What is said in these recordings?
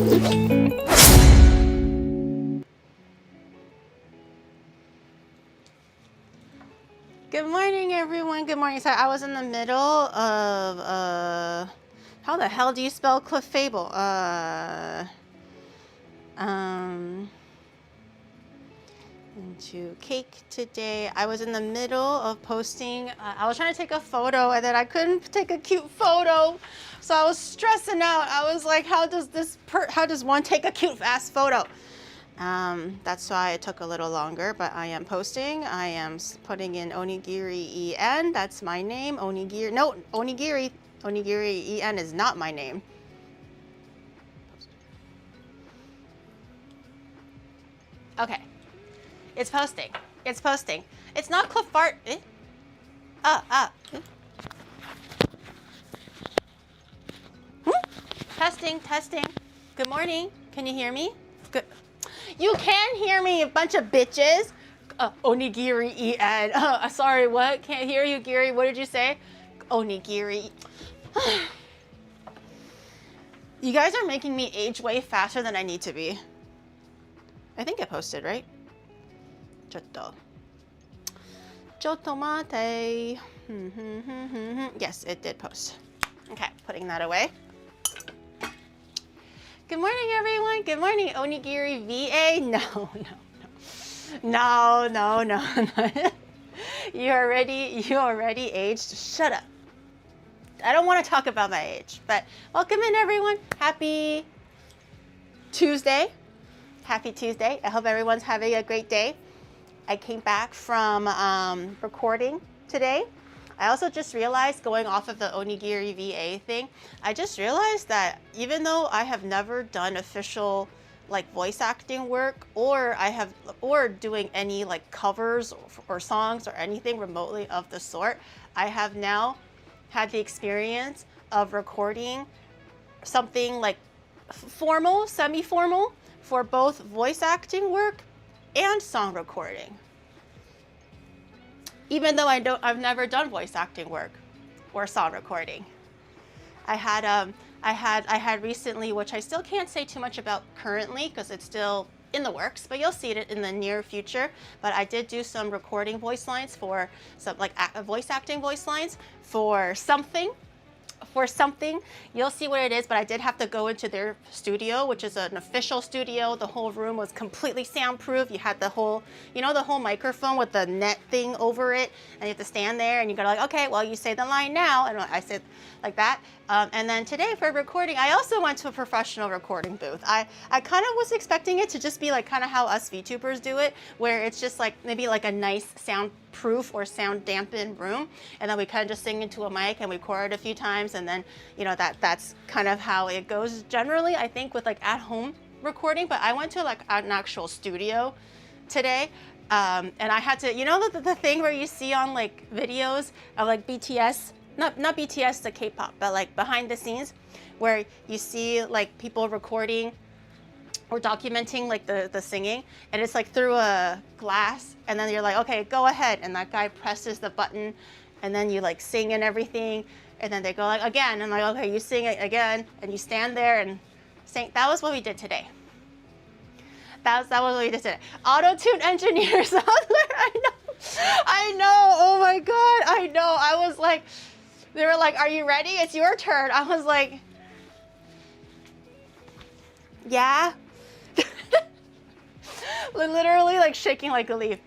Good morning, everyone. Good morning. Sorry, I was in the middle of how the hell do you spell Clefairble? Into cake today. I was in the middle of posting. I was trying to take a photo and then I couldn't take a cute photo, so I was stressing out. I was like, how does one take a cute ass photo? That's why it took a little longer, but I am posting. I am putting in Onigiri EN. That's my name. Onigiri. No, Onigiri. Onigiri EN is not my name. Okay. It's posting. It's posting. It's not Clefart. Testing, testing. Good morning. Can you hear me? Good. You can hear me, a bunch of bitches. Onigiri EN. Sorry, what? Can't hear you, Giri. What did you say? Onigiri. You guys are making me age way faster than I need to be. I think I posted, right? Chotto mate. Yes, it did post. Okay, putting that away. Good morning, everyone. Good morning, Onigiri VA. No. You already aged. Shut up. I don't want to talk about my age, but welcome in, everyone. Happy Tuesday. Happy Tuesday. I hope everyone's having a great day. I came back from recording today. I also just realized, going off of the Onigiri VA thing, I just realized that even though I have never done official like voice acting work or doing any like covers or songs or anything remotely of the sort, I have now had the experience of recording something like formal, semi-formal for both voice acting work and song recording. Even though I've never done voice acting work or song recording. I had recently, which I still can't say too much about currently because it's still in the works, but you'll see it in the near future. But I did do some recording voice lines for some like voice acting voice lines for something. You'll see what it is, but I did have to go into their studio, which is an official studio. The whole room was completely soundproof. You had the whole microphone with the net thing over it, and you have to stand there and you gotta like, okay, well, you say the line now, and I said like that. And then today for recording, I also went to a professional recording booth. I kind of was expecting it to just be like kind of how us VTubers do it, where it's just like maybe like a nice soundproof or sound dampened room, and then we kind of just sing into a mic and we record a few times, and then that's kind of how it goes generally, I think, with like at home recording. But I went to like an actual studio today. And I had to, the thing where you see on like videos of like BTS, not BTS, the K-pop, but like behind the scenes, where you see like people recording or documenting like the singing, and it's like through a glass, and then you're like, okay, go ahead, and that guy presses the button, and then you like sing and everything, and then they go like again, and like, okay, you sing it again, and you stand there and sing. That was what we did today. That was what we did today. Auto-tune engineer software. I know. Oh my God. I know. I was like, they were like, are you ready? It's your turn. I was like, yeah. Literally like shaking like a leaf.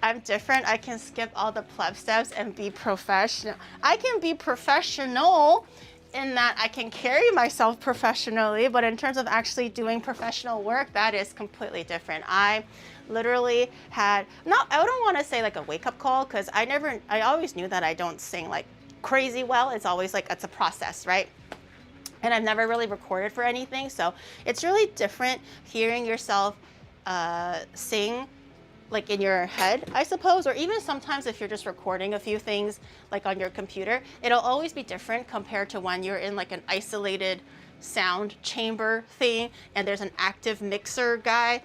I'm different. I can skip all the pleb steps and be professional. I can be professional in that I can carry myself professionally, but in terms of actually doing professional work, that is completely different. I literally had, I don't want to say like a wake-up call, because I always knew that I don't sing like crazy well. It's always like, it's a process, right? And I've never really recorded for anything, so it's really different hearing yourself sing like in your head, I suppose, or even sometimes if you're just recording a few things like on your computer, it'll always be different compared to when you're in like an isolated sound chamber thing and there's an active mixer guy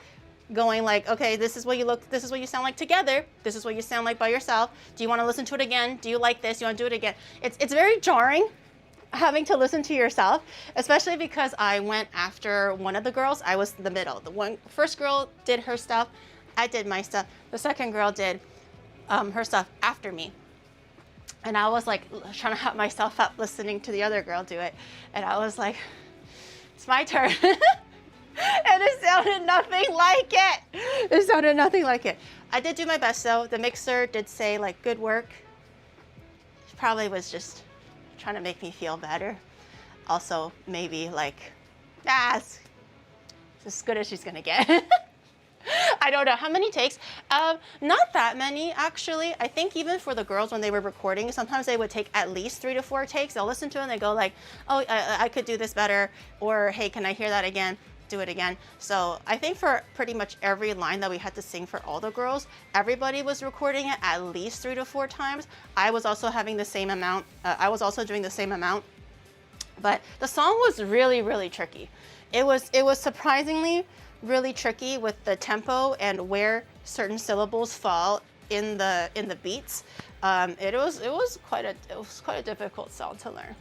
going like, okay, this is what you sound like together, this is what you sound like by yourself, do you want to listen to it again, do you like this, you want to do it again? It's very jarring having to listen to yourself, especially because I went after one of the girls. I was in the middle. The first girl did her stuff. I did my stuff. The second girl did her stuff after me. And I was like trying to hype myself up listening to the other girl do it. And I was like, it's my turn. And it sounded nothing like it. It sounded nothing like it. I did do my best though. The mixer did say like, good work. She probably was just trying to make me feel better. Also, maybe like, it's as good as she's gonna get. I don't know. How many takes? Not that many, actually. I think even for the girls when they were recording, sometimes they would take at least 3 to 4 takes. They'll listen to it and they go like, oh, I could do this better. Or, hey, can I hear that again? Do it again. So I think for pretty much every line that we had to sing for all the girls, everybody was recording it at least 3 to 4 times. I was also having the same amount. I was also doing the same amount. But the song was really, really tricky. It was surprisingly really tricky with the tempo and where certain syllables fall in the beats. It was quite a difficult song to learn.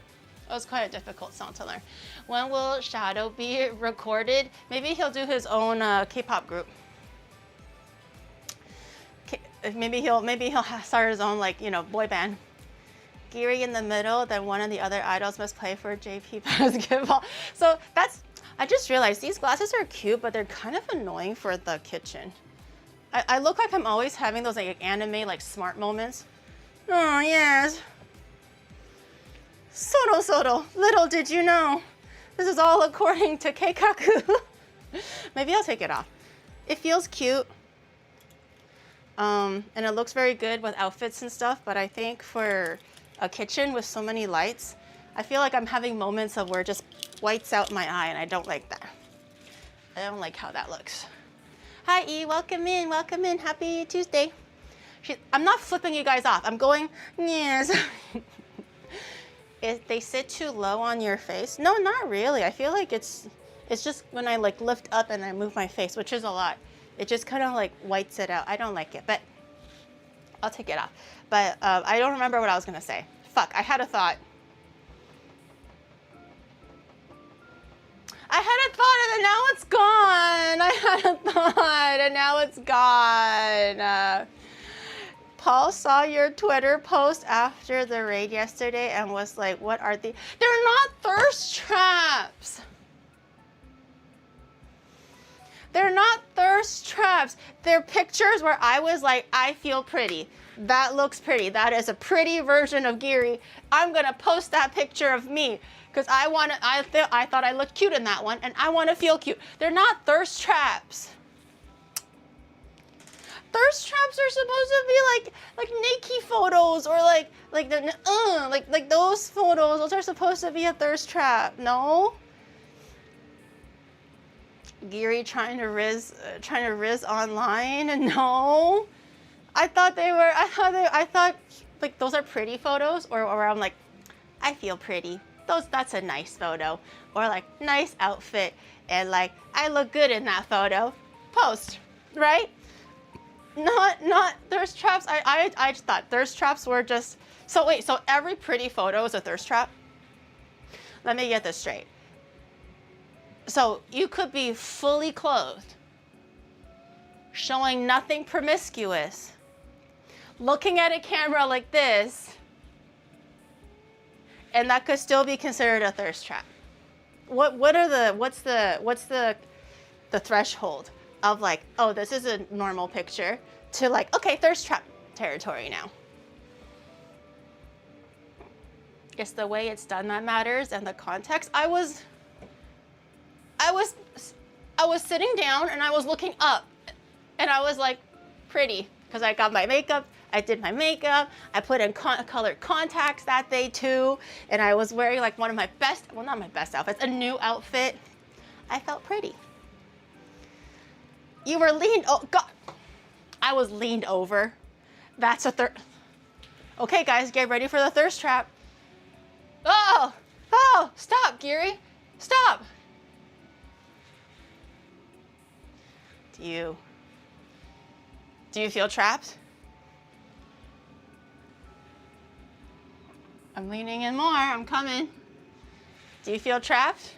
It was quite a difficult song to learn. When will Shadow be recorded? Maybe he'll do his own K-pop group. Maybe he'll start his own boy band. Giri in the middle, then one of the other idols must play for JP basketball. So I just realized these glasses are cute, but they're kind of annoying for the kitchen. I look like I'm always having those anime smart moments. Oh yes. Soro, little did you know. This is all according to Keikaku. Maybe I'll take it off. It feels cute. And it looks very good with outfits and stuff, but I think for a kitchen with so many lights, I feel like I'm having moments of where it just whites out my eye, and I don't like that. I don't like how that looks. Hi E, welcome in, happy Tuesday. I'm not flipping you guys off, I'm going, yes. If they sit too low on your face? No, not really. I feel like it's just when I lift up and I move my face, which is a lot. It just kind of whites it out. I don't like it, but I'll take it off. But I don't remember what I was gonna say. Fuck, I had a thought. I had a thought and now it's gone. I had a thought and now it's gone. Paul saw your Twitter post after the raid yesterday and was like, what are they're not thirst traps. They're not thirst traps. They're pictures where I was like, I feel pretty. That looks pretty. That is a pretty version of Giri. I'm gonna post that picture of me because I thought I looked cute in that one and I want to feel cute. They're not thirst traps. Thirst traps are supposed to be like naked photos or like those photos. Those are supposed to be a thirst trap. No. Giri trying to riz online. No. I thought those are pretty photos or I'm like, I feel pretty. That's a nice photo or nice outfit and I look good in that photo. Post, right? Not thirst traps. I just thought thirst traps were just, so wait, so every pretty photo is a thirst trap? Let me get this straight. So you could be fully clothed, showing nothing promiscuous, looking at a camera like this, and that could still be considered a thirst trap. What's the threshold of oh, this is a normal picture to okay, thirst trap territory now. It's the way it's done that matters and the context. I was sitting down and I was looking up and I was pretty because I got my makeup. I did my makeup. I put in colored contacts that day too. And I was wearing one of my best, well, not my best outfits, a new outfit. I felt pretty. You were oh God. I was leaned over. That's a okay guys, get ready for the thirst trap. Oh, stop, Giri, stop. Do you feel trapped? I'm leaning in more, I'm coming. Do you feel trapped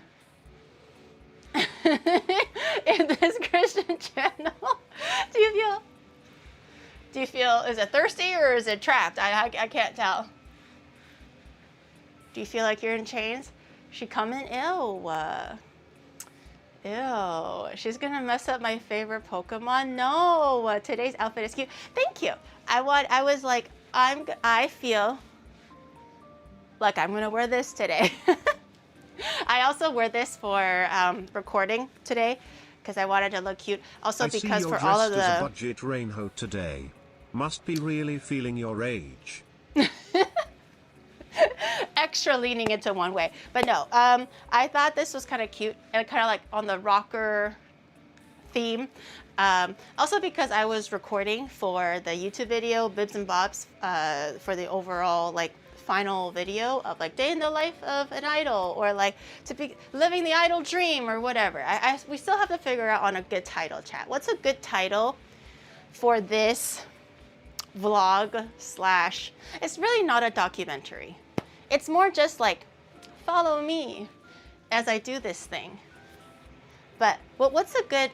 in this Christian channel? Do you feel, is it thirsty or is it trapped? I can't tell. Do you feel like you're in chains? She coming? Ew. Ew. She's gonna mess up my favorite Pokemon. No. Today's outfit is cute. Thank you. I feel like I'm gonna wear this today. I also wear this for recording today because I wanted to look cute. Also because for all of the as a budget raincoat today. Must be really feeling your age. extra leaning into one way. But no, I thought this was kind of cute and kind of like on the rocker theme. Also because I was recording for the YouTube video, Bibs and Bobs, for the overall like final video of like day in the life of an idol or like to be living the idol dream or whatever. We still have to figure out on a good title, chat. What's a good title for this vlog slash, it's really not a documentary. It's more just like, follow me as I do this thing. But what's a good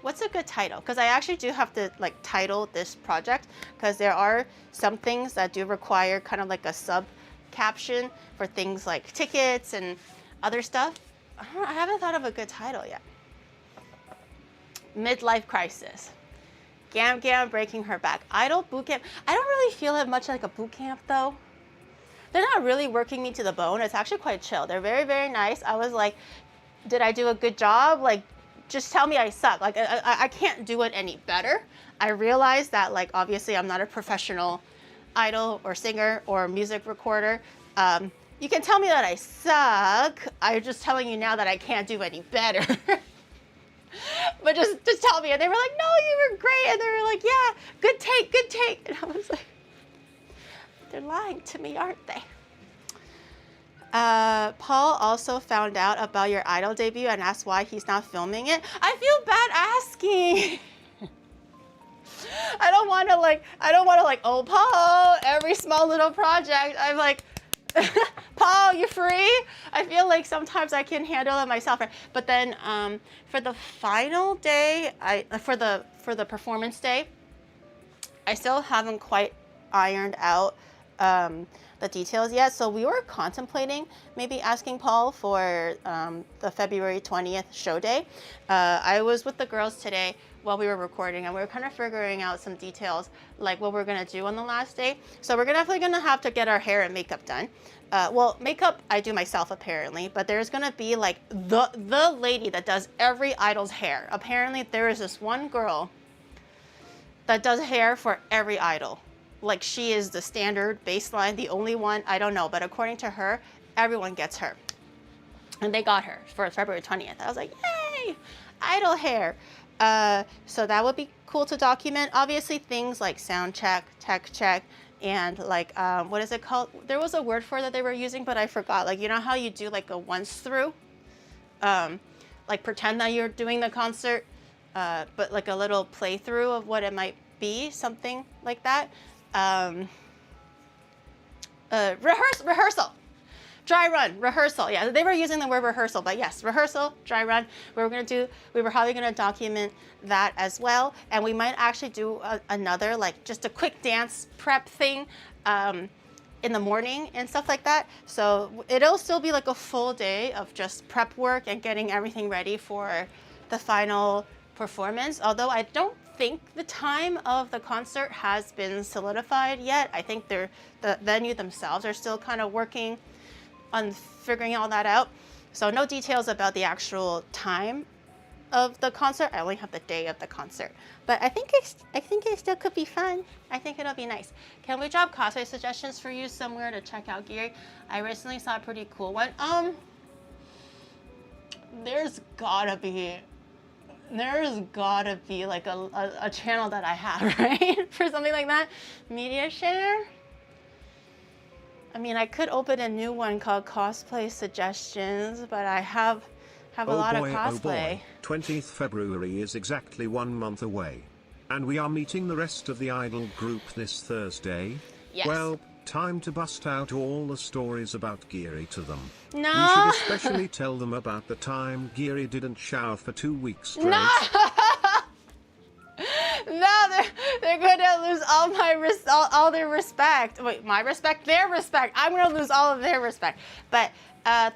title? Because I actually do have to like title this project because there are some things that do require kind of like a sub caption for things like tickets and other stuff. I haven't thought of a good title yet. Midlife crisis. Gam Gam breaking her back. Idol boot camp. I don't really feel it much like a boot camp though. They're not really working me to the bone. It's actually quite chill. They're very, very nice. I was like, did I do a good job? Like, just tell me I suck. Like, I can't do it any better. I realized that, like, obviously I'm not a professional idol or singer or music recorder. You can tell me that I suck. I'm just telling you now that I can't do any better. But just tell me. And they were like, no, you were great. And they were like, yeah, good take, good take. And I was like, they're lying to me, aren't they? Paul also found out about your idol debut and asked why he's not filming it. I feel bad asking. I don't want to like, oh, Paul, every small little project. I'm like, Paul, you free? I feel like sometimes I can handle it myself. But then for the final day, for the performance day, I still haven't quite ironed out the details yet. So we were contemplating maybe asking Paul for the February 20th show day. I was with the girls today while we were recording and we were kind of figuring out some details like what we're gonna do on the last day. So we're definitely gonna have to get our hair and makeup done. Well, makeup I do myself apparently, but there's gonna be like the lady that does every idol's hair. Apparently there is this one girl that does hair for every idol. Like she is the standard baseline, the only one, I don't know, but according to her, everyone gets her. And they got her for February 20th. I was like, yay, idol hair. So that would be cool to document. Obviously things like sound check, tech check, and like, what is it called? There was a word for it that they were using, but I forgot. Like, you know how you do like a once through? Like pretend that you're doing the concert, but like a little playthrough of what it might be, something like that. Rehearsal, dry run, rehearsal. Yeah, they were using the word rehearsal, but yes, rehearsal, dry run. We were probably gonna document that as well. And we might actually do another, like just a quick dance prep thing in the morning and stuff like that. So it'll still be like a full day of just prep work and getting everything ready for the final performance. Although I don't think the time of the concert has been solidified yet. I think the venue themselves are still kind of working on figuring all that out. So no details about the actual time of the concert. I only have the day of the concert. But I think it still could be fun. I think it'll be nice. Can we drop cosplay suggestions for you somewhere to check out gear? I recently saw a pretty cool one. There's gotta be like a channel that I have, right? For something like that. Media share? I mean, I could open a new one called Cosplay Suggestions, but I have a lot of cosplay. 20th February is exactly 1 month away. And we are meeting the rest of the idol group this Thursday. Yes. Well, Time to bust out all the stories about Giri to them. No. We should especially tell them about the time Giri didn't shower for 2 weeks straight. No. No, they're gonna lose all my all their respect. Wait, my respect, their respect. I'm gonna lose all of their respect. But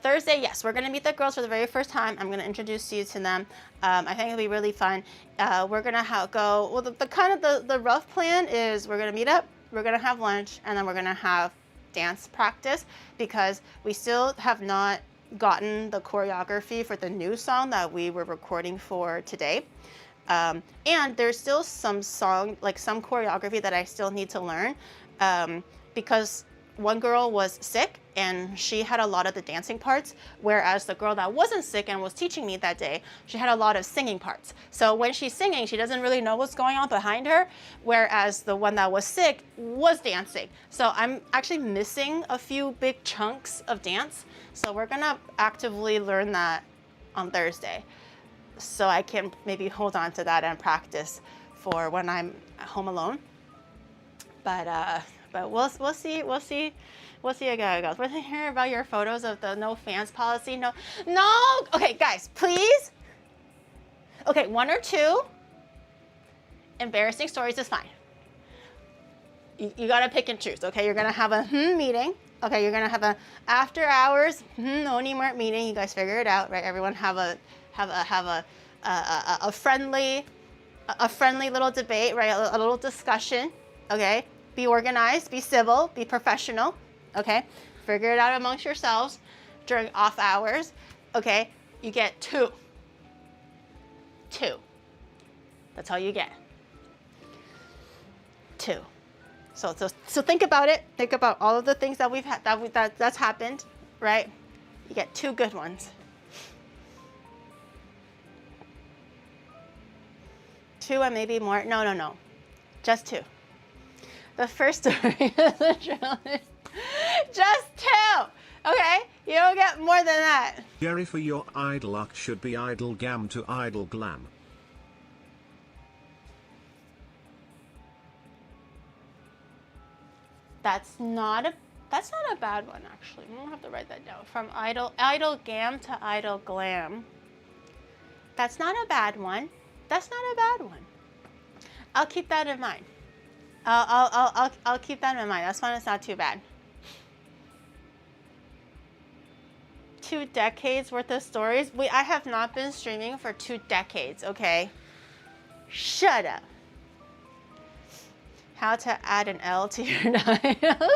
Thursday, yes, we're gonna meet the girls for the very first time. I'm gonna introduce you to them. I think it'll be really fun. We're gonna go. Well, the kind of the rough plan is we're gonna meet up, we're gonna have lunch, and then we're gonna have dance practice because we still have not gotten the choreography for the new song that we were recording for today. And there's still some some choreography that I still need to learn because one girl was sick and she had a lot of the dancing parts, whereas the girl that wasn't sick and was teaching me that day, she had a lot of singing parts. So when she's singing, she doesn't really know what's going on behind her, whereas the one that was sick was dancing. So I'm actually missing a few big chunks of dance. So we're gonna actively learn that on Thursday. So I can maybe hold on to that and practice for when I'm home alone. But we'll see how it goes. We're hearing about your photos of the no fans policy. No. Okay, guys, please. Okay, 1 or 2 embarrassing stories is fine. You gotta pick and choose. Okay, you're gonna have a meeting. Okay, you're gonna have a after hours Onimart meeting. You guys figure it out, right? Everyone have a friendly little debate, right? A little discussion. Okay, be organized, be civil, be professional. Okay, figure it out amongst yourselves during off hours. Okay, you get 2. That's all you get. 2. So think about it. Think about all of the things that we've had that's happened, right? You get 2 good ones. 2 and maybe more. No. Just 2. The first story is just 2. Okay? You don't get more than that. Jerry, for your idle luck should be idle gam to idle glam. That's not a bad one, actually. I'm gonna have to write that down. From idle gam to idle glam. That's not a bad one. I'll keep that in mind. I'll keep that in mind. That's one. It's not too bad. 2 decades worth of stories. I have not been streaming for 2 decades. Okay. Shut up. How to add an L to your title.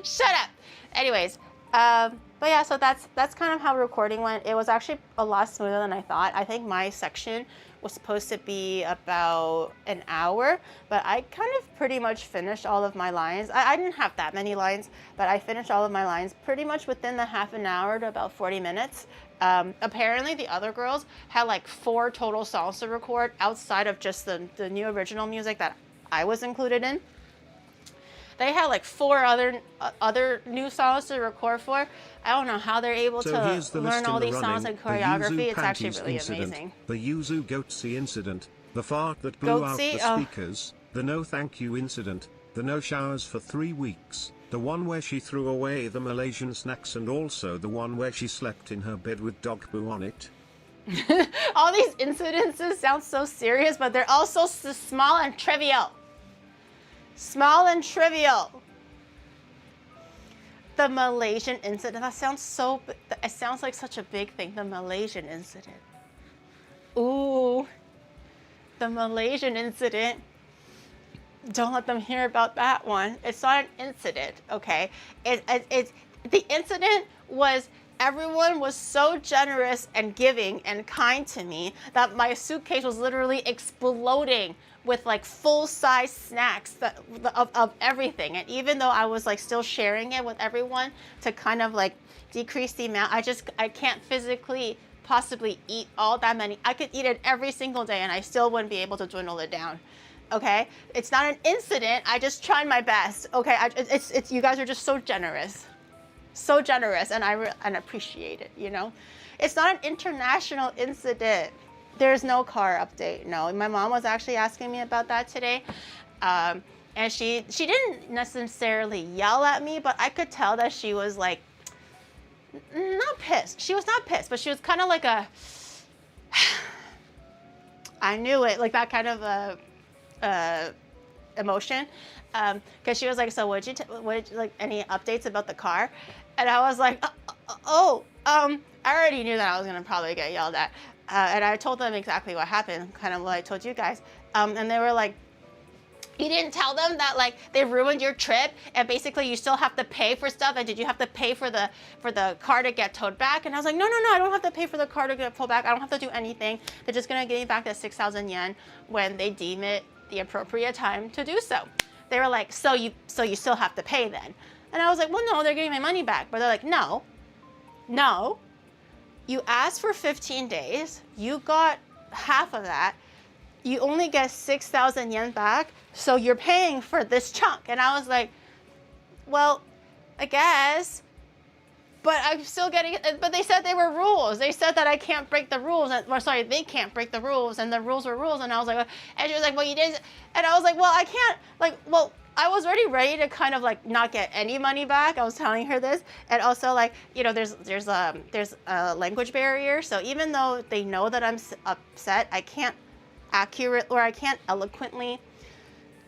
Shut up. Anyways, but yeah, so that's kind of how recording went. It was actually a lot smoother than I thought. I think my section was supposed to be about an hour, but I kind of pretty much finished all of my lines. I didn't have that many lines, but I finished all of my lines pretty much within the half an hour to about 40 minutes. Apparently the other girls had like 4 total songs to record outside of just the new original music that I was included in. They had like 4 other new songs to record for. I don't know how they're able to learn all these songs and choreography. It's actually really amazing. The Yuzu Goatsy incident, the fart that blew out the speakers, the no thank you incident, the no showers for 3 weeks, the one where she threw away the Malaysian snacks, and also the one where she slept in her bed with dog poo on it. All these incidences sound so serious, but they're also small and trivial. Small and trivial. The Malaysian incident, it sounds like such a big thing, the Malaysian incident. Ooh, the Malaysian incident. Don't let them hear about that one. It's not an incident, okay? The incident was everyone was so generous and giving and kind to me that my suitcase was literally exploding with like full-size snacks of everything. And even though I was like still sharing it with everyone to kind of like decrease the amount, I can't physically possibly eat all that many. I could eat it every single day and I still wouldn't be able to dwindle it down. Okay? It's not an incident. I just tried my best. Okay? It's you guys are just so generous. So generous, and I appreciate it, you know? It's not an international incident. There's no car update, no. My mom was actually asking me about that today. And And she didn't necessarily yell at me, but I could tell that she was like, not pissed. She was not pissed, but she was kind of like a, I knew it, like that kind of emotion. Because she was like, so what like any updates about the car? And I was like, I already knew that I was gonna probably get yelled at. And I told them exactly what happened, kind of what I told you guys. And they were like, you didn't tell them that like they ruined your trip and basically you still have to pay for stuff, and did you have to pay for the car to get towed back? And I was like, no, I don't have to pay for the car to get towed back. I don't have to do anything. They're just gonna give me back that 6,000 yen when they deem it the appropriate time to do so. They were like, so you still have to pay then? And I was like, well, no, they're getting my money back. But they're like, no, you asked for 15 days, you got half of that. You only get 6,000 yen back, so you're paying for this chunk. And I was like, well, I guess, but I'm still getting it. But they said they were rules. They said that I can't break the rules. They can't break the rules, and the rules were rules. And I was like, and she was like, well, you didn't. And I was like, well, I can't, like, well, I was already ready to kind of like not get any money back. I was telling her this, and also like, you know, there's a language barrier. So even though they know that I'm upset, I can't eloquently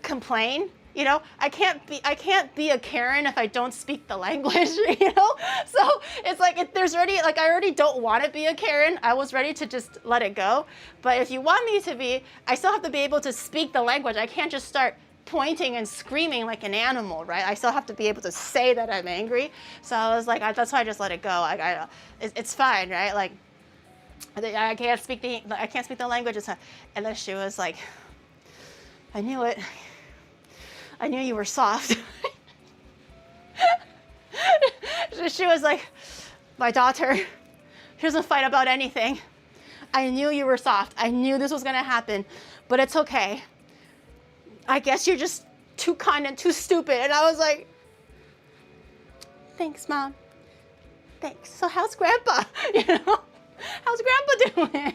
complain. You know, I can't be a Karen if I don't speak the language, you know? So it's like, there's already, like, I already don't want to be a Karen. I was ready to just let it go. But if you want me to be, I still have to be able to speak the language. I can't just start pointing and screaming like an animal, right? I still have to be able to say that I'm angry. So I was like, that's why I just let it go. It's fine, right? Like, I can't speak the language. And then she was like, I knew it. I knew you were soft. She was like, my daughter, she doesn't fight about anything. I knew you were soft. I knew this was gonna happen, but it's okay. I guess you're just too kind and too stupid. And I was like, thanks, Mom. Thanks. So how's Grandpa? You know, how's Grandpa doing?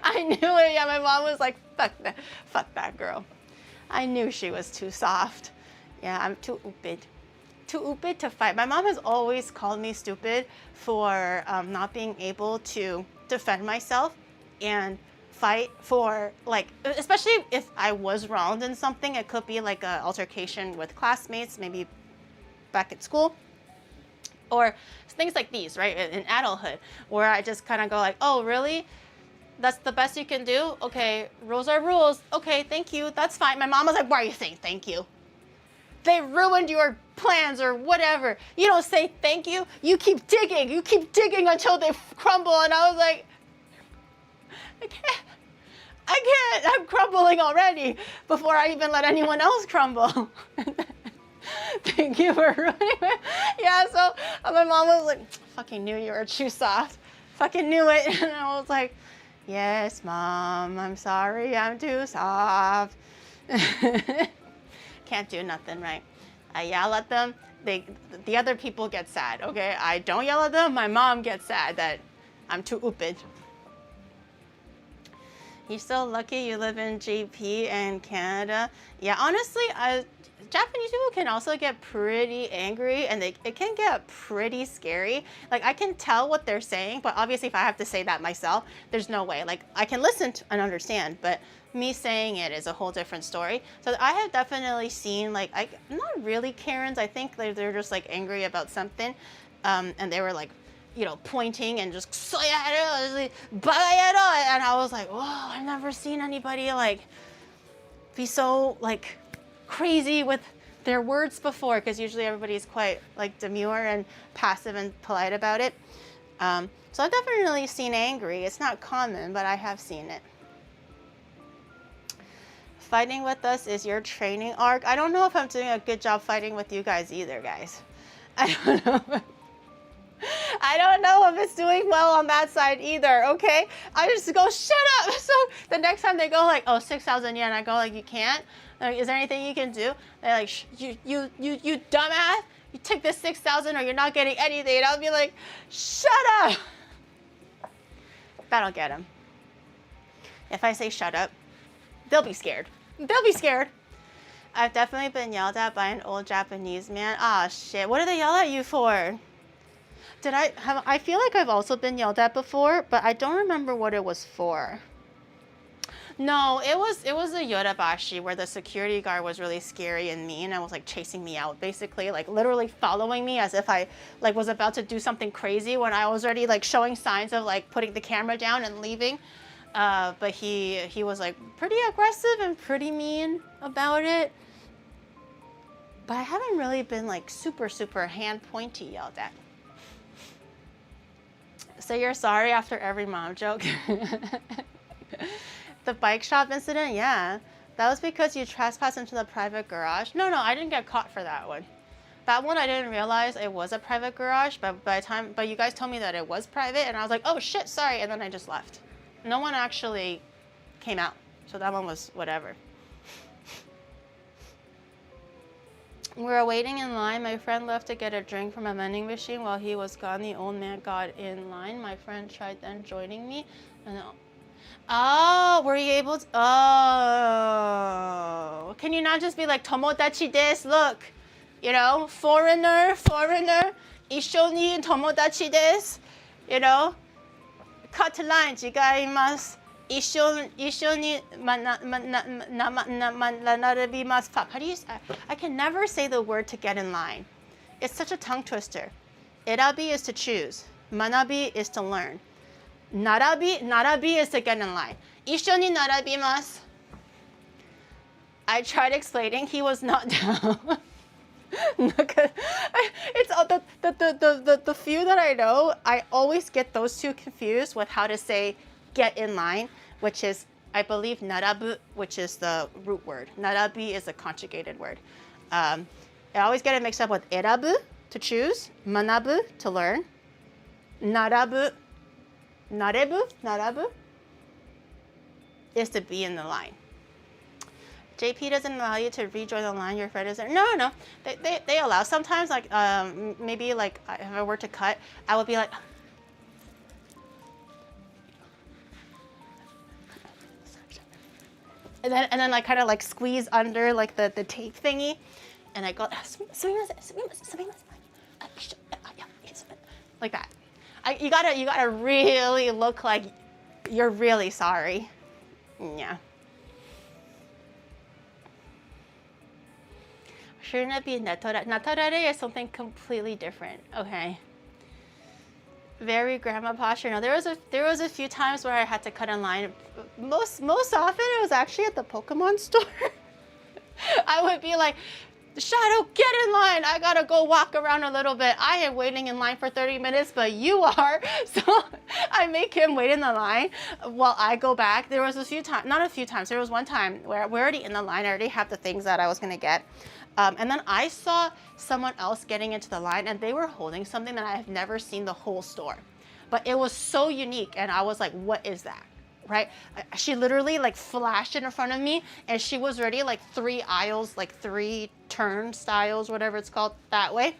I knew it. Yeah, my mom was like, fuck that girl. I knew she was too soft. Yeah, I'm too stupid to fight. My mom has always called me stupid for not being able to defend myself and fight for, like, especially if I was wronged in something. It could be like an altercation with classmates, maybe back at school, or things like these, right, in adulthood, where I just kind of go like, oh, really? That's the best you can do? Okay, rules are rules. Okay, thank you, that's fine. My mom was like, why are you saying thank you? They ruined your plans or whatever. You don't say thank you. You keep digging until they crumble. And I was like, I can't, I'm crumbling already before I even let anyone else crumble. Thank you for ruining it. Yeah, so my mom was like, fucking knew you were too soft. Fucking knew it. And I was like, yes, Mom, I'm sorry, I'm too soft. Can't do nothing, right? I yell at them, the other people get sad, okay? I don't yell at them, my mom gets sad that I'm too stupid. You're so lucky you live in JP and Canada. Yeah, honestly, Japanese people can also get pretty angry, and it can get pretty scary. Like, I can tell what they're saying, but obviously if I have to say that myself, there's no way. Like, I can listen to and understand, but me saying it is a whole different story. So I have definitely seen, like, not really Karens. I think they're just like angry about something, and they were like, you know, pointing and just, and I was like, whoa, I've never seen anybody like be so like crazy with their words before, because usually everybody's quite like demure and passive and polite about it. So I've definitely seen angry. It's not common, but I have seen it. Fighting with us is your training arc. I don't know if I'm doing a good job fighting with you guys either, guys. I don't know. I don't know if it's doing well on that side either, okay? I just go, shut up. So the next time they go like, oh, 6,000 yen, I go like, you can't? Like, is there anything you can do? They're like, you dumbass, you take this 6,000 or you're not getting anything. And I'll be like, shut up. That'll get them. If I say shut up, they'll be scared. They'll be scared. I've definitely been yelled at by an old Japanese man. Ah, shit. What did they yell at you for? I feel like I've also been yelled at before, but I don't remember what it was for. No, it was a yorabashi where the security guard was really scary and mean and was like chasing me out, basically, like literally following me as if I like was about to do something crazy when I was already like showing signs of like putting the camera down and leaving. But he was like pretty aggressive and pretty mean about it. But I haven't really been like super hand pointy yelled at. So you're sorry after every mom joke. The bike shop incident, yeah. That was because you trespassed into the private garage. No, I didn't get caught for that one. That one I didn't realize it was a private garage, but but you guys told me that it was private, and I was like, oh shit, sorry, and then I just left. No one actually came out, so that one was whatever. We were waiting in line. My friend left to get a drink from a vending machine. While he was gone, the old man got in line. My friend tried then joining me, and oh, were you able to? Oh, can you not just be like tomodachi desu? Look, you know, foreigner, ishoni tomodachi desu. You know, cut line, jigaimasu. Ishoni narabimasu. Fuck, how do you? I can never say the word to get in line. It's such a tongue twister. Irabi is to choose. Manabi is to learn. Narabi is to get in line. Ishoni narabimasu. I tried explaining. He was not down. It's the few that I know. I always get those two confused with how to say get in line, which is, I believe, narabu, which is the root word. Narabi is a conjugated word. I always get it mixed up with erabu, to choose, manabu, to learn, narabu is to be in the line. JP doesn't allow you to rejoin the line. Your friend is there. No. They allow. Sometimes, like, maybe, like, if I were to cut, I would be like, and then like kind of like squeeze under like the tape thingy, and I go like that. You gotta really look like you're really sorry. Yeah. Shouldn't it be natorare? Natorare is something completely different. Okay. Very grandma posture. No, there was a few times where I had to cut in line. Most often it was actually at the Pokemon store. I would be like, Shadow, get in line. I gotta go walk around a little bit. I am waiting in line for 30 minutes, but you are. So I make him wait in the line while I go back. There was not a few times. There was one time where we're already in the line. I already have the things that I was gonna get. And then I saw someone else getting into the line, and they were holding something that I have never seen the whole store. But it was so unique, and I was like, what is that? Right? She literally like flashed it in front of me, and she was already like 3 aisles, like 3 turnstiles, whatever it's called, that way.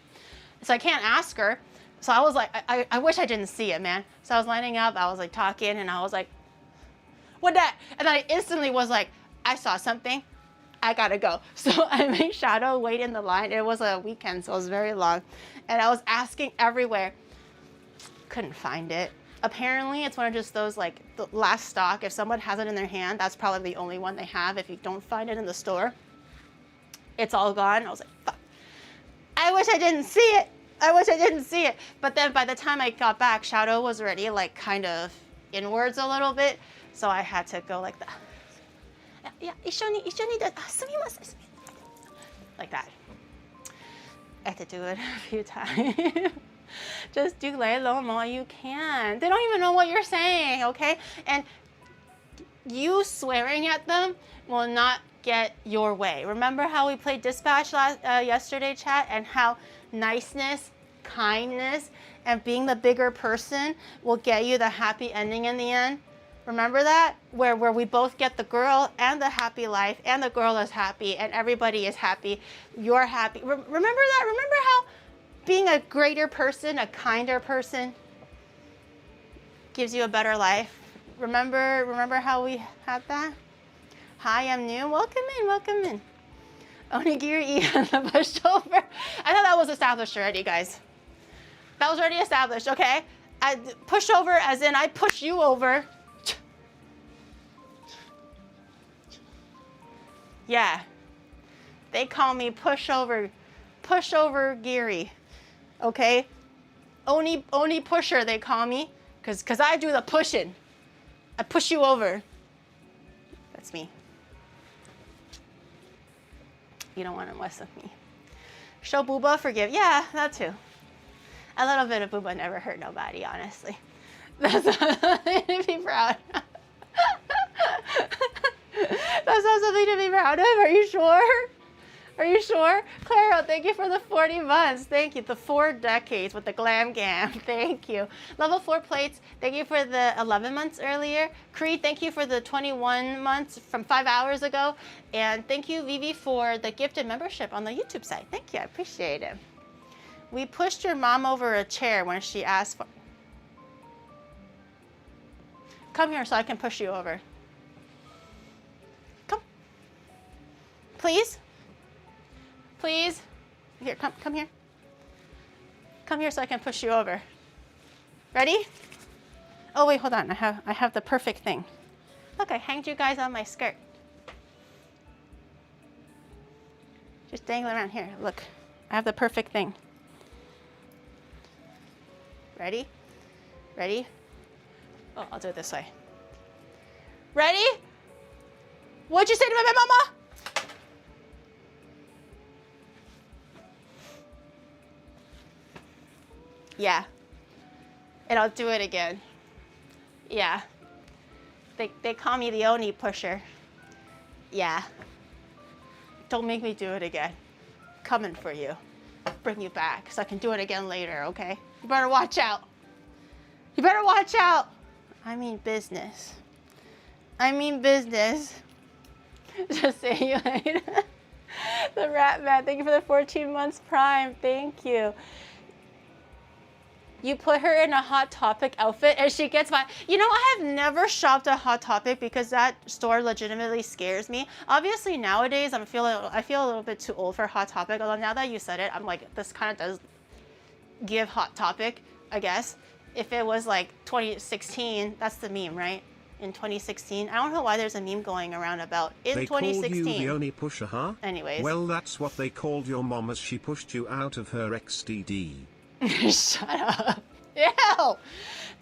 So I can't ask her. So I was like, I wish I didn't see it, man. So I was lining up, I was like talking, and I was like, what that? And then I instantly was like, I saw something. I gotta go. So I made Shadow wait in the line. It was a weekend, so it was very long. And I was asking everywhere. Couldn't find it. Apparently, it's one of just those, like, the last stock. If someone has it in their hand, that's probably the only one they have. If you don't find it in the store, it's all gone. I was like, fuck. I wish I didn't see it. But then by the time I got back, Shadow was already, like, kind of inwards a little bit. So I had to go like that. Yeah, like that. I had to do it a few times. Just do lay low while you can. They don't even know what you're saying, okay? And you swearing at them will not get your way. Remember how we played Dispatch yesterday, chat, and how niceness, kindness, and being the bigger person will get you the happy ending in the end? Remember that? Where we both get the girl and the happy life, and the girl is happy, and everybody is happy. You're happy. Remember that? Remember how being a greater person, a kinder person, gives you a better life? Remember how we had that? Hi, I'm new. Welcome in. Onigiri and the pushover. I thought that was established already, guys. That was already established, okay? Pushover as in I push you over. Yeah. They call me pushover Giri. Okay? Oni pusher they call me. Cause I do the pushing. I push you over. That's me. You don't want to mess with me. Show booba, forgive. Yeah, that too. A little bit of booba never hurt nobody, honestly. That's something to be proud of. That's not something to be proud of. Are you sure? Are you sure? Claro, thank you for the 40 months. Thank you. The 4 decades with the glam gam. Thank you. Level 4 plates. Thank you for the 11 months earlier. Creed, thank you for the 21 months from 5 hours ago. And thank you, Vivi, for the gifted membership on the YouTube site. Thank you. I appreciate it. We pushed your mom over a chair when she asked for... Come here so I can push you over. Come. Please? Please? Here, come here. Come here so I can push you over. Ready? Oh wait, hold on. I have the perfect thing. Look, I hanged you guys on my skirt. Just dangle around here. Look, I have the perfect thing. Ready? Ready? Oh, I'll do it this way. Ready? What'd you say to my mama? Yeah. And I'll do it again. Yeah. They call me the Oni pusher. Yeah. Don't make me do it again. Coming for you. Bring you back so I can do it again later, okay? You better watch out. You better watch out. I mean business. I mean business. Just say you later. The Rat Man, thank you for the 14 months Prime. Thank you. You put her in a Hot Topic outfit and she gets my... You know, I have never shopped at Hot Topic because that store legitimately scares me. Obviously, nowadays, I feel a little bit too old for Hot Topic. Although now that you said it, I'm like, this kind of does give Hot Topic, I guess. If it was like 2016, that's the meme, right? In 2016. I don't know why there's a meme going around about in 2016. They called you the Oni pusher, huh? Anyways. Well, that's what they called your mom as she pushed you out of her XTD. Shut up. Ew.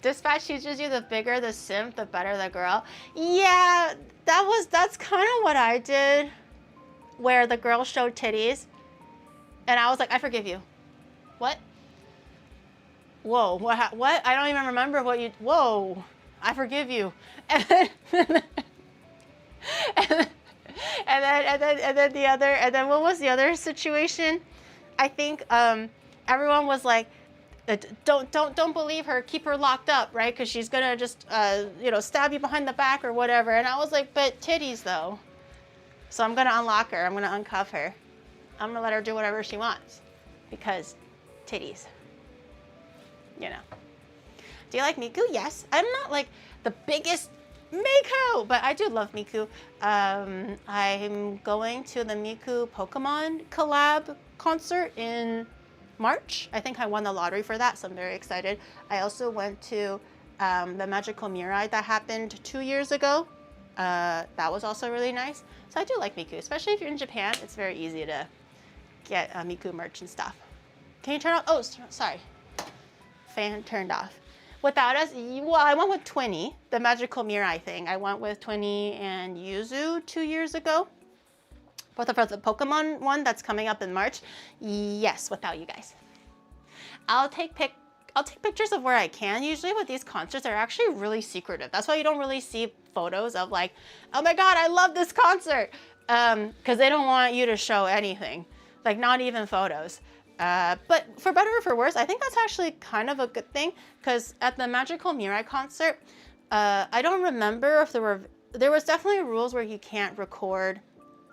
Dispatch teaches you the bigger the simp, the better the girl. Yeah, that's kind of what I did, where the girl showed titties, and I was like, I forgive you. What? Whoa, what? I don't even remember what you, whoa, I forgive you. And then what was the other situation? I think, everyone was like, don't believe her, keep her locked up, right? Because she's gonna just, stab you behind the back or whatever. And I was like, but titties though. So I'm gonna unlock her, I'm gonna uncuff her. I'm gonna let her do whatever she wants. Because titties, you know. Do you like Miku? Yes. I'm not like the biggest Miku, but I do love Miku. I'm going to the Miku Pokemon collab concert in March. I think I won the lottery for that, so I'm very excited. I also went to the Magical Mirai that happened 2 years ago. That was also really nice. So I do like Miku, especially if you're in Japan. It's very easy to get Miku merch and stuff. Can you turn off? Oh, sorry. Fan turned off. Without us, well, I went with Twinny, the Magical Mirai thing. I went with Twinny and Yuzu 2 years ago. For the Pokemon one that's coming up in March, yes, without you guys. I'll take pictures of where I can. Usually with these concerts, they're actually really secretive. That's why you don't really see photos of like, oh my God, I love this concert. Because they don't want you to show anything, like not even photos. But for better or for worse, I think that's actually kind of a good thing. Because at the Magical Mirai concert, I don't remember if there was definitely rules where you can't record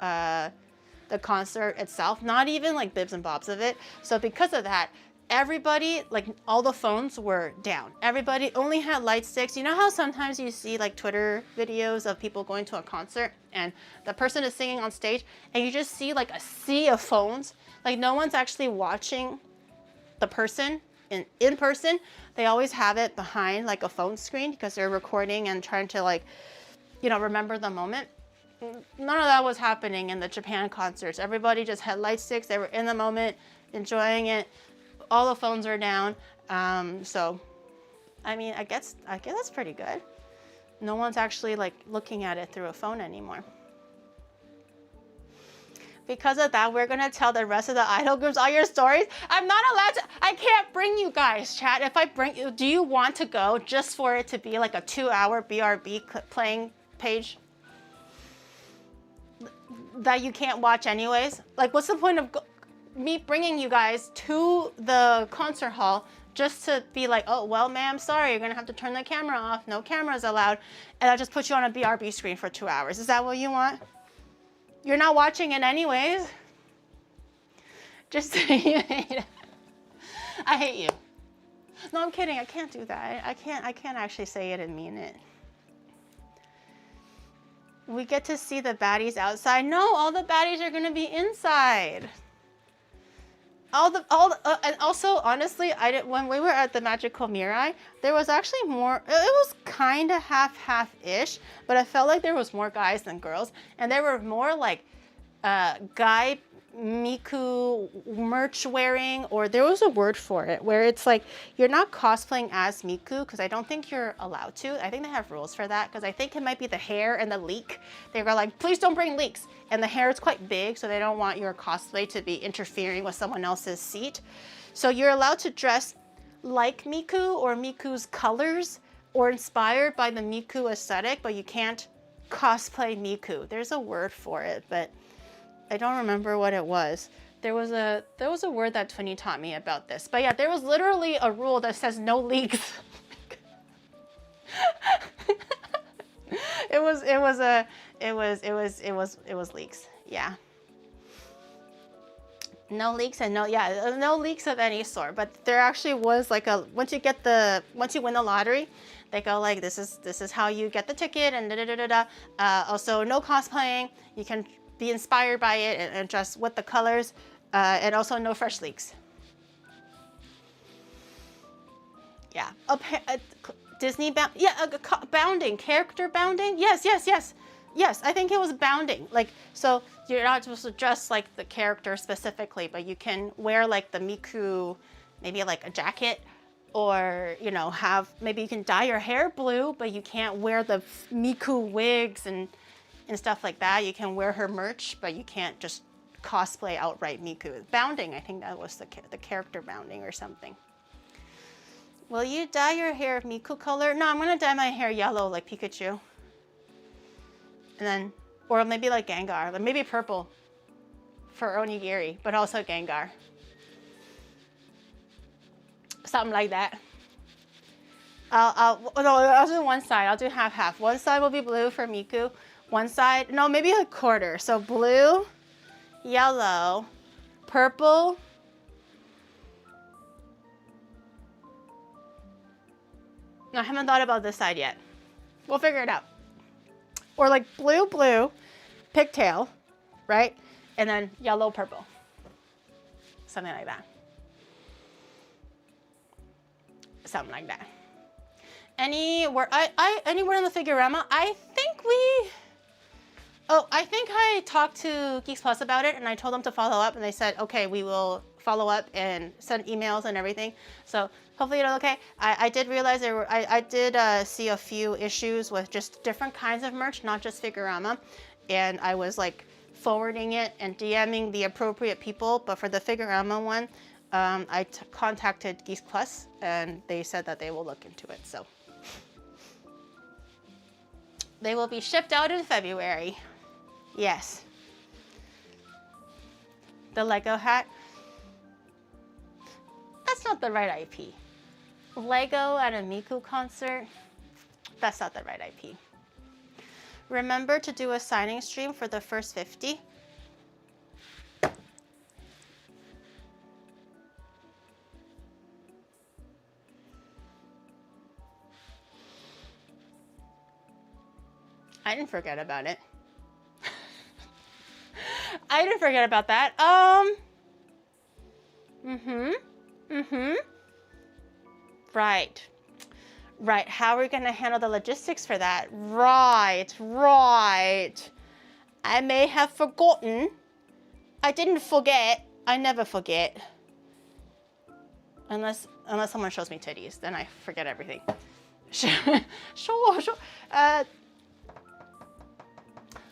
the concert itself, not even like bibs and bobs of it. So because of that, everybody, like all the phones were down. Everybody only had light sticks. You know how sometimes you see like Twitter videos of people going to a concert and the person is singing on stage and you just see like a sea of phones? Like no one's actually watching the person in person. They always have it behind like a phone screen because they're recording and trying to like, you know, remember the moment. None of that was happening in the Japan concerts. Everybody just had light sticks. They were in the moment, enjoying it. All the phones are down. So, I mean, I guess that's pretty good. No one's actually like looking at it through a phone anymore. Because of that, we're gonna tell the rest of the idol groups all your stories. I'm not allowed to, I can't bring you guys, chat. If I bring you, do you want to go just for it to be like a 2-hour BRB playing page that you can't watch anyways? Like, what's the point of me bringing you guys to the concert hall just to be like, oh, well, ma'am, sorry, you're gonna have to turn the camera off. No cameras allowed. And I'll just put you on a BRB screen for 2 hours. Is that what you want? You're not watching it anyways. Just say you hate it. I hate you. No, I'm kidding. I can't do that. I can't actually say it and mean it. We get to see the baddies outside. No, all the baddies are gonna be inside. And also, honestly, when we were at the Magical Mirai, there was actually more, it was kind of half-ish, but I felt like there was more guys than girls, and there were more like guy Miku merch wearing, or there was a word for it, where it's like, you're not cosplaying as Miku, because I don't think you're allowed to. I think they have rules for that, because I think it might be the hair and the leak. They were like, please don't bring leaks. And the hair is quite big, so they don't want your cosplay to be interfering with someone else's seat. So you're allowed to dress like Miku, or Miku's colors, or inspired by the Miku aesthetic, but you can't cosplay Miku. There's a word for it, but I don't remember what it was. There was a word that Twinny taught me about this. But yeah, there was literally a rule that says no leaks. It was leaks. Yeah. No leaks and no leaks of any sort. But there actually was like a, once you win the lottery, they go like, this is how you get the ticket and da-da-da-da-da. Also no cosplaying. You can be inspired by it and just with the colors, and also no fresh leaks. Yeah, Disney bound, yeah, bounding, character bounding. Yes. I think it was bounding. Like, so you're not supposed to dress like the character specifically, but you can wear like the Miku, maybe like a jacket, or you know, maybe you can dye your hair blue, but you can't wear the Miku wigs and stuff like that. You can wear her merch, but you can't just cosplay outright Miku. Bounding, I think that was the character bounding or something. Will you dye your hair Miku color? No, I'm gonna dye my hair yellow like Pikachu. And then, or maybe like Gengar, like maybe purple for Onigiri, but also Gengar. Something like that. I'll do one side, I'll do half. One side will be blue for Miku. One side, no, maybe a quarter. So blue, yellow, purple, no, I haven't thought about this side yet. We'll figure it out. Or like blue, pigtail, right? And then yellow, purple. Something like that. Something like that. Anywhere in the Figurama, I think I talked to Geeks Plus about it and I told them to follow up and they said, okay, we will follow up and send emails and everything. So hopefully it'll okay. I did realize I did see a few issues with just different kinds of merch, not just Figurama. And I was like forwarding it and DMing the appropriate people. But for the Figurama one, I contacted Geeks Plus and they said that they will look into it. So they will be shipped out in February. Yes. The Lego hat. That's not the right IP. Lego at a Miku concert. That's not the right IP. Remember to do a signing stream for the first 50. I didn't forget about it. I didn't forget about that. Right. Right. How are we going to handle the logistics for that? Right. I may have forgotten. I didn't forget. I never forget. Unless someone shows me titties, then I forget everything. Sure.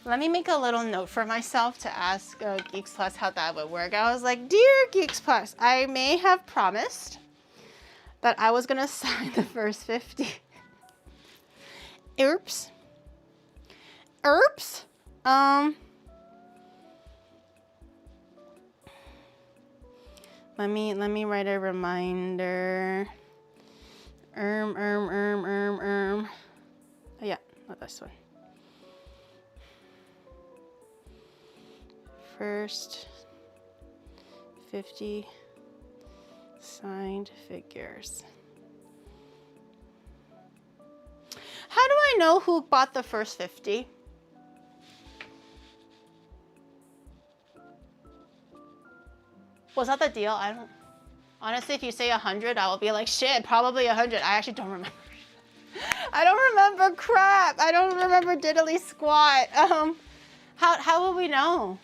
Let me make a little note for myself to ask Geeks Plus how that would work. I was like, dear Geeks Plus, I may have promised that I was gonna sign the first 50. Oops. Let me write a reminder. Oh yeah, not this one. First 50 signed figures. How do I know who bought the first 50? Was that the deal? I don't. Honestly, if you say 100, I will be like, shit, probably 100. I actually don't remember. I don't remember crap. I don't remember diddly squat. How will we know?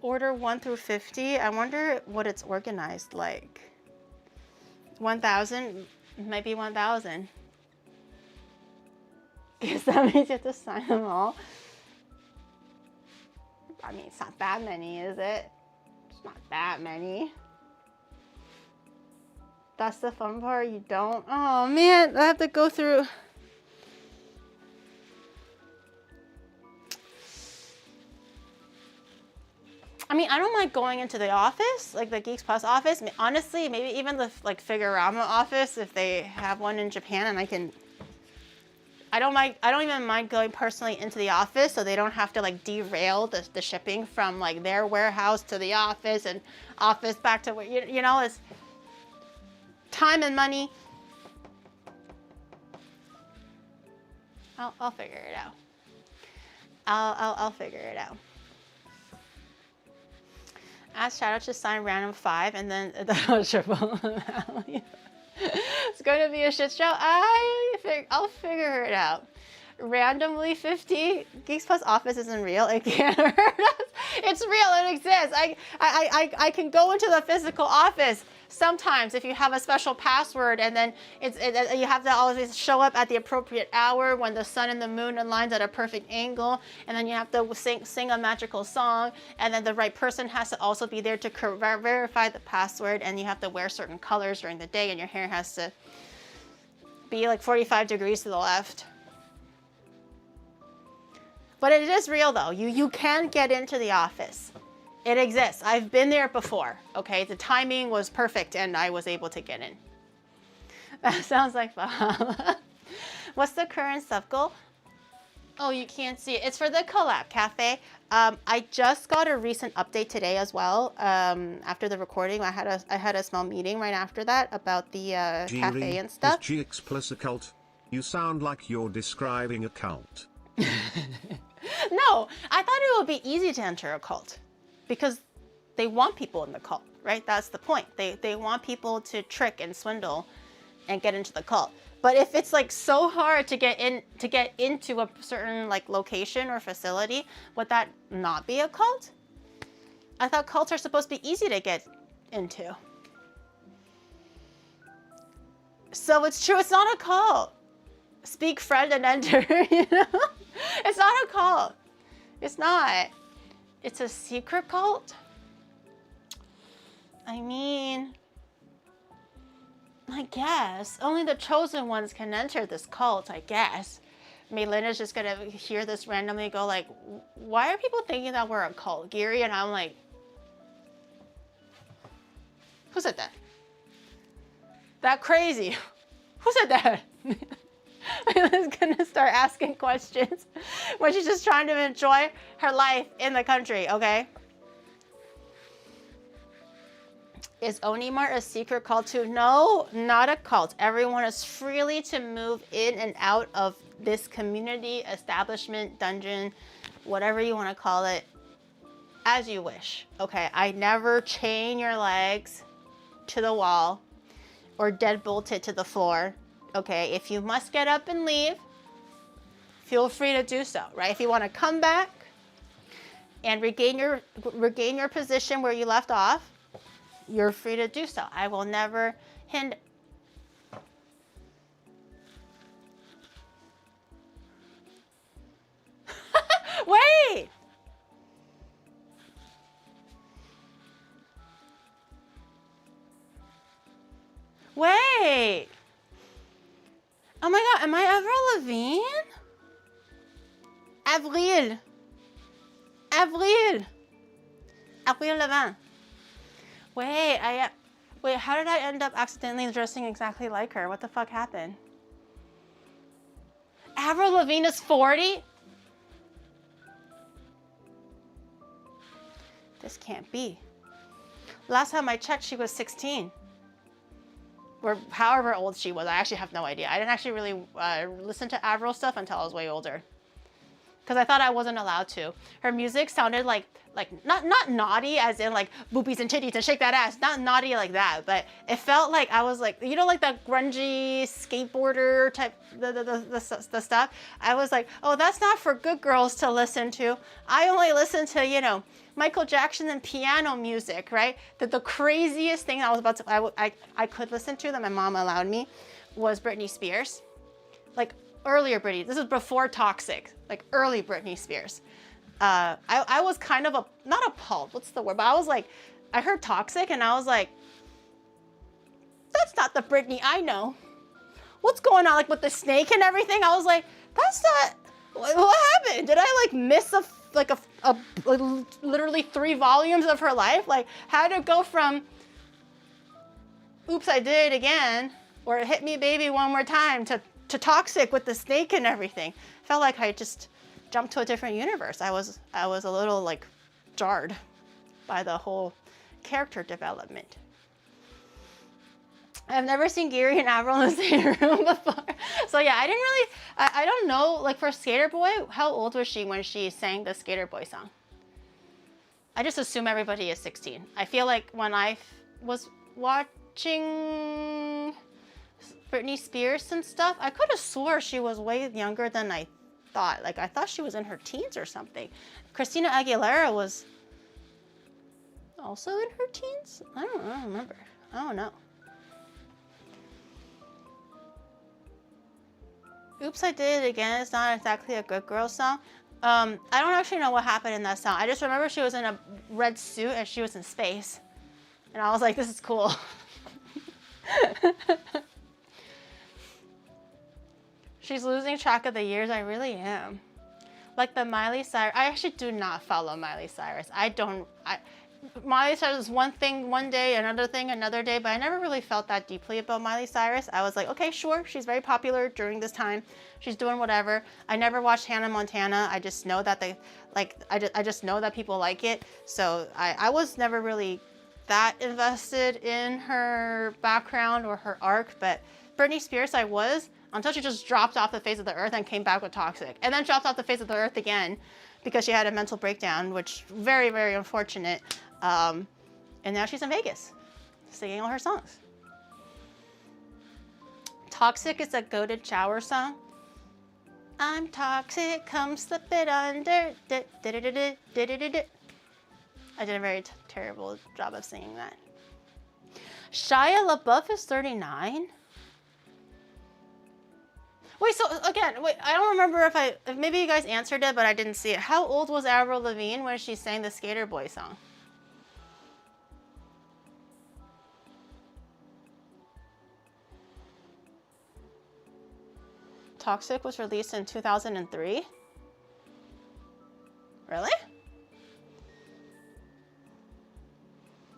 Order 1 through 50. I wonder what it's organized like. 1,000, maybe 1,000. Because that means you have to sign them all. I mean, it's not that many, is it? It's not that many. That's the fun part. You don't. Oh man, I have to go through. I mean, I don't mind going into the office, like the Geeks Plus office. Honestly, maybe even the like Figurama office if they have one in Japan, and I can. I don't even mind going personally into the office, so they don't have to like derail the shipping from like their warehouse to the office and office back to where you know it's time and money. I'll figure it out. I'll figure it out. Ask Shadow to sign random 5 and then the triple value. It's going to be a shit show. I'll figure it out. Randomly 50. Geeks Plus office isn't real. It can't hurt us. It's real. It exists. I can go into the physical office sometimes if you have a special password, and then you have to always show up at the appropriate hour when the sun and the moon aligns at a perfect angle, and then you have to sing a magical song, and then the right person has to also be there to verify the password, and you have to wear certain colors during the day, and your hair has to be like 45 degrees to the left. But it is real though. You can get into the office. It exists. I've been there before, okay? The timing was perfect and I was able to get in. That sounds like Valhalla. What's the current sub goal? Oh, you can't see it. It's for the Collab Cafe. I just got a recent update today as well. After the recording, I had a small meeting right after that about the cafe and stuff. Is GX Plus a cult? You sound like you're describing a cult. No, I thought it would be easy to enter a cult because they want people in the cult, right? That's the point. They want people to trick and swindle and get into the cult. But if it's like so hard to get into a certain like location or facility, would that not be a cult? I thought cults are supposed to be easy to get into. So it's true, it's not a cult. Speak friend and enter, you know? It's not a cult. It's not. It's a secret cult? I mean, I guess. Only the chosen ones can enter this cult, I guess. Maylinda's just gonna hear this randomly go like, why are people thinking that we're a cult, Giri? And I'm like, who said that? That crazy. Who said that? Maylinda's gonna start asking questions when she's just trying to enjoy her life in the country, okay? Is Onimart a secret cult too? No, not a cult. Everyone is freely to move in and out of this community, establishment, dungeon, whatever you want to call it, as you wish. Okay, I never chain your legs to the wall or deadbolt it to the floor. Okay, if you must get up and leave, feel free to do so, right? If you want to come back and regain your position where you left off, you're free to do so. I will never hinder. Wait! Wait! Oh my god, am I Avril Lavigne? Avril! Avril! Avril Lavigne. Wait, how did I end up accidentally dressing exactly like her? What the fuck happened? Avril Lavigne is 40? This can't be. Last time I checked, she was 16. Or however old she was. I actually have no idea. I didn't actually really listen to Avril stuff until I was way older. Because I thought I wasn't allowed to. Her music sounded like not naughty as in like boobies and titties and shake that ass. Not naughty like that. But it felt like I was like, you know, like that grungy skateboarder type, the stuff. I was like, oh, that's not for good girls to listen to. I only listen to, you know, Michael Jackson and piano music, right? The craziest thing I was about to, I could listen to that my mom allowed me was Britney Spears. Like earlier Britney, this was before Toxic, like early Britney Spears. I was kind of not appalled, what's the word? But I was like, I heard Toxic and I was like, that's not the Britney I know. What's going on, like with the snake and everything? I was like, that's not, what happened? Did I like miss literally 3 volumes of her life? Like, how did it go from oops, I did it again, or hit me baby one more time to Toxic with the snake and everything? Felt like I just jumped to a different universe. I was a little like jarred by the whole character development. I've never seen Gary and Avril in the same room before. So yeah, I didn't really, I don't know, like for Skater Boy, how old was she when she sang the Skater Boy song? I just assume everybody is 16. I feel like when I was watching Britney Spears and stuff, I could have swore she was way younger than I thought. Like I thought she was in her teens or something. Christina Aguilera was also in her teens? I don't remember. I don't know. Oops, I Did It Again. It's not exactly a good girl song. I don't actually know what happened in that song. I just remember she was in a red suit and she was in space. And I was like, this is cool. She's losing track of the years. I really am. Like the Miley Cyrus. I actually do not follow Miley Cyrus. Miley Cyrus is one thing one day, another thing another day, but I never really felt that deeply about Miley Cyrus. I was like, okay, sure, she's very popular during this time. She's doing whatever. I never watched Hannah Montana. I just know that I just know that people like it. So I was never really that invested in her background or her arc, but Britney Spears I was, until she just dropped off the face of the earth and came back with Toxic. And then dropped off the face of the earth again because she had a mental breakdown, which very, very unfortunate. And now she's in Vegas, singing all her songs. Toxic is a goated shower song. I'm toxic, come slip it under. I did a very terrible job of singing that. Shia LaBeouf is 39. Wait, so again, I don't remember if maybe you guys answered it, but I didn't see it. How old was Avril Lavigne when she sang the Skater Boy song? Toxic was released in 2003. Really?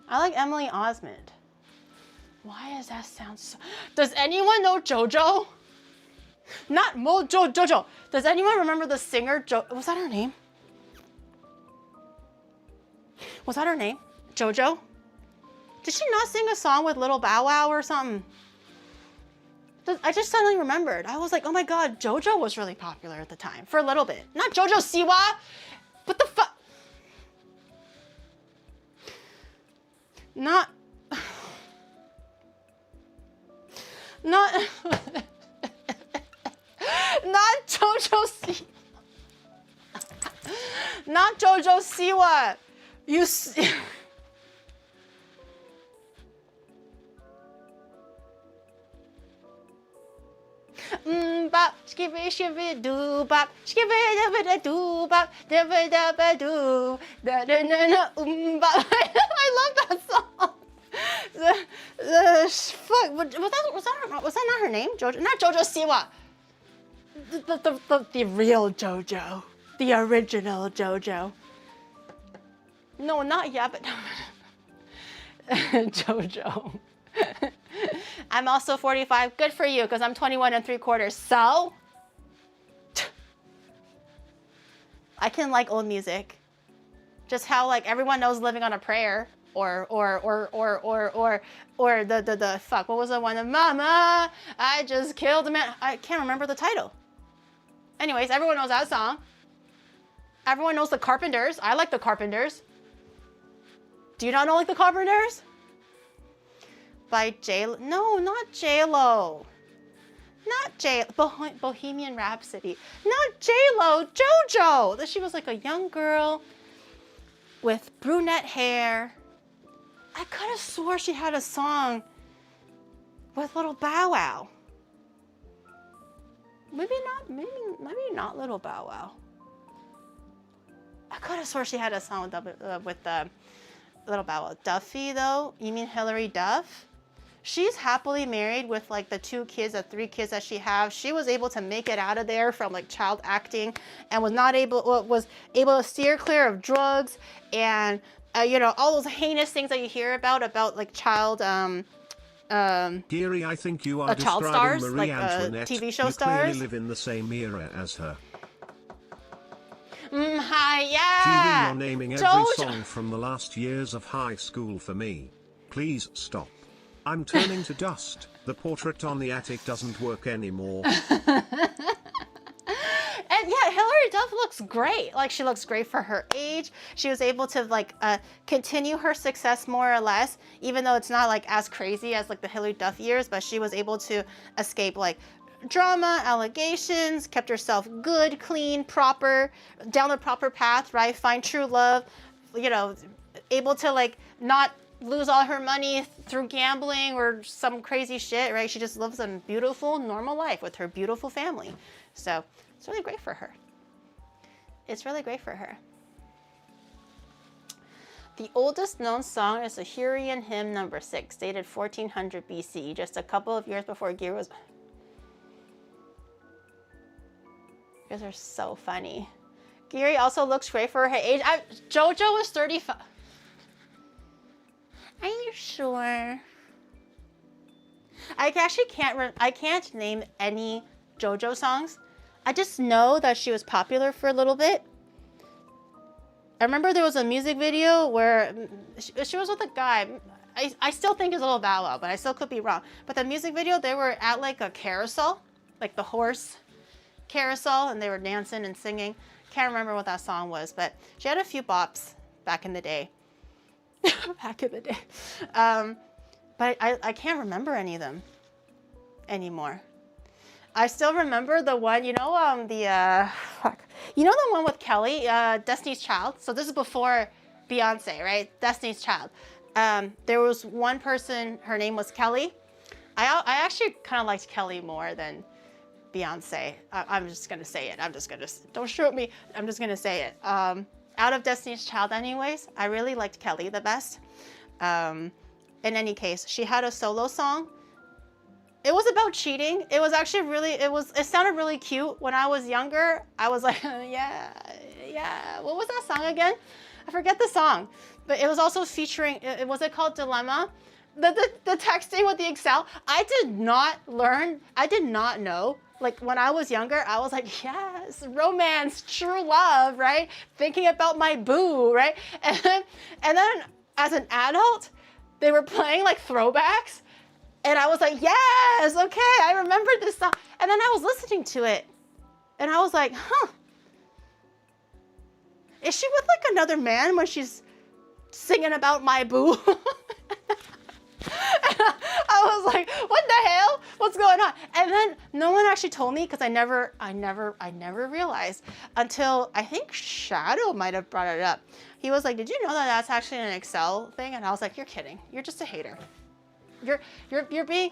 I like Emily Osment. Why does that sound so... Does anyone know JoJo? Not Mojo JoJo. Does anyone remember the singer was that her name? Was that her name? JoJo? Did she not sing a song with Little Bow Wow or something? I just suddenly remembered. I was like, oh my god, JoJo was really popular at the time for a little bit. Not JoJo Siwa. What the fuck? Not not JoJo Siwa. Not JoJo Siwa. You bop, skibby shibby doo bop, skibby dabba doo bop, dabba dabba doo, da da na na bop. I love that song. Fuck, was that not her name? JoJo, not JoJo Siwa. The real JoJo, the original JoJo. No, not yet, but JoJo. I'm also 45. Good for you, because I'm 21 3/4. So I can like old music. Just how like everyone knows "Living on a Prayer" or the fuck. What was the one? Mama, I just killed a man. I can't remember the title. Anyways, everyone knows that song. Everyone knows the Carpenters. I like the Carpenters. Do you not know like the Carpenters? By no, not J-Lo. Not Bohemian Rhapsody. Not J-Lo, JoJo. She was like a young girl with brunette hair. I could have swore she had a song with Little Bow Wow. Maybe not Little Bow Wow. I could have swore she had a song with Little Bow Wow. Duffy though? You mean Hilary Duff? She's happily married with like the 2 kids, the 3 kids that she has. She was able to make it out of there from like child acting, and was able to steer clear of drugs and you know, all those heinous things that you hear about like child Geary, I think you are child describing stars, Marie like Antoinette. TV show you stars. clearly live in the same era as her. Hi, yeah. Geary, you're naming every song from the last years of high school for me. Please stop. I'm turning to dust. The portrait on the attic doesn't work anymore. And yeah, Hilary Duff looks great. Like, she looks great for her age. She was able to like continue her success more or less, even though it's not like as crazy as like the Hilary Duff years, but she was able to escape like drama, allegations, kept herself good, clean, proper, down the proper path, right? Find true love, you know, able to like not lose all her money through gambling or some crazy shit, right? She just lives a beautiful, normal life with her beautiful family. So it's really great for her. It's really great for her. The oldest known song is the Hurrian hymn number 6, dated 1400 BC, just a couple of years before Gear was... You guys are so funny. Geary also looks great for her age. JoJo was 35. Are you sure? I actually can't name any JoJo songs. I just know that she was popular for a little bit. I remember there was a music video where she was with a guy. I still think it's a Little Bow Wow, but I still could be wrong. But the music video, they were at like a carousel, like the horse carousel, and they were dancing and singing. Can't remember what that song was, but she had a few bops back in the day. Back in the day. But I can't remember any of them anymore. I still remember the one, you know, you know the one with Kelly, Destiny's Child? So this is before Beyonce, right? Destiny's Child. There was one person, her name was Kelly. I actually kind of liked Kelly more than Beyonce. I'm just gonna say it. Don't shoot me. I'm just gonna say it. Out of Destiny's Child anyways, I really liked Kelly the best. In any case, she had a solo song. It was about cheating. It was actually really, it sounded really cute. When I was younger, I was like, yeah. What was that song again? I forget the song, but it was also featuring, was it called Dilemma? The texting with the Excel. I did not know. Like when I was younger, I was like, yes, romance, true love, right? Thinking about my boo, right? And then as an adult, they were playing like throwbacks. And I was like, yes, okay, I remember this song. And then I was listening to it, and I was like, huh. Is she with like another man when she's singing about my boo? I was like, what the hell? What's going on? And then no one actually told me, because I never realized until I think Shadow might have brought it up. He was like, did you know that that's actually an Excel thing? And I was like, you're kidding. You're just a hater. You're being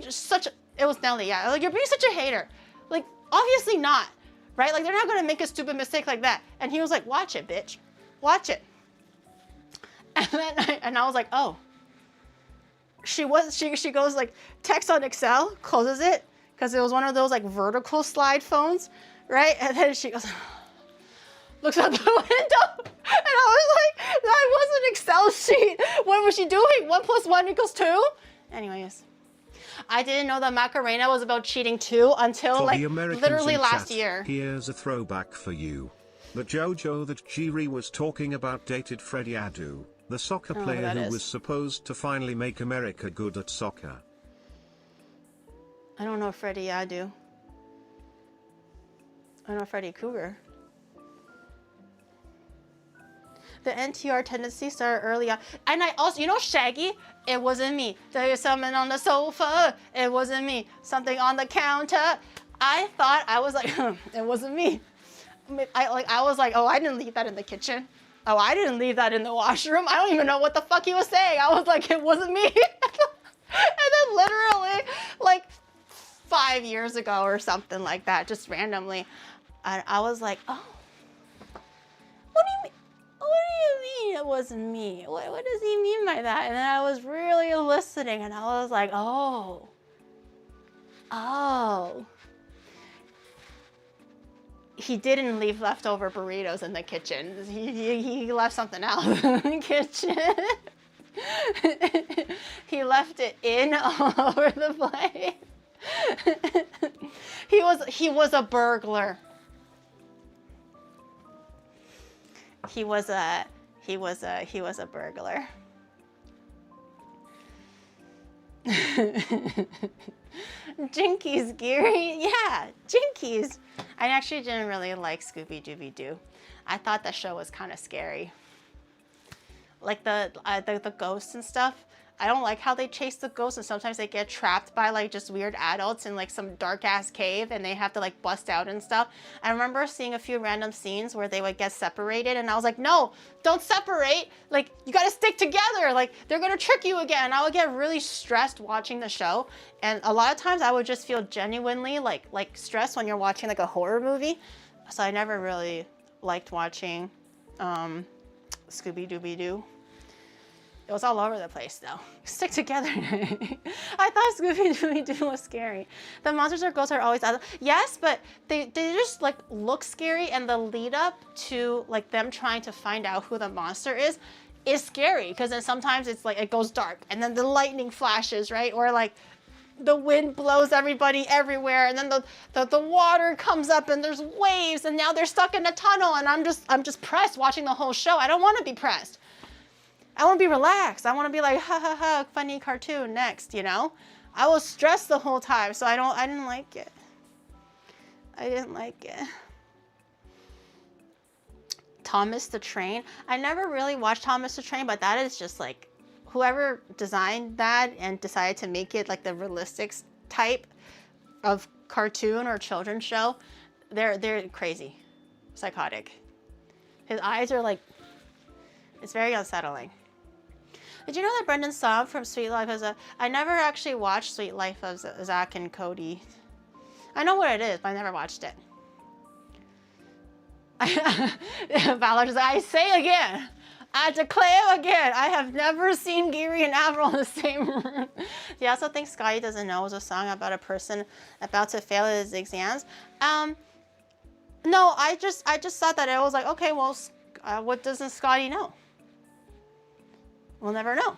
just such a, it was Nelly, yeah. Like, you're being such a hater. Like, obviously not, right? Like, they're not gonna make a stupid mistake like that. And he was like, watch it, bitch. Watch it. And then I was like, oh. She goes like, text on Excel, closes it, because it was one of those like vertical slide phones, right? And then she goes, looks out the window, and I was like, that was an Excel sheet. What was she doing? 1 + 1 = 2? Anyways, I didn't know that Macarena was about cheating too until For like literally last chat, year. Here's a throwback for you. The JoJo that Jiri was talking about dated Freddie Adu, the soccer player who was supposed to finally make America good at soccer. I don't know Freddie Adu. I know Freddy Cougar. The NTR tendency started early on. And I also, you know Shaggy? It wasn't me. There's something on the sofa. It wasn't me. Something on the counter. I thought, I was like, it wasn't me. I was like, oh, I didn't leave that in the kitchen. Oh, I didn't leave that in the washroom. I don't even know what the fuck he was saying. I was like, it wasn't me. And then literally, like 5 years ago or something like that, just randomly, I was like, oh, what do you mean? What do you mean it wasn't me? What does he mean by that? And then I was really listening, and I was like, oh. He didn't leave leftover burritos in the kitchen. He left something else in the kitchen. He left it in all over the place. He was a burglar. He was a burglar. Jinkies, Geary. Yeah, Jinkies. I actually didn't really like Scooby-Dooby-Doo. I thought the show was kind of scary. Like the ghosts and stuff. I don't like how they chase the ghosts, and sometimes they get trapped by like just weird adults in like some dark ass cave, and they have to like bust out and stuff. I remember seeing a few random scenes where they would get separated, and I was like, no, don't separate. Like, you gotta stick together. Like, they're gonna trick you again. I would get really stressed watching the show, and a lot of times I would just feel genuinely like stressed when you're watching like a horror movie. So I never really liked watching Scooby-Dooby-Doo. It was all over the place though. Stick together. I thought Scooby-Dooby-Doo was scary. The monsters or ghosts are always other. Yes, but they just like look scary, and the lead up to like them trying to find out who the monster is scary, because then sometimes it's like it goes dark and then the lightning flashes, right? Or like the wind blows everybody everywhere, and then the water comes up and there's waves, and now they're stuck in a tunnel, and I'm just pressed watching the whole show. I don't want to be pressed. I want to be relaxed. I want to be like, ha ha ha, funny cartoon next, you know? I was stressed the whole time, so I didn't like it. I didn't like it. Thomas the Train. I never really watched Thomas the Train, but that is just like, whoever designed that and decided to make it like the realistic type of cartoon or children's show, they're crazy, psychotic. His eyes are like, it's very unsettling. Did you know that Brendan Saub from Sweet Life of Zach? I never actually watched Sweet Life of Zach and Cody. I know what it is, but I never watched it. Valor says, I say again, I declare again, I have never seen Geary and Avril in the same room. Do you also think Scotty Doesn't Know is a song about a person about to fail at his exams? No, I just thought that it was like, okay, well, what doesn't Scotty know? We'll never know.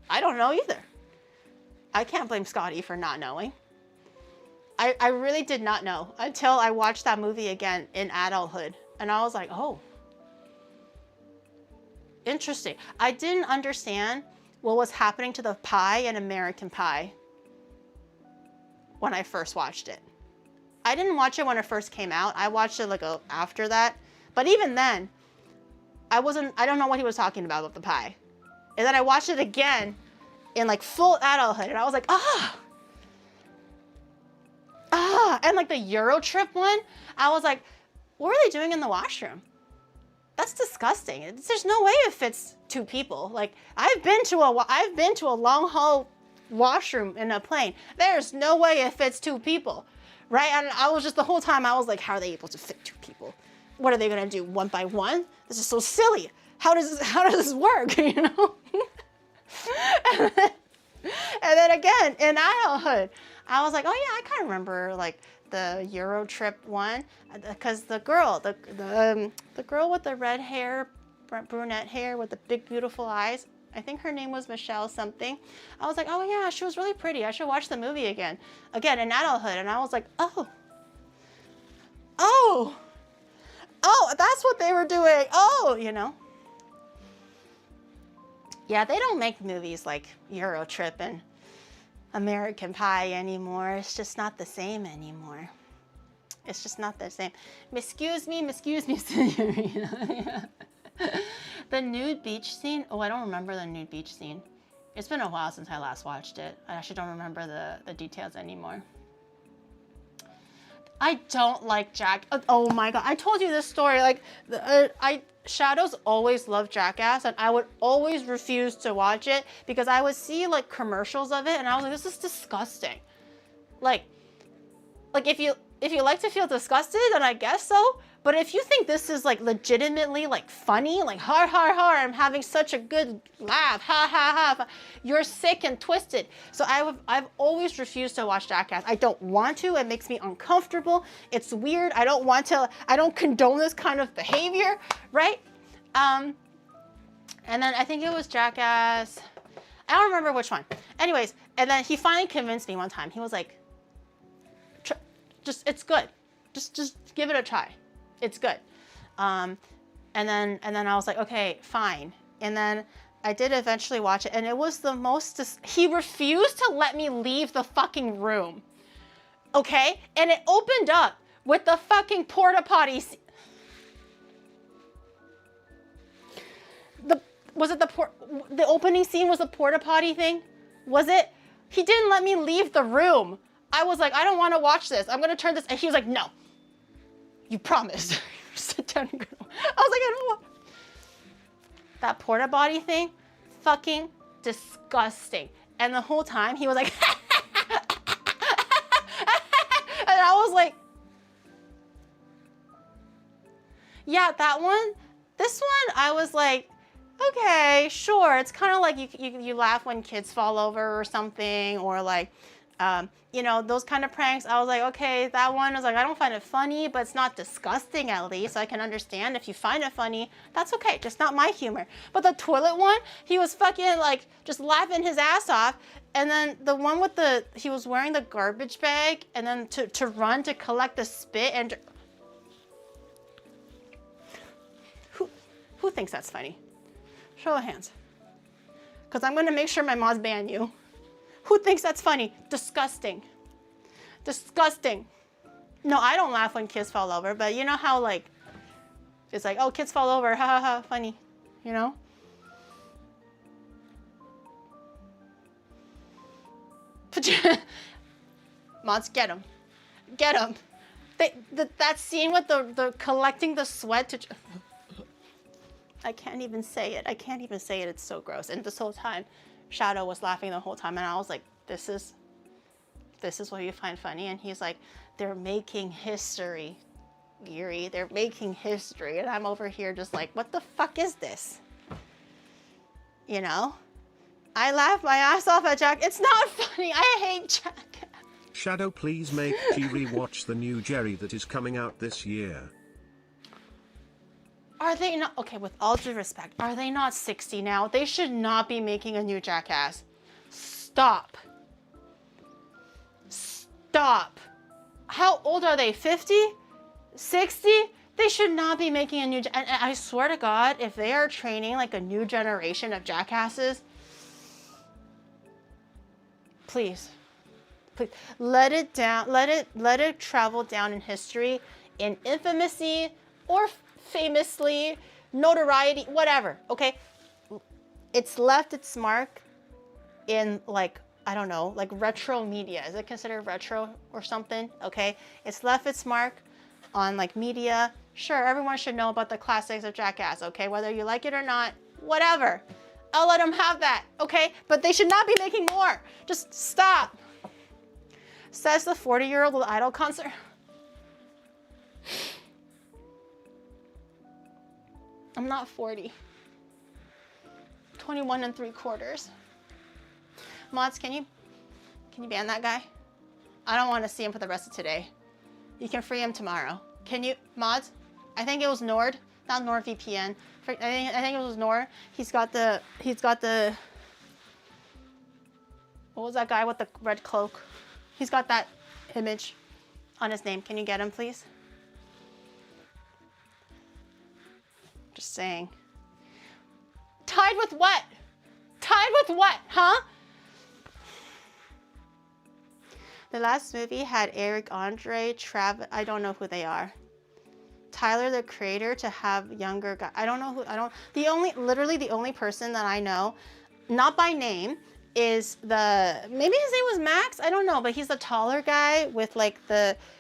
I don't know either. I can't blame Scotty for not knowing. I really did not know until I watched that movie again in adulthood. And I was like, oh, interesting. I didn't understand what was happening to the pie in American Pie when I first watched it. I didn't watch it when it first came out. I watched it like after that. But even then, I don't know what he was talking about with the pie. And then I watched it again in like full adulthood, and I was like, and like the Euro trip one, I was like, what are they doing in the washroom? That's disgusting. There's no way it fits 2 people. Like I've been to a long haul washroom in a plane. There's no way it fits 2 people, right? And I was just the whole time I was like, how are they able to fit 2 people? What are they gonna do, 1 by 1? This is so silly. How does this work? You know? and then again in adulthood, I was like, oh yeah, I kind of remember like the Euro trip one, because the girl with the red hair, brunette hair with the big beautiful eyes, I think her name was Michelle something. I was like, oh yeah, she was really pretty. I should watch the movie again in adulthood. And I was like, oh, that's what they were doing. Oh, you know. Yeah, they don't make movies like Euro Trip and American Pie anymore. It's just not the same anymore. It's just not the same. Excuse me, senorita. The nude beach scene. Oh, I don't remember the nude beach scene. It's been a while since I last watched it. I actually don't remember the details anymore. I don't like Jack. Oh my god, I told you this story. Like, Shadows always loved Jackass, and I would always refuse to watch it because I would see like commercials of it, and I was like, this is disgusting. Like if you like to feel disgusted, then I guess so. But if you think this is like legitimately like funny, like ha ha ha, I'm having such a good laugh, ha ha ha, you're sick and twisted. So I've always refused to watch Jackass. I don't want to. It makes me uncomfortable. It's weird. I don't condone this kind of behavior, right? And then I think it was Jackass. I don't remember which one. Anyways, and then he finally convinced me one time. He was like, it's good. Just give it a try. It's good. And then I was like, okay, fine. And then I did eventually watch it, and it was the most, he refused to let me leave the fucking room. Okay? And it opened up with the fucking porta potty. The opening scene was the porta potty thing? Was it? He didn't let me leave the room. I was like, I don't want to watch this. I'm going to turn this. And he was like, no. You promised. Sit down and go. I was like, I don't want. That porta potty thing, fucking disgusting. And the whole time he was like, and I was like, yeah, that one. This one, I was like, okay, sure. It's kind of like you laugh when kids fall over or something, or like, you know, those kind of pranks. I was like, okay, that one was like, I don't find it funny, but it's not disgusting at least. So I can understand if you find it funny, that's okay, just not my humor. But the toilet one, he was fucking like just laughing his ass off. And then the one with he was wearing the garbage bag, and then to run to collect the spit, and who thinks that's funny? Show of hands. Because I'm gonna make sure my mods ban you. Who thinks that's funny? Disgusting. Disgusting. No, I don't laugh when kids fall over, but you know how like, it's like, oh, kids fall over, ha ha ha, funny, you know? Mods, get them. Get them. That scene with the collecting the sweat to... I can't even say it. I can't even say it. It's so gross. And this whole time, Shadow was laughing the whole time, and I was like, this is what you find funny? And he's like, they're making history, Yuri. They're making history. And I'm over here just like, what the fuck is this? You know? I laugh my ass off at Jack. It's not funny. I hate Jack. Shadow, please make G rewatch the new Jerry that is coming out this year. Are they not, okay, with all due respect, are they not 60 now? They should not be making a new Jackass. Stop. Stop. How old are they, 50? 60? They should not be making a and I swear to God, if they are training like a new generation of Jackasses, Please. Please. Let it down. Let it travel down in history in infamousy or famously, notoriety, whatever, okay? It's left its mark in, like, I don't know, like retro media. Is it considered retro or something? Okay, it's left its mark on like media. Sure, everyone should know about the classics of Jackass, okay? Whether you like it or not, whatever. I'll let them have that, okay? But they should not be making more. Just stop. Says the 40-year-old with Idol concert. I'm not 40. 21 3/4. Mods, can you ban that guy? I don't want to see him for the rest of today. You can free him tomorrow. Can you, mods? I think it was Nord, not NordVPN. I think it was Nord. He's got the, what was that guy with the red cloak? He's got that image on his name. Can you get him, please? Just saying. Tied with what? Tied with what, huh? The last movie had Eric Andre, I don't know who they are. Tyler, the creator, to have younger guy. I don't know who, literally the only person that I know, not by name, is maybe his name was Max? I don't know, but he's the taller guy with like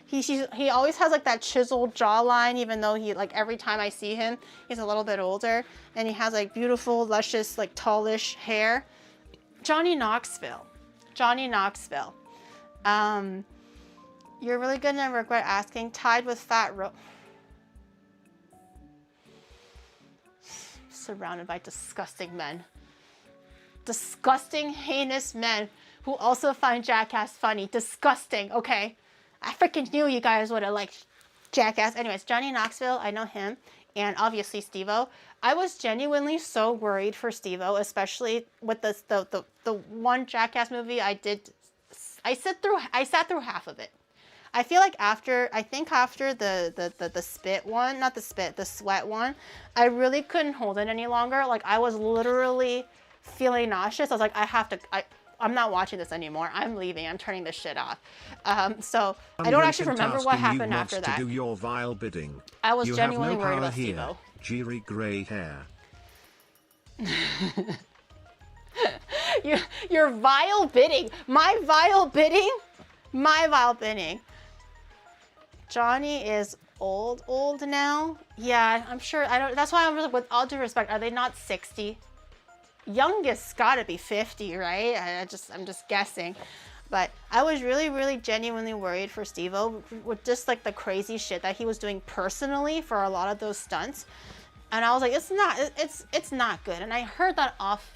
he always has like that chiseled jawline, even though like every time I see him, he's a little bit older, and he has like beautiful, luscious, like tallish hair. Johnny Knoxville. You're really gonna regret asking. Tied with Fat surrounded by disgusting men. Disgusting, heinous men who also find Jackass funny. Disgusting, okay? I freaking knew you guys would have liked Jackass. Anyways, Johnny Knoxville, I know him, and obviously Steve-O. I was genuinely so worried for Steve-O, especially with the one Jackass movie I did. I sat through half of it. I feel like after the spit one, not the spit, the sweat one, I really couldn't hold it any longer. Like, I was literally feeling nauseous. I was like, I'm not watching this anymore. I'm leaving. I'm turning this shit off. So I don't actually remember what happened after that. To do your vile bidding. I was genuinely worried about Steve-O. Jiri grey hair. Your vile bidding. My vile bidding? My vile bidding. Johnny is old now. Yeah, I'm sure. That's why I'm really, with all due respect, are they not 60? Youngest gotta be 50, right? I'm just guessing. But I was really genuinely worried for Steve-O with just like the crazy shit that he was doing personally for a lot of those stunts. And I was like, it's not good. And I heard that off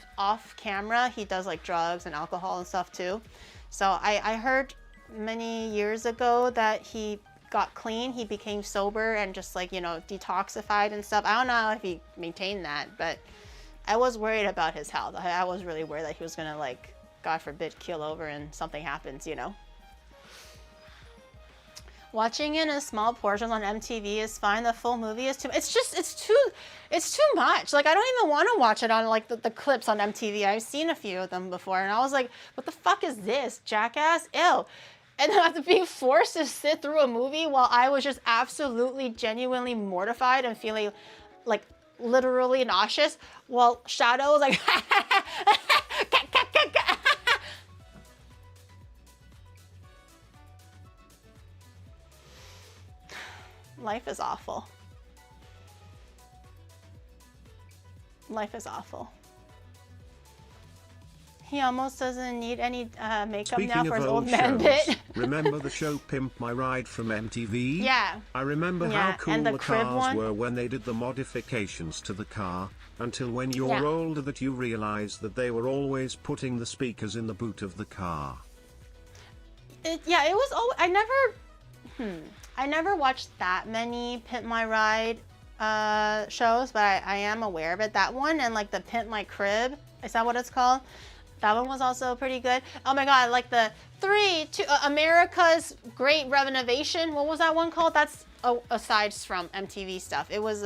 camera he does like drugs and alcohol and stuff too. So I heard many years ago that he got clean, he became sober and just like, detoxified and stuff. I don't know if he maintained that, but I was worried about his health. I was really worried that he was gonna, like, God forbid, keel over and something happens, Watching it in small portions on MTV is fine. The full movie is it's too much. Like, I don't even want to watch it on like the clips on MTV. I've seen a few of them before, and I was like, what the fuck is this? Jackass? Ew. And then after being forced to sit through a movie while I was just absolutely, genuinely mortified and feeling like literally nauseous, while Shadow was like, life is awful. Life is awful. He almost doesn't need any makeup Speaking now for his old man shows, bit. Remember the show Pimp My Ride from MTV? Yeah. I remember how cool and the cars were when they did the modifications to the car, until when you're older that you realize that they were always putting the speakers in the boot of the car. It was always, I never watched that many Pimp My Ride shows, but I am aware of it. That one and like the Pimp My Crib, is that what it's called? That one was also pretty good. Oh my god, like the America's Great Renovation. What was that one called? That's aside from MTV stuff. It was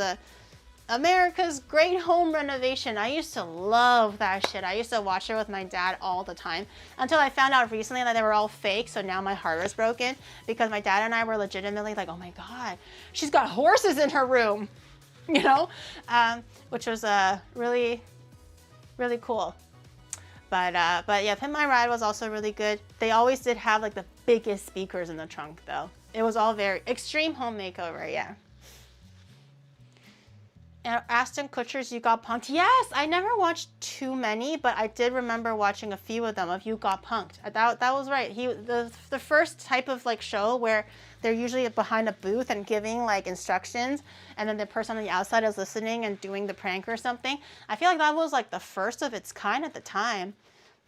America's Great Home Renovation. I used to love that shit. I used to watch it with my dad all the time until I found out recently that they were all fake. So now my heart is broken because my dad and I were legitimately like, oh my God, she's got horses in her room, you know, which was really, really cool. But yeah, Pimp My Ride was also really good. They always did have like the biggest speakers in the trunk though. It was all very extreme home makeover, yeah. Ashton Kutcher's You Got Punked. Yes, I never watched too many, but I did remember watching a few of them of You Got Punked. That was right. The first type of like show where they're usually behind a booth and giving like instructions, and then the person on the outside is listening and doing the prank or something. I feel like that was like the first of its kind at the time.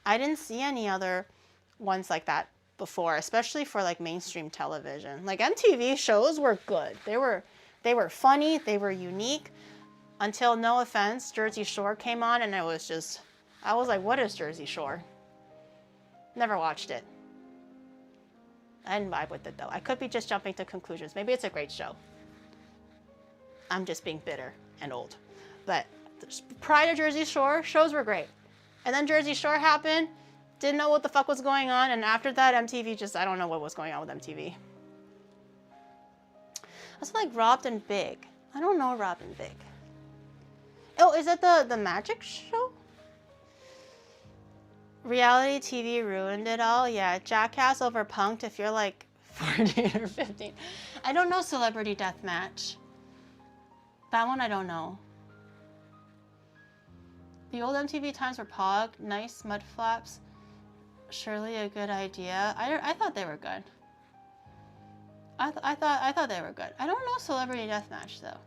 I didn't see any other ones like that before, especially for like mainstream television. Like MTV shows were good. They were funny. They were unique. Until, no offense, Jersey Shore came on and I was like, what is Jersey Shore? Never watched it. I didn't vibe with it though. I could be just jumping to conclusions. Maybe it's a great show. I'm just being bitter and old. But prior to Jersey Shore, shows were great. And then Jersey Shore happened, didn't know what the fuck was going on, and after that, MTV I don't know what was going on with MTV. That's like Robbed and Big. I don't know Robbed and Big. Oh, is that the magic show? Reality TV ruined it all. Yeah, Jackass over Punked if you're like 14 or 15. I don't know Celebrity Deathmatch. That one I don't know. The old MTV times were Pog, nice mud flaps. Surely a good idea. I thought they were good. I thought they were good. I don't know Celebrity Deathmatch though.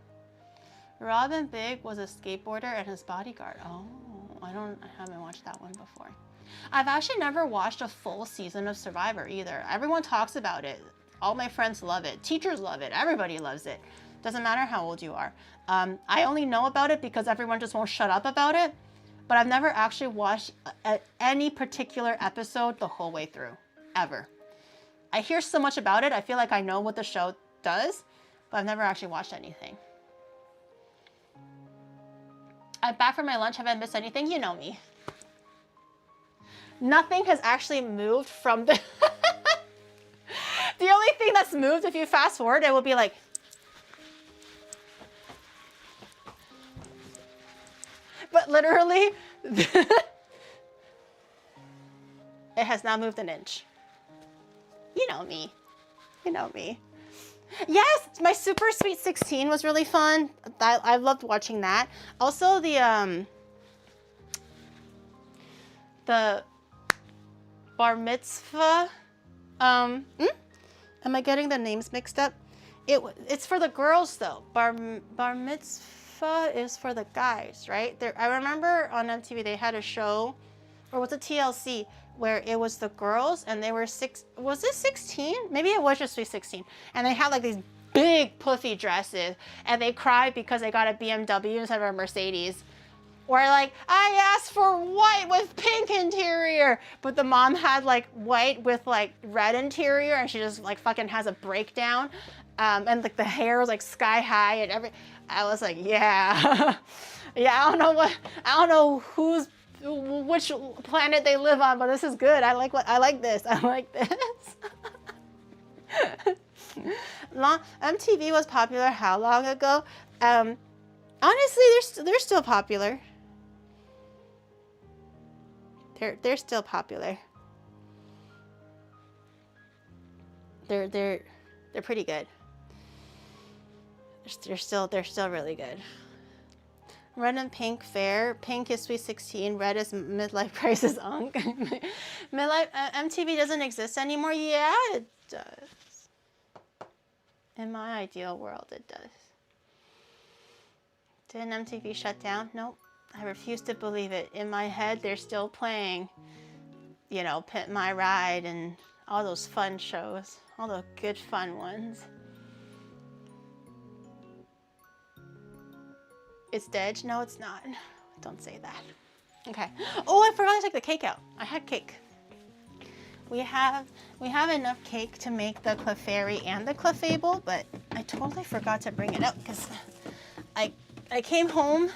Robin Big was a skateboarder and his bodyguard. Oh, I haven't watched that one before. I've actually never watched a full season of Survivor either. Everyone talks about it. All my friends love it. Teachers love it. Everybody loves it. Doesn't matter how old you are. I only know about it because everyone just won't shut up about it. But I've never actually watched any particular episode the whole way through, ever. I hear so much about it. I feel like I know what the show does, but I've never actually watched anything. I'm back from my lunch. Have I missed anything? You know me. Nothing has actually moved from the... The only thing that's moved, if you fast forward, it will be like... But literally, it has not moved an inch. You know me. You know me. Yes, my Super Sweet 16 was really fun. I loved watching that. Also, the bar mitzvah. Am I getting the names mixed up? It's for the girls though. Bar mitzvah is for the guys, right? I remember on MTV they had a show, or was it TLC, where it was the girls and they were was it 16? Maybe it was just Sweet 16. And they had like these big puffy dresses and they cried because they got a BMW instead of a Mercedes. Or like, I asked for white with pink interior, but the mom had like white with like red interior and she just like fucking has a breakdown. And like the hair was like sky high and I was like, yeah. Yeah, I don't know which planet they live on, but this is good. I like this. I like this. MTV was popular how long ago? Honestly, they're still popular. They're still popular. They're pretty good. They're still really good. Red and pink fair. Pink is Sweet 16. Red is midlife crisis unk. MTV doesn't exist anymore. Yeah, it does. In my ideal world, it does. Didn't MTV shut down? Nope. I refuse to believe it. In my head, they're still playing, you know, Pimp My Ride and all those fun shows. All the good fun ones. It's dead? No, it's not. Don't say that. Okay. Oh, I forgot to take the cake out. I had cake. We have enough cake to make the Clefairy and the Clefairble, but I totally forgot to bring it out because I came home.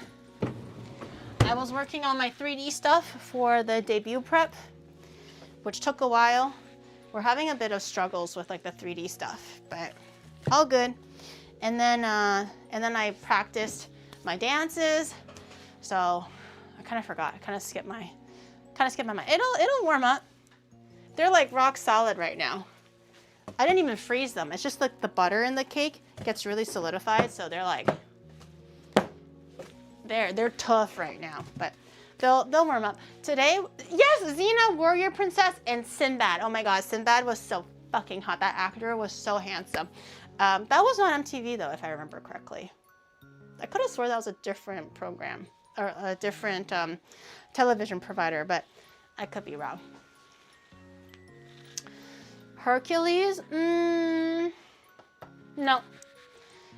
I was working on my 3D stuff for the debut prep, which took a while. We're having a bit of struggles with like the 3D stuff, but all good. And then I practiced my dances. So I kind of forgot. I kind of skipped my mind. It'll warm up. They're like rock solid right now. I didn't even freeze them. It's just like the butter in the cake gets really solidified, so they're like they're tough right now, but they'll warm up. Today, yes, Xena, Warrior Princess, and Sinbad. Oh my God, Sinbad was so fucking hot. That actor was so handsome. That was on MTV though, if I remember correctly. I could have swore that was a different program or a different television provider, but I could be wrong. Hercules? No.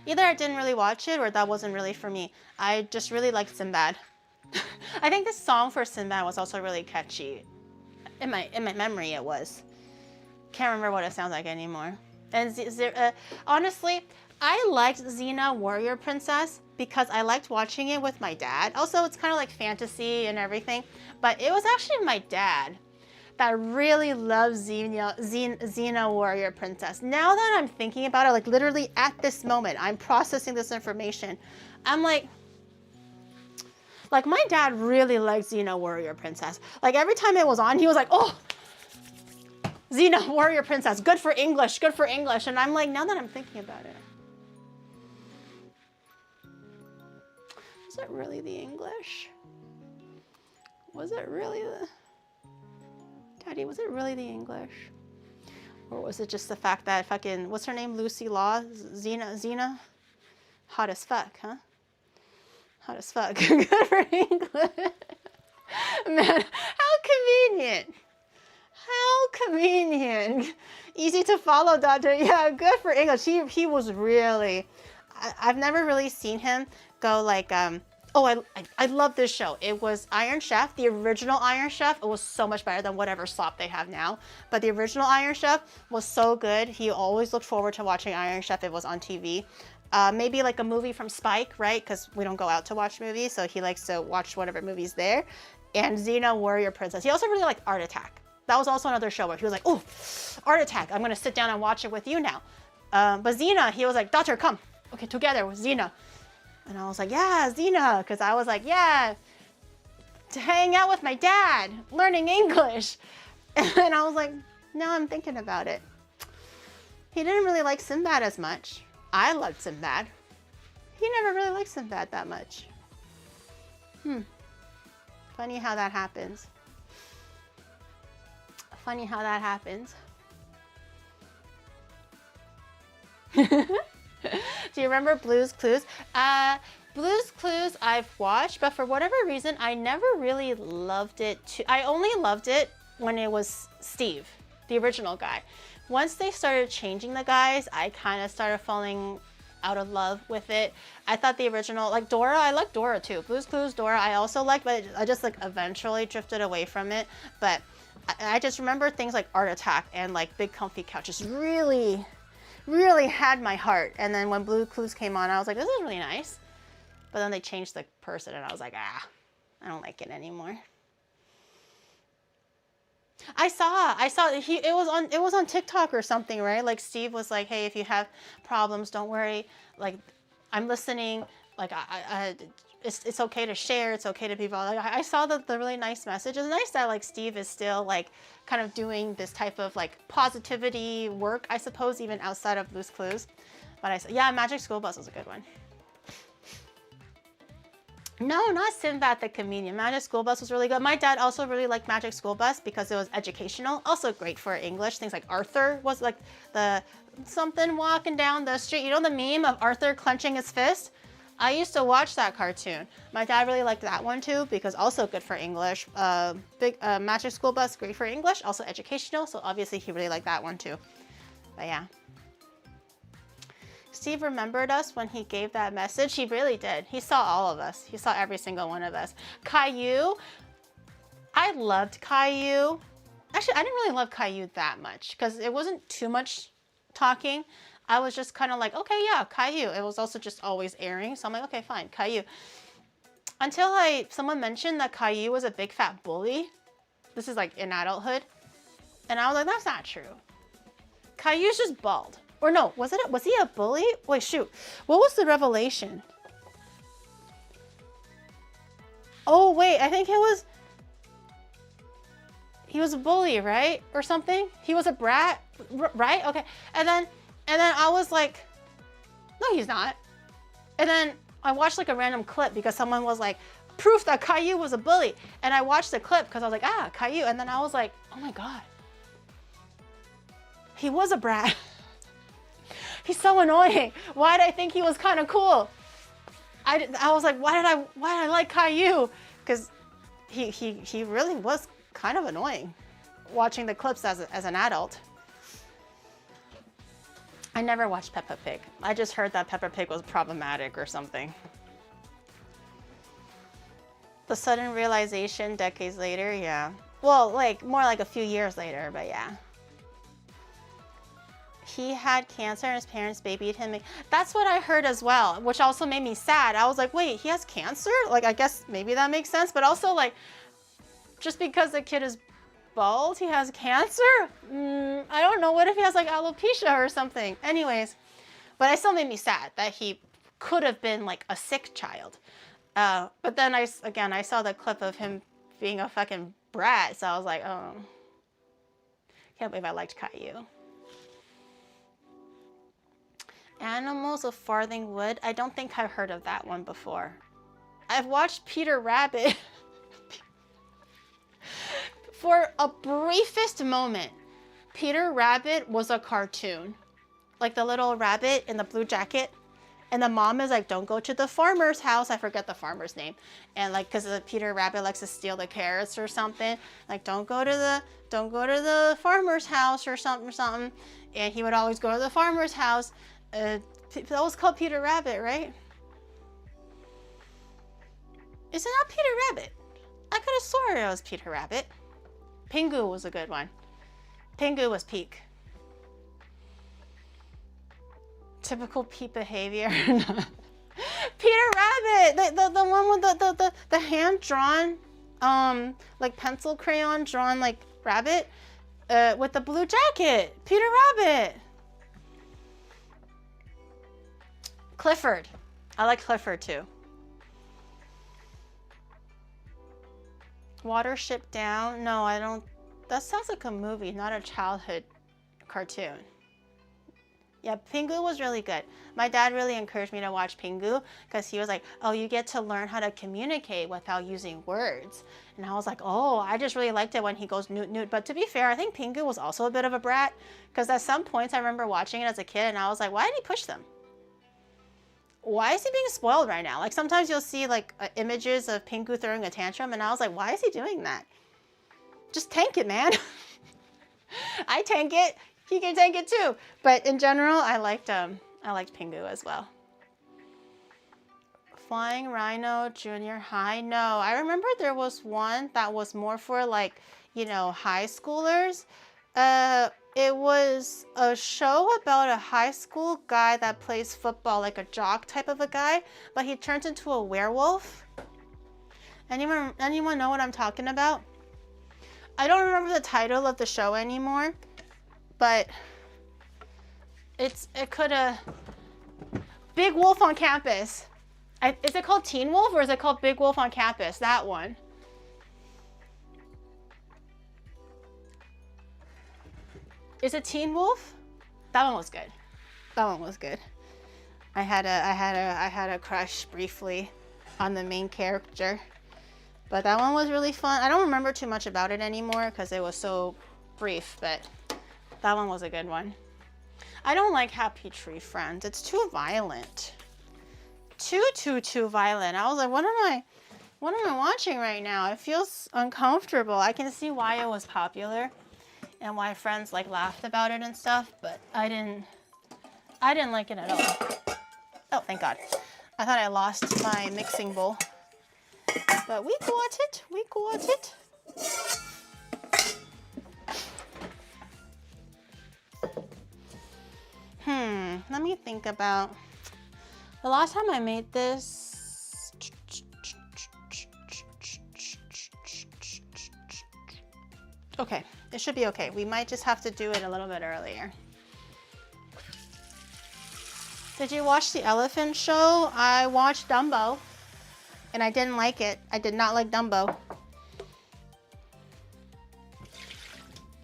Either I didn't really watch it or that wasn't really for me. I just really liked Sinbad. I think the song for Sinbad was also really catchy. In my memory it was. Can't remember what it sounds like anymore. And honestly, I liked Xena Warrior Princess because I liked watching it with my dad. Also, it's kind of like fantasy and everything, but it was actually my dad that really loves Xena Warrior Princess. Now that I'm thinking about it, like literally at this moment, I'm processing this information. I'm like my dad really likes Xena Warrior Princess. Like every time it was on, he was like, oh, Xena Warrior Princess, good for English, good for English. And I'm like, now that I'm thinking about it, was it really the English? Was it really the... Daddy, was it really the English? Or was it just the fact that fucking, what's her name? Lucy Law? Xena? Hot as fuck, huh? Hot as fuck. Good for English. Man, how convenient. How convenient. Easy to follow, Doctor. Yeah, good for English. He was really, I've never really seen him go like, oh, I love this show. It was Iron Chef, the original Iron Chef. It was so much better than whatever slop they have now. But the original Iron Chef was so good. He always looked forward to watching Iron Chef. It was on TV. Maybe like a movie from Spike, right? Because we don't go out to watch movies, so he likes to watch whatever movie's there. And Xena Warrior Princess. He also really liked Art Attack. That was also another show where he was like, oh, Art Attack. I'm going to sit down and watch it with you now. But Xena, he was like, daughter, come. Okay, together with Xena. And I was like, yeah, Xena, because I was like, yeah, to hang out with my dad, learning English. And I was like, now I'm thinking about it. He didn't really like Sinbad as much. I loved Sinbad. He never really liked Sinbad that much. Funny how that happens. Funny how that happens. Do you remember Blue's Clues? Blue's Clues I've watched, but for whatever reason, I never really loved it. I only loved it when it was Steve, the original guy. Once they started changing the guys, I kind of started falling out of love with it. I thought the original, like Dora, I liked Dora too. Blue's Clues, Dora, I also liked, but I just like eventually drifted away from it. But I just remember things like Art Attack and like Big Comfy Couches really had my heart. And then when Blue Clues came on, I was like, this is really nice. But then they changed the person and I was like, I don't like it anymore. I saw it was on TikTok or something, right? Like Steve was like, hey, if you have problems, don't worry. Like, I'm listening. Like, it's okay to share. It's okay to be vulnerable. Like, I saw the really nice message. It's nice that like Steve is still like kind of doing this type of like positivity work, I suppose, even outside of Blue's Clues. But I said, yeah, Magic School Bus was a good one. No, not Sinbad the Comedian. Magic School Bus was really good. My dad also really liked Magic School Bus because it was educational. Also great for English. Things like Arthur was like the something walking down the street. You know the meme of Arthur clenching his fist? I used to watch that cartoon. My dad really liked that one too because also good for English. Magic School Bus, great for English. Also educational. So obviously he really liked that one too. But yeah. Steve remembered us when he gave that message. He really did. He saw all of us. He saw every single one of us. Caillou. I loved Caillou. Actually, I didn't really love Caillou that much because it wasn't too much talking. I was just kind of like, okay, yeah, Caillou. It was also just always airing. So I'm like, okay, fine, Caillou. Until someone mentioned that Caillou was a big fat bully. This is like in adulthood. And I was like, that's not true. Caillou's just bald. Or no, was he a bully? Wait, shoot. What was the revelation? Oh, wait, I think he was a bully, right? Or something? He was a brat, right? Okay. And then I was like, no, he's not. And then I watched like a random clip because someone was like, proof that Caillou was a bully. And I watched the clip because I was like, ah, Caillou. And then I was like, oh my God. He was a brat. He's so annoying. Why did I think he was kind of cool? I was like, why did I like Caillou? Because he really was kind of annoying watching the clips as an adult. I never watched Peppa Pig. I just heard that Peppa Pig was problematic or something. The sudden realization decades later, yeah. Well, like more like a few years later, but yeah. He had cancer and his parents babied him. That's what I heard as well, which also made me sad. I was like, wait, he has cancer? Like, I guess maybe that makes sense. But also like, just because the kid is bald, he has cancer? I don't know. What if he has like alopecia or something? Anyways, but it still made me sad that he could have been like a sick child. But then I saw the clip of him being a fucking brat. So I was like, oh, can't believe I liked Caillou. Animals of Farthing Wood. I don't think I've heard of that one before. I've watched Peter Rabbit. For a briefest moment, Peter Rabbit was a cartoon. Like the little rabbit in the blue jacket. And the mom is like, don't go to the farmer's house. I forget the farmer's name. And like, cause Peter Rabbit likes to steal the carrots or something. Like, don't go to the farmer's house or something. And he would always go to the farmer's house. That was called Peter Rabbit, right? Is it not Peter Rabbit? I could have sworn it was Peter Rabbit. Pingu was a good one. Pingu was peak. Typical Pete behavior. Peter Rabbit, the one with the hand drawn, like pencil crayon drawn like rabbit, with the blue jacket. Peter Rabbit. Clifford. I like Clifford too. Watership Down. No, I don't. That sounds like a movie, not a childhood cartoon. Yeah, Pingu was really good. My dad really encouraged me to watch Pingu because he was like, oh, you get to learn how to communicate without using words. And I was like, oh, I just really liked it when he goes newt newt. But to be fair, I think Pingu was also a bit of a brat because at some points I remember watching it as a kid and I was like, why did he push them? Why is he being spoiled right now? Like sometimes you'll see like images of Pingu throwing a tantrum and I was like, why is he doing that? Just tank it, man. I tank it. He can tank it too. But in general, I liked Pingu as well. Flying Rhino Junior High. No, I remember there was one that was more for like, you know, high schoolers. It was a show about a high school guy that plays football, like a jock type of a guy, but he turns into a werewolf. Anyone know what I'm talking about? I don't remember the title of the show anymore, but it could have... Big Wolf on Campus. Is it called Teen Wolf or is it called Big Wolf on Campus? That one. Is it Teen Wolf? That one was good. That one was good. I had a crush briefly on the main character, but that one was really fun. I don't remember too much about it anymore because it was so brief, but that one was a good one. I don't like Happy Tree Friends. It's too violent. Too violent. I was like, what am I watching right now? It feels uncomfortable. I can see why it was popular and why friends like laughed about it and stuff, but I didn't like it at all. Oh, thank God. I thought I lost my mixing bowl. But we got it. We got it. Let me think about the last time I made this. Okay, it should be okay. We might just have to do it a little bit earlier. Did you watch the elephant show? I watched Dumbo and I didn't like it. I did not like Dumbo.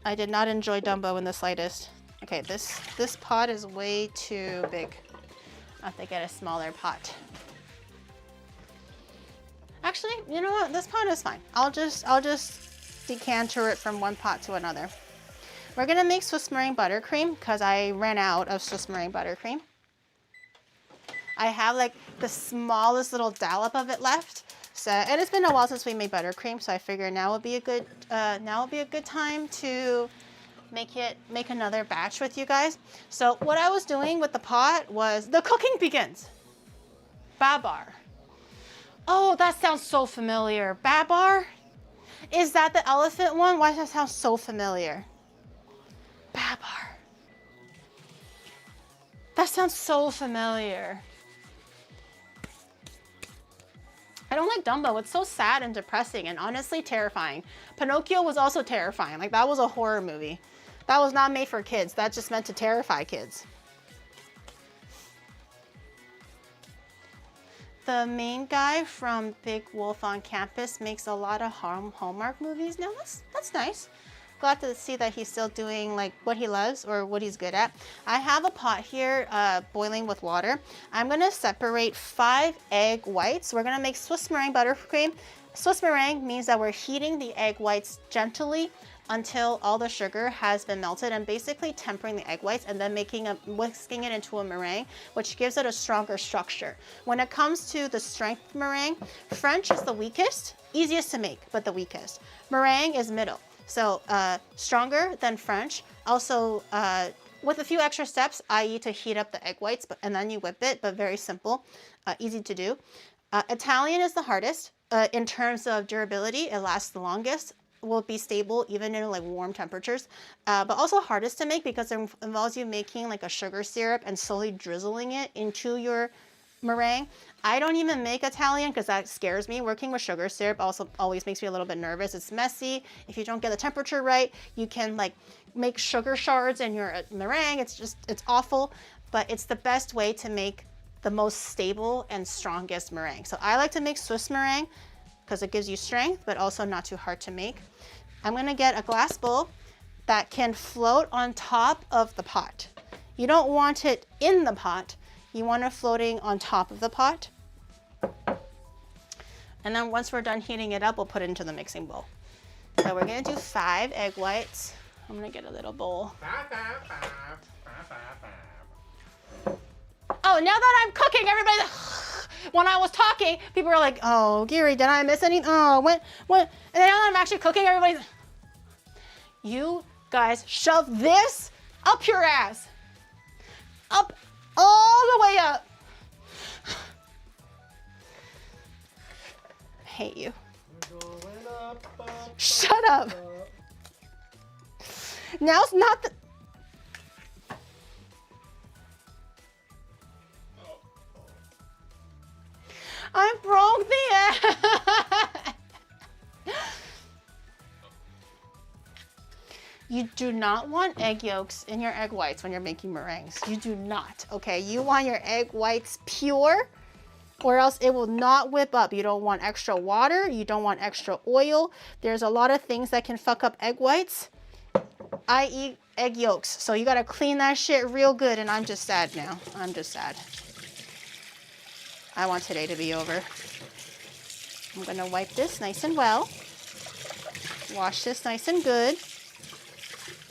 I did not enjoy Dumbo in the slightest. Okay, this pot is way too big. I have to get a smaller pot. Actually, you know what? This pot is fine. I'll just decanter it from one pot to another. We're gonna make Swiss meringue buttercream because I ran out of Swiss meringue buttercream. I have like the smallest little dollop of it left. So, and it's been a while since we made buttercream, so I figured now would be a good time to make another batch with you guys. So what I was doing with the pot was the cooking begins. Babar. Oh, that sounds so familiar. Babar? Is that the elephant one? Why does that sound so familiar? Babar. That sounds so familiar. I don't like Dumbo. It's so sad and depressing and honestly terrifying. Pinocchio was also terrifying. Like, that was a horror movie. That was not made for kids. That just meant to terrify kids. The main guy from Big Wolf on Campus makes a lot of Hallmark movies now. That's nice. Glad to see that he's still doing like what he loves or what he's good at. I have a pot here boiling with water. I'm gonna separate 5 egg whites. We're gonna make Swiss meringue buttercream. Swiss meringue means that we're heating the egg whites gently until all the sugar has been melted and basically tempering the egg whites and then whisking it into a meringue, which gives it a stronger structure. When it comes to the strength meringue, French is the weakest, easiest to make, but the weakest. Meringue is middle. So stronger than French. Also, with a few extra steps, i.e. to heat up the egg whites, and then you whip it, but very simple, easy to do. Italian is the hardest. In terms of durability, it lasts the longest, will be stable even in like warm temperatures, but also hardest to make because it involves you making like a sugar syrup and slowly drizzling it into your meringue. I don't even make Italian because that scares me. Working with sugar syrup also always makes me a little bit nervous. It's messy. If you don't get the temperature right, you can like make sugar shards in your meringue. It's awful, but it's the best way to make the most stable and strongest meringue. So I like to make Swiss meringue because it gives you strength, but also not too hard to make. I'm gonna get a glass bowl that can float on top of the pot. You don't want it in the pot. You want it floating on top of the pot. And then once we're done heating it up, we'll put it into the mixing bowl. So we're gonna do 5 egg whites. I'm gonna get a little bowl. Oh, now that I'm cooking, everybody, when I was talking, people were like, oh, Gary, did I miss anything? Oh, what? And then now that I'm actually cooking, everybody's, you guys shove this up your ass. Up, all the way up. I hate you. Shut up. Now's not the... I broke the egg. You do not want egg yolks in your egg whites when you're making meringues. You do not, okay? You want your egg whites pure or else it will not whip up. You don't want extra water. You don't want extra oil. There's a lot of things that can fuck up egg whites, i.e. egg yolks. So you gotta clean that shit real good, and I'm just sad now. I'm just sad. I want today to be over. I'm gonna wipe this nice and well. Wash this nice and good.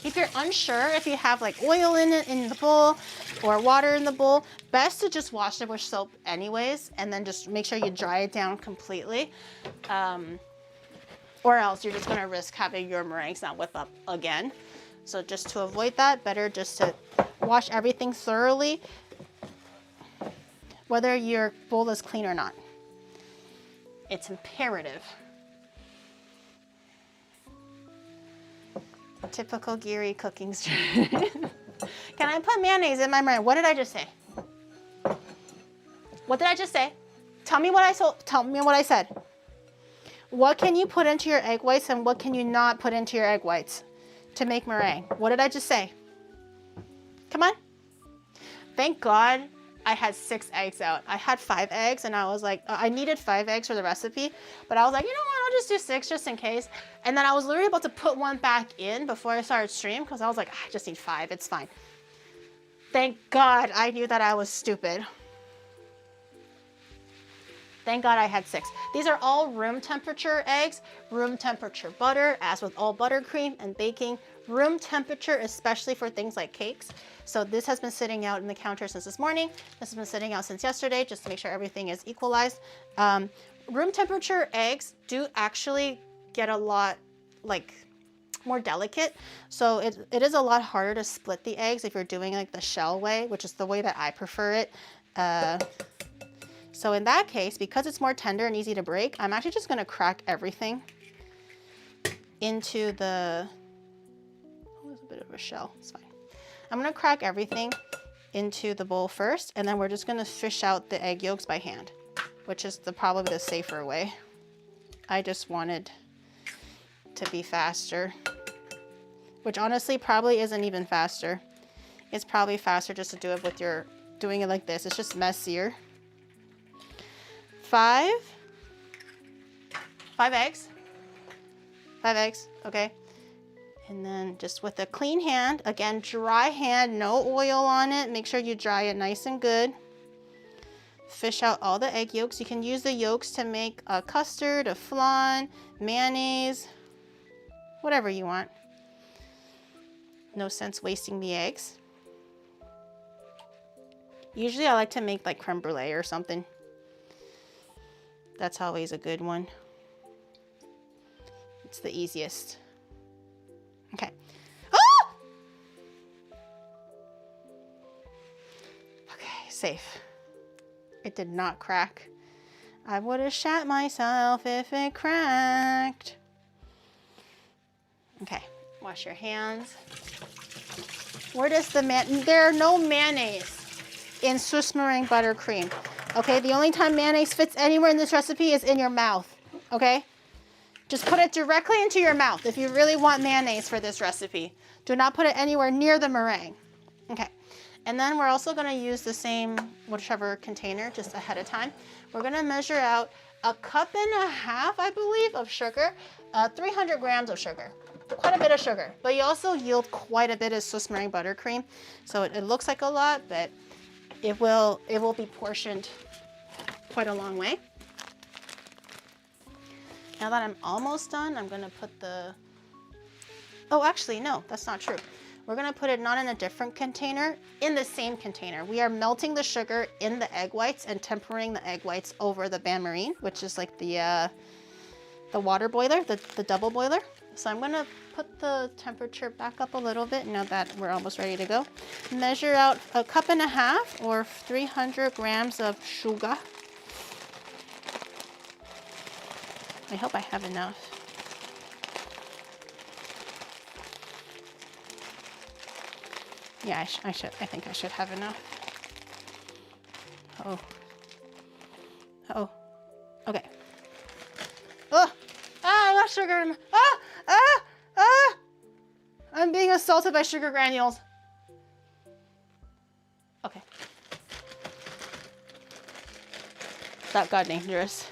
If you're unsure if you have like oil in it in the bowl or water in the bowl, best to just wash it with soap anyways, and then just make sure you dry it down completely. Or else you're just gonna risk having your meringues not whip up again. So just to avoid that, better just to wash everything thoroughly, whether your bowl is clean or not. It's imperative. Typical Giri cooking strategy. Can I put mayonnaise in my meringue? What did I just say? What did I just say? Tell me what I said. What can you put into your egg whites and what can you not put into your egg whites to make meringue? What did I just say? Come on. Thank God I had 6 eggs out. I had 5 eggs and I was like, I needed 5 eggs for the recipe, but I was like, you know what, I'll just do 6 just in case. And then I was literally about to put one back in before I started stream because I was like, I just need 5, it's fine. Thank God I knew that I was stupid. Thank God I had 6. These are all room temperature eggs, room temperature butter, as with all buttercream and baking. Room temperature, especially for things like cakes. So this has been sitting out in the counter since this morning. This has been sitting out since yesterday, just to make sure everything is equalized. Room temperature eggs do actually get a lot like more delicate. So it is a lot harder to split the eggs if you're doing like the shell way, which is the way that I prefer it. So in that case, because it's more tender and easy to break, I'm actually just gonna crack everything into the, oh, there's a bit of a shell, it's fine. I'm gonna crack everything into the bowl first, and then we're just gonna fish out the egg yolks by hand, which is probably the safer way. I just wanted to be faster, which honestly probably isn't even faster. It's probably faster just to do it with doing it like this. It's just messier. 5 eggs. 5 eggs, okay. And then just with a clean hand, again, dry hand, no oil on it. Make sure you dry it nice and good. Fish out all the egg yolks. You can use the yolks to make a custard, a flan, mayonnaise, whatever you want. No sense wasting the eggs. Usually I like to make like creme brulee or something. That's always a good one. It's the easiest. Okay. Ah! Okay, safe. It did not crack. I would have shat myself if it cracked. Okay, wash your hands. Where does there are no mayonnaise in Swiss meringue buttercream. Okay, the only time mayonnaise fits anywhere in this recipe is in your mouth, okay? Just put it directly into your mouth if you really want mayonnaise for this recipe. Do not put it anywhere near the meringue. Okay, and then we're also gonna use the same, whichever container, just ahead of time. We're gonna measure out 1.5 cups, I believe, of sugar, 300 grams of sugar. Quite a bit of sugar, but you also yield quite a bit of Swiss meringue buttercream. So it looks like a lot, but it will be portioned quite a long way. Now that I'm almost done, I'm gonna put the, oh, actually, no, that's not true. We're gonna put it not in a different container, in the same container. We are melting the sugar in the egg whites and tempering the egg whites over the bain-marie, which is like the water boiler, the double boiler. So I'm gonna put the temperature back up a little bit now that we're almost ready to go. Measure out 1.5 cups or 300 grams of sugar. I hope I have enough. Yeah, I think I should have enough. Oh. Oh. Okay. Oh! Ah, I got sugar in my... Ah! Ah! Ah! I'm being assaulted by sugar granules. Okay. That got dangerous.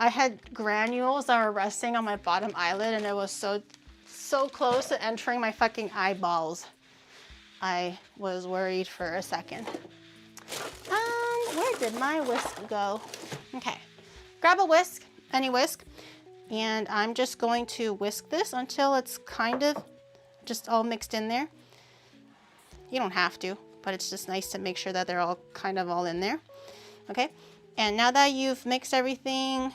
I had granules that were resting on my bottom eyelid and it was so close to entering my fucking eyeballs. I was worried for a second. Where did my whisk go? Okay. Grab a whisk, any whisk. And I'm just going to whisk this until it's kind of just all mixed in there. You don't have to, but it's just nice to make sure that they're all kind of all in there. Okay, and now that you've mixed everything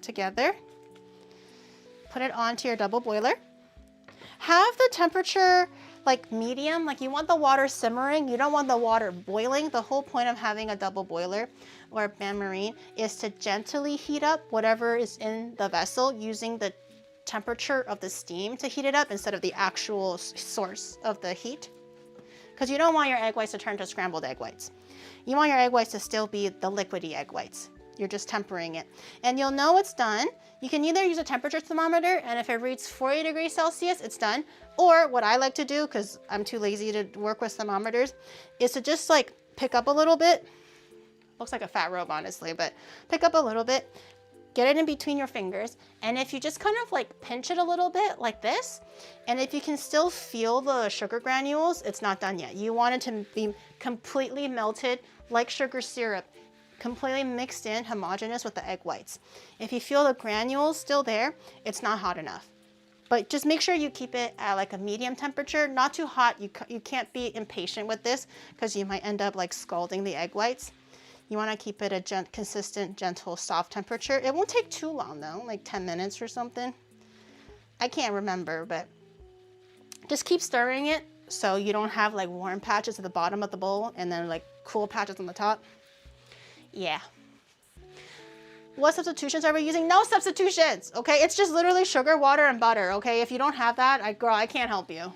together, put it onto your double boiler. Have the temperature like medium, like you want the water simmering, you don't want the water boiling. The whole point of having a double boiler or bain-marie is to gently heat up whatever is in the vessel using the temperature of the steam to heat it up instead of the actual source of the heat. Because you don't want your egg whites to turn to scrambled egg whites. You want your egg whites to still be the liquidy egg whites. You're just tempering it. And you'll know it's done. You can either use a temperature thermometer, and if it reads 40 degrees Celsius, it's done. Or what I like to do, because I'm too lazy to work with thermometers, is to just like pick up a little bit. Looks like a fat robe, honestly, but pick up a little bit, get it in between your fingers, and if you just kind of like pinch it a little bit like this, and if you can still feel the sugar granules, it's not done yet. You want it to be completely melted like sugar syrup, completely mixed in, homogeneous with the egg whites. If you feel the granules still there, it's not hot enough. But just make sure you keep it at like a medium temperature, not too hot. You can't be impatient with this because you might end up like scalding the egg whites. You want to keep it a consistent, gentle, soft temperature. It won't take too long though, like 10 minutes or something. I can't remember, but just keep stirring it so you don't have like warm patches at the bottom of the bowl and then like cool patches on the top. Yeah. What substitutions are we using? No substitutions, okay? It's just literally sugar, water, and butter, okay? If you don't have that, girl, I can't help you.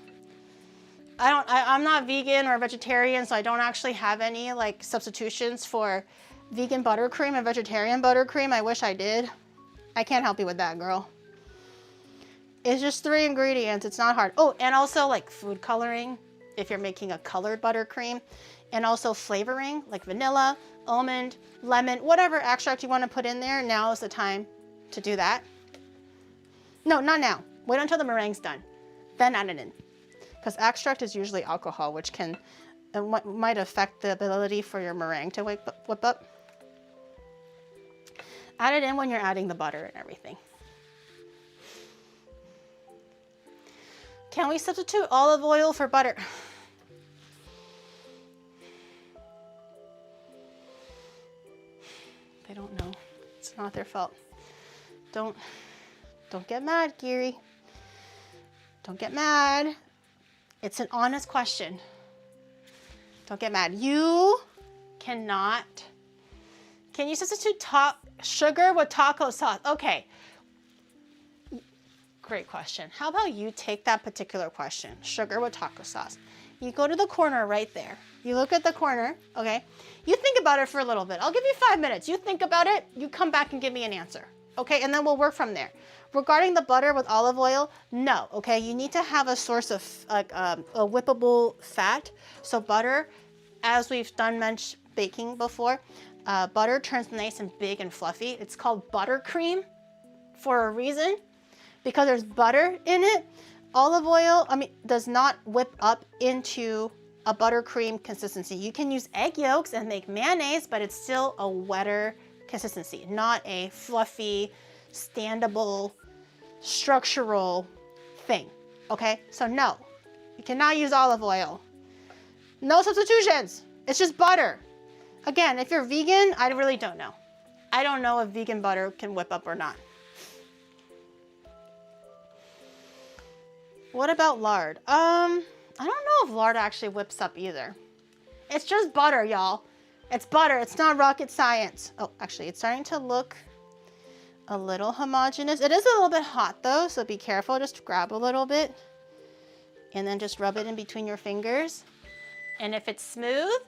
I'm not vegan or vegetarian, so I don't actually have any like substitutions for vegan buttercream and vegetarian buttercream. I wish I did. I can't help you with that, girl. It's just 3 ingredients. It's not hard. Oh, and also like food coloring if you're making a colored buttercream, and also flavoring like vanilla, almond, lemon, whatever extract you want to put in there. Now is the time to do that. No, not now. Wait until the meringue's done. Then add it in. Because extract is usually alcohol, which might affect the ability for your meringue to whip up. Add it in when you're adding the butter and everything. Can we substitute olive oil for butter? They don't know. It's not their fault. Don't get mad, Giri. Don't get mad. It's an honest question. Don't get mad. You cannot. Can you substitute sugar with taco sauce? Okay. Great question. How about you take that particular question, sugar with taco sauce. You go to the corner right there. You look at the corner, okay? You think about it for a little bit. I'll give you 5 minutes. You think about it. You come back and give me an answer, okay? And then we'll work from there. Regarding the butter with olive oil, no, okay? You need to have a source of like a whippable fat. So butter, as we've done baking before, butter turns nice and big and fluffy. It's called buttercream for a reason, because there's butter in it. Olive oil, does not whip up into a buttercream consistency. You can use egg yolks and make mayonnaise, but it's still a wetter consistency, not a fluffy, standable, structural thing, okay? So no, you cannot use olive oil. No substitutions, it's just butter. Again, if you're vegan, I really don't know. I don't know if vegan butter can whip up or not. What about lard? I don't know if lard actually whips up either. It's just butter, y'all. It's butter, it's not rocket science. Oh, actually, it's starting to look a little homogeneous. It is a little bit hot though, so be careful. Just grab a little bit and then just rub it in between your fingers. And if it's smooth,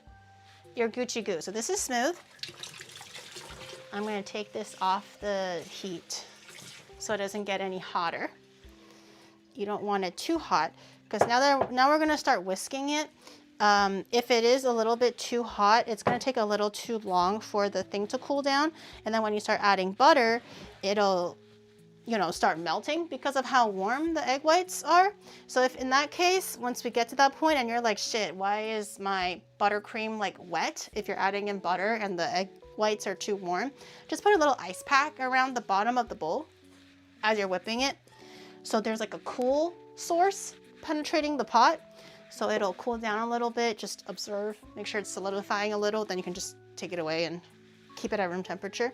you're Gucci goo. So this is smooth. I'm gonna take this off the heat so it doesn't get any hotter. You don't want it too hot, because now we're gonna start whisking it. If it is a little bit too hot, it's gonna take a little too long for the thing to cool down. And then when you start adding butter, it'll, start melting because of how warm the egg whites are. So if in that case, once we get to that point and you're like, shit, why is my buttercream like wet? If you're adding in butter and the egg whites are too warm, just put a little ice pack around the bottom of the bowl as you're whipping it. So there's like a cool source penetrating the pot. So it'll cool down a little bit, just observe, make sure it's solidifying a little, then you can just take it away and keep it at room temperature.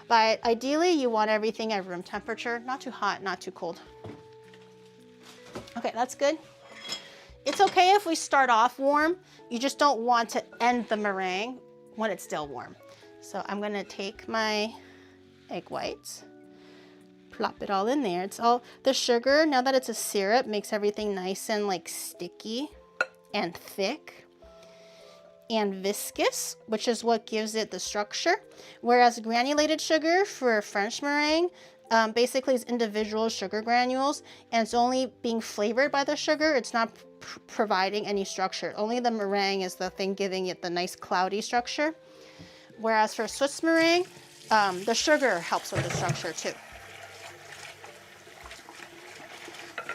But ideally you want everything at room temperature, not too hot, not too cold. Okay, that's good. It's okay if we start off warm, you just don't want to end the meringue when it's still warm. So I'm gonna take my egg whites, Plop it all in there. It's all the sugar, now that it's a syrup, makes everything nice and like sticky and thick and viscous, which is what gives it the structure. Whereas granulated sugar for French meringue basically is individual sugar granules, and it's only being flavored by the sugar. It's not providing any structure. Only the meringue is the thing giving it the nice cloudy structure. Whereas for Swiss meringue, the sugar helps with the structure too.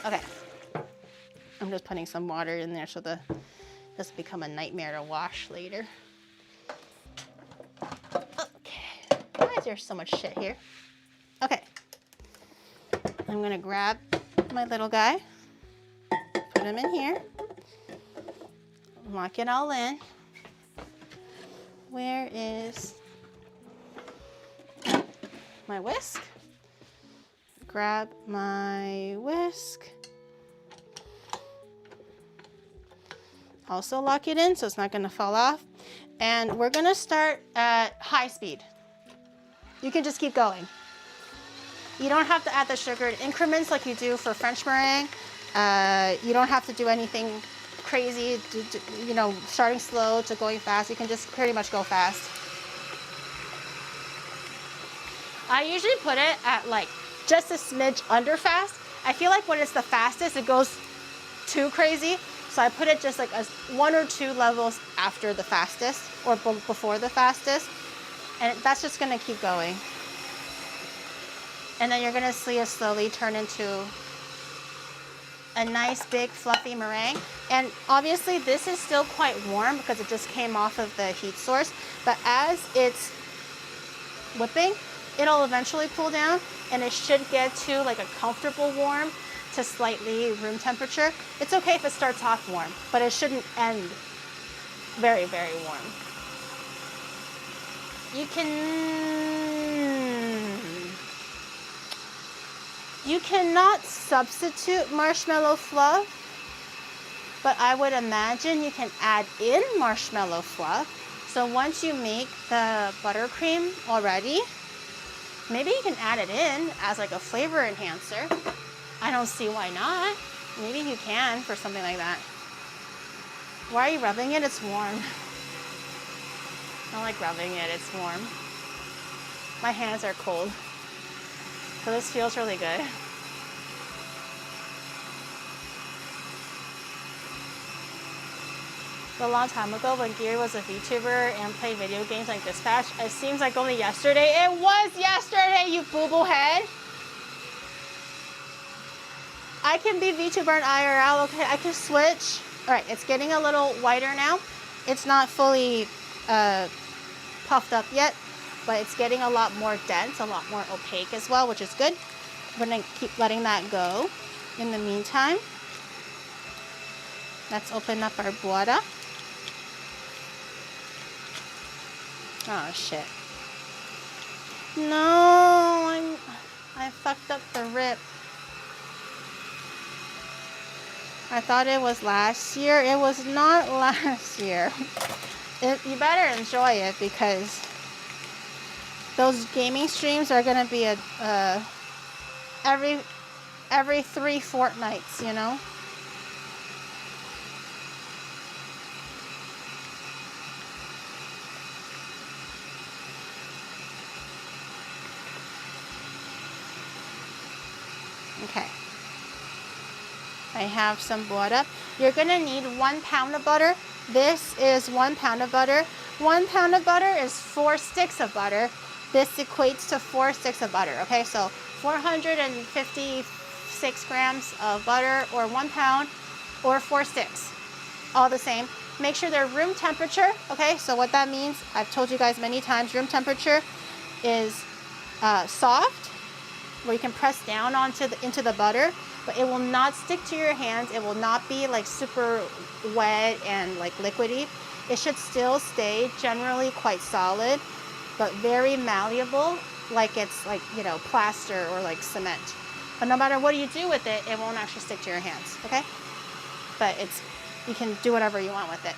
Okay, I'm just putting some water in there so the doesn't become a nightmare to wash later. Okay, why is there so much shit here? Okay, I'm gonna grab my little guy, put him in here, lock it all in. Where is my whisk? Grab my whisk. Also lock it in so it's not gonna fall off. And we're gonna start at high speed. You can just keep going. You don't have to add the sugar in increments like you do for French meringue. You don't have to do anything crazy, you know, starting slow to going fast. You can just pretty much go fast. I usually put it at like just a smidge under fast. I feel like when it's the fastest, it goes too crazy. So I put it just like 1 or 2 levels after the fastest or before the fastest. And that's just gonna keep going. And then you're gonna see it slowly turn into a nice big fluffy meringue. And obviously this is still quite warm because it just came off of the heat source. But as it's whipping, it'll eventually cool down and it should get to like a comfortable warm to slightly room temperature. It's okay if it starts off warm, but it shouldn't end very, very warm. You cannot substitute marshmallow fluff, but I would imagine you can add in marshmallow fluff. So once you make the buttercream already, maybe you can add it in as like a flavor enhancer. I don't see why not. Maybe you can for something like that. Why are you rubbing it? It's warm. I don't like rubbing it, it's warm. My hands are cold. So this feels really good. A long time ago when Gary was a VTuber and played video games like Dispatch, it seems like only yesterday. It was yesterday, you boo-boo head! I can be VTuber and IRL, okay? I can switch. All right, it's getting a little whiter now. It's not fully puffed up yet, but it's getting a lot more dense, a lot more opaque as well, which is good. We're gonna keep letting that go. In the meantime, let's open up our burrata. Oh shit. No, I fucked up the rip. I thought it was last year. It was not last year. You better enjoy it because those gaming streams are gonna be every 3 fortnights, you know? Okay. I have some butter. You're gonna need 1 pound of butter. This is 1 pound of butter. 1 pound of butter is 4 sticks of butter. This equates to 4 sticks of butter, okay? So 456 grams of butter, or 1 pound, or 4 sticks. All the same. Make sure they're room temperature, okay? So what that means, I've told you guys many times, room temperature is soft, where you can press down into the butter, but it will not stick to your hands. It will not be like super wet and like liquidy. It should still stay generally quite solid, but very malleable, like it's like, you know, plaster or like cement. But no matter what you do with it, it won't actually stick to your hands, okay? But you can do whatever you want with it.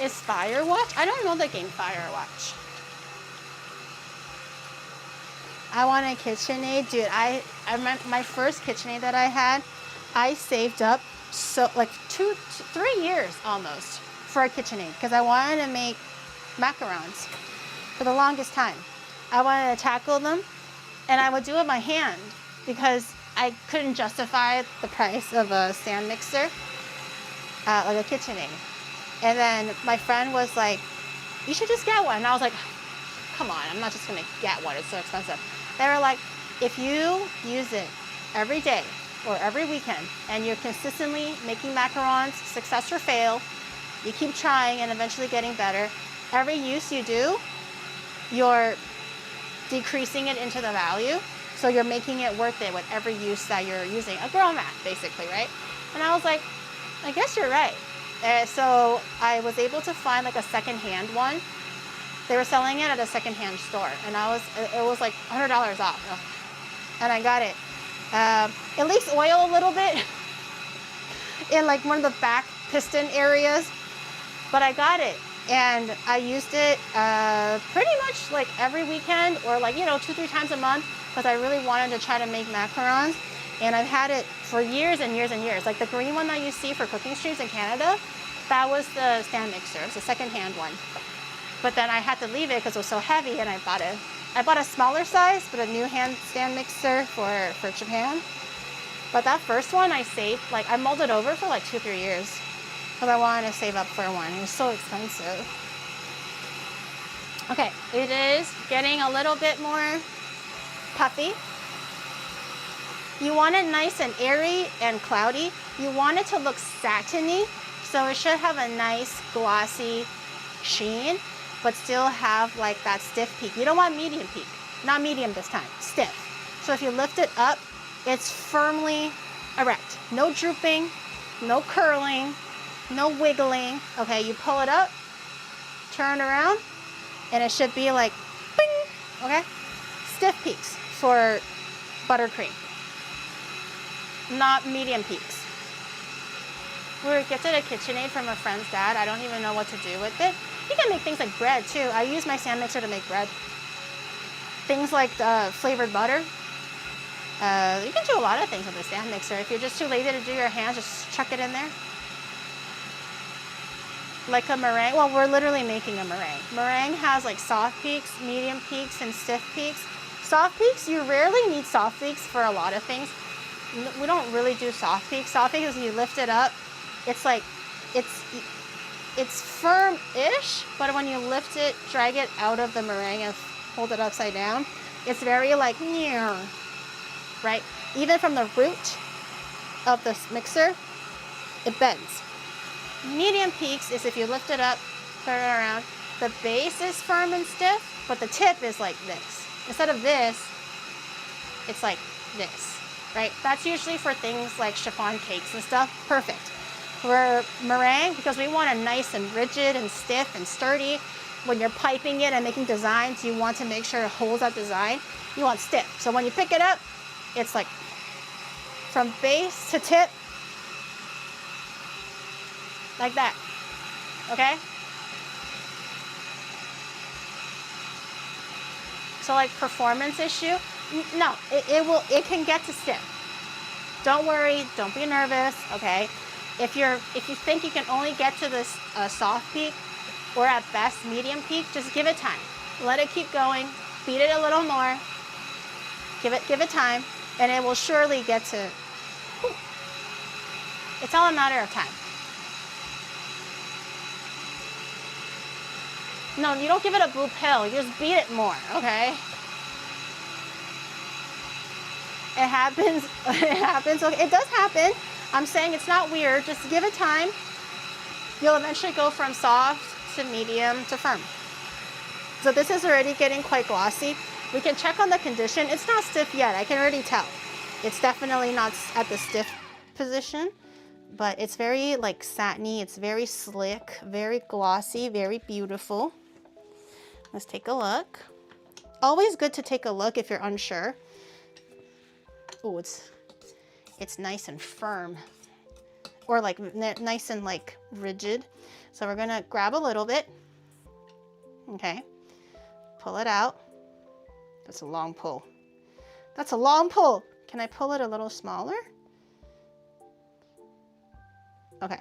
Is Firewatch? I don't know the game Firewatch. I want a KitchenAid, dude. My first KitchenAid that I had, I saved up so like 3 years almost for a KitchenAid because I wanted to make macarons for the longest time. I wanted to tackle them, and I would do it by hand because I couldn't justify the price of a stand mixer, like a KitchenAid. And then my friend was like, "You should just get one." And I was like, "Come on, I'm not just gonna get one. It's so expensive." They were like, "If you use it every day or every weekend and you're consistently making macarons, success or fail, you keep trying and eventually getting better, every use you do, you're decreasing it into the value. So you're making it worth it with every use that you're using." A grow mat, basically, right? And I was like, I guess you're right. So I was able to find like a secondhand one. They were selling it at a secondhand store, and it was like $100 off. And I got it. It leaks oil a little bit in like one of the back piston areas, but I got it. And I used it pretty much like every weekend or like, 2-3 times a month because I really wanted to try to make macarons. And I've had it for years and years and years. Like the green one that you see for cooking streams in Canada, that was the stand mixer. It's a secondhand one. But then I had to leave it because it was so heavy, and I bought a smaller size, but a new hand stand mixer for Japan. But that first one I saved, like I mulled it over for like 2-3 years because I wanted to save up for one. It was so expensive. Okay, it is getting a little bit more puffy. You want it nice and airy and cloudy. You want it to look satiny, so it should have a nice glossy sheen, but still have like that stiff peak. You don't want medium peak, not medium this time, stiff. So if you lift it up, it's firmly erect. No drooping, no curling, no wiggling. Okay, you pull it up, turn around, and it should be like, bing, okay? Stiff peaks for buttercream, not medium peaks. We were gifted a KitchenAid from a friend's dad. I don't even know what to do with it. You can make things like bread too. I use my stand mixer to make bread. Things like flavored butter. You can do a lot of things with a stand mixer. If you're just too lazy to do your hands, just chuck it in there. Like a meringue. Well, we're literally making a meringue. Meringue has like soft peaks, medium peaks, and stiff peaks. Soft peaks, you rarely need soft peaks for a lot of things. We don't really do soft peaks. Soft peaks is you lift it up. It's like, it's firm-ish, but when you lift it, drag it out of the meringue and hold it upside down, it's very like, right? Even from the root of the mixer, it bends. Medium peaks is if you lift it up, turn it around, the base is firm and stiff, but the tip is like this. Instead of this, it's like this, right? That's usually for things like chiffon cakes and stuff. Perfect. For meringue, because we want it nice and rigid and stiff and sturdy. When you're piping it and making designs, you want to make sure it holds that design. You want stiff. So when you pick it up, it's like from base to tip, like that, okay? So like performance issue, no, it can get to stiff. Don't worry, don't be nervous, okay? If you think you can only get to this soft peak or at best medium peak, just give it time. Let it keep going, beat it a little more, give it time, and it will surely get to, it's all a matter of time. No, you don't give it a blue pill, you just beat it more, okay? It happens, okay, it does happen. I'm saying it's not weird, just give it time. You'll eventually go from soft to medium to firm. So this is already getting quite glossy. We can check on the condition. It's not stiff yet, I can already tell. It's definitely not at the stiff position, but it's very like satiny, it's very slick, very glossy, very beautiful. Let's take a look. Always good to take a look if you're unsure. Oh, it's nice and firm, or like nice and like rigid. So we're gonna grab a little bit, okay, pull it out. That's a long pull. That's a long pull. Can I pull it a little smaller? Okay.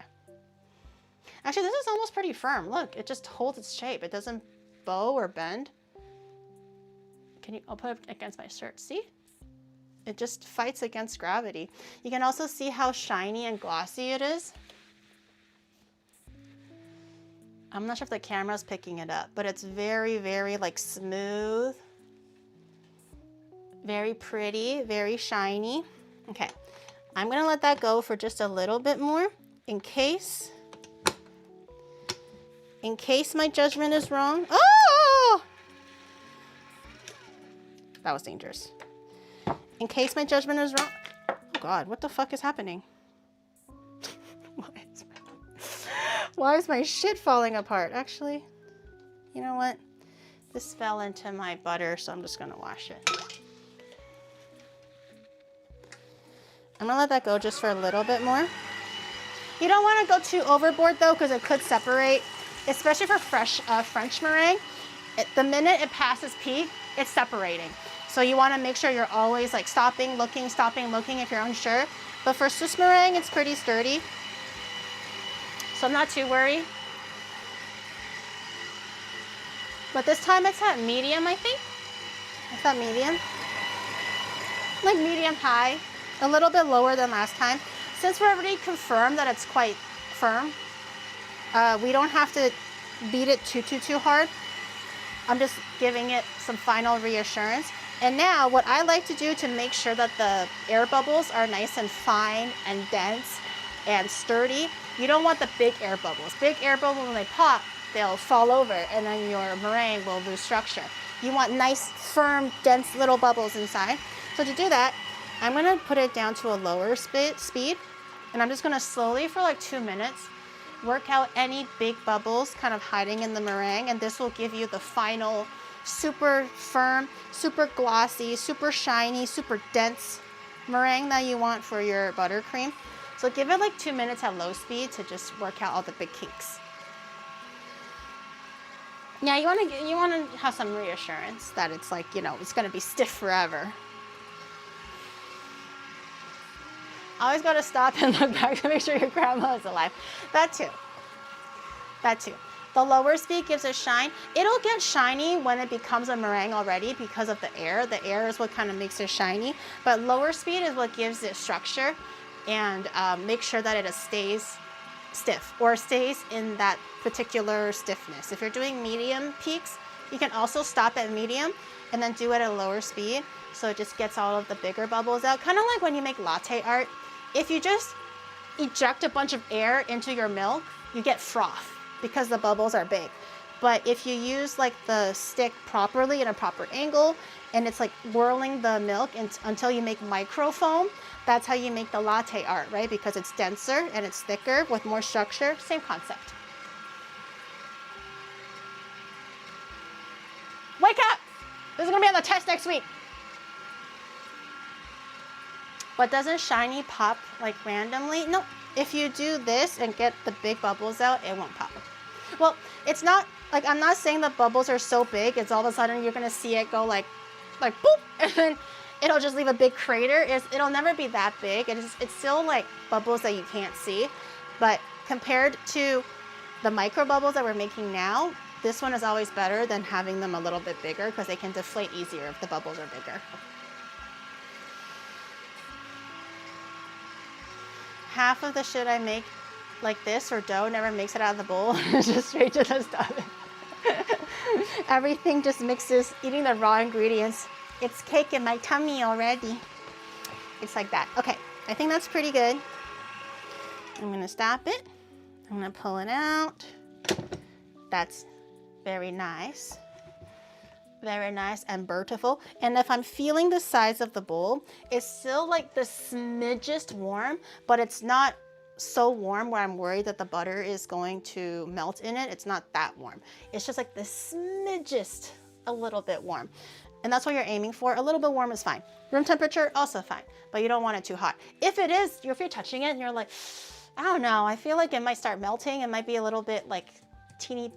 Actually, this is almost pretty firm. Look, it just holds its shape. It doesn't bow or bend. I'll put it against my shirt, see? It just fights against gravity. You can also see how shiny and glossy it is. I'm not sure if the camera's picking it up, but it's very, very like smooth. Very pretty, very shiny. Okay, I'm gonna let that go for just a little bit more in case my judgment is wrong. Oh! That was dangerous. In case my judgment is wrong. Oh God, what the fuck is happening? Why is my shit falling apart? Actually, you know what? This fell into my butter, so I'm just gonna wash it. I'm gonna let that go just for a little bit more. You don't wanna go too overboard though, because it could separate, especially for fresh French meringue. The minute it passes peak, it's separating. So you wanna make sure you're always like stopping, looking if you're unsure. But for Swiss meringue, it's pretty sturdy. So I'm not too worried. But this time it's at medium, I think. It's at medium. Like medium high, a little bit lower than last time. Since we're already confirmed that it's quite firm, we don't have to beat it too hard. I'm just giving it some final reassurance. And now what I like to do to make sure that the air bubbles are nice and fine and dense and sturdy, you don't want the big air bubbles. Big air bubbles, when they pop, they'll fall over and then your meringue will lose structure. You want nice, firm, dense little bubbles inside. So to do that, I'm gonna put it down to a lower speed, and I'm just gonna slowly for like 2 minutes work out any big bubbles kind of hiding in the meringue, and this will give you the final super firm, super glossy, super shiny, super dense meringue that you want for your buttercream. So give it like 2 minutes at low speed to just work out all the big kinks. Yeah, you wanna have some reassurance that it's like, you know, it's gonna be stiff forever. Always gotta stop and look back to make sure your grandma is alive. That too. The lower speed gives it shine. It'll get shiny when it becomes a meringue already because of the air. The air is what kind of makes it shiny. But lower speed is what gives it structure and make sure that it stays stiff or stays in that particular stiffness. If you're doing medium peaks, you can also stop at medium and then do it at a lower speed. So it just gets all of the bigger bubbles out. Kind of like when you make latte art. If you just eject a bunch of air into your milk, you get froth because the bubbles are big. But if you use like the stick properly in a proper angle, and it's like whirling the milk until you make micro foam, that's how you make the latte art, right? Because it's denser and it's thicker with more structure, same concept. Wake up! This is gonna be on the test next week. But doesn't shiny pop like randomly? No, if you do this and get the big bubbles out, it won't pop. Well, it's not, like I'm not saying the bubbles are so big, it's all of a sudden you're gonna see it go like boop, and then it'll just leave a big crater. It'll never be that big. It's still like bubbles that you can't see. But compared to the micro bubbles that we're making now, this one is always better than having them a little bit bigger because they can deflate easier if the bubbles are bigger. Half of the shit I make like this or dough never makes it out of the bowl. It's just straight to the stuff. Everything just mixes, eating the raw ingredients. It's cake in my tummy already. It's like that. Okay, I think that's pretty good. I'm gonna stop it. I'm gonna pull it out. That's very nice. Very nice and beautiful. And if I'm feeling the size of the bowl, it's still like the smidgest warm, but it's not so warm where I'm worried that the butter is going to melt in it. It's not that warm. It's just like the smidgest, a little bit warm. And that's what you're aiming for. A little bit warm is fine. Room temperature, also fine, but you don't want it too hot. If it is, if you're touching it and you're like, I don't know, I feel like it might start melting. It might be a little bit like teeny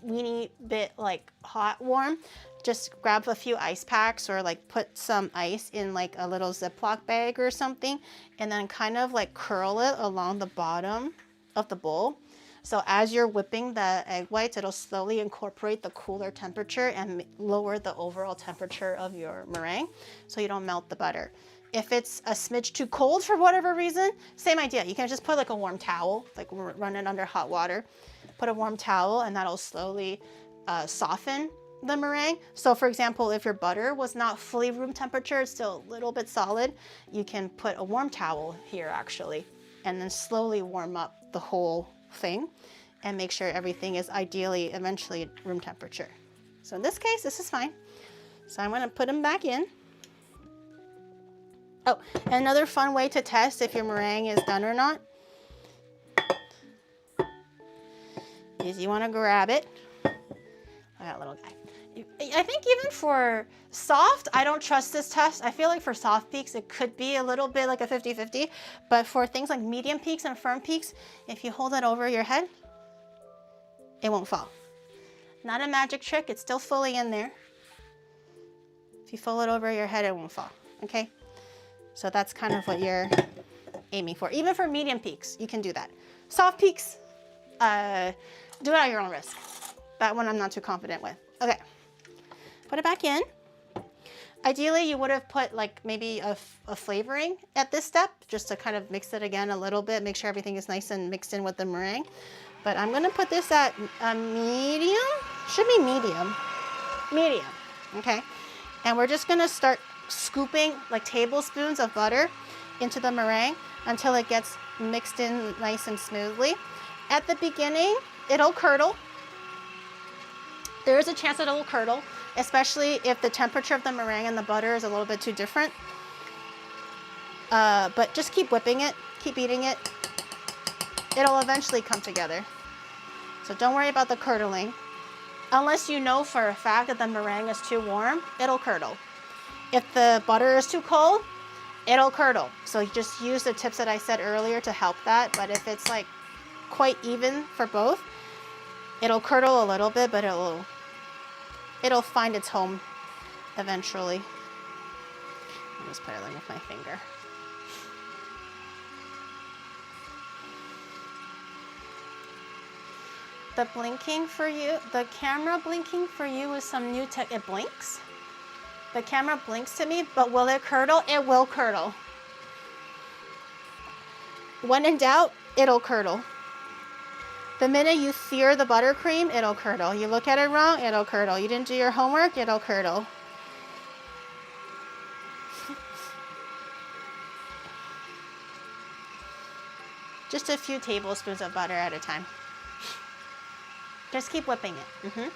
weeny bit like hot warm, just grab a few ice packs or like put some ice in like a little Ziploc bag or something, and then kind of like curl it along the bottom of the bowl. So as you're whipping the egg whites, it'll slowly incorporate the cooler temperature and lower the overall temperature of your meringue so you don't melt the butter. If it's a smidge too cold for whatever reason, same idea. You can just put like a warm towel, like run it under hot water, put a warm towel, and that'll slowly soften the meringue. So for example, if your butter was not fully room temperature, it's still a little bit solid, you can put a warm towel here actually, and then slowly warm up the whole thing and make sure everything is ideally eventually room temperature. So in this case, this is fine. So I'm gonna put them back in. Oh, and another fun way to test if your meringue is done or not is you wanna grab it. I got a little guy. I think even for soft, I don't trust this test. I feel like for soft peaks, it could be a little bit like a 50-50, but for things like medium peaks and firm peaks, if you hold it over your head, it won't fall. Not a magic trick, it's still fully in there. If you fold it over your head, it won't fall, okay? So that's kind of what you're aiming for. Even for medium peaks, you can do that. Soft peaks, do it at your own risk. That one I'm not too confident with. Okay, put it back in. Ideally, you would have put like maybe a flavoring at this step, just to kind of mix it again a little bit, make sure everything is nice and mixed in with the meringue. But I'm gonna put this at a medium, should be medium, okay? And we're just gonna start scooping like tablespoons of butter into the meringue until it gets mixed in nice and smoothly. At the beginning, it'll curdle. There is a chance that it will curdle, especially if the temperature of the meringue and the butter is a little bit too different. But just keep whipping it, keep beating it. It'll eventually come together. So don't worry about the curdling. Unless you know for a fact that the meringue is too warm, it'll curdle. If the butter is too cold, it'll curdle. So you just use the tips that I said earlier to help that. But if it's like quite even for both, it'll curdle a little bit, but it'll find its home eventually. I'll just put it in with my finger. The blinking for you, the camera blinking for you is some new tech. It blinks. The camera blinks to me, but will it curdle? It will curdle. When in doubt, it'll curdle. The minute you sear the buttercream, it'll curdle. You look at it wrong, it'll curdle. You didn't do your homework, it'll curdle. Just a few tablespoons of butter at a time. Just keep whipping it.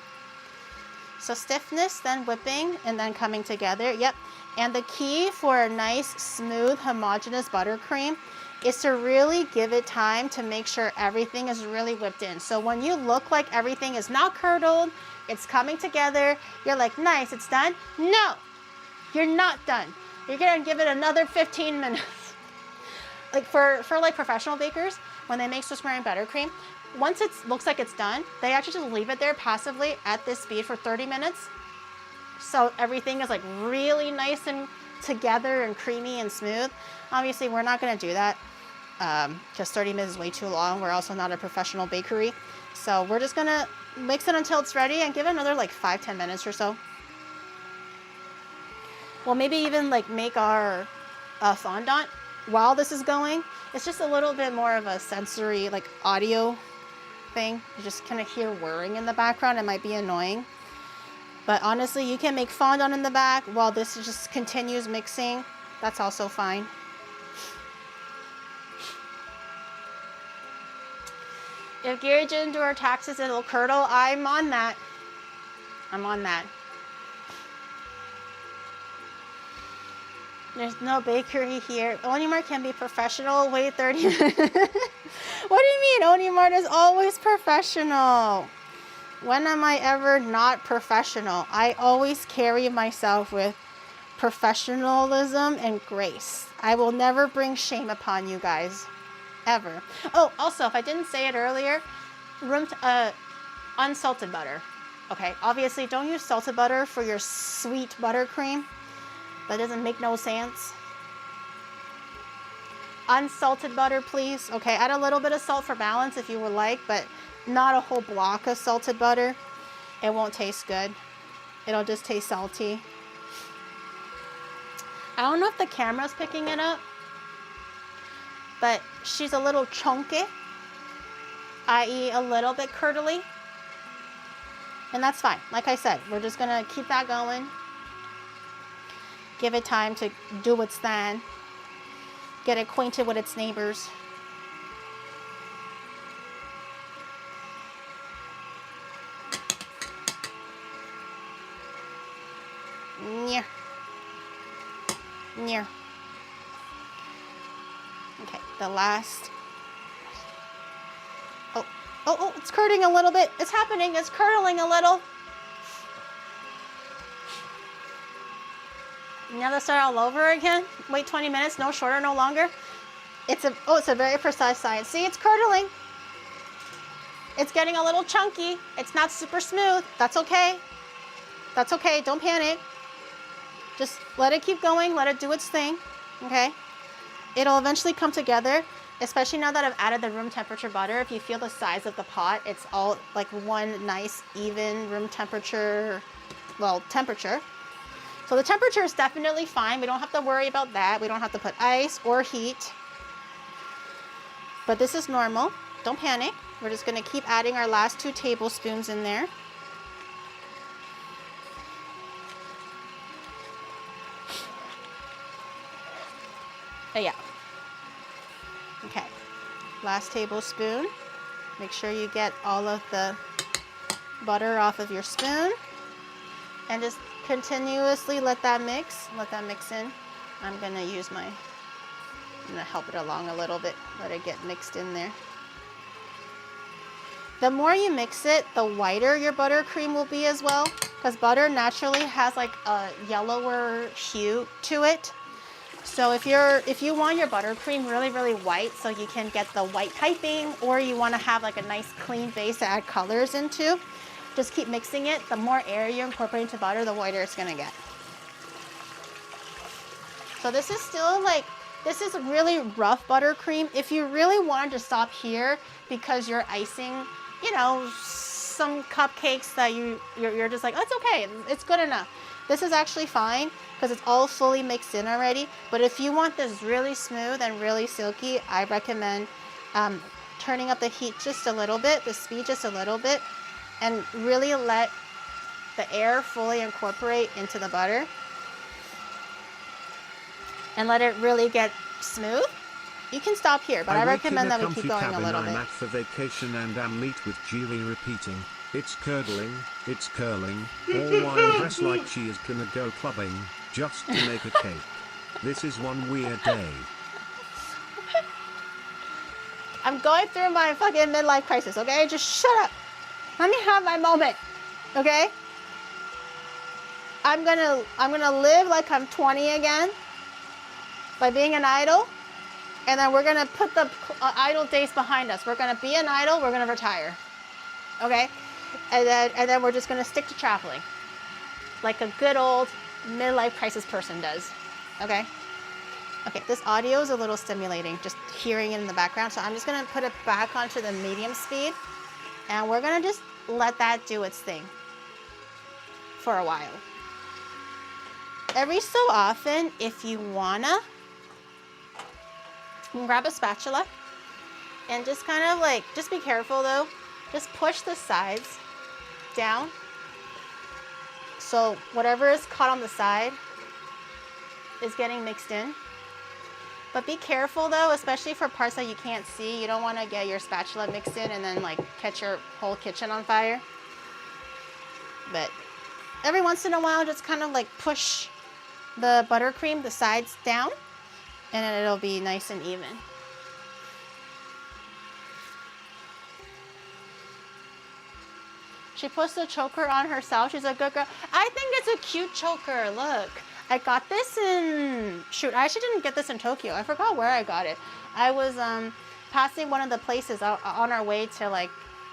So stiffness, then whipping, and then coming together. Yep. And the key for a nice, smooth, homogeneous buttercream is to really give it time to make sure everything is really whipped in. So when you look like everything is not curdled, it's coming together, you're like, nice, it's done. No, you're not done. You're gonna give it another 15 minutes. Like for like professional bakers, when they make Swiss meringue buttercream, once it looks like it's done, they actually just leave it there passively at this speed for 30 minutes. So everything is like really nice and together and creamy and smooth. Obviously, we're not gonna do that because 30 minutes is way too long. We're also not a professional bakery. So we're just gonna mix it until it's ready and give it another like 5-10 minutes or so. Well, maybe even like make our fondant while this is going. It's just a little bit more of a sensory, like audio thing. You just kind of hear whirring in the background. It might be annoying. But honestly, you can make fondant in the back while this just continues mixing. That's also fine. If Gary didn't do our taxes, it'll curdle. I'm on that. I'm on that. There's no bakery here. Onimart can be professional. Wait 30 minutes. What do you mean? Onimart is always professional. When am I ever not professional? I always carry myself with professionalism and grace. I will never bring shame upon you guys. Ever. Oh, also, if I didn't say it earlier, unsalted butter. Okay, obviously don't use salted butter for your sweet buttercream. That doesn't make no sense. Unsalted butter, please. Okay, add a little bit of salt for balance if you would like, but not a whole block of salted butter. It won't taste good. It'll just taste salty. I don't know if the camera's picking it up, but she's a little chunky, i.e. a little bit curdly. And that's fine. Like I said, we're just gonna keep that going. Give it time to do its thing. Get acquainted with its neighbors. Yeah. Yeah. Okay, the last. Oh, it's curdling a little bit. It's happening. It's curdling a little. Now let's start all over again. Wait 20 minutes, no shorter, no longer. It's a very precise science. See, it's curdling. It's getting a little chunky. It's not super smooth. That's okay. That's okay. Don't panic. Just let it keep going. Let it do its thing. Okay? It'll eventually come together, especially now that I've added the room temperature butter. If you feel the size of the pot, it's all like one nice, even room temperature, well, temperature. So the temperature is definitely fine. We don't have to worry about that. We don't have to put ice or heat. But this is normal. Don't panic. We're just going to keep adding our last 2 tablespoons in there. Yeah. Okay. Last tablespoon. Make sure you get all of the butter off of your spoon. And just continuously let that mix in. I'm gonna help it along a little bit, let it get mixed in there. The more you mix it, the whiter your buttercream will be as well, because butter naturally has like a yellower hue to it. So if you want your buttercream really, really white, so you can get the white piping, or you want to have like a nice clean base to add colors into, just keep mixing it. The more air you incorporate into butter, the whiter it's gonna get. So this is still like, this is really rough buttercream. If you really wanted to stop here because you're icing, you know, some cupcakes that you're just like, oh, it's okay, it's good enough. This is actually fine because it's all fully mixed in already. But if you want this really smooth and really silky, I recommend turning up the heat just a little bit, the speed just a little bit, and really let the air fully incorporate into the butter. And let it really get smooth. You can stop here, but I recommend that we keep going a little bit. I'm at for vacation and am meet with Julie repeating, it's curdling, it's curling, all while dressed like she is gonna go clubbing, just to make a cake. This is one weird day. I'm going through my fucking midlife crisis, okay? Just shut up. Let me have my moment, okay? I'm gonna live like I'm 20 again by being an idol, and then we're gonna put the idol days behind us. We're gonna be an idol, we're gonna retire, okay? And then we're just gonna stick to traveling, like a good old midlife crisis person does, okay? Okay, this audio is a little stimulating, just hearing it in the background, so I'm just gonna put it back onto the medium speed, and we're gonna just let that do its thing for a while. Every so often, if you wanna, you can grab a spatula and just kind of like, just be careful though, just push the sides down. So whatever is caught on the side is getting mixed in. But be careful though, especially for parts that you can't see. You don't want to get your spatula mixed in and then like catch your whole kitchen on fire. But every once in a while, just kind of like push the buttercream, the sides down, and then it'll be nice and even. She puts the choker on herself. She's a good girl. I think it's a cute choker. Look, I got this in, shoot, I actually didn't get this in Tokyo. I forgot where I got it. I was passing one of the places on our way to like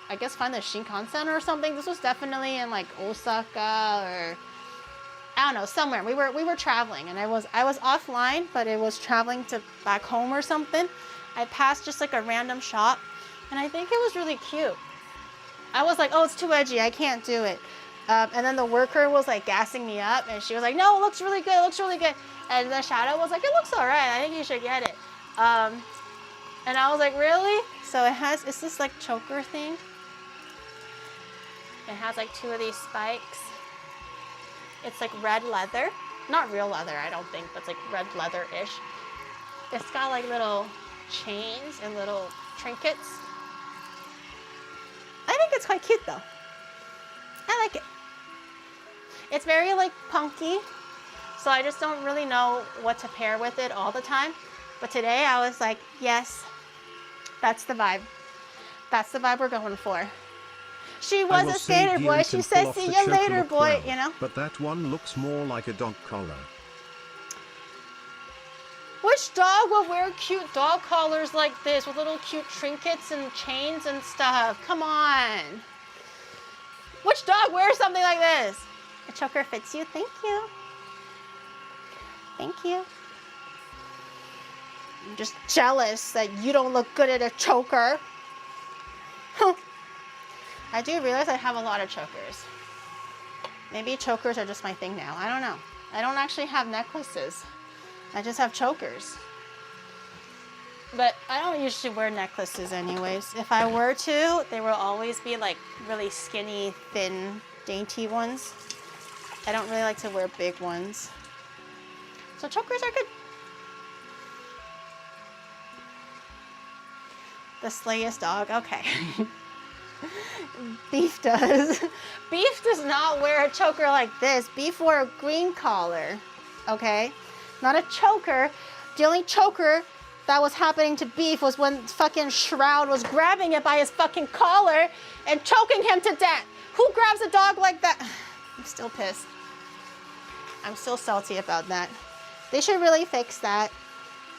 I guess find the Shinkansen or something. This was definitely in like Osaka or I don't know, somewhere. We were traveling, and I was offline, but it was traveling to back home or something. I passed just like a random shop, and I think it was really cute. I was like, oh, it's too edgy, I can't do it. And then the worker was like gassing me up, and she was like, no, it looks really good, it looks really good. And the Shadow was like, it looks all right, I think you should get it. And I was like, really? So it's this like choker thing. It has like 2 of these spikes. It's like red leather. Not real leather, I don't think, but it's like red leather-ish. It's got like little chains and little trinkets. I think it's quite cute though. I like it. It's very like punky, so I just don't really know what to pair with it all the time. But today I was like, yes, that's the vibe. That's the vibe we're going for. She was a skater boy. She said, see you later, boy, you know? But that one looks more like a dog collar. Which dog will wear cute dog collars like this with little cute trinkets and chains and stuff? Come on. Which dog wears something like this? A choker fits you. Thank you. Thank you. I'm just jealous that you don't look good at a choker. I do realize I have a lot of chokers. Maybe chokers are just my thing now. I don't know. I don't actually have necklaces. I just have chokers. But I don't usually wear necklaces anyways. If I were to, they will always be like really skinny, thin, dainty ones. I don't really like to wear big ones. So chokers are good. The slayest dog, okay. Beef does. Beef does not wear a choker like this. Beef wore a green collar, okay? Not a choker. The only choker that was happening to Beef was when fucking Shroud was grabbing it by his fucking collar and choking him to death. Who grabs a dog like that? I'm still pissed. I'm still salty about that. They should really fix that.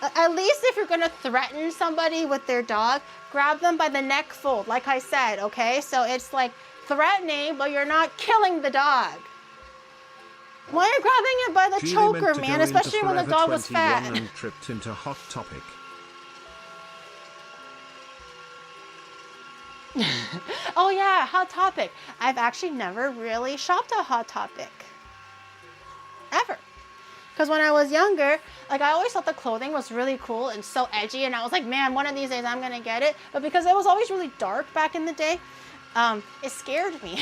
At least if you're gonna threaten somebody with their dog, grab them by the neck fold, like I said, okay? So it's like threatening, but you're not killing the dog. Why are you grabbing it by the choker, man? Especially when the dog was fat. And tripped into Hot Topic. Oh yeah, Hot Topic. I've actually never really shopped at Hot Topic. Ever. Because when I was younger, like I always thought the clothing was really cool and so edgy, and I was like, man, one of these days I'm gonna get it. But because it was always really dark back in the day, it scared me.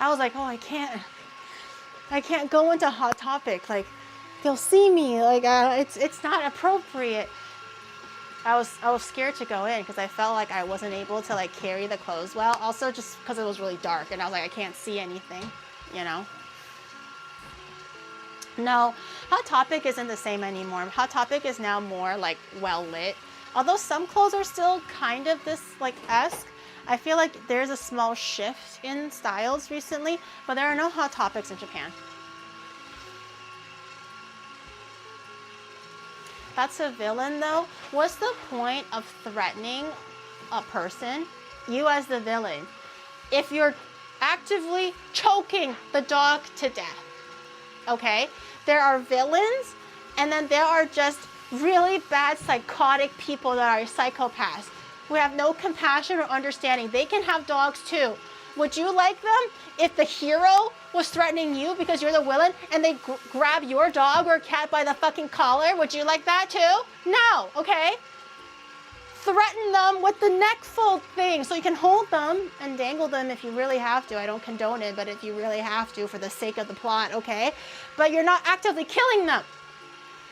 I was like, oh, I can't go into Hot Topic. Like, they'll see me. Like, it's not appropriate. I was scared to go in because I felt like I wasn't able to like carry the clothes well. Also, just because it was really dark, and I was like, I can't see anything, you know. No, Hot Topic isn't the same anymore. Hot Topic is now more like well lit. Although some clothes are still kind of this like esque, I feel like there's a small shift in styles recently, but there are no Hot Topics in Japan. That's a villain though. What's the point of threatening a person, you as the villain, if you're actively choking the dog to death? Okay? There are villains, and then there are just really bad psychotic people that are psychopaths who have no compassion or understanding. They can have dogs too. Would you like them if the hero was threatening you because you're the villain and they grab your dog or cat by the fucking collar? Would you like that too? No, okay? Threaten them with the neck fold thing so you can hold them and dangle them if you really have to. I don't condone it, but if you really have to for the sake of the plot, okay? But you're not actively killing them.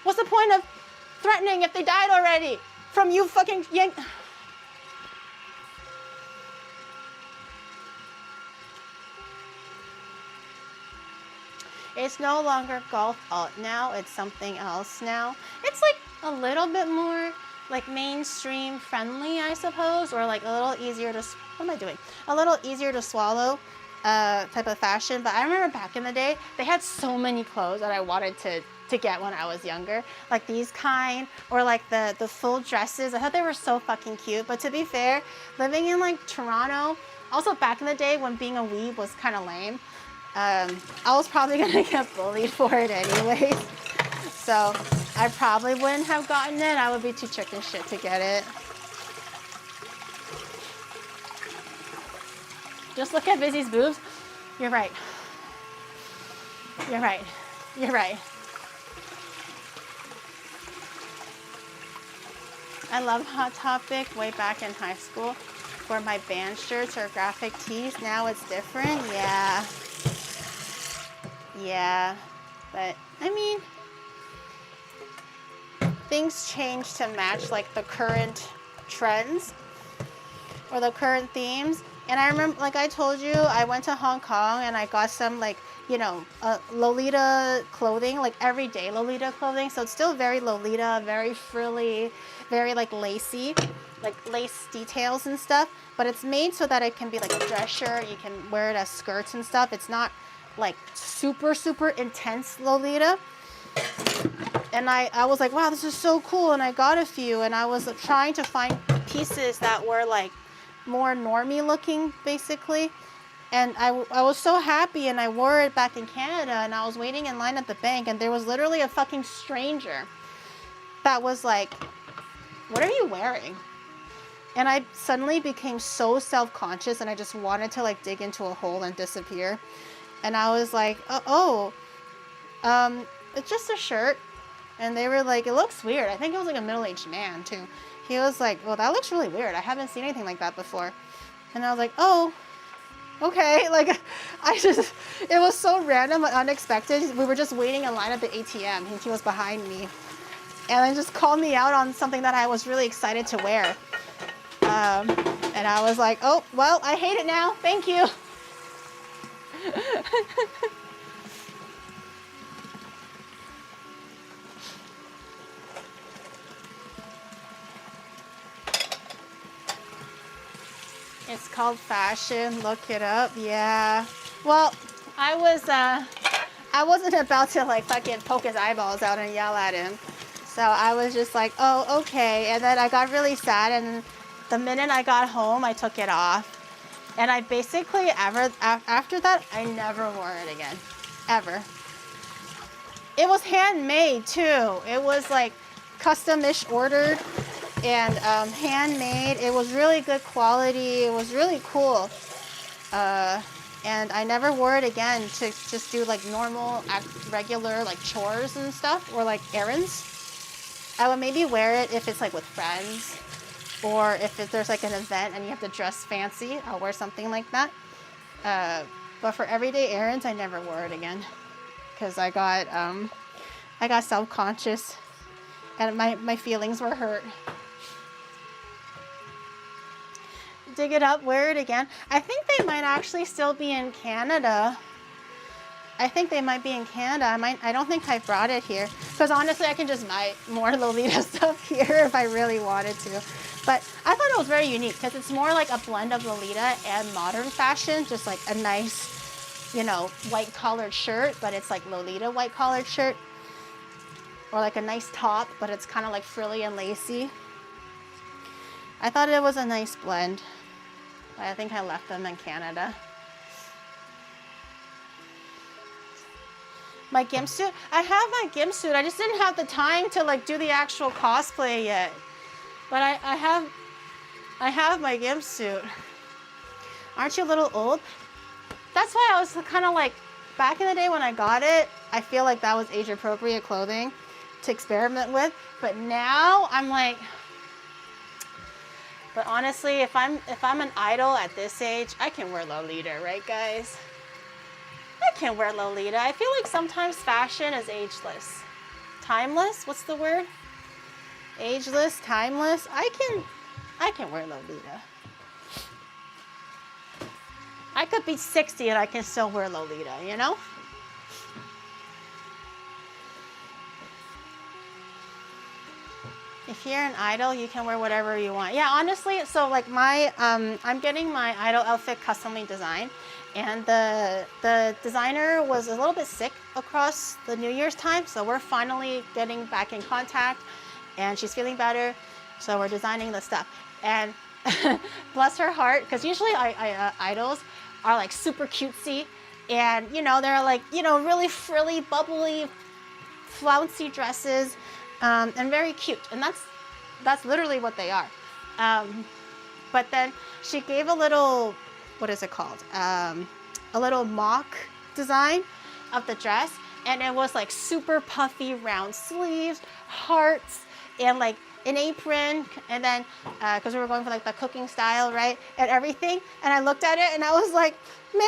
What's the point of threatening if they died already from you fucking yank? It's no longer golf alt now, it's something else now. It's like a little bit more like mainstream friendly, I suppose, or like a little easier to, what am I doing? A little easier to swallow. type of fashion. But I remember back in the day, they had so many clothes that I wanted to get when I was younger, like these kind, or like the full dresses. I thought they were so fucking cute. But to be fair, living in like Toronto, also back in the day when being a weeb was kind of lame, I was probably gonna get bullied for it anyways. So I probably wouldn't have gotten it. I would be too chicken shit to get it. Just look at Busy's boobs. You're right. You're right. You're right. I love Hot Topic way back in high school for my band shirts or graphic tees. Now it's different. Yeah. Yeah. But, I mean, things change to match like the current trends or the current themes. And I remember, like I told you, I went to Hong Kong and I got some like, you know, Lolita clothing, like everyday Lolita clothing. So it's still very Lolita, very frilly, very like lacy, like lace details and stuff. But it's made so that it can be like a dress shirt. You can wear it as skirts and stuff. It's not like super, super intense Lolita. And I was like, wow, this is so cool. And I got a few and I was trying to find pieces that were like more normie looking basically. And I was so happy and I wore it back in Canada and I was waiting in line at the bank and there was literally a fucking stranger that was like, what are you wearing? And I suddenly became so self-conscious and I just wanted to like dig into a hole and disappear. And I was like, it's just a shirt. And they were like, it looks weird. I think it was like a middle-aged man too. He was like, well, that looks really weird. I haven't seen anything like that before. And I was like, oh, okay. Like, it was so random and unexpected. We were just waiting in line at the ATM and he was behind me. And then just called me out on something that I was really excited to wear. And I was like, oh, well, I hate it now. Thank you. It's called fashion. Look it up. Yeah. Well, I wasn't about to like fucking poke his eyeballs out and yell at him. So I was just like, oh, okay. And then I got really sad. And the minute I got home, I took it off. And I basically after that, I never wore it again, ever. It was handmade too. It was like custom-ish ordered. And handmade. It was really good quality. It was really cool. And I never wore it again to just do like normal, regular like chores and stuff or like errands. I would maybe wear it if it's like with friends or if there's like an event and you have to dress fancy. I'll wear something like that. But for everyday errands, I never wore it again because I got self-conscious and my feelings were hurt. Dig it up, wear it again. I think they might actually still be in Canada. I think they might be in Canada. I don't think I brought it here. Because honestly, I can just buy more Lolita stuff here if I really wanted to. But I thought it was very unique because it's more like a blend of Lolita and modern fashion. Just like a nice, you know, white collared shirt, but it's like Lolita white collared shirt. Or like a nice top, but it's kind of like frilly and lacy. I thought it was a nice blend. I think I left them in Canada. My gimp suit? I have my gimp suit. I just didn't have the time to like do the actual cosplay yet. But I have my gimp suit. Aren't you a little old? That's why I was kind of like, back in the day when I got it, I feel like that was age appropriate clothing to experiment with. But now I'm like, but honestly, if I'm an idol at this age, I can wear Lolita, right guys? I can wear Lolita. I feel like sometimes fashion is ageless. Timeless? What's the word? Ageless, timeless. I can wear Lolita. I could be 60 and I can still wear Lolita, you know? If you're an idol, you can wear whatever you want. Yeah, honestly, so like I'm getting my idol outfit customly designed. And the designer was a little bit sick across the New Year's time, so we're finally getting back in contact, and she's feeling better, so we're designing the stuff. And bless her heart, because usually idols are like super cutesy, and you know, they're like, you know, really frilly, bubbly, flouncy dresses, and very cute, and that's literally what they are. But then she gave a little, what is it called? A little mock design of the dress, and it was like super puffy round sleeves, hearts, and like an apron, and then because we were going for like the cooking style, right, and everything. And I looked at it and I was like, man,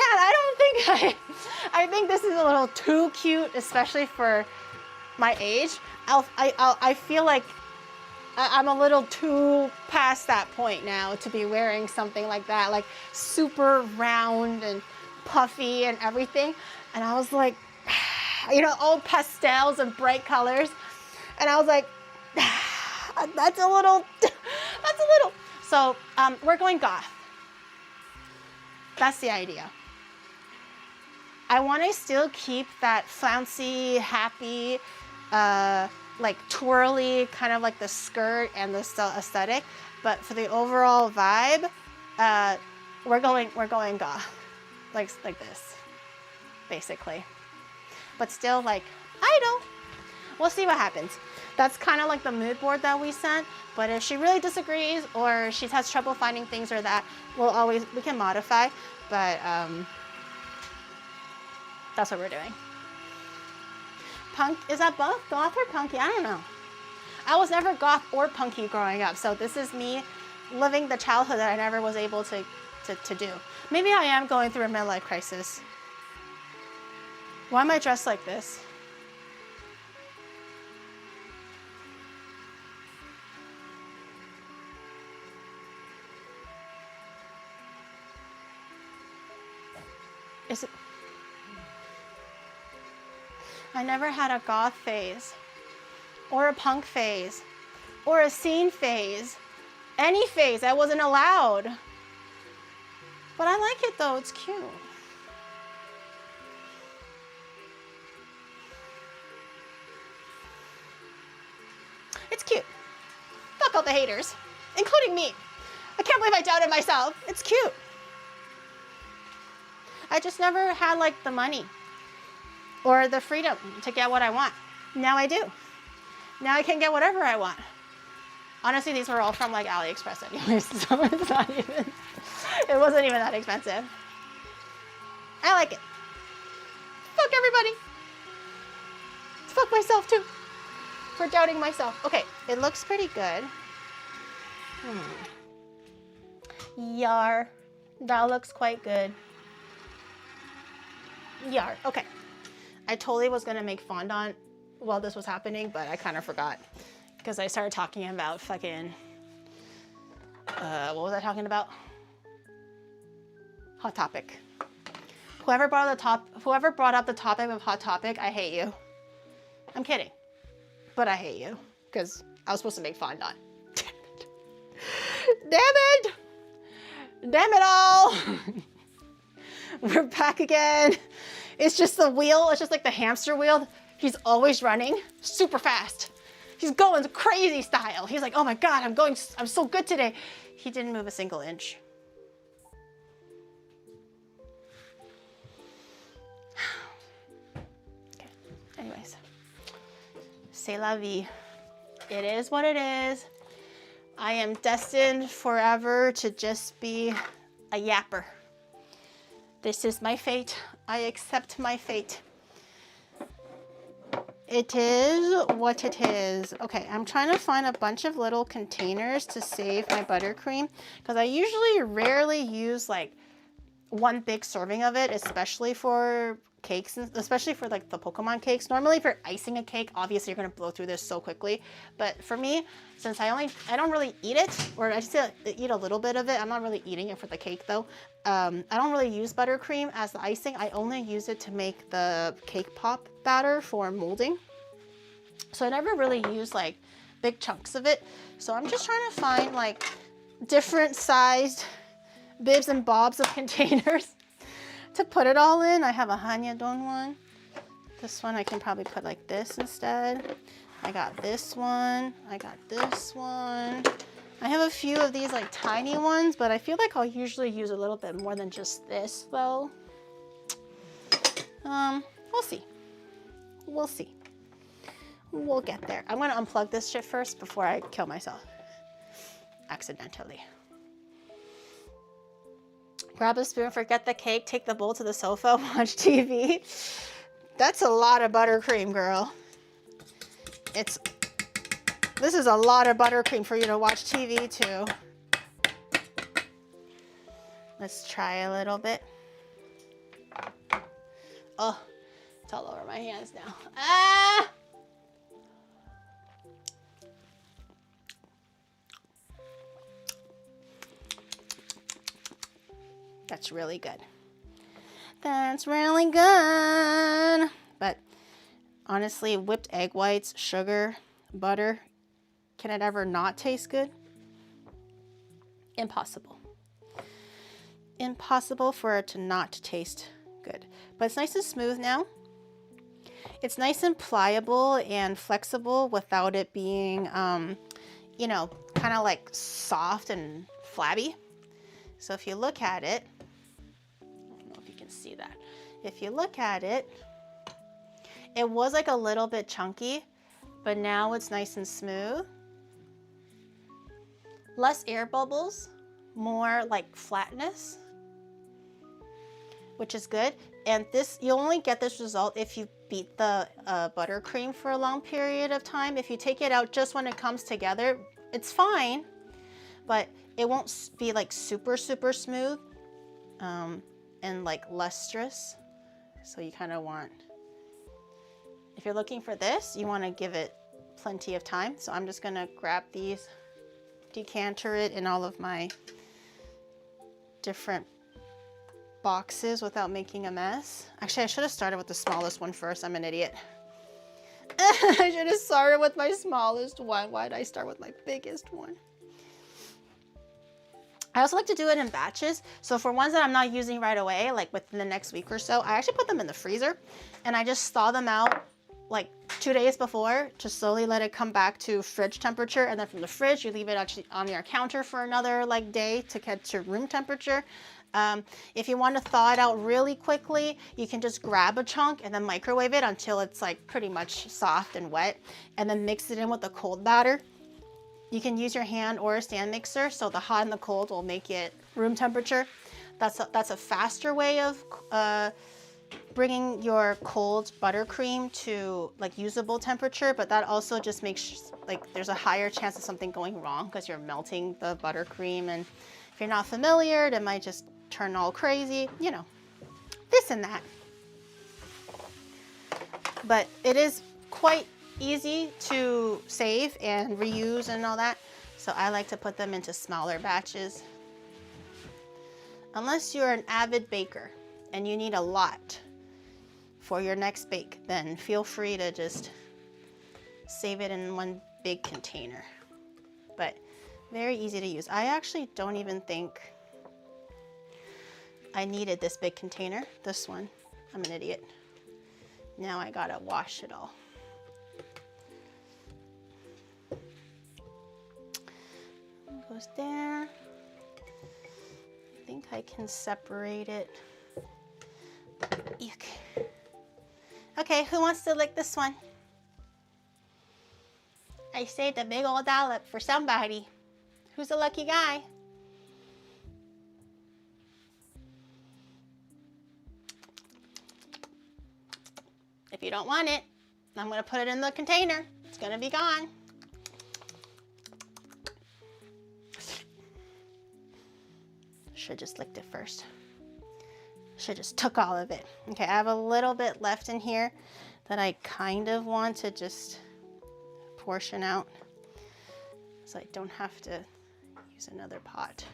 I think this is a little too cute, especially for my age. I feel like I'm a little too past that point now to be wearing something like that, like super round and puffy and everything. And I was like, you know, all pastels and bright colors. And I was like, that's a little. So we're going goth. That's the idea. I want to still keep that flouncy, happy, like twirly, kind of like the skirt and the aesthetic, but for the overall vibe, we're going goth, like this, basically. But still, like, idol. We'll see what happens. That's kind of like the mood board that we sent. But if she really disagrees or she has trouble finding things or that, we can modify. But that's what we're doing. Punk, is that both goth or punky? I don't know. I was never goth or punky growing up, so this is me living the childhood that I never was able to do. Maybe I am going through a midlife crisis. Why am I dressed like this? Is it? I never had a goth phase, or a punk phase, or a scene phase, any phase. I wasn't allowed. But I like it though, it's cute. It's cute. Fuck all the haters, including me. I can't believe I doubted myself. It's cute. I just never had like the money or the freedom to get what I want. Now I do. Now I can get whatever I want. Honestly, these were all from like AliExpress anyways, so it's not even, it wasn't even that expensive. I like it. Fuck everybody. Fuck myself too for doubting myself. Okay, it looks pretty good. Yar, that looks quite good. Yar, okay. I totally was gonna make fondant while this was happening, but I kind of forgot because I started talking about fucking, what was I talking about? Hot Topic. Whoever brought up the topic of Hot Topic, I hate you. I'm kidding, but I hate you because I was supposed to make fondant. Damn it! Damn it all! We're back again. It's just the wheel. It's just like the hamster wheel. He's always running super fast. He's going crazy style. He's like, oh my God, I'm so good today. He didn't move a single inch. Okay, anyways. C'est la vie. It is what it is. I am destined forever to just be a yapper. This is my fate. I accept my fate. It is what it is. Okay, I'm trying to find a bunch of little containers to save my buttercream because I usually rarely use like one big serving of it, especially for cakes, and especially for like the Pokemon cakes. Normally if you're icing a cake, obviously you're gonna blow through this so quickly. But for me, since I don't really eat it, or I just eat a little bit of it. I'm not really eating it for the cake though. I don't really use buttercream as the icing. I only use it to make the cake pop batter for molding. So I never really use like big chunks of it. So I'm just trying to find like different sized bibs and bobs of containers to put it all in. I have a Hanyadon one. This one I can probably put like this instead. I got this one. I got this one. I have a few of these like tiny ones, but I feel like I'll usually use a little bit more than just this though. We'll see. We'll see. We'll get there. I'm gonna unplug this shit first before I kill myself accidentally. Grab a spoon, forget the cake, take the bowl to the sofa, watch TV. That's a lot of buttercream, girl. This is a lot of buttercream for you to watch TV too. Let's try a little bit. Oh, it's all over my hands now. Ah! That's really good. That's really good. But honestly, whipped egg whites, sugar, butter, can it ever not taste good? Impossible. Impossible for it to not taste good. But it's nice and smooth now. It's nice and pliable and flexible without it being, you know, kind of like soft and flabby. So if you look at it, I don't know if you can see that. If you look at it, it was like a little bit chunky, but now it's nice and smooth. Less air bubbles, more like flatness, which is good. And this, you'll only get this result if you beat the buttercream for a long period of time. If you take it out just when it comes together, it's fine, but it won't be like super, super smooth and like lustrous. So you kind of want, if you're looking for this, you want to give it plenty of time. So I'm just gonna grab these, decanter it in all of my different boxes without making a mess. Actually, I should have started with the smallest one first. I'm an idiot. I should have started with my smallest one. Why did I start with my biggest one? I also like to do it in batches. So for ones that I'm not using right away, like within the next week or so, I actually put them in the freezer and I just thaw them out like 2 days before to slowly let it come back to fridge temperature. And then from the fridge, you leave it actually on your counter for another like day to get to room temperature. If you want to thaw it out really quickly, you can just grab a chunk and then microwave it until it's like pretty much soft and wet, and then mix it in with the cold batter. You can use your hand or a stand mixer, so the hot and the cold will make it room temperature. That's a faster way of bringing your cold buttercream to like usable temperature, but that also just makes like there's a higher chance of something going wrong because you're melting the buttercream, and if you're not familiar, it might just turn all crazy, you know, this and that. But it is quite easy to save and reuse and all that. So I like to put them into smaller batches. Unless you're an avid baker and you need a lot for your next bake, then feel free to just save it in one big container. But very easy to use. I actually don't even think I needed this big container, this one. I'm an idiot. Now I gotta wash it all. Goes there. I think I can separate it. Yuck. Okay, who wants to lick this one? I saved a big old dollop for somebody. Who's the lucky guy? If you don't want it, I'm gonna put it in the container. It's gonna be gone. Should just licked it first. Should just took all of it. Okay, I have a little bit left in here that I kind of want to just portion out so I don't have to use another pot.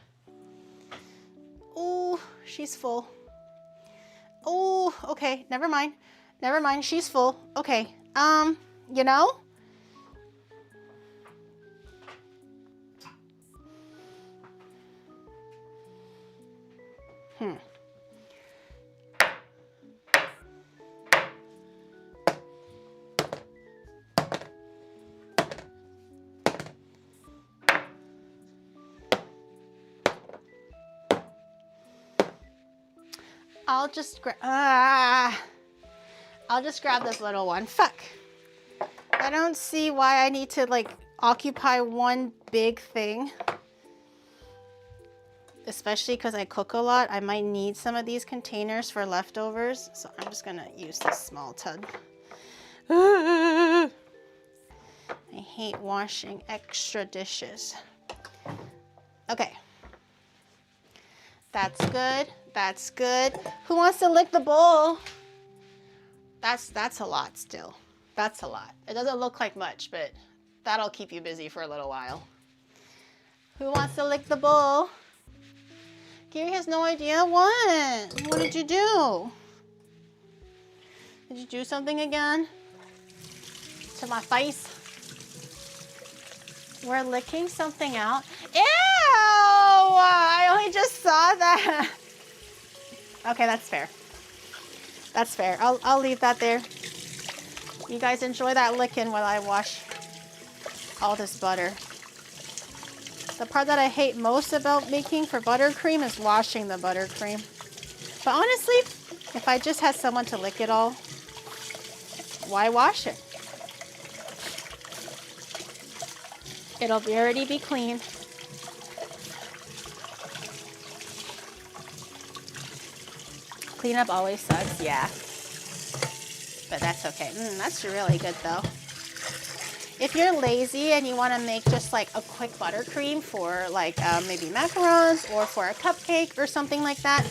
Oh, she's full. Oh, okay, never mind. Never mind, she's full. Okay, you know? I'll just grab this little one. Fuck. I don't see why I need to like occupy one big thing. Especially because I cook a lot. I might need some of these containers for leftovers. So I'm just gonna use this small tub. I hate washing extra dishes. Okay. That's good. That's good. Who wants to lick the bowl? That's a lot still. That's a lot. It doesn't look like much, but that'll keep you busy for a little while. Who wants to lick the bowl? Gary has no idea. What? What did you do? Did you do something again? To my face? We're licking something out. Ew! I only just saw that. Okay, that's fair. That's fair. I'll leave that there. You guys enjoy that licking while I wash all this butter. The part that I hate most about making for buttercream is washing the buttercream. But honestly, if I just had someone to lick it all, why wash it? It'll already be clean. Cleanup always sucks, yeah. But that's okay. That's really good though. If you're lazy and you want to make just like a quick buttercream for like maybe macarons or for a cupcake or something like that,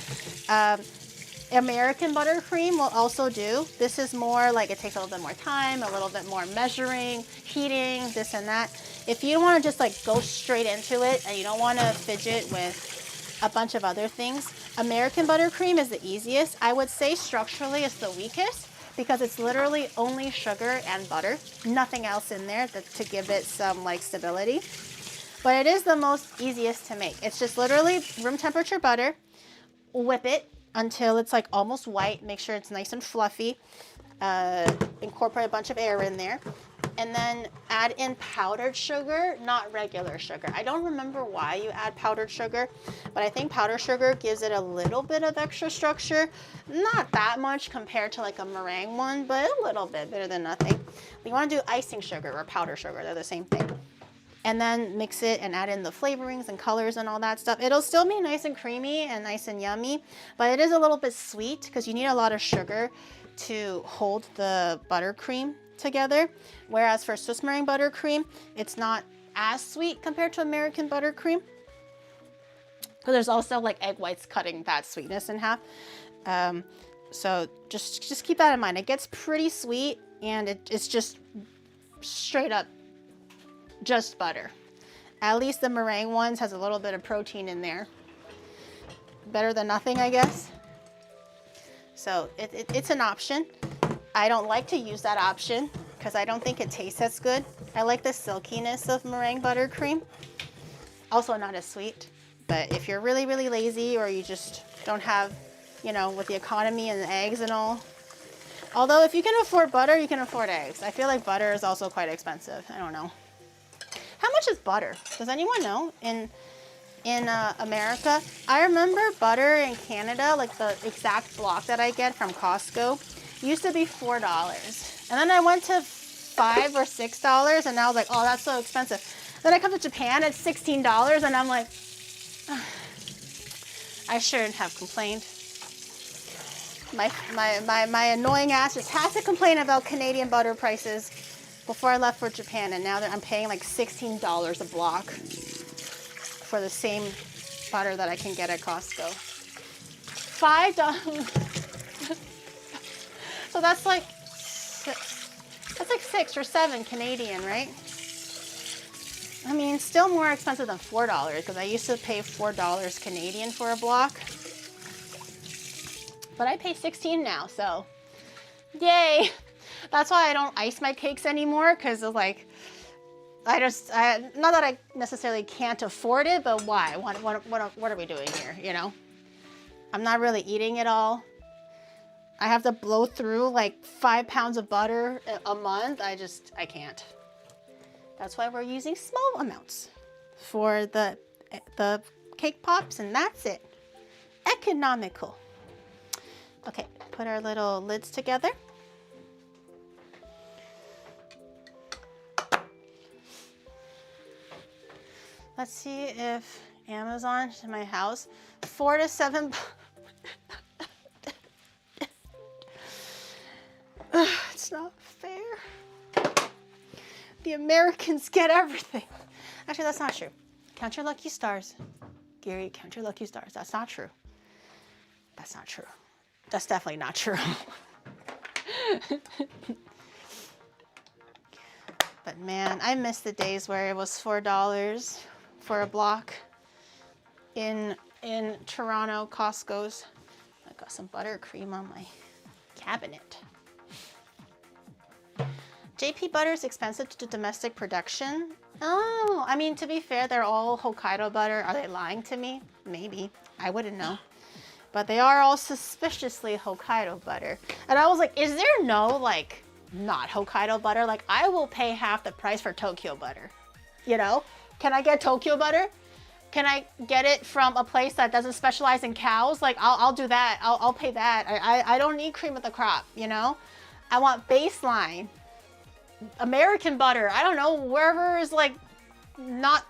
American buttercream will also do. This is more like it takes a little bit more time, a little bit more measuring, heating, this and that. If you want to just like go straight into it and you don't want to fidget with a bunch of other things, American buttercream is the easiest. I would say structurally it's the weakest because it's literally only sugar and butter, nothing else in there to give it some like stability. But it is the most easiest to make. It's just literally room temperature butter, whip it until it's like almost white, make sure it's nice and fluffy, incorporate a bunch of air in there, and then add in powdered sugar, not regular sugar. I don't remember why you add powdered sugar, but I think powdered sugar gives it a little bit of extra structure. Not that much compared to like a meringue one, but a little bit, better than nothing. You want to do icing sugar or powdered sugar, they're the same thing. And then mix it and add in the flavorings and colors and all that stuff. It'll still be nice and creamy and nice and yummy, but it is a little bit sweet because you need a lot of sugar to hold the buttercream together. Whereas for Swiss meringue buttercream, it's not as sweet compared to American buttercream. But there's also like egg whites cutting that sweetness in half. So just keep that in mind. It gets pretty sweet and it's just straight up just butter. At least the meringue ones has a little bit of protein in there. Better than nothing, I guess. So it's an option. I don't like to use that option because I don't think it tastes as good. I like the silkiness of meringue buttercream. Also not as sweet, but if you're really, really lazy or you just don't have, you know, with the economy and the eggs and all. Although if you can afford butter, you can afford eggs. I feel like butter is also quite expensive. I don't know. How much is butter? Does anyone know? In America, I remember butter in Canada, like the exact block that I get from Costco, used to be $4. And then I went to $5 or $6 and I was like, oh, that's so expensive. Then I come to Japan, it's $16 and I'm like, I shouldn't have complained. My annoying ass just had to complain about Canadian butter prices before I left for Japan, and now that I'm paying like $16 a block for the same butter that I can get at Costco. $5. So that's like 6 or 7 Canadian, right? I mean, still more expensive than $4 because I used to pay $4 Canadian for a block. But I pay 16 now, so yay. That's why I don't ice my cakes anymore because it's like, not that I necessarily can't afford it, but why? What are we doing here, you know? I'm not really eating it all. I have to blow through like 5 pounds of butter a month. I can't. That's why we're using small amounts for the cake pops, and that's it. Economical. Okay, put our little lids together. Let's see if Amazon to my house, 4 to 7. It's not fair. The Americans get everything. Actually, that's not true. Count your lucky stars. Gary, count your lucky stars. That's not true. That's not true. That's definitely not true. But man, I miss the days where it was $4 for a block in Toronto Costco's. I got some buttercream on my cabinet. JP butter is expensive to do domestic production. Oh, I mean, to be fair, they're all Hokkaido butter. Are they lying to me? Maybe. I wouldn't know. But they are all suspiciously Hokkaido butter. And I was like, is there no, like, not Hokkaido butter? Like, I will pay half the price for Tokyo butter. You know? Can I get Tokyo butter? Can I get it from a place that doesn't specialize in cows? Like, I'll do that. I'll pay that. I don't need cream of the crop, you know? I want baseline. American butter. I don't know, wherever is like not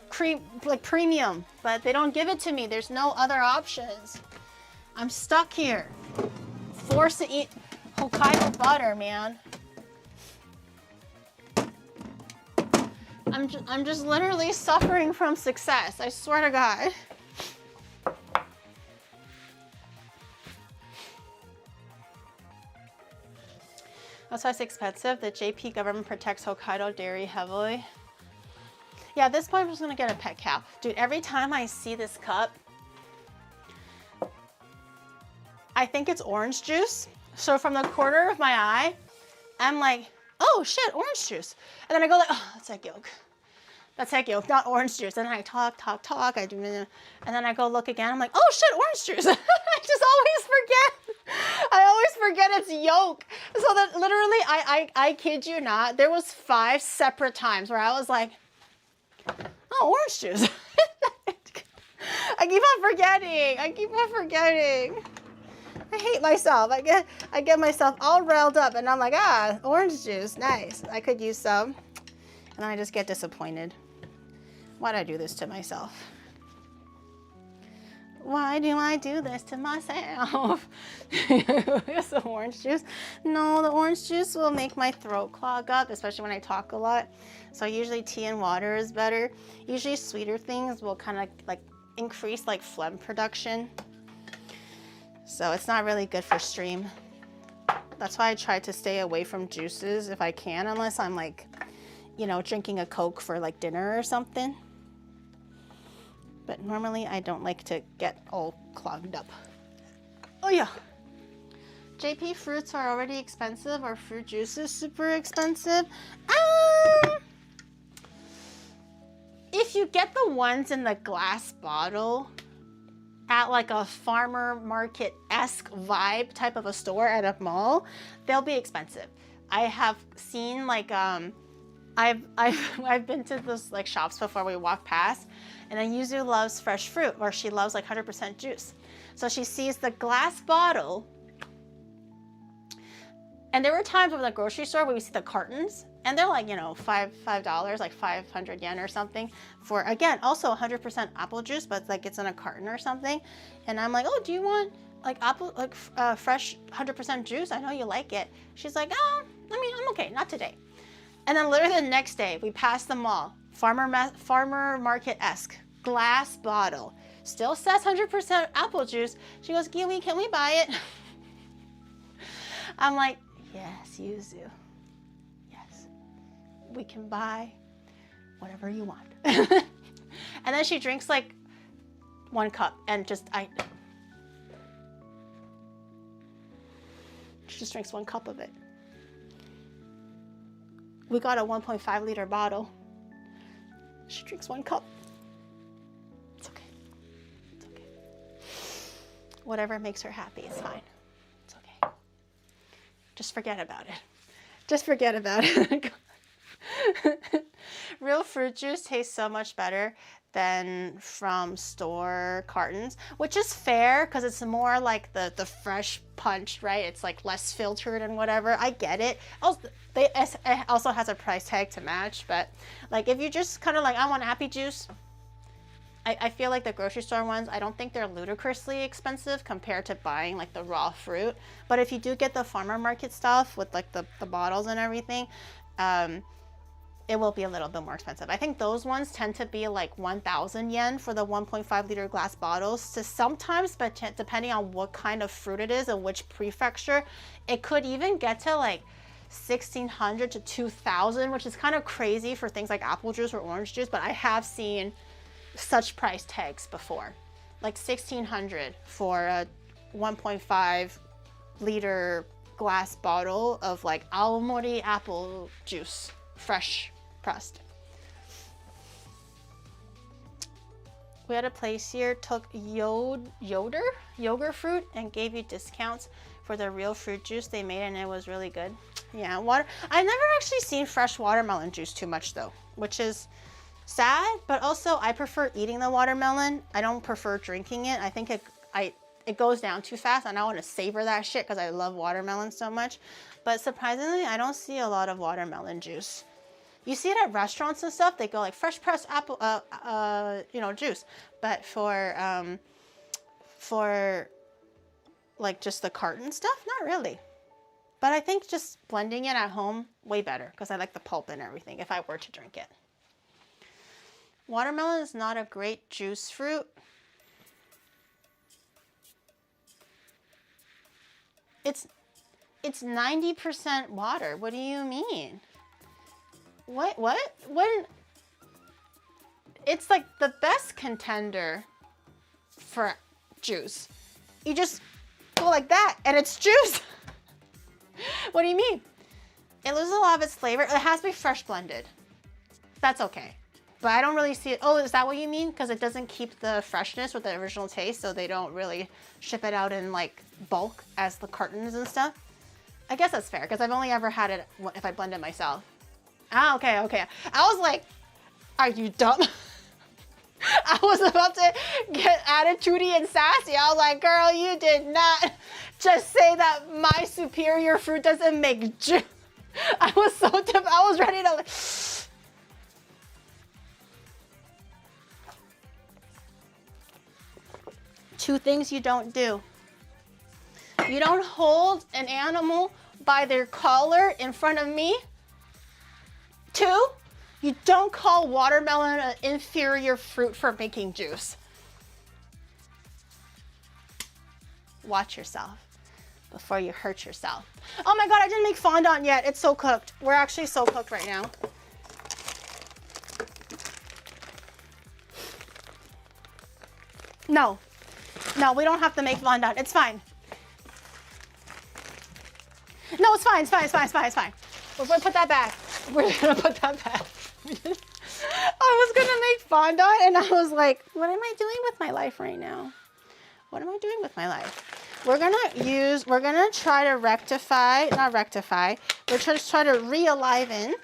cream, like premium, but they don't give it to me. There's no other options. I'm stuck here. Forced to eat Hokkaido butter, man. I'm just literally suffering from success. I swear to God. That's why it's expensive. The JP government protects Hokkaido dairy heavily. Yeah, at this point, I'm just gonna get a pet cow. Dude, every time I see this cup, I think it's orange juice. So from the corner of my eye, I'm like, oh shit, orange juice. And then I go like, oh, that's egg yolk. That's egg yolk, not orange juice. And then I talk, I do, and then I go look again. I'm like, oh shit, orange juice. I just always forget. I always forget it's yolk. So that literally, I kid you not, there was 5 separate times where I was like, oh, orange juice. I keep on forgetting. I hate myself. I get myself all riled up and I'm like, ah, orange juice, nice. I could use some. And then I just get disappointed. Why'd I do this to myself? Why do I do this to myself? It's the orange juice. No, the orange juice will make my throat clog up, especially when I talk a lot. So usually tea and water is better. Usually sweeter things will kind of like increase like phlegm production. So it's not really good for stream. That's why I try to stay away from juices if I can, unless I'm like, you know, drinking a Coke for like dinner or something. But normally I don't like to get all clogged up. Oh yeah. JP fruits are already expensive or fruit juices super expensive? If you get the ones in the glass bottle at like a farmer market-esque vibe type of a store at a mall, they'll be expensive. I have seen like, I've been to those like shops before we walk past, and then Yuzu loves fresh fruit, or she loves like 100% juice. So she sees the glass bottle, and there were times over the grocery store where we see the cartons, and they're like, you know, $5, like 500 yen or something for, again, also 100% apple juice, but like it's in a carton or something. And I'm like, oh, do you want like apple, like fresh 100% juice? I know you like it. She's like, oh, I mean, I'm okay, not today. And then literally the next day, we passed the mall, farmer market-esque, glass bottle, still says 100% apple juice. She goes, Kiwi, can we buy it? I'm like, yes, Yuzu. Yes, we can buy whatever you want. And then she drinks like 1 cup and she just drinks 1 cup of it. We got a 1.5 liter bottle. She drinks 1 cup. It's okay. It's okay. Whatever makes her happy is fine. It's okay. Just forget about it. Just forget about it. Real fruit juice tastes so much better. than from store cartons, which is fair because it's more like the fresh punch, right? It's like less filtered and whatever. I get it. Also, it also has a price tag to match, but like if you just kind of like, I want happy juice, I feel like the grocery store ones, I don't think they're ludicrously expensive compared to buying like the raw fruit. But if you do get the farmer market stuff with like the bottles and everything, it will be a little bit more expensive. I think those ones tend to be like 1,000 yen for the 1.5 liter glass bottles. So sometimes, but depending on what kind of fruit it is and which prefecture, it could even get to like 1,600 to 2,000, which is kind of crazy for things like apple juice or orange juice. But I have seen such price tags before, like 1,600 for a 1.5 liter glass bottle of like Aomori apple juice, fresh pressed. We had a place here, took yogurt fruit and gave you discounts for the real fruit juice they made, and it was really good. Yeah, water. I've never actually seen fresh watermelon juice too much though, which is sad, but also I prefer eating the watermelon. I don't prefer drinking it. I think it goes down too fast, and I want to savor that shit because I love watermelon so much. But surprisingly, I don't see a lot of watermelon juice. You see it at restaurants and stuff. They go like fresh pressed apple, juice. But for like just the carton stuff, not really. But I think just blending it at home, way better because I like the pulp and everything if I were to drink it. Watermelon is not a great juice fruit. It's 90% water. What do you mean? What? When it's like the best contender for juice. You just go like that and it's juice. What do you mean? It loses a lot of its flavor. It has to be fresh blended. That's okay. But I don't really see it. Oh, is that what you mean? Because it doesn't keep the freshness with the original taste, so they don't really ship it out in like bulk as the cartons and stuff. I guess that's fair because I've only ever had it if I blend it myself. Ah, okay. I was like, are you dumb? I was about to get attitudey and sassy. I was like, girl, you did not just say that my superior fruit doesn't make juice. I was ready to like, two things you don't do. You don't hold an animal by their collar in front of me. Two, you don't call watermelon an inferior fruit for making juice. Watch yourself before you hurt yourself. Oh my God, I didn't make fondant yet. It's so cooked. We're actually so cooked right now. No, we don't have to make fondant. It's fine. No, it's fine. We're gonna put that back. I was gonna make fondant and I was like, what am I doing with my life right now? We're gonna try to try to re-enliven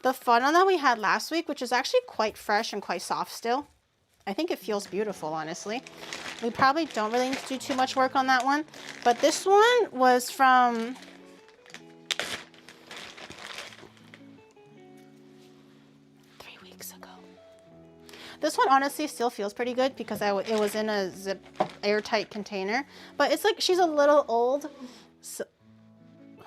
the fondant that we had last week, which is actually quite fresh and quite soft still. I think it feels beautiful, honestly. We probably don't really need to do too much work on that one, but this one was from This one honestly still feels pretty good because it was in a zip airtight container, but it's like she's a little old. So,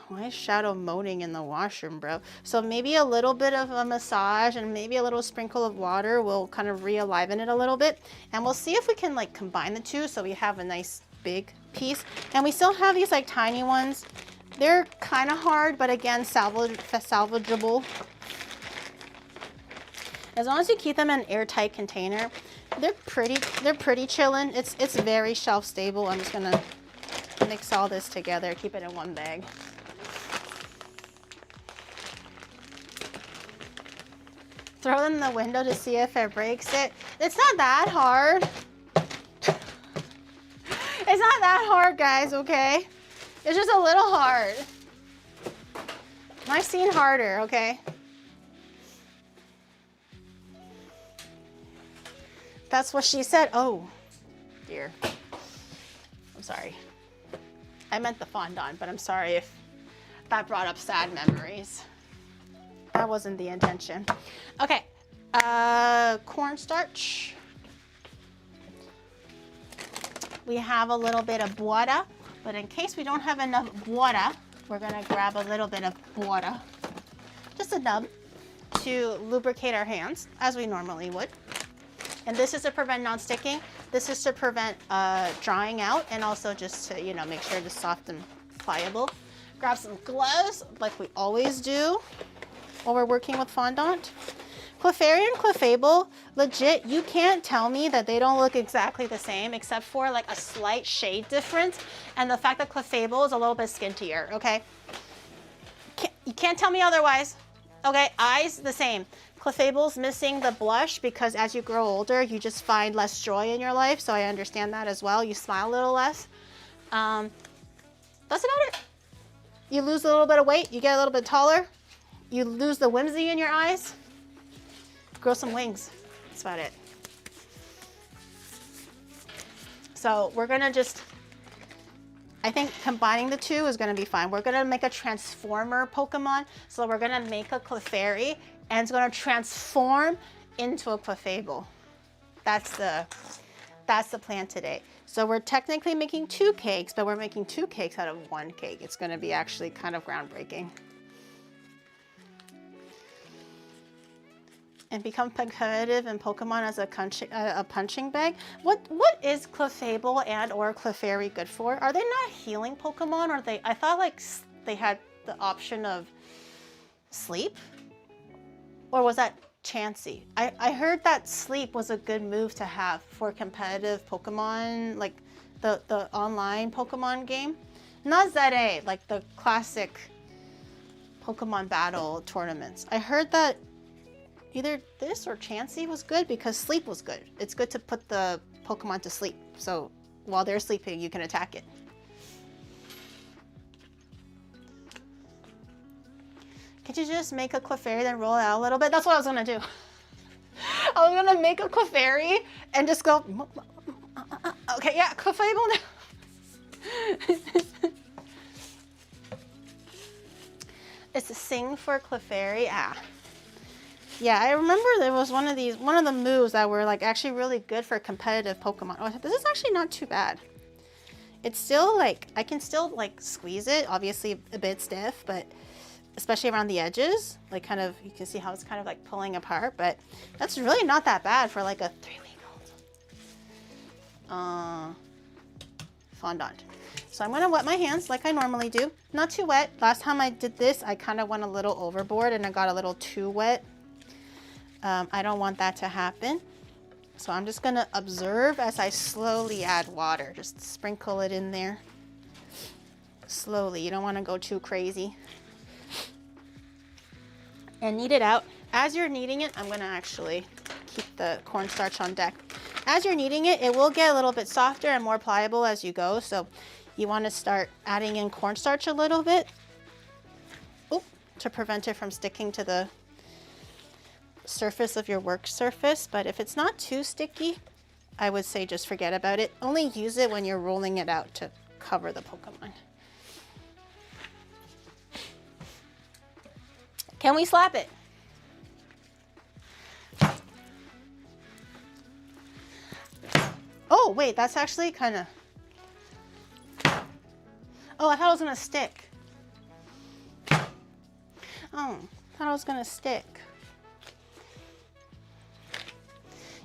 why is Shadow moaning in the washroom, bro? So maybe a little bit of a massage and maybe a little sprinkle of water will kind of re-enliven it a little bit. And we'll see if we can like combine the two so we have a nice big piece. And we still have these like tiny ones. They're kind of hard, but again, salvageable. As long as you keep them in an airtight container, they're pretty chillin'. It's very shelf stable. I'm just gonna mix all this together, keep it in one bag. Throw it in the window to see if it breaks it. It's not that hard. It's not that hard, guys, okay? It's just a little hard. I've seen harder, okay? That's what she said. Oh, dear. I'm sorry. I meant the fondant, but I'm sorry if that brought up sad memories. That wasn't the intention. Okay, cornstarch. We have a little bit of water, but in case we don't have enough water, we're gonna grab a little bit of water, just a nub, to lubricate our hands as we normally would. And this is to prevent non-sticking. This is to prevent drying out, and also just to, you know, make sure it's soft and pliable. Grab some gloves like we always do while we're working with fondant. Clefairy and Clefairble, legit, you can't tell me that they don't look exactly the same except for like a slight shade difference and the fact that Clefairble is a little bit skintier, okay? You can't tell me otherwise, okay? Eyes, the same. Clefairable's missing the blush because as you grow older, you just find less joy in your life, so I understand that as well. You smile a little less. That's about it. You lose a little bit of weight, you get a little bit taller, you lose the whimsy in your eyes, grow some wings. That's about it. So we're gonna just, I think combining the two is gonna be fine. We're gonna make a transformer Pokemon. So we're gonna make a Clefairy and it's gonna transform into a Clefairble. That's the plan today. So we're technically making 2 cakes, but we're making 2 cakes out of 1 cake. It's gonna be actually kind of groundbreaking. And become competitive in Pokemon as a punching bag. What is Clefairble and or Clefairy good for? Are they not healing Pokemon? Or I thought like they had the option of sleep? Or was that Chansey? I heard that sleep was a good move to have for competitive Pokemon, like the online Pokemon game. Not ZA, like the classic Pokemon battle tournaments. I heard that either this or Chansey was good because sleep was good. It's good to put the Pokemon to sleep. So while they're sleeping, you can attack it. Could you just make a Clefairy then roll it out a little bit? That's what I was gonna do. I was gonna make a Clefairy and just go, okay, yeah, Clefairy now. It's a sing for Clefairy, Yeah, I remember there was one of the moves that were like actually really good for competitive Pokemon. Oh, this is actually not too bad. It's still like, I can still like squeeze it, obviously a bit stiff, but especially around the edges, like kind of, you can see how it's kind of like pulling apart, but that's really not that bad for like a 3-week-old. Fondant. So I'm gonna wet my hands like I normally do. Not too wet. Last time I did this, I kind of went a little overboard and I got a little too wet. I don't want that to happen. So I'm just gonna observe as I slowly add water. Just sprinkle it in there. Slowly, you don't wanna go too crazy. And knead it out. As you're kneading it, I'm gonna actually keep the cornstarch on deck. As you're kneading it, it will get a little bit softer and more pliable as you go. So you wanna start adding in cornstarch a little bit. Oop, to prevent it from sticking to the surface of your work surface. But if it's not too sticky, I would say just forget about it. Only use it when you're rolling it out to cover the Pokemon. Can we slap it? Oh, wait, that's actually kind of... Oh, I thought it was going to stick. Oh, I thought it was going to stick.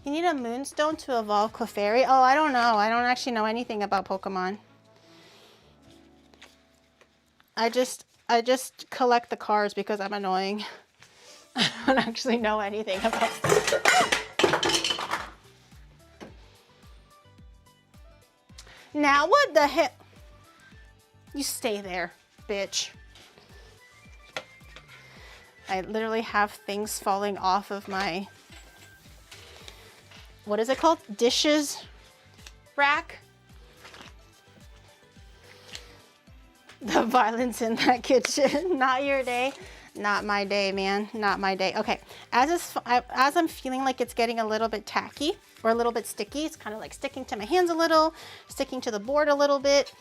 You need a moonstone to evolve Clefairy? Oh, I don't know. I don't actually know anything about Pokemon. I just collect the cards because I'm annoying. I don't actually know anything about it. Now what the heck? You stay there, bitch. I literally have things falling off of my, what is it called? Dishes rack. The violence in that kitchen, not your day. Not my day, man. Not my day. Okay, as I'm feeling like it's getting a little bit tacky or a little bit sticky, it's kind of like sticking to my hands a little, sticking to the board a little bit.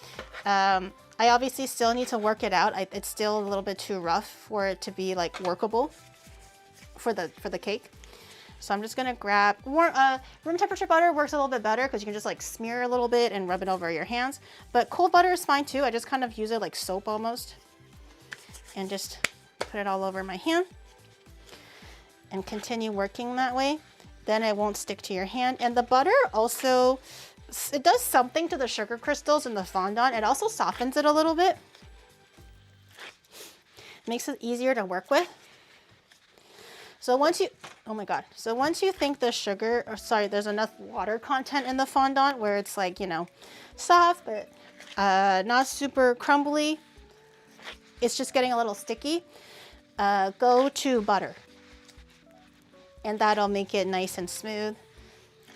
I obviously still need to work it out. It's still a little bit too rough for it to be like workable for the cake. So I'm just gonna grab room temperature butter. Works a little bit better because you can just like smear a little bit and rub it over your hands. But cold butter is fine too. I just kind of use it like soap almost, and just put it all over my hand and continue working that way. Then it won't stick to your hand. And the butter also, it does something to the sugar crystals in the fondant. It also softens it a little bit. Makes it easier to work with. So once you, oh my God. So once you think the sugar, or sorry, there's enough water content in the fondant where it's like, you know, soft, but not super crumbly. It's just getting a little sticky. Go to butter. And that'll make it nice and smooth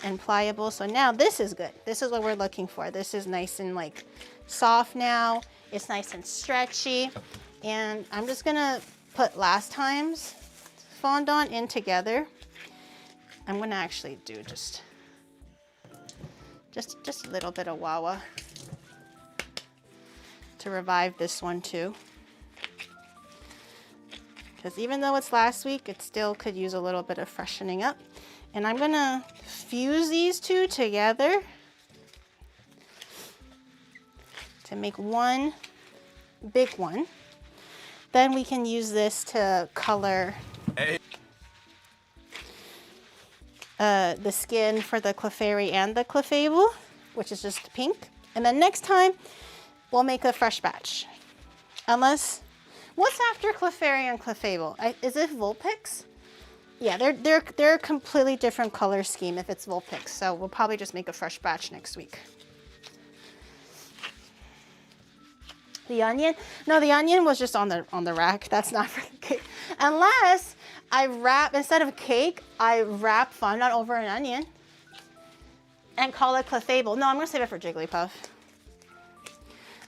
and pliable. So now this is good. This is what we're looking for. This is nice and like soft now. It's nice and stretchy. And I'm just gonna put last time's fondant in together. I'm gonna actually do just a little bit of Wawa to revive this one too. Because even though it's last week, it still could use a little bit of freshening up. And I'm gonna fuse these two together to make one big one. Then we can use this to color the skin for the Clefairy and the Clefairble, which is just pink. And then next time, we'll make a fresh batch. Unless, what's after Clefairy and Clefairble? Is it Vulpix? Yeah, they're a completely different color scheme if it's Vulpix. So we'll probably just make a fresh batch next week. The onion? No, the onion was just on the rack. That's not for the cake. Unless I wrap, instead of cake, I wrap fondant over an onion and call it Clefairble. No, I'm gonna save it for Jigglypuff.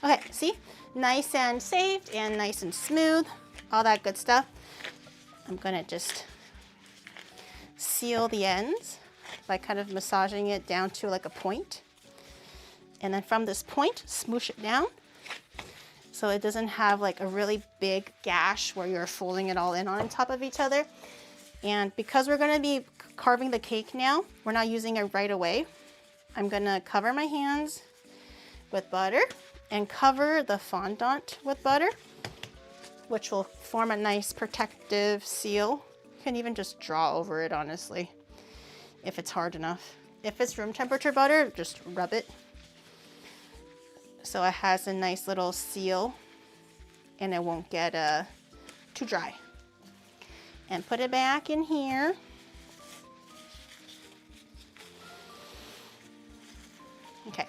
Okay, see? Nice and saved and nice and smooth, all that good stuff. I'm gonna just seal the ends by kind of massaging it down to like a point. And then from this point, smoosh it down so it doesn't have like a really big gash where you're folding it all in on top of each other. And because we're gonna be carving the cake now, we're not using it right away. I'm gonna cover my hands with butter and cover the fondant with butter, which will form a nice protective seal. You can even just draw over it, honestly, if it's hard enough. If it's room temperature butter, just rub it. So it has a nice little seal and it won't get too dry. And put it back in here. Okay,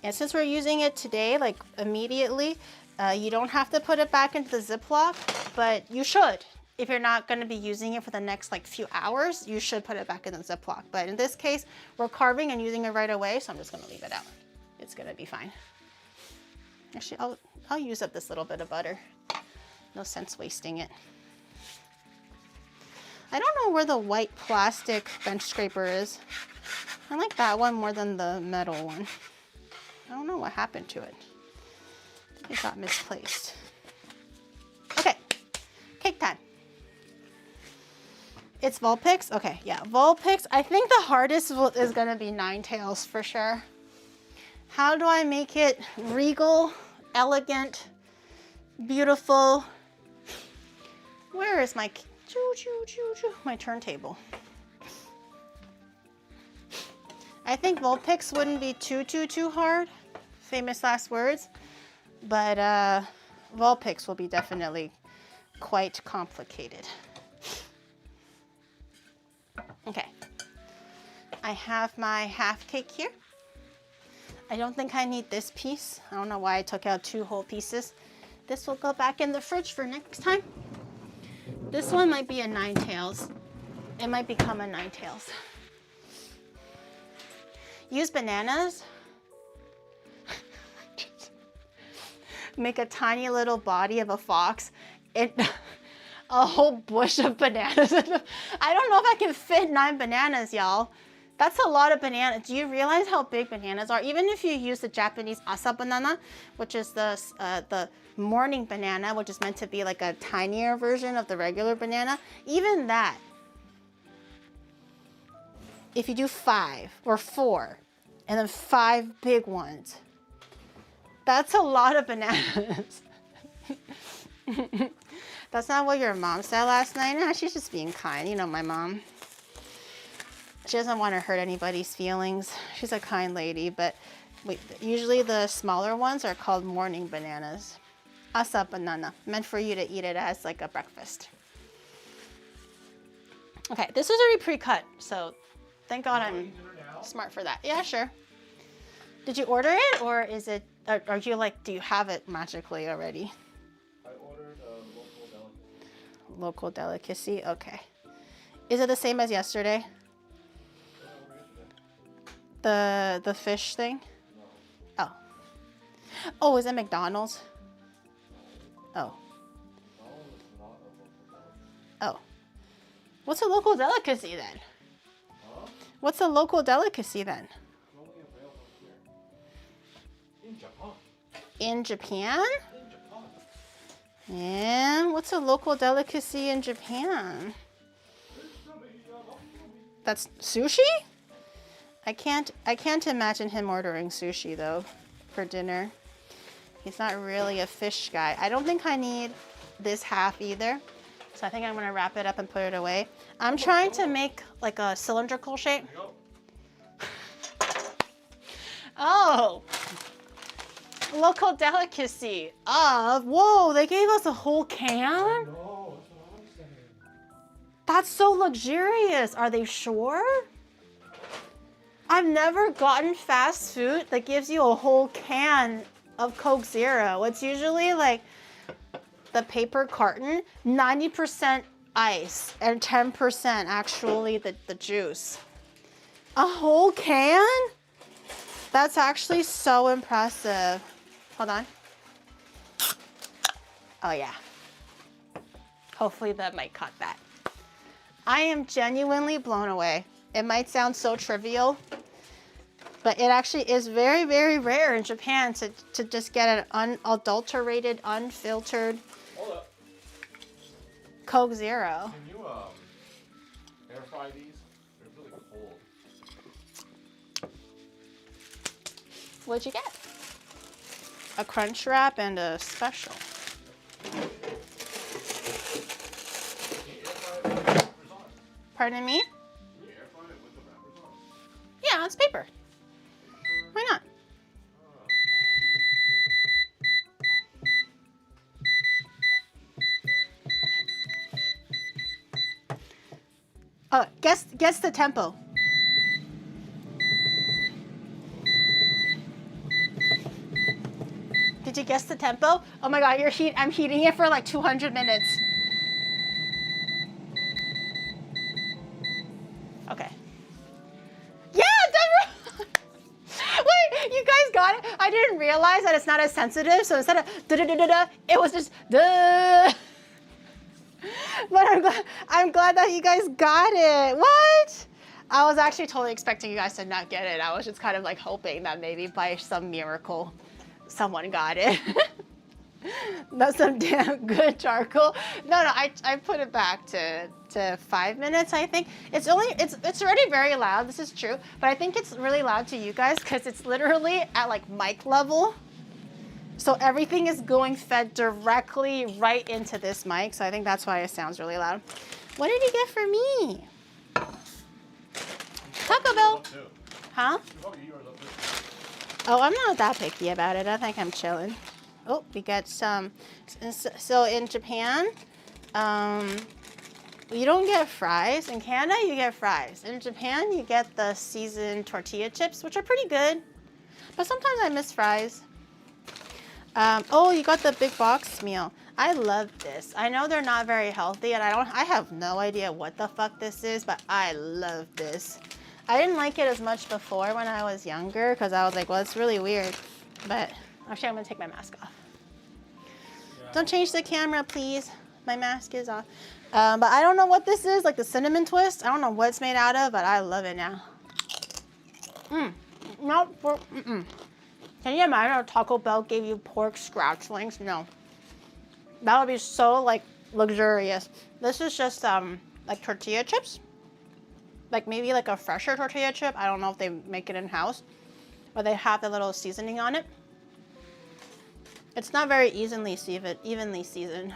and since we're using it today, like immediately, you don't have to put it back into the Ziploc, but you should. If you're not gonna be using it for the next like few hours, you should put it back in the Ziploc. But in this case, we're carving and using it right away, so I'm just gonna leave it out. It's gonna be fine. Actually, I'll use up this little bit of butter. No sense wasting it. I don't know where the white plastic bench scraper is. I like that one more than the metal one. I don't know what happened to it. I think it got misplaced. Okay, cake time. It's Vulpix? Okay, yeah, Vulpix. I think the hardest is gonna be Nine Tails for sure. How do I make it regal, elegant, beautiful? Where is my my turntable? I think Vulpix wouldn't be too hard. Famous last words. But Vulpix will be definitely quite complicated. Okay. I have my half cake here. I don't think I need this piece. I don't know why I took out 2 whole pieces. This will go back in the fridge for next time. This one might be a Nine Tails. It might become a Nine Tails. Use bananas. Make a tiny little body of a fox. a whole bush of bananas. I don't know if I can fit 9 bananas, y'all. That's a lot of bananas. Do you realize how big bananas are? Even if you use the Japanese asa banana, which is the morning banana, which is meant to be like a tinier version of the regular banana, even that, if you do 5 or 4, and then 5 big ones, that's a lot of bananas. That's not what your mom said last night. Nah, she's just being kind. You know my mom. She doesn't want to hurt anybody's feelings. She's a kind lady, but usually the smaller ones are called morning bananas. Asa banana, meant for you to eat it as like a breakfast. Okay, this was already pre-cut, so thank God I'm smart for that. Yeah, sure. Did you order it, or is it, are you like, do you have it magically already? I ordered a local delicacy. Local delicacy, okay. Is it the same as yesterday? The fish thing? No. Oh. Oh, is it McDonald's? Oh. No, it's not a local delicacy. Oh. What's a local delicacy then? Huh? What's a local delicacy then? It's only available here. In Japan. In Japan? In Japan. Yeah, what's a local delicacy in Japan? That's sushi? I can't imagine him ordering sushi though for dinner. He's not really a fish guy. I don't think I need this half either. So I think I'm gonna wrap it up and put it away. I'm trying to make like a cylindrical shape. Oh, local delicacy. Whoa, they gave us a whole can? No, that's what I'm saying. That's so luxurious. Are they sure? I've never gotten fast food that gives you a whole can of Coke Zero. It's usually like the paper carton, 90% ice and 10% actually the juice. A whole can? That's actually so impressive. Hold on. Oh yeah. Hopefully that might cut that. I am genuinely blown away. It might sound so trivial, but it actually is very, very rare in Japan to just get an unadulterated, unfiltered Hold up. Coke Zero. Can you air fry these? They're really cold. What'd you get? A crunch wrap and a special. Can you air fry it with the wrappers on? Pardon me? Can you air fry it with the wrappers on? Yeah, it's paper. Why not? Oh, guess the tempo. Did you guess the tempo? Oh my God, I'm heating it for like 200 minutes. Okay. Yeah, Denver! Wait, you guys got it? I didn't realize that it's not as sensitive, so instead of da-da-da-da-da, it was just duh. But I'm glad that you guys got it. What? I was actually totally expecting you guys to not get it. I was just kind of like hoping that maybe by some miracle someone got it. That's some damn good charcoal. No, I put it back to 5 minutes, I think. It's already very loud, this is true, but I think it's really loud to you guys because it's literally at like mic level. So everything is going fed directly right into this mic, so I think that's why it sounds really loud. What did you get for me? Taco Bell. Huh? Oh, I'm not that picky about it. I think I'm chilling. Oh, we got some. So in Japan, you don't get fries. In Canada, you get fries. In Japan, you get the seasoned tortilla chips, which are pretty good. But sometimes I miss fries. Oh, you got the big box meal. I love this. I know they're not very healthy, and I have no idea what the fuck this is, but I love this. I didn't like it as much before when I was younger, because I was like, well, it's really weird. But actually, I'm gonna take my mask off. Yeah. Don't change the camera, please. My mask is off. But I don't know what this is, like the cinnamon twist. I don't know what it's made out of, but I love it now. Not for, Can you imagine if Taco Bell gave you pork scratch links? No. That would be so like luxurious. This is just like tortilla chips. Like maybe like a fresher tortilla chip. I don't know if they make it in-house, but they have the little seasoning on it. It's not very evenly seasoned,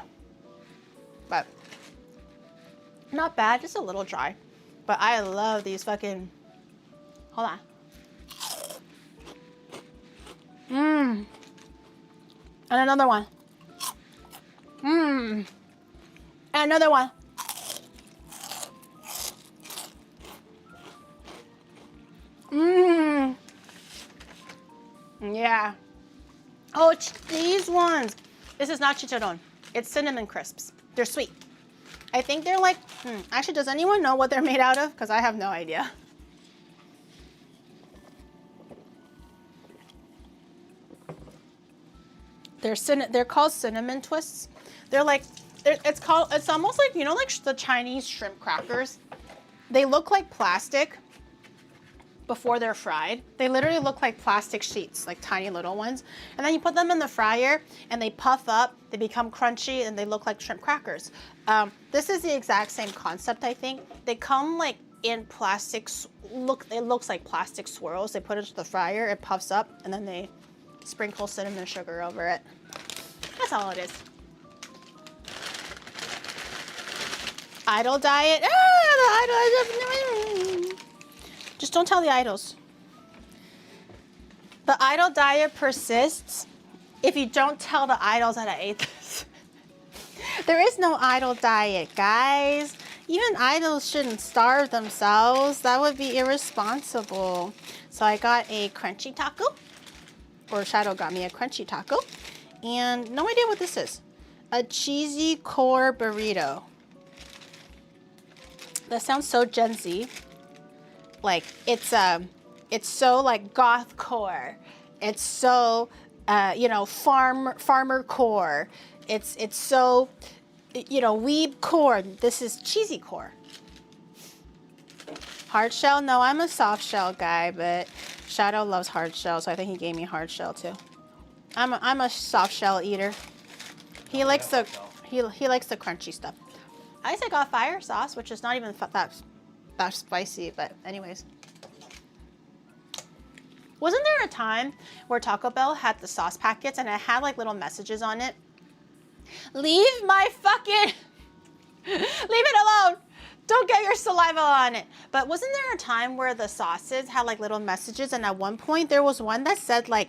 but not bad, just a little dry. But I love these fucking, hold on. And another one. And another one. Yeah. Oh, these ones. This is not chicharron. It's cinnamon crisps. They're sweet. I think they're like, actually, does anyone know what they're made out of? Because I have no idea. They're called cinnamon twists. They're like, it's almost like, you know, like the Chinese shrimp crackers. They look like plastic before they're fried. They literally look like plastic sheets, like tiny little ones. And then you put them in the fryer and they puff up, they become crunchy, and they look like shrimp crackers. This is the exact same concept, I think. They come like in plastics. It looks like plastic swirls. They put it into the fryer, it puffs up, and then they sprinkle cinnamon sugar over it. That's all it is. Idol diet. The idol. Just don't tell the idols. The idol diet persists if you don't tell the idols that I ate this. There is no idol diet, guys. Even idols shouldn't starve themselves. That would be irresponsible. So I got a crunchy taco, or Shadow got me a crunchy taco, and no idea what this is. A cheesy core burrito. That sounds so Gen Z. Like it's so like goth core. It's so you know, farmer core. It's so, you know, weeb core. This is cheesy core. Hard shell? No, I'm a soft shell guy, but Shadow loves hard shell, so I think he gave me hard shell too. I'm a soft shell eater. He likes the crunchy stuff. I guess I got fire sauce, which is not even that spicy, but anyways. Wasn't there a time where Taco Bell had the sauce packets and it had like little messages on it? Leave my fucking, leave it alone. Don't get your saliva on it. But wasn't there a time where the sauces had like little messages, and at one point there was one that said like,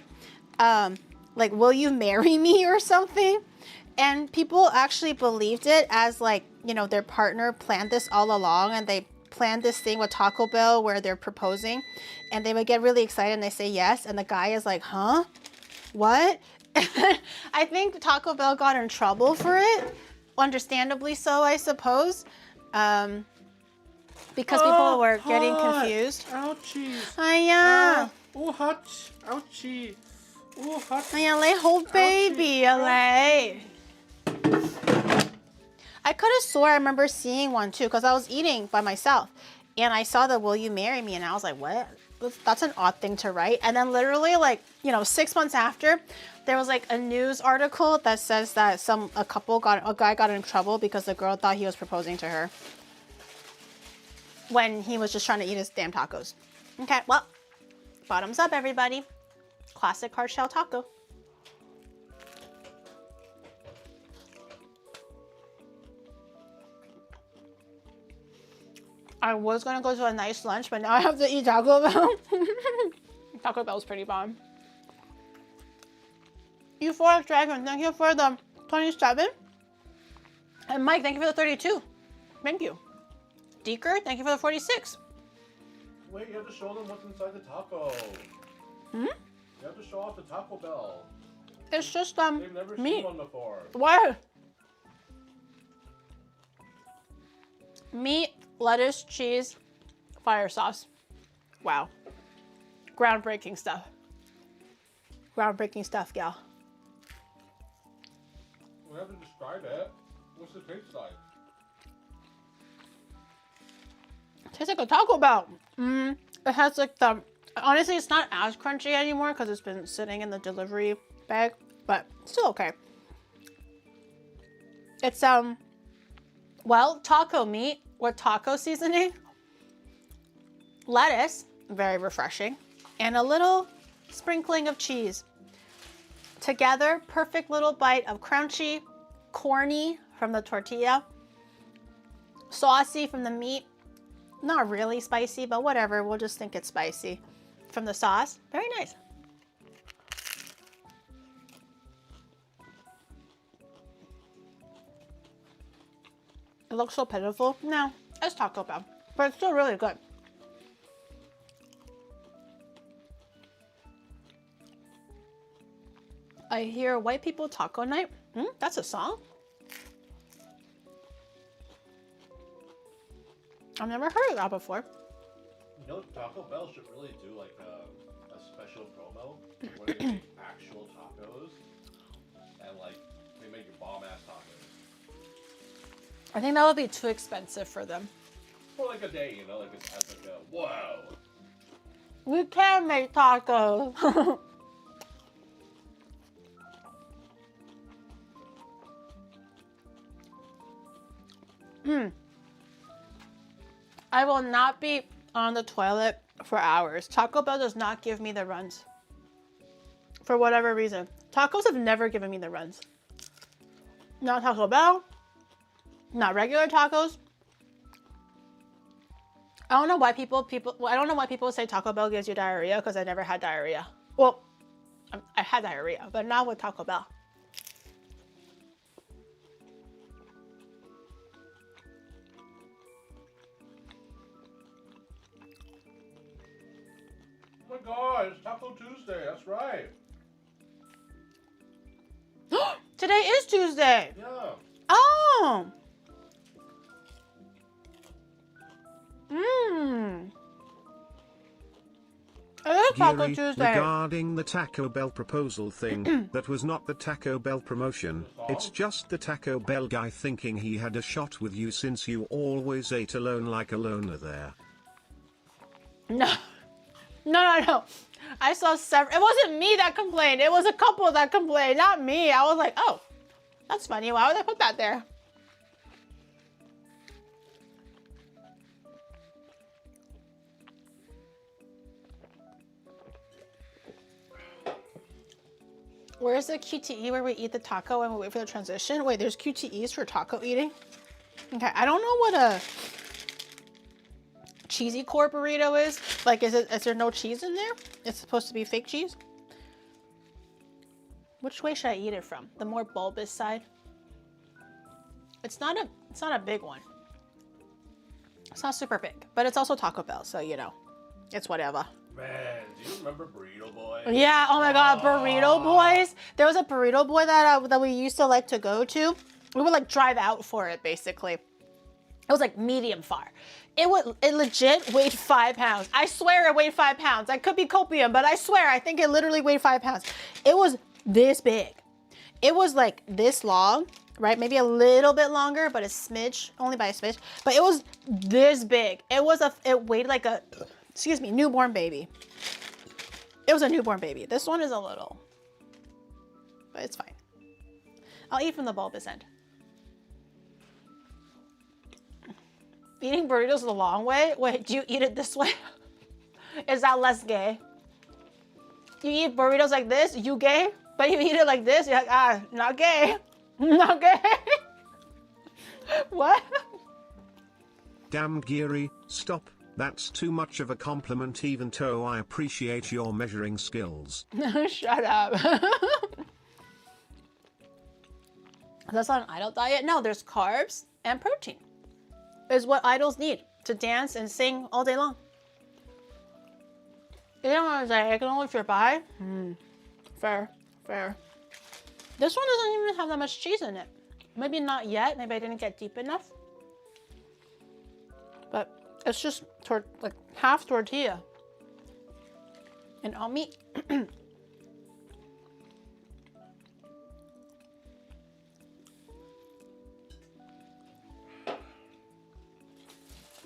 will you marry me or something? And people actually believed it as like, you know, their partner planned this all along, and they planned this thing with Taco Bell where they're proposing, and they would get really excited and they say yes, and the guy is like, huh? What? I think Taco Bell got in trouble for it, understandably so, I suppose, because people were getting confused. Ouchie. Aya. Oh, hot. Ouchie. Oh, hot. Aya, lay whole baby, lay. I could have swore I remember seeing one too, because I was eating by myself and I saw the "Will you marry me?" and I was like, what? That's an odd thing to write. And then literally, like, you know, 6 months after, there was like a news article that says that a guy got in trouble because the girl thought he was proposing to her when he was just trying to eat his damn tacos. Okay, well, bottoms up, everybody. Classic hard shell taco. I was gonna go to a nice lunch, but now I have to eat Taco Bell. Taco Bell's pretty bomb. Euphoric Dragon, thank you for the 27. And Mike, thank you for the 32. Thank you. Deeker, thank you for the 46. Wait, you have to show them what's inside the taco. You have to show off the Taco Bell. It's just They've never meat. seen one before. What? Meat, lettuce, cheese, fire sauce. Wow. Groundbreaking stuff. Groundbreaking stuff, gal. We have to describe it. What's the taste like? It tastes like a Taco Bell. It has like the, honestly, it's not as crunchy anymore because it's been sitting in the delivery bag, but still okay. It's, well, taco meat with taco seasoning, lettuce, very refreshing, and a little sprinkling of cheese. Together, perfect little bite of crunchy, corny from the tortilla, saucy from the meat, not really spicy, but whatever, we'll just think it's spicy from the sauce. Very nice. It looks so pitiful. No, it's Taco Bell, but it's still really good. I hear white people taco night. That's a song? I've never heard of that before. You know, Taco Bell should really do like a special promo where they make actual tacos and like they make your bomb ass tacos. I think that would be too expensive for them. For like a day, you know, like it's as like a whoa. We can make tacos. I will not be on the toilet for hours. Taco Bell does not give me the runs. For whatever reason. Tacos have never given me the runs. Not Taco Bell. Not regular tacos. I don't know why I don't know why people say Taco Bell gives you diarrhea, because I never had diarrhea. Well, I had diarrhea, but not with Taco Bell. Oh my god, it's Taco Tuesday, that's right. Today is Tuesday. Yeah. Oh. It is Taco Yuri, Tuesday. regarding the Taco Bell proposal thing, that was not the Taco Bell promotion. It's just the Taco Bell guy thinking he had a shot with you since you always ate alone like a loner there. No. No. I saw several. It wasn't me that complained. It was a couple that complained, not me. I was like, oh, that's funny. Why would I put that there? Where's the QTE where we eat the taco and we wait for the transition? Wait, there's QTEs for taco eating? Okay, I don't know what a cheesy core burrito is. Like, is there no cheese in there? It's supposed to be fake cheese? Which way should I eat it from? The more bulbous side? It's not a big one. It's not super big, but it's also Taco Bell, so you know, it's whatever. Man, do you remember Burrito Boy? Yeah, oh my god, Burrito Boys. There was a Burrito Boy that we used to like to go to. We would like drive out for it, basically. It was like medium far. It legit weighed 5 pounds. I swear it weighed 5 pounds. I could be copium, but I swear I think it literally weighed 5 pounds. It was this big. It was like this long, right? Maybe a little bit longer, but a smidge, only by a smidge. But it was this big. It weighed like a, excuse me, newborn baby. It was a newborn baby. This one is a little, but it's fine. I'll eat from the bulbous end. Eating burritos the long way? Wait, do you eat it this way? Is that less gay? You eat burritos like this, you gay? But you eat it like this, you're like, ah, not gay. Not gay. What? Damn Geary, stop. That's too much of a compliment even though I appreciate your measuring skills. Shut up. That's not an idol diet? No, there's carbs and protein. Is what idols need to dance and sing all day long. You don't want to say, I can only if you're bi? Fair. This one doesn't even have that much cheese in it. Maybe not yet. Maybe I didn't get deep enough. But it's just like half tortilla. And all meat.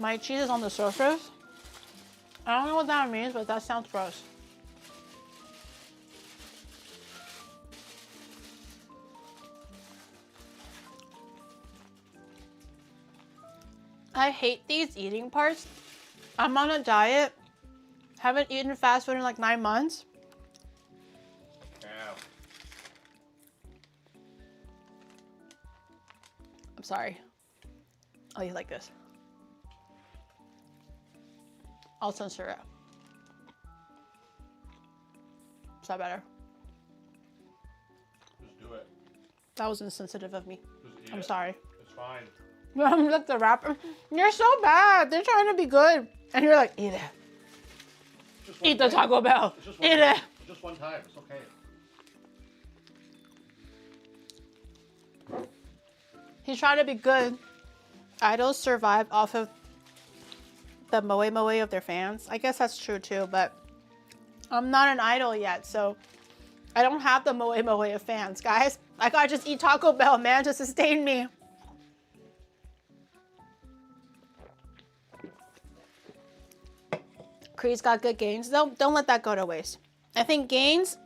My cheese is on the surface. I don't know what that means, but that sounds gross. I hate these eating parts. I'm on a diet. Haven't eaten fast food in like 9 months. Damn. I'm sorry. I'll eat like this. I'll censor it. Is that better? Just do it. That was insensitive of me. Just eat I'm it. sorry. It's fine. I'm like the rapper. You're so bad. They're trying to be good. And you're like, eat it. Eat the Taco Bell. Eat it. It's just one time. It's okay. He's trying to be good. Idols survive off of the moe of their fans. I guess that's true too, but I'm not an idol yet, so I don't have the moe of fans, guys. I gotta just eat Taco Bell, man, to sustain me. Creed's got good gains. Don't let that go to waste. I think gains,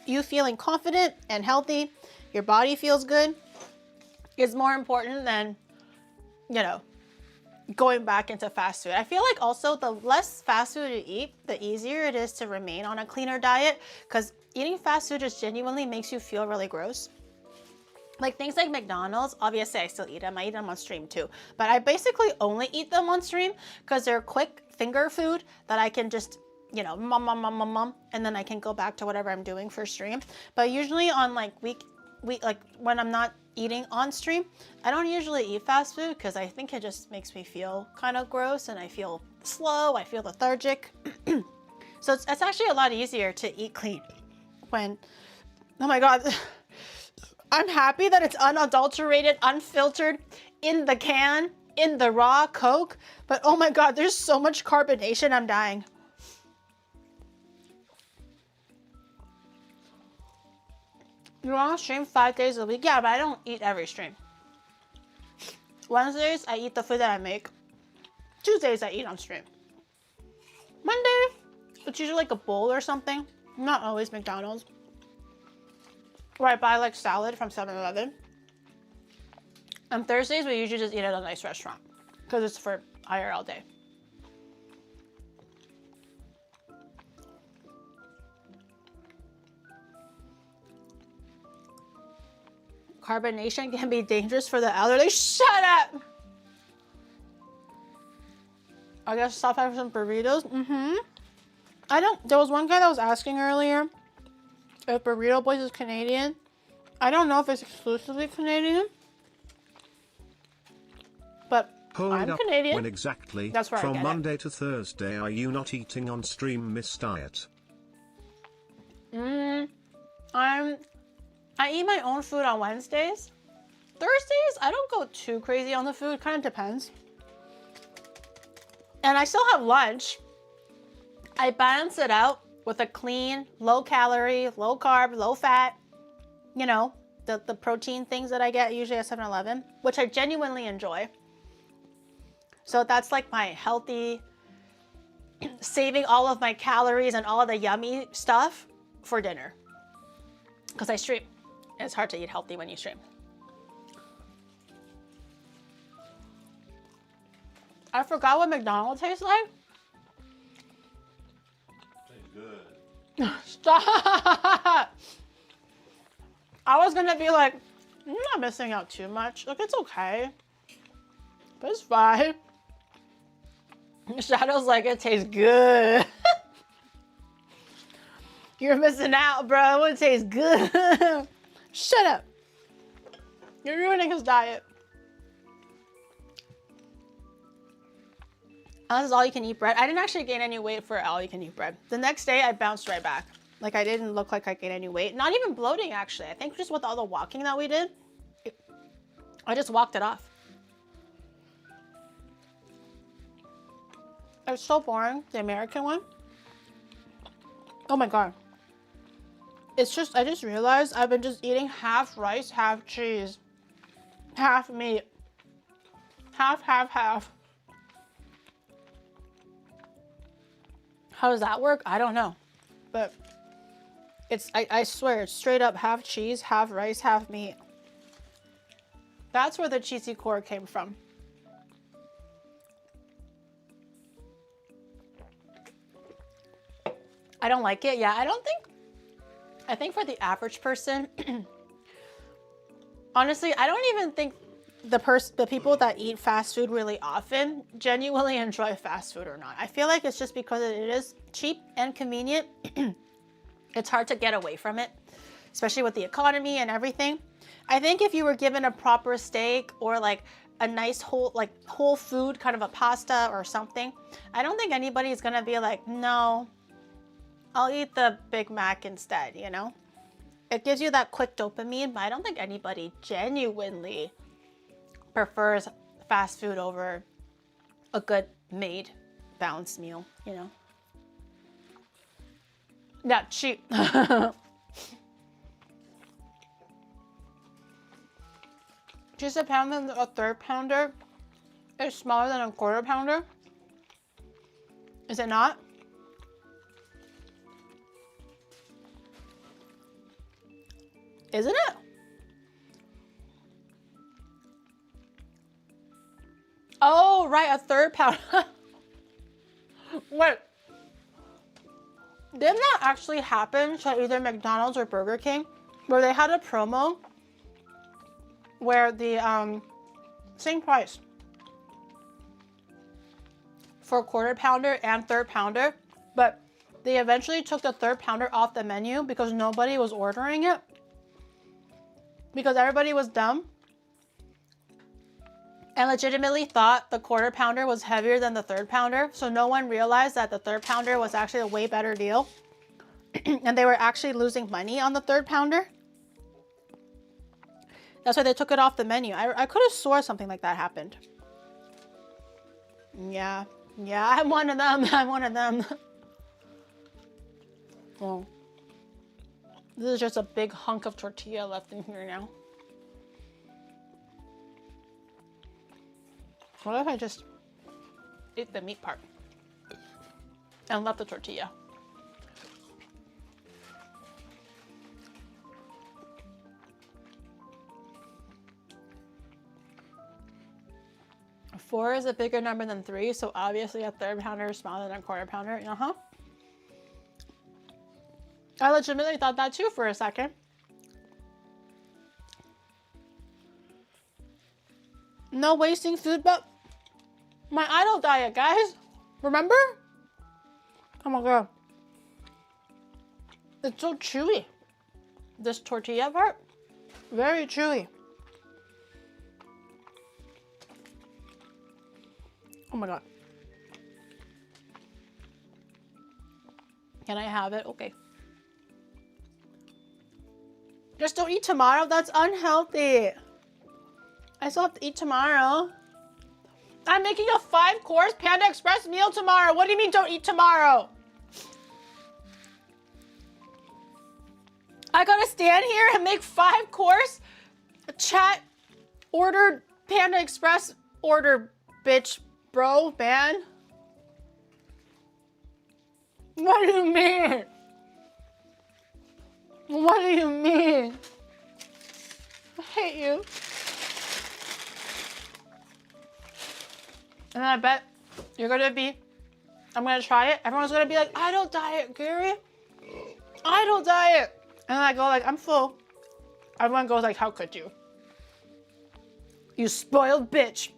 you feeling confident and healthy, your body feels good, is more important than, you know, going back into fast food. I feel like also the less fast food you eat, the easier it is to remain on a cleaner diet, because eating fast food just genuinely makes you feel really gross. Like things like McDonald's, obviously I still eat them. I eat them on stream too. But I basically only eat them on stream because they're quick finger food that I can just, you know, and then I can go back to whatever I'm doing for stream. But usually on like like when I'm not eating on stream, I don't usually eat fast food because I think it just makes me feel kind of gross and I feel slow, I feel lethargic. So it's actually a lot easier to eat clean when, oh my God, I'm happy that it's unadulterated, unfiltered, in the can, in the raw Coke, but oh my God, there's so much carbonation, I'm dying. You're on stream 5 days a week? Yeah, but I don't eat every stream. Wednesdays, I eat the food that I make. Tuesdays, I eat on stream. Monday, it's usually like a bowl or something. Not always McDonald's. Or I buy like salad from 7-Eleven. And Thursdays, we usually just eat at a nice restaurant because it's for IRL day. Carbonation can be dangerous for the elderly. Shut up! I guess stop having some burritos. There was one guy that was asking earlier if Burrito Boys is Canadian. I don't know if it's exclusively Canadian, but I'm Canadian. When exactly That's where from Monday to Thursday are you not eating on stream, Miss Diet? I eat my own food on Wednesdays. Thursdays, I don't go too crazy on the food. Kind of depends. And I still have lunch. I balance it out with a clean, low calorie, low carb, low fat, you know, the protein things that I get usually at 7-Eleven, which I genuinely enjoy. So that's like my healthy, saving all of my calories and all of the yummy stuff for dinner. Because I stream. It's hard to eat healthy when you stream. I forgot what McDonald's tastes like. Tastes good. Stop! I was gonna be like, I'm not missing out too much. Like, it's okay. But it's fine. Shadow's like, it tastes good. You're missing out, bro. It tastes good. Shut up. You're ruining his diet. This is all you can eat bread. I didn't actually gain any weight for all you can eat bread. The next day, I bounced right back. Like, I didn't look like I gained any weight. Not even bloating, actually. I think just with all the walking that we did, I just walked it off. It's so boring, the American one. Oh my God. It's just, I just realized I've been just eating half rice, half cheese, half meat. Half. How does that work? I don't know. But it's, I swear, it's straight up half cheese, half rice, half meat. That's where the cheesy core came from. I don't like it. Yeah, I think for the average person, honestly, I don't even think the people that eat fast food really often genuinely enjoy fast food or not. I feel like it's just because it is cheap and convenient. It's hard to get away from it, especially with the economy and everything. I think if you were given a proper steak or like a nice whole food, kind of a pasta or something, I don't think anybody's gonna be like, no, I'll eat the Big Mac instead, you know? It gives you that quick dopamine, but I don't think anybody genuinely prefers fast food over a good made balanced meal, you know? Not cheap. Just a pound and a third pounder is smaller than a quarter pounder. Is it not? Isn't it? Oh, right, a third pound. Wait. Didn't that actually happen to either McDonald's or Burger King, where they had a promo where the same price for quarter pounder and third pounder, but they eventually took the third pounder off the menu because nobody was ordering it because everybody was dumb and legitimately thought the quarter pounder was heavier than the third pounder, so no one realized that the third pounder was actually a way better deal and they were actually losing money on the third pounder. That's why they took it off the menu. I could have swore something like that happened. Yeah, I'm one of them. I'm one of them. Well, this is just a big hunk of tortilla left in here now. What if I just ate the meat part and left the tortilla? Four is a bigger number than 3, so obviously a third pounder is smaller than a quarter pounder. I legitimately thought that too for a second. No wasting food, but my idle diet, guys. Remember? Oh my god. It's so chewy. This tortilla part, very chewy. Oh my god. Can I have it? Okay. Just don't eat tomorrow. That's unhealthy. I still have to eat tomorrow. I'm making a 5-course Panda Express meal tomorrow. What do you mean don't eat tomorrow? I gotta stand here and make 5-course? Chat ordered Panda Express order, bitch. Bro, man. What do you mean? What do you mean? I hate you. And I bet you're gonna be, I'm gonna try it. Everyone's gonna be like, I don't diet, Gary. I don't diet. And I go like, I'm full. Everyone goes like, how could you? You spoiled bitch.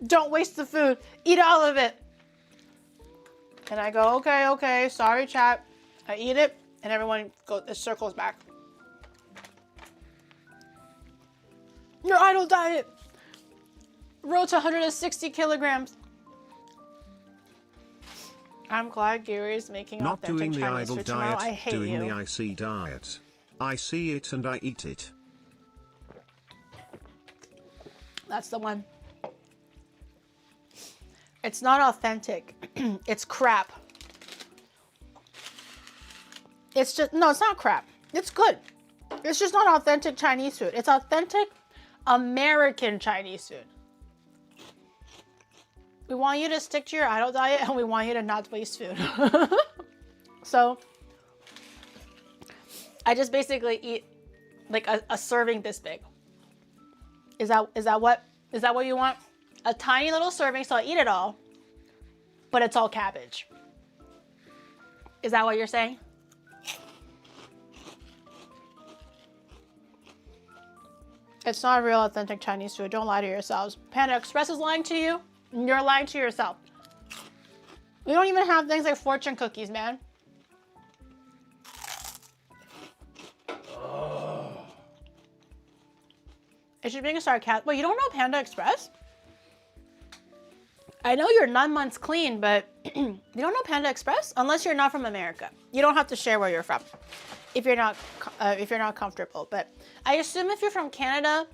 Don't waste the food. Eat all of it. And I go, okay, sorry, chat. I eat it, and everyone goes, it circles back. Your idle diet. Road to 160 kilograms. I'm glad Gary's making Not doing authentic the Chinese idle food tomorrow. diet, I hate doing you. the I see diet. I see it and I eat it. That's the one. It's not authentic. It's crap. It's just, no, it's not crap. It's good. It's just not authentic Chinese food. It's authentic American Chinese food. We want you to stick to your idle diet and we want you to not waste food. So I just basically eat like a serving this big. Is that what you want? A tiny little serving, so I eat it all, but it's all cabbage. Is that what you're saying? It's not real authentic Chinese food. Don't lie to yourselves. Panda Express is lying to you, and you're lying to yourself. We don't even have things like fortune cookies, man. Is she being a sarcastic? Well, you don't know Panda Express? I know you're 9 months clean, but you don't know Panda Express unless you're not from America. You don't have to share where you're from if you're not comfortable. But I assume if you're from Canada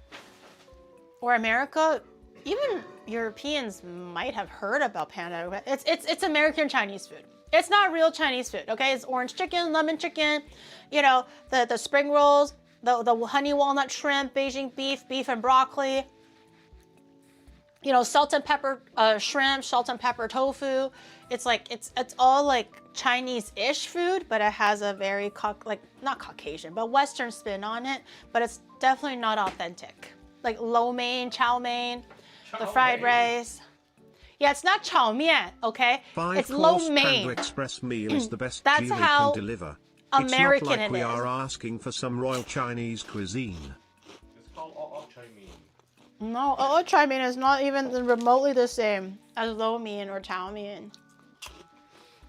or America, even Europeans might have heard about Panda. It's American Chinese food. It's not real Chinese food. Okay, it's orange chicken, lemon chicken, you know, the spring rolls, the honey walnut shrimp, Beijing beef and broccoli. You know, salt and pepper shrimp, salt and pepper tofu. It's like it's all like Chinese-ish food, but it has a very not Caucasian, but Western spin on it. But it's definitely not authentic. Like lo mein, chow mein, the fried rice. Yeah, it's not chow mein, okay? It's lo mein. Panda Express meal is the best That's Geely how can deliver. American it's not like we it is. are asking for some royal Chinese cuisine. It's called all Chinese. No, chow mein is not even remotely the same as lo mein or chow mein.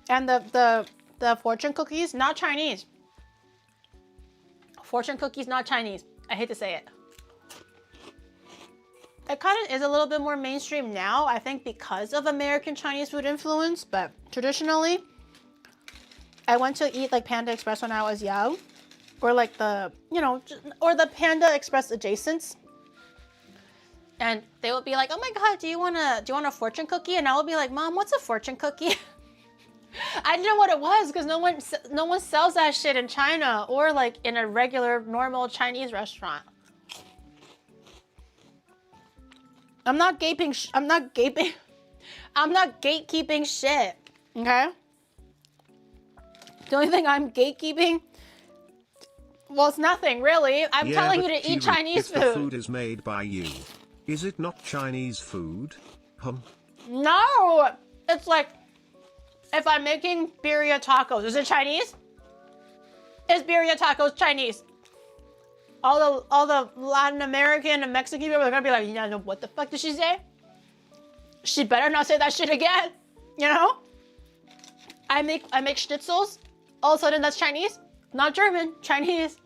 And the fortune cookies, not Chinese. Fortune cookies, not Chinese. I hate to say it. It kind of is a little bit more mainstream now, I think because of American Chinese food influence, but traditionally, I went to eat like Panda Express when I was young, or like the Panda Express adjacents. And they would be like, "Oh my God, do you want a fortune cookie?" And I would be like, "Mom, what's a fortune cookie?" I didn't know what it was because no one sells that shit in China or like in a regular normal Chinese restaurant. I'm not gatekeeping shit. Okay? The only thing I'm gatekeeping, well, it's nothing really. I'm telling you to eat Chinese food. The food is made by you. Is it not Chinese food? No, it's like if I'm making birria tacos, is it Chinese? Is birria tacos Chinese? All the Latin American and Mexican people are gonna be like, yeah, no, what the fuck did she say? She better not say that shit again. You know? I make schnitzels. All of a sudden that's Chinese? Not German, Chinese.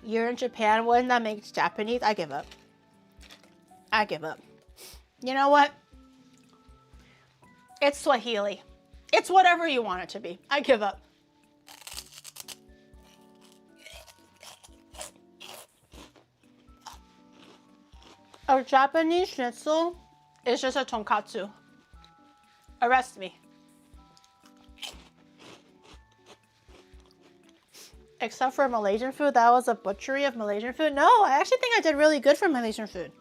You're in Japan, wouldn't that make Japanese? I give up. You know what? It's Swahili. It's whatever you want it to be. I give up. A Japanese schnitzel is just a tonkatsu. Arrest me. Except for Malaysian food, that was a butchery of Malaysian food. No, I actually think I did really good for Malaysian food.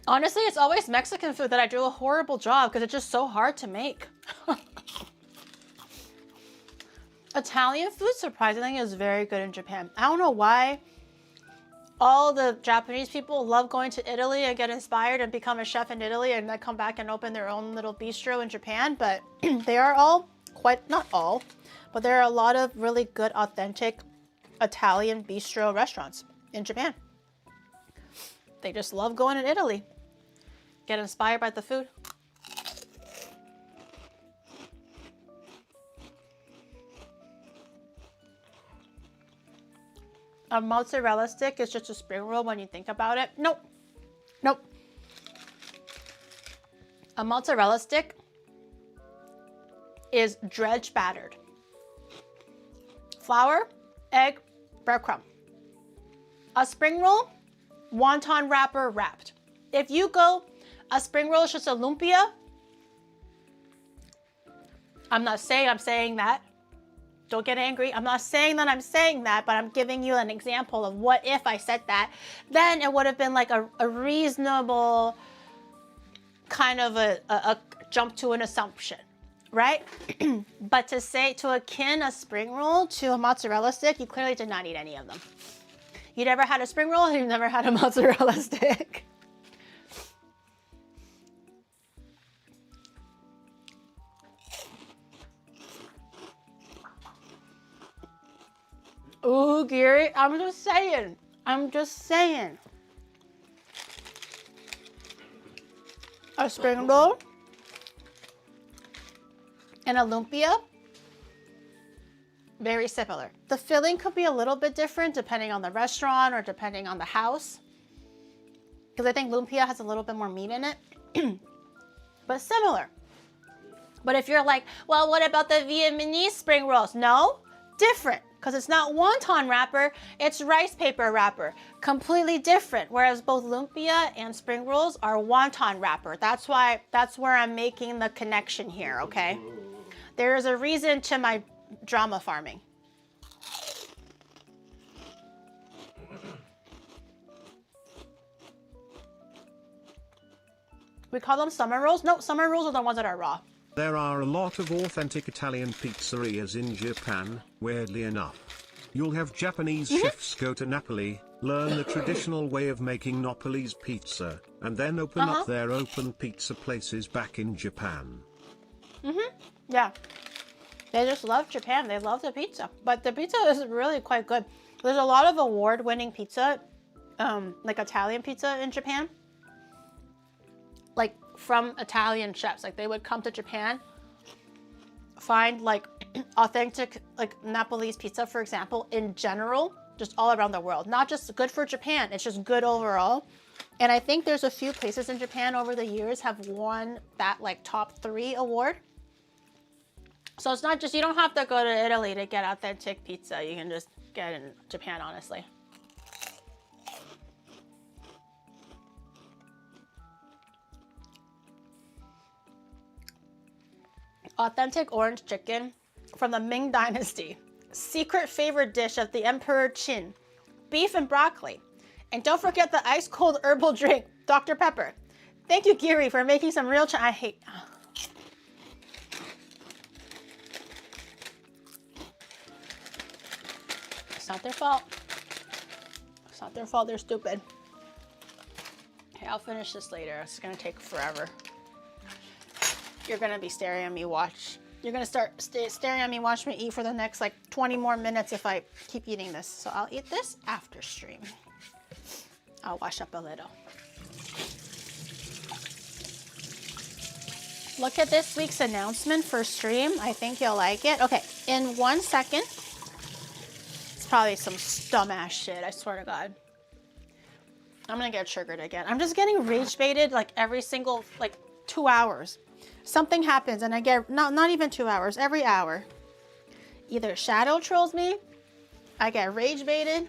Honestly, it's always Mexican food that I do a horrible job because it's just so hard to make. Italian food, surprisingly, is very good in Japan. I don't know why all the Japanese people love going to Italy and get inspired and become a chef in Italy and then come back and open their own little bistro in Japan. But they are all not all, but there are a lot of really good, authentic Italian bistro restaurants in Japan. They just love going in Italy. Get inspired by the food. A mozzarella stick is just a spring roll when you think about it. Nope. A mozzarella stick is dredge battered. Flour, egg, breadcrumb. A spring roll, wonton wrapper wrapped. If you go, a spring roll is just a lumpia. I'm not saying I'm saying that. Don't get angry. I'm not saying that I'm saying that, but I'm giving you an example of what if I said that. Then it would have been like a reasonable kind of a jump to an assumption, right? But to say, to akin a spring roll to a mozzarella stick, you clearly did not eat any of them. You never had a spring roll and you never had a mozzarella stick. Ooh, Gary, I'm just saying. I'm just saying. A spring roll and a lumpia, very similar. The filling could be a little bit different depending on the restaurant or depending on the house, because I think lumpia has a little bit more meat in it, but similar. But if you're like, well, what about the Vietnamese spring rolls? No, different. Because it's not wonton wrapper, it's rice paper wrapper. Completely different. Whereas both lumpia and spring rolls are wonton wrapper. That's where I'm making the connection here, okay? There is a reason to my drama farming. We call them summer rolls? No, summer rolls are the ones that are raw. There are a lot of authentic Italian pizzerias in Japan, weirdly enough. You'll have Japanese chefs go to Napoli, learn the traditional way of making Napoli's pizza, and then open up their open pizza places back in Japan. Yeah. They just love Japan. They love the pizza. But the pizza is really quite good. There's a lot of award-winning pizza, like Italian pizza in Japan. Like from Italian chefs. Like they would come to Japan, find like authentic like Napoli's pizza, for example, in general, just all around the world. Not just good for Japan, it's just good overall. And I think there's a few places in Japan over the years have won that like top 3 award. So it's not just, you don't have to go to Italy to get authentic pizza. You can just get it in Japan, honestly. Authentic orange chicken from the Ming Dynasty. Secret favorite dish of the Emperor Qin. Beef and broccoli. And don't forget the ice cold herbal drink, Dr. Pepper. Thank you, Giri, for making some real I hate. It's not their fault. It's not their fault, they're stupid. Okay, I'll finish this later. It's gonna take forever. You're gonna be staring at me watch. You're gonna start staring at me watch me eat for the next like 20 more minutes if I keep eating this. So I'll eat this after stream. I'll wash up a little. Look at this week's announcement for stream. I think you'll like it. Okay, in 1 second. It's probably some dumbass shit, I swear to God. I'm gonna get triggered again. I'm just getting rage baited like every single like 2 hours. Something happens and I get, not even 2 hours, every hour. Either shadow trolls me, I get rage baited,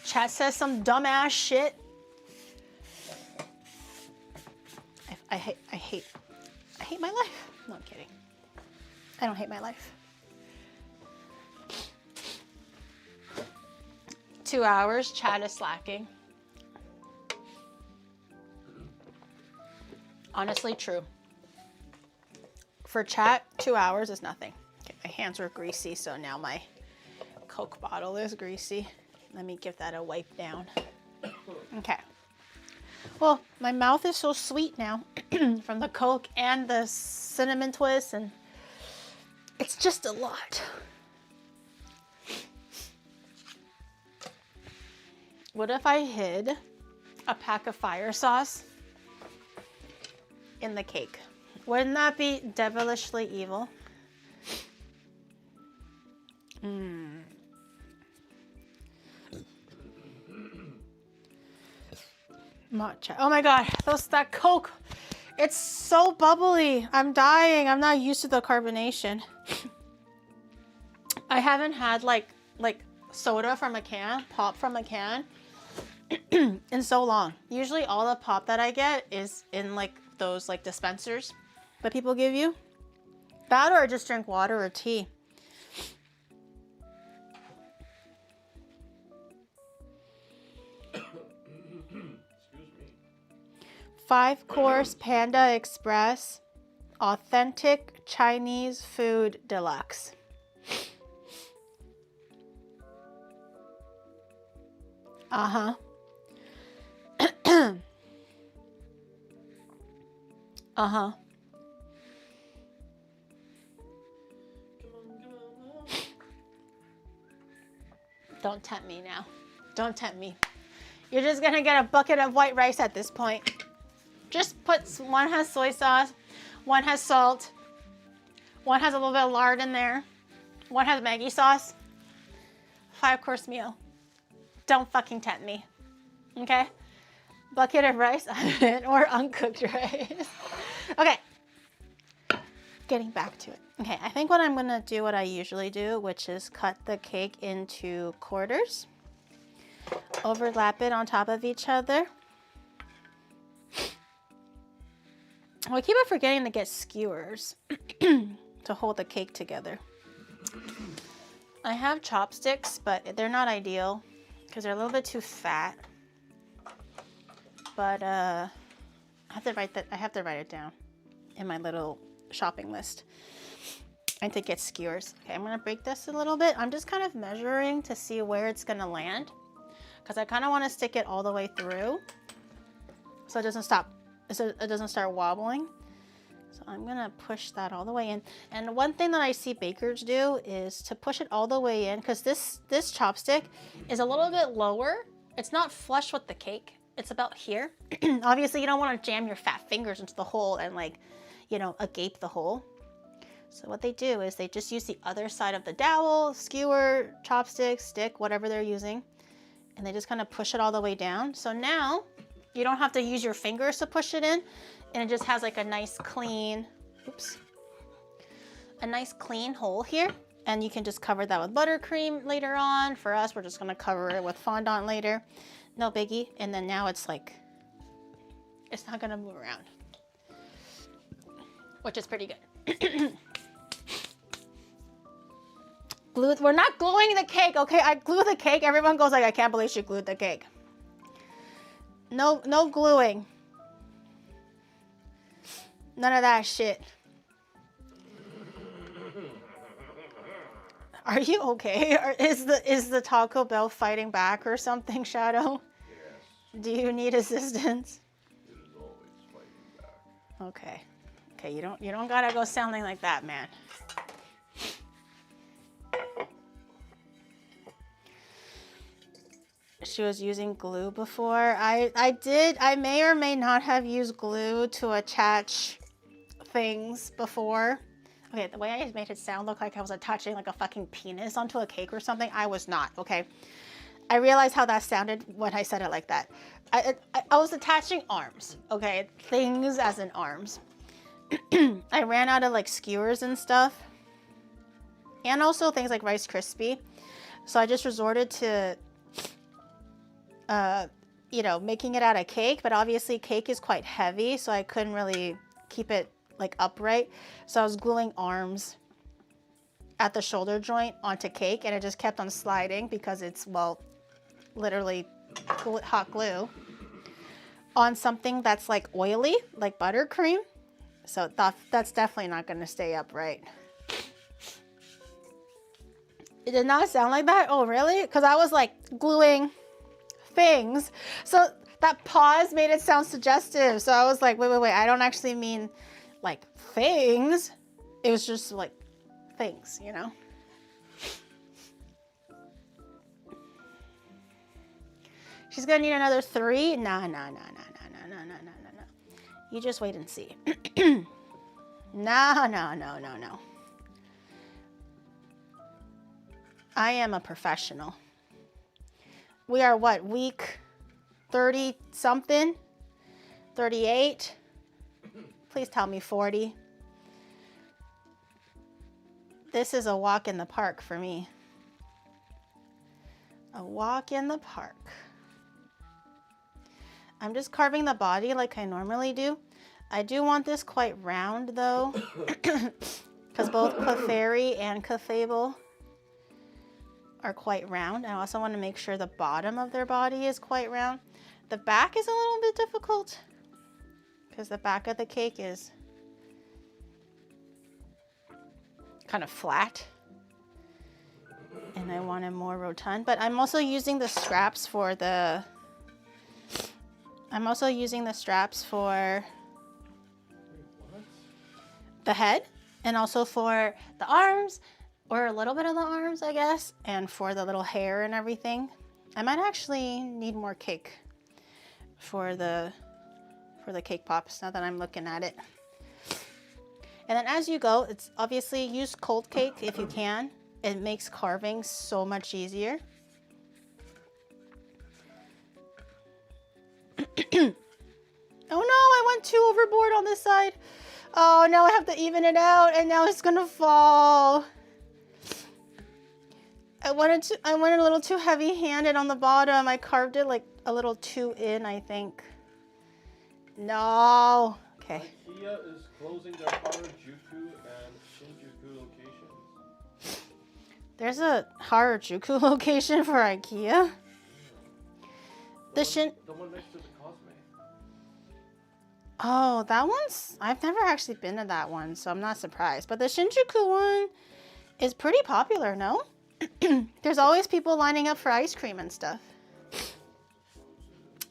chat says some dumbass shit. I hate my life. No, I'm kidding. I don't hate my life. 2 hours, chat is slacking. Honestly, true. For chat, 2 hours is nothing. Okay, my hands were greasy, so now my Coke bottle is greasy. Let me give that a wipe down. Okay. Well, my mouth is so sweet now from the Coke and the cinnamon twist, and it's just a lot. What if I hid a pack of fire sauce in the cake? Wouldn't that be devilishly evil? Matcha. Oh my God, that Coke, it's so bubbly. I'm dying. I'm not used to the carbonation. I haven't had like soda from a can, pop from a can in so long. Usually all the pop that I get is in like those like dispensers that people give you. That or just drink water or tea. Excuse me. 5-course Panda Express. Authentic Chinese food deluxe. Uh-huh. Uh-huh. Don't tempt me now. Don't tempt me. You're just gonna get a bucket of white rice at this point. Just put, one has soy sauce, one has salt, one has a little bit of lard in there, one has Maggi sauce. 5-course meal. Don't fucking tempt me, okay? Bucket of rice or uncooked rice. Okay, getting back to it. Okay, I think what I'm gonna do, what I usually do, which is cut the cake into quarters, overlap it on top of each other. I keep on forgetting to get skewers to hold the cake together. I have chopsticks, but they're not ideal because they're a little bit too fat. But I have to write it down in my little shopping list. I need to get skewers. Okay, I'm gonna break this a little bit. I'm just kind of measuring to see where it's gonna land because I kind of want to stick it all the way through so it doesn't stop. So it doesn't start wobbling. So I'm gonna push that all the way in. And one thing that I see bakers do is to push it all the way in because this chopstick is a little bit lower. It's not flush with the cake. It's about here. Obviously, you don't want to jam your fat fingers into the hole and agape the hole. So what they do is they just use the other side of the dowel, skewer, chopstick, stick, whatever they're using, and they just kind of push it all the way down. So now you don't have to use your fingers to push it in, and it just has like a nice clean, a nice clean hole here. And you can just cover that with buttercream later on. For us, we're just gonna cover it with fondant later. No biggie. And then now it's like, it's not gonna move around, which is pretty good. We're not gluing the cake, okay? I glue the cake. Everyone goes like, I can't believe she glued the cake. No gluing. None of that shit. Are you okay? Or is the Taco Bell fighting back or something, Shadow? Yes. Do you need assistance? It is always fighting back. Okay. Okay, you don't gotta go sounding like that, man. She was using glue before. I may or may not have used glue to attach things before. Okay, the way I made it sound look like I was attaching like a fucking penis onto a cake or something. I was not, okay? I realized how that sounded when I said it like that. I was attaching arms, okay? Things as in arms. I ran out of like skewers and stuff. And also things like Rice Krispie. So I just resorted to making it out of cake, but obviously cake is quite heavy, so I couldn't really keep it like upright. So I was gluing arms at the shoulder joint onto cake, and it just kept on sliding because it's, well, literally hot glue on something that's like oily, like buttercream. So that's definitely not going to stay upright. It did not sound like that? Oh, really? Because I was like gluing things. So that pause made it sound suggestive. So I was like, wait. I don't actually mean like things. It was just like things, you know? She's gonna need another 3? No. You just wait and see. No. I am a professional. We are what, week 30 something? 38? Please tell me 40. This is a walk in the park for me. A walk in the park. I'm just carving the body like I normally do. I do want this quite round though, because both Clefairy and Clefairble are quite round. I also want to make sure the bottom of their body is quite round. The back is a little bit difficult because the back of the cake is kind of flat. And I want it more rotund, but I'm also using the straps for the the head, and also for the arms, or a little bit of the arms, I guess, and for the little hair and everything. I might actually need more cake for the cake pops now that I'm looking at it. And then as you go, it's obviously use cold cake if you can. It makes carving so much easier. Oh no, I went too overboard on this side. Oh, now I have to even it out, and now it's gonna fall. I went a little too heavy-handed on the bottom. I carved it like a little too in, I think. No. Okay. IKEA is closing their Harajuku and Shinjuku locations. There's a Harajuku location for IKEA. The one next to the Cosme. Oh, that one's... I've never actually been to that one, so I'm not surprised. But the Shinjuku one is pretty popular, no? There's always people lining up for ice cream and stuff.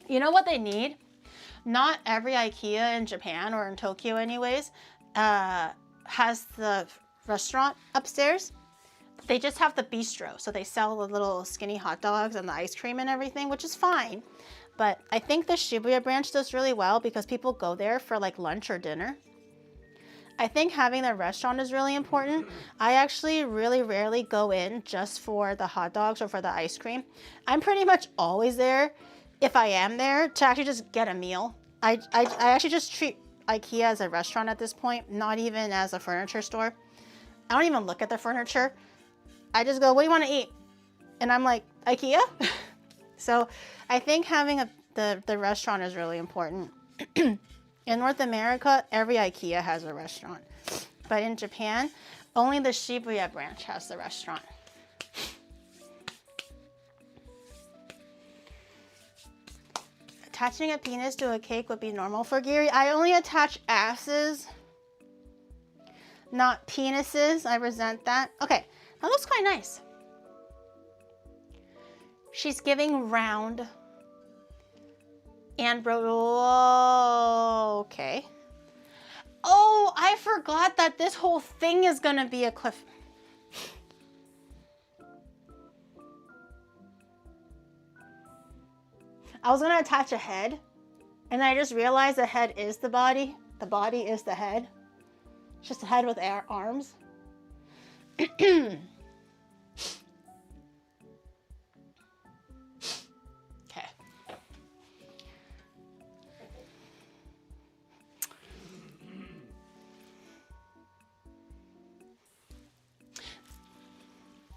You know what they need? Not every IKEA in Japan, or in Tokyo anyways, has the restaurant upstairs. They just have the bistro. So they sell the little skinny hot dogs and the ice cream and everything, which is fine. But I think the Shibuya branch does really well because people go there for like lunch or dinner. I think having the restaurant is really important. I actually really rarely go in just for the hot dogs or for the ice cream. I'm pretty much always there, if I am there, to actually just get a meal. I actually just treat IKEA as a restaurant at this point, not even as a furniture store. I don't even look at the furniture. I just go, what do you want to eat? And I'm like, IKEA? So I think having the restaurant is really important. In North America, every IKEA has a restaurant. But in Japan, only the Shibuya branch has the restaurant. Attaching a penis to a cake would be normal for Giri. I only attach asses, not penises. I resent that. Okay, that looks quite nice. She's giving round and okay. Oh, I forgot that this whole thing is gonna be a cliff. I was gonna attach a head, and I just realized the head is the body. The body is the head. It's just a head with arms. Okay.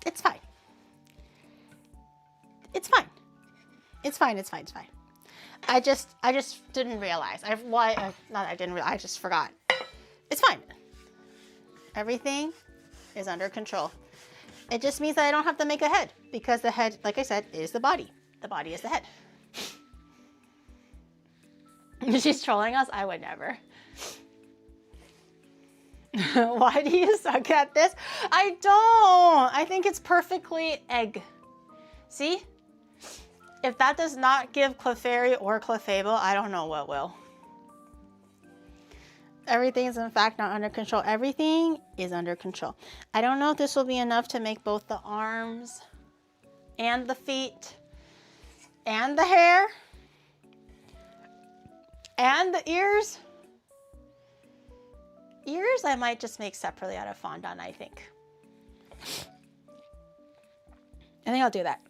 It's fine. It's fine. It's fine. It's fine. It's fine. I just didn't realize. I just forgot. It's fine. Everything is under control. It just means that I don't have to make a head because the head, like I said, is the body. The body is the head. She's trolling us? I would never. Why do you suck at this? I don't. I think it's perfectly egg. See? If that does not give Clefairy or Clefairble, I don't know what will. Everything is in fact not under control. Everything is under control. I don't know if this will be enough to make both the arms and the feet and the hair and the ears. Ears I might just make separately out of fondant, I think. I think I'll do that.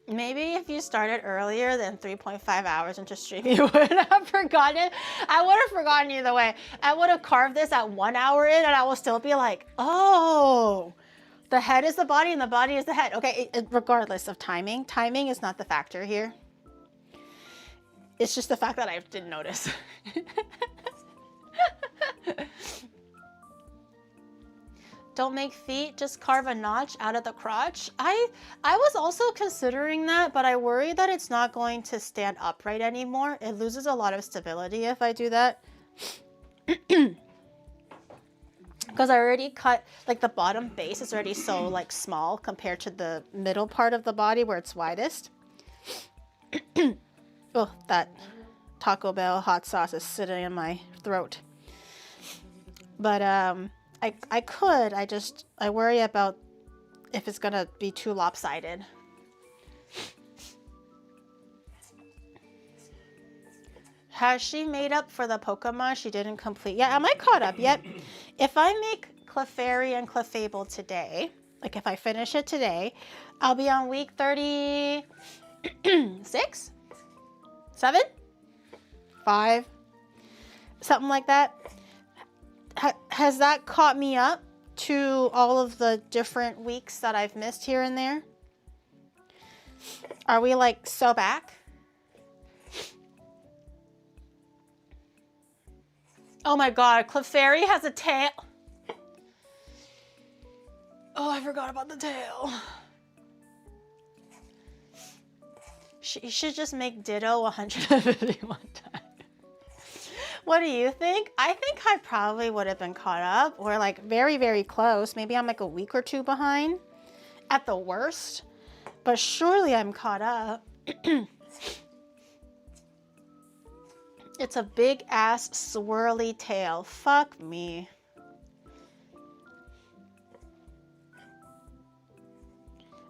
Maybe if you started earlier than 3.5 hours into stream, you would have forgotten. I would have forgotten either way. I would have carved this at 1 hour in, and I will still be like, oh, the head is the body and the body is the head. Okay, regardless of timing. Timing is not the factor here. It's just the fact that I didn't notice. Don't make feet, just carve a notch out of the crotch. I was also considering that, but I worry that it's not going to stand upright anymore. It loses a lot of stability if I do that. Because I already cut, like the bottom base is already so like small compared to the middle part of the body where it's widest. Oh, that Taco Bell hot sauce is sitting in my throat. But I worry about if it's gonna be too lopsided. Has she made up for the Pokemon she didn't complete? Yeah, am I caught up yet? If I make Clefairy and Clefable today, like if I finish it today, I'll be on week 36? 7? 5? Something like that. Has that caught me up to all of the different weeks that I've missed here and there? Are we like so back? Oh my god, Clefairy has a tail. Oh, I forgot about the tail. She should just make Ditto 151 times. What do you think? I think I probably would have been caught up or like very, very close. Maybe I'm like a week or two behind at the worst, but surely I'm caught up. It's a big ass swirly tail. Fuck me.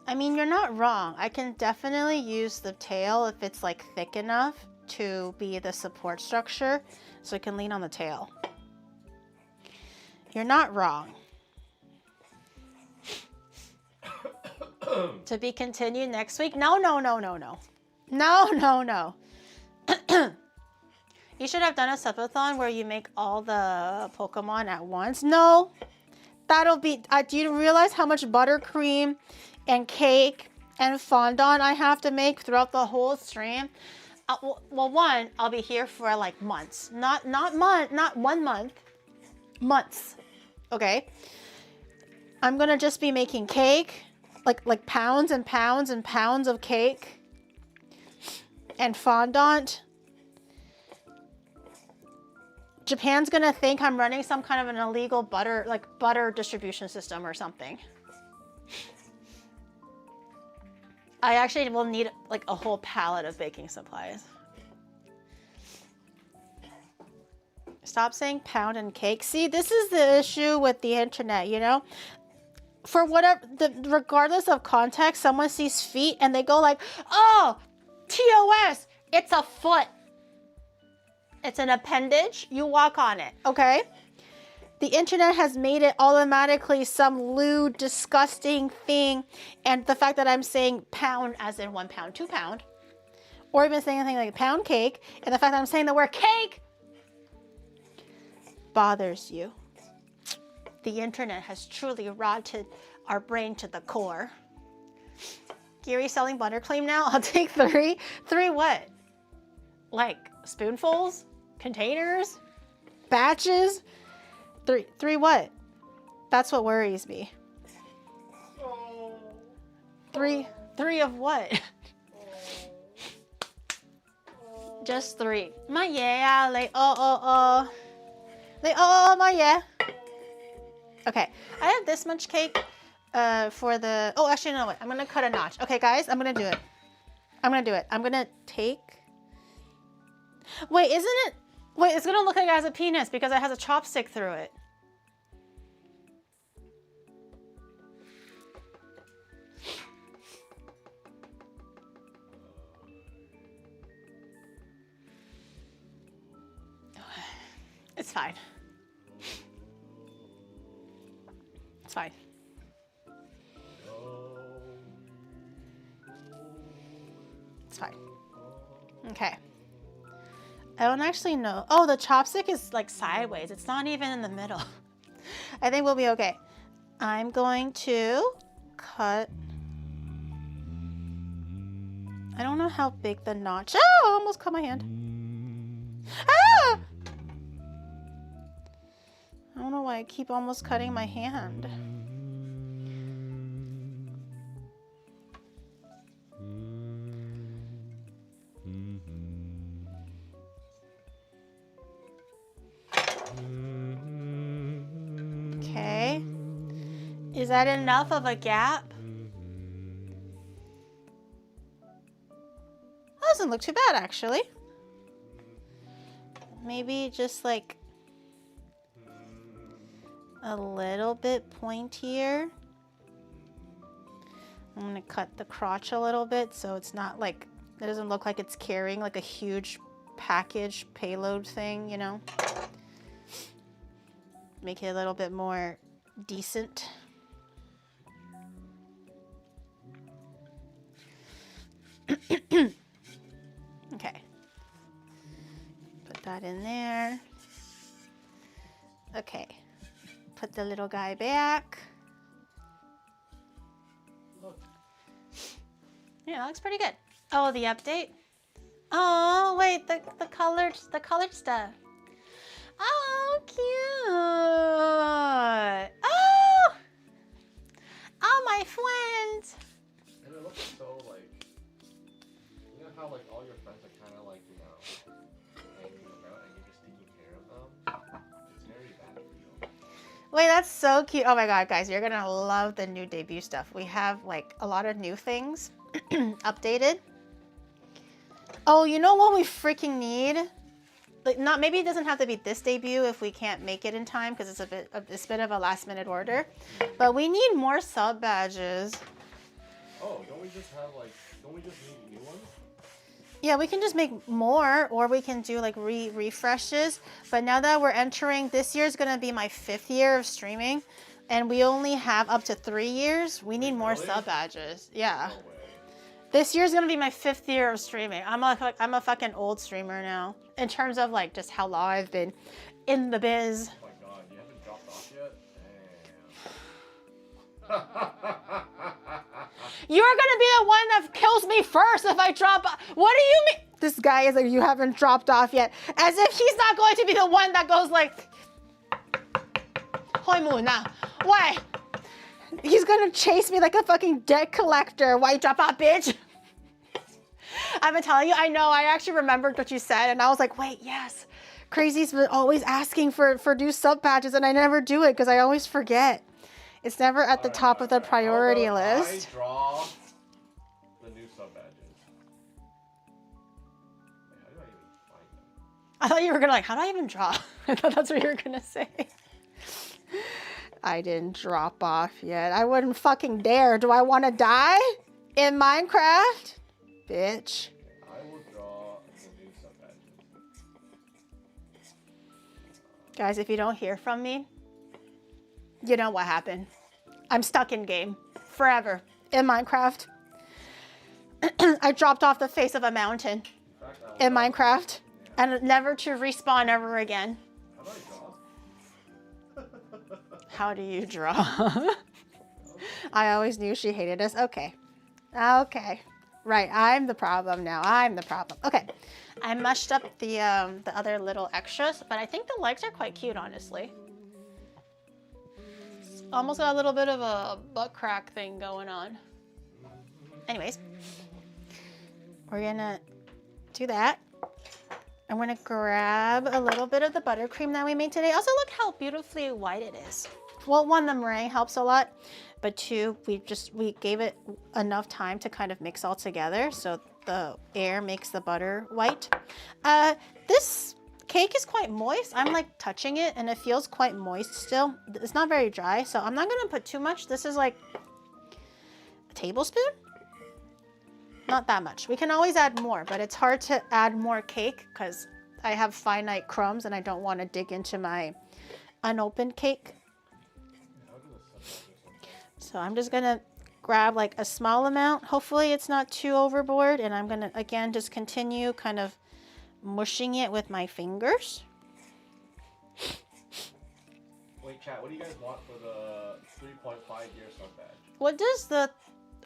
I mean, you're not wrong. I can definitely use the tail if it's like thick enough to be the support structure, so I can lean on the tail. You're not wrong. To be continued next week? No. No. You should have done a subathon where you make all the Pokemon at once. No, that'll be, do you realize how much buttercream and cake and fondant I have to make throughout the whole stream? Well, one, I'll be here for like months, not 1 month, months. Okay. I'm going to just be making cake, like pounds and pounds and pounds of cake and fondant. Japan's gonna think I'm running some kind of an illegal butter distribution system or something. I actually will need like a whole pallet of baking supplies. Stop saying pound and cake. See, this is the issue with the internet, you know? For whatever, regardless of context, someone sees feet and they go like, oh, TOS, it's a foot. It's an appendage. You walk on it, okay? The internet has made it automatically some lewd, disgusting thing. And the fact that I'm saying pound as in 1 pound, 2 pound, or even saying anything like pound cake, and the fact that I'm saying the word cake bothers you. The internet has truly rotted our brain to the core. Gary selling buttercream now? I'll take 3. 3 what? Like spoonfuls? Containers? Batches? 3 what? That's what worries me. 3 of what? Just 3. My yeah, like oh. Like oh my yeah. Okay, I have this much cake for the, oh actually you know what? I'm gonna cut a notch. Okay guys, I'm gonna do it. I'm gonna take, wait, isn't it? Wait, it's gonna look like it has a penis because it has a chopstick through it. It's fine. It's fine. It's fine. Okay. I don't actually know. Oh, the chopstick is like sideways. It's not even in the middle. I think we'll be okay. I'm going to cut. I don't know how big the notch. Oh, I almost cut my hand. Ah! I don't know why I keep almost cutting my hand. Okay. Is that enough of a gap? That doesn't look too bad, actually. Maybe just like a little bit pointier. I'm gonna cut the crotch a little bit so it's not like, it doesn't look like it's carrying like a huge package payload thing, you know? Make it a little bit more decent. Okay. Put that in there. Okay. Put the little guy back. Look. Yeah, that looks pretty good. Oh, the update? Oh, wait, the colored stuff. Oh, cute. Oh! Oh, my friends. And it looks so like, you know how like all your friends are kind of like, you know, hanging around and you're just taking care of them? It's very bad for you. Wait, that's so cute. Oh my god, guys, you're gonna love the new debut stuff. We have like a lot of new things updated. Oh, you know what we freaking need? Like, not, maybe it doesn't have to be this debut if we can't make it in time because it's a bit of a last minute order. But we need more sub badges. Oh, don't we just have like, don't we just need new ones? Yeah, we can just make more, or we can do like refreshes. But now that we're entering, this year is gonna be my 5th year of streaming, and we only have up to 3 years. We need more sub badges. Yeah. No way. This year's gonna be my 5th year of streaming. I'm a fucking old streamer now, in terms of like just how long I've been in the biz. Oh my god, you haven't dropped off yet? Damn. You're gonna be the one that kills me first if I drop off. What do you mean? This guy is like, you haven't dropped off yet. As if he's not going to be the one that goes like, Hoi Muna, why? He's gonna chase me like a fucking debt collector. Why you drop off, bitch? I've been telling you, I know, I actually remembered what you said, and I was like, wait, yes. Crazy's been always asking for new sub badges, and I never do it because I always forget. It's never at the top of the priority list. I draw the new sub badges. Wait, how do I even find them? I thought you were gonna like, how do I even draw? I thought that's what you were gonna say. I didn't drop off yet. I wouldn't fucking dare. Do I want to die in Minecraft? Bitch. I will draw the new sub badges. Guys, if you don't hear from me, you know what happened. I'm stuck in game forever in Minecraft. I dropped off the face of a mountain in Minecraft and never to respawn ever again. How do I draw? How do you draw? I always knew she hated us. Okay. Okay. Right. I'm the problem now. I'm the problem. Okay. I mushed up the other little extras, but I think the legs are quite cute, honestly. It's almost got a little bit of a butt crack thing going on. Anyways, we're gonna do that. I'm gonna grab a little bit of the buttercream that we made today. Also, look how beautifully white it is. Well, one, the meringue helps a lot, but two, we gave it enough time to kind of mix all together, so the air makes the butter white. This cake is quite moist. I'm like touching it, and it feels quite moist still. It's not very dry, so I'm not gonna put too much. This is like a tablespoon. Not that much. We can always add more, but it's hard to add more cake because I have finite crumbs and I don't want to dig into my unopened cake. So I'm just gonna grab like a small amount. Hopefully it's not too overboard, and I'm gonna again just continue kind of mushing it with my fingers. Wait, chat, what do you guys want for the 3.5 year sub badge? What does the...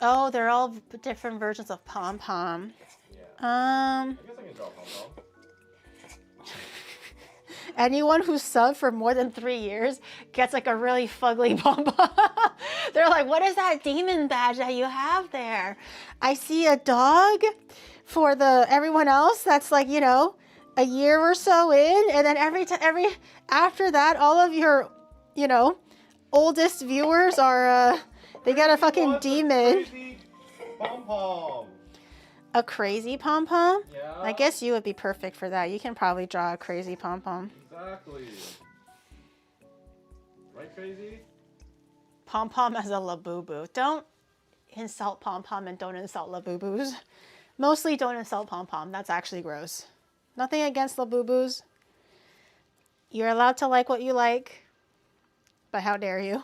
Oh, they're all different versions of pom-pom. Yeah. I guess I can draw pom-pom. Anyone who's subbed for more than 3 years gets like a really fugly pom-pom. They're like, what is that demon badge that you have there? I see a dog for everyone else that's like, you know, a year or so in, and then after that, all of your, you know, oldest viewers are they got a fucking demon. Crazy pom-pom. A crazy pom-pom? Yeah. I guess you would be perfect for that. You can probably draw a crazy pom-pom. Exactly. Right, Crazy? Pom-pom as a labubu. Don't insult pom-pom and don't insult labubus. Mostly don't insult pom-pom. That's actually gross. Nothing against labubus. You're allowed to like what you like, but how dare you?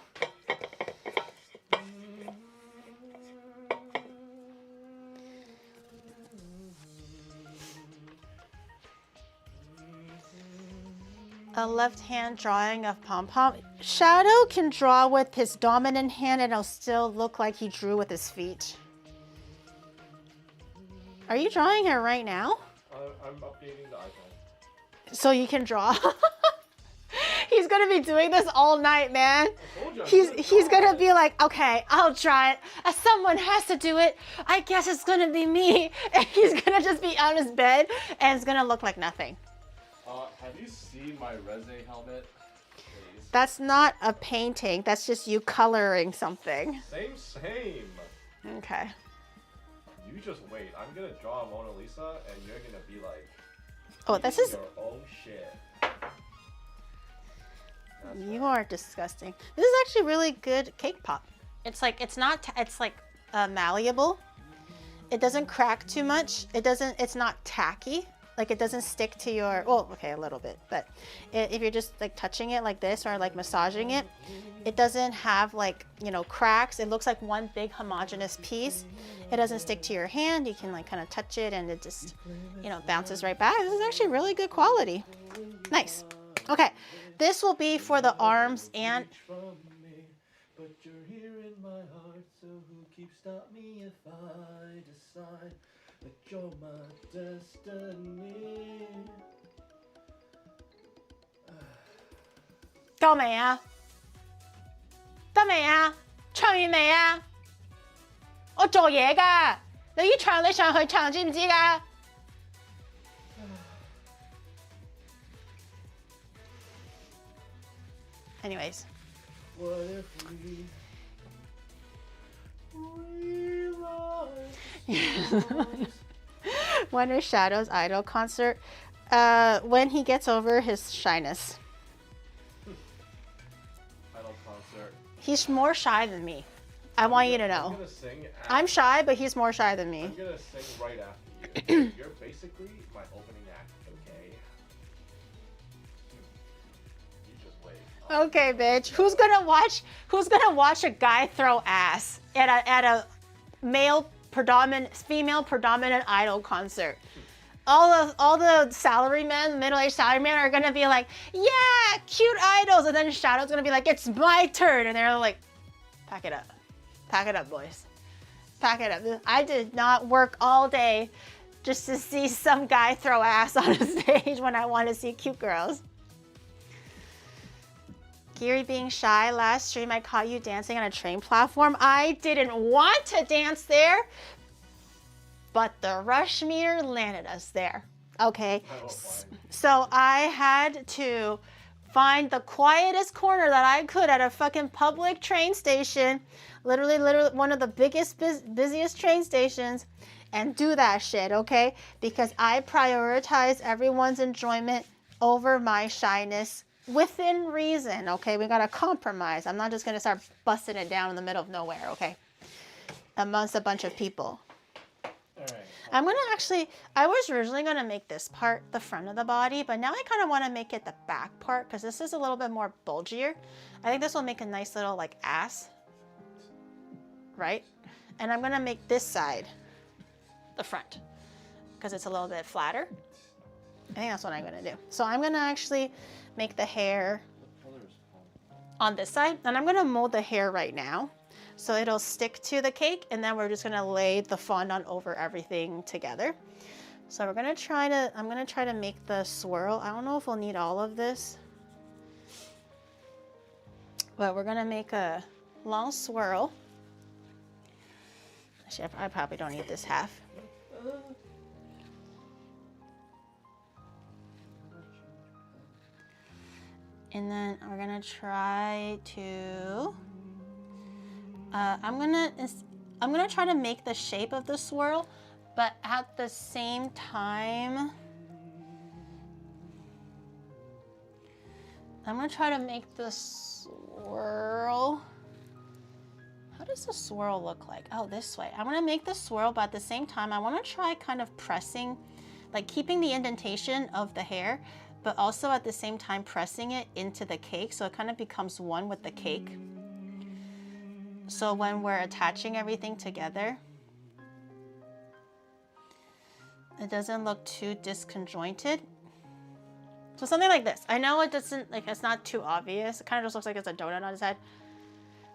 A left-hand drawing of pom-pom. Shadow can draw with his dominant hand and it'll still look like he drew with his feet. Are you drawing it right now? I'm updating the iPhone. So you can draw? He's gonna be doing this all night, man. He's gonna be like, okay, I'll try it. Someone has to do it. I guess it's gonna be me. And he's gonna just be on his bed and it's gonna look like nothing. Have you seen my Reze helmet? Please. That's not a painting. That's just you coloring something. Same. Okay. You just wait. I'm gonna draw a Mona Lisa, and you're gonna be like, oh, this is. Your own shit. You are disgusting. This is actually really good cake pop. It's like it's malleable. It doesn't crack too much. It's not tacky. Like it doesn't stick to your, well, okay, a little bit, but if you're just like touching it like this or like massaging it, it doesn't have like, you know, cracks. It looks like one big homogeneous piece. It doesn't stick to your hand. You can like kind of touch it and it just, you know, bounces right back. This is actually really good quality. Nice. Okay, this will be for the arms and... But you're here in my heart, so who keeps stop me if I decide that you're my destiny? 夠未啊？得未啊？唱完未啊？我做嘢㗎，你要唱你上去唱，知唔知㗎？ Anyways. What if we realize? When is Shadow's idol concert? When he gets over his shyness. Idol concert. He's more shy than me. I want you to know. I'm gonna sing. I'm shy, but he's more shy than me. I'm gonna sing right after you. You're basically my opening act, okay? You just wait. Okay, bitch. Who's gonna watch a guy throw ass at a female predominant idol concert? All the salarymen, middle-aged salarymen are gonna be like, yeah, cute idols, and then Shadow's gonna be like, it's my turn, and they're like, pack it up, boys, pack it up. I did not work all day just to see some guy throw ass on a stage when I want to see cute girls. Gary being shy, last stream I caught you dancing on a train platform. I didn't want to dance there, but the rush meter landed us there. Okay, so I had to find the quietest corner that I could at a fucking public train station, literally one of the biggest, busiest train stations, and do that shit, okay? Because I prioritize everyone's enjoyment over my shyness. Within reason, okay? We gotta compromise. I'm not just gonna start busting it down in the middle of nowhere, okay? Amongst a bunch of people. All right. I'm gonna actually, I was originally gonna make this part the front of the body, but now I kind of want to make it the back part because this is a little bit more bulgier. I think this will make a nice little like ass, right? And I'm gonna make this side the front because it's a little bit flatter. I think that's what I'm gonna do. So I'm gonna actually make the hair on this side, and I'm gonna mold the hair right now so it'll stick to the cake, and then we're just gonna lay the fondant over everything together. So I'm gonna try to make the swirl. I don't know if we'll need all of this, but we're gonna make a long swirl. Actually, I probably don't need this half. And then we're gonna try to, I'm gonna try to make the shape of the swirl, but at the same time, I'm gonna try to make the swirl. How does the swirl look like? Oh, this way. I'm gonna make the swirl, but at the same time, I wanna try kind of pressing, like keeping the indentation of the hair, but also at the same time pressing it into the cake so it kind of becomes one with the cake. So when we're attaching everything together, it doesn't look too disconjointed. So something like this. I know it doesn't, like, it's not too obvious. It kind of just looks like it's a donut on his head.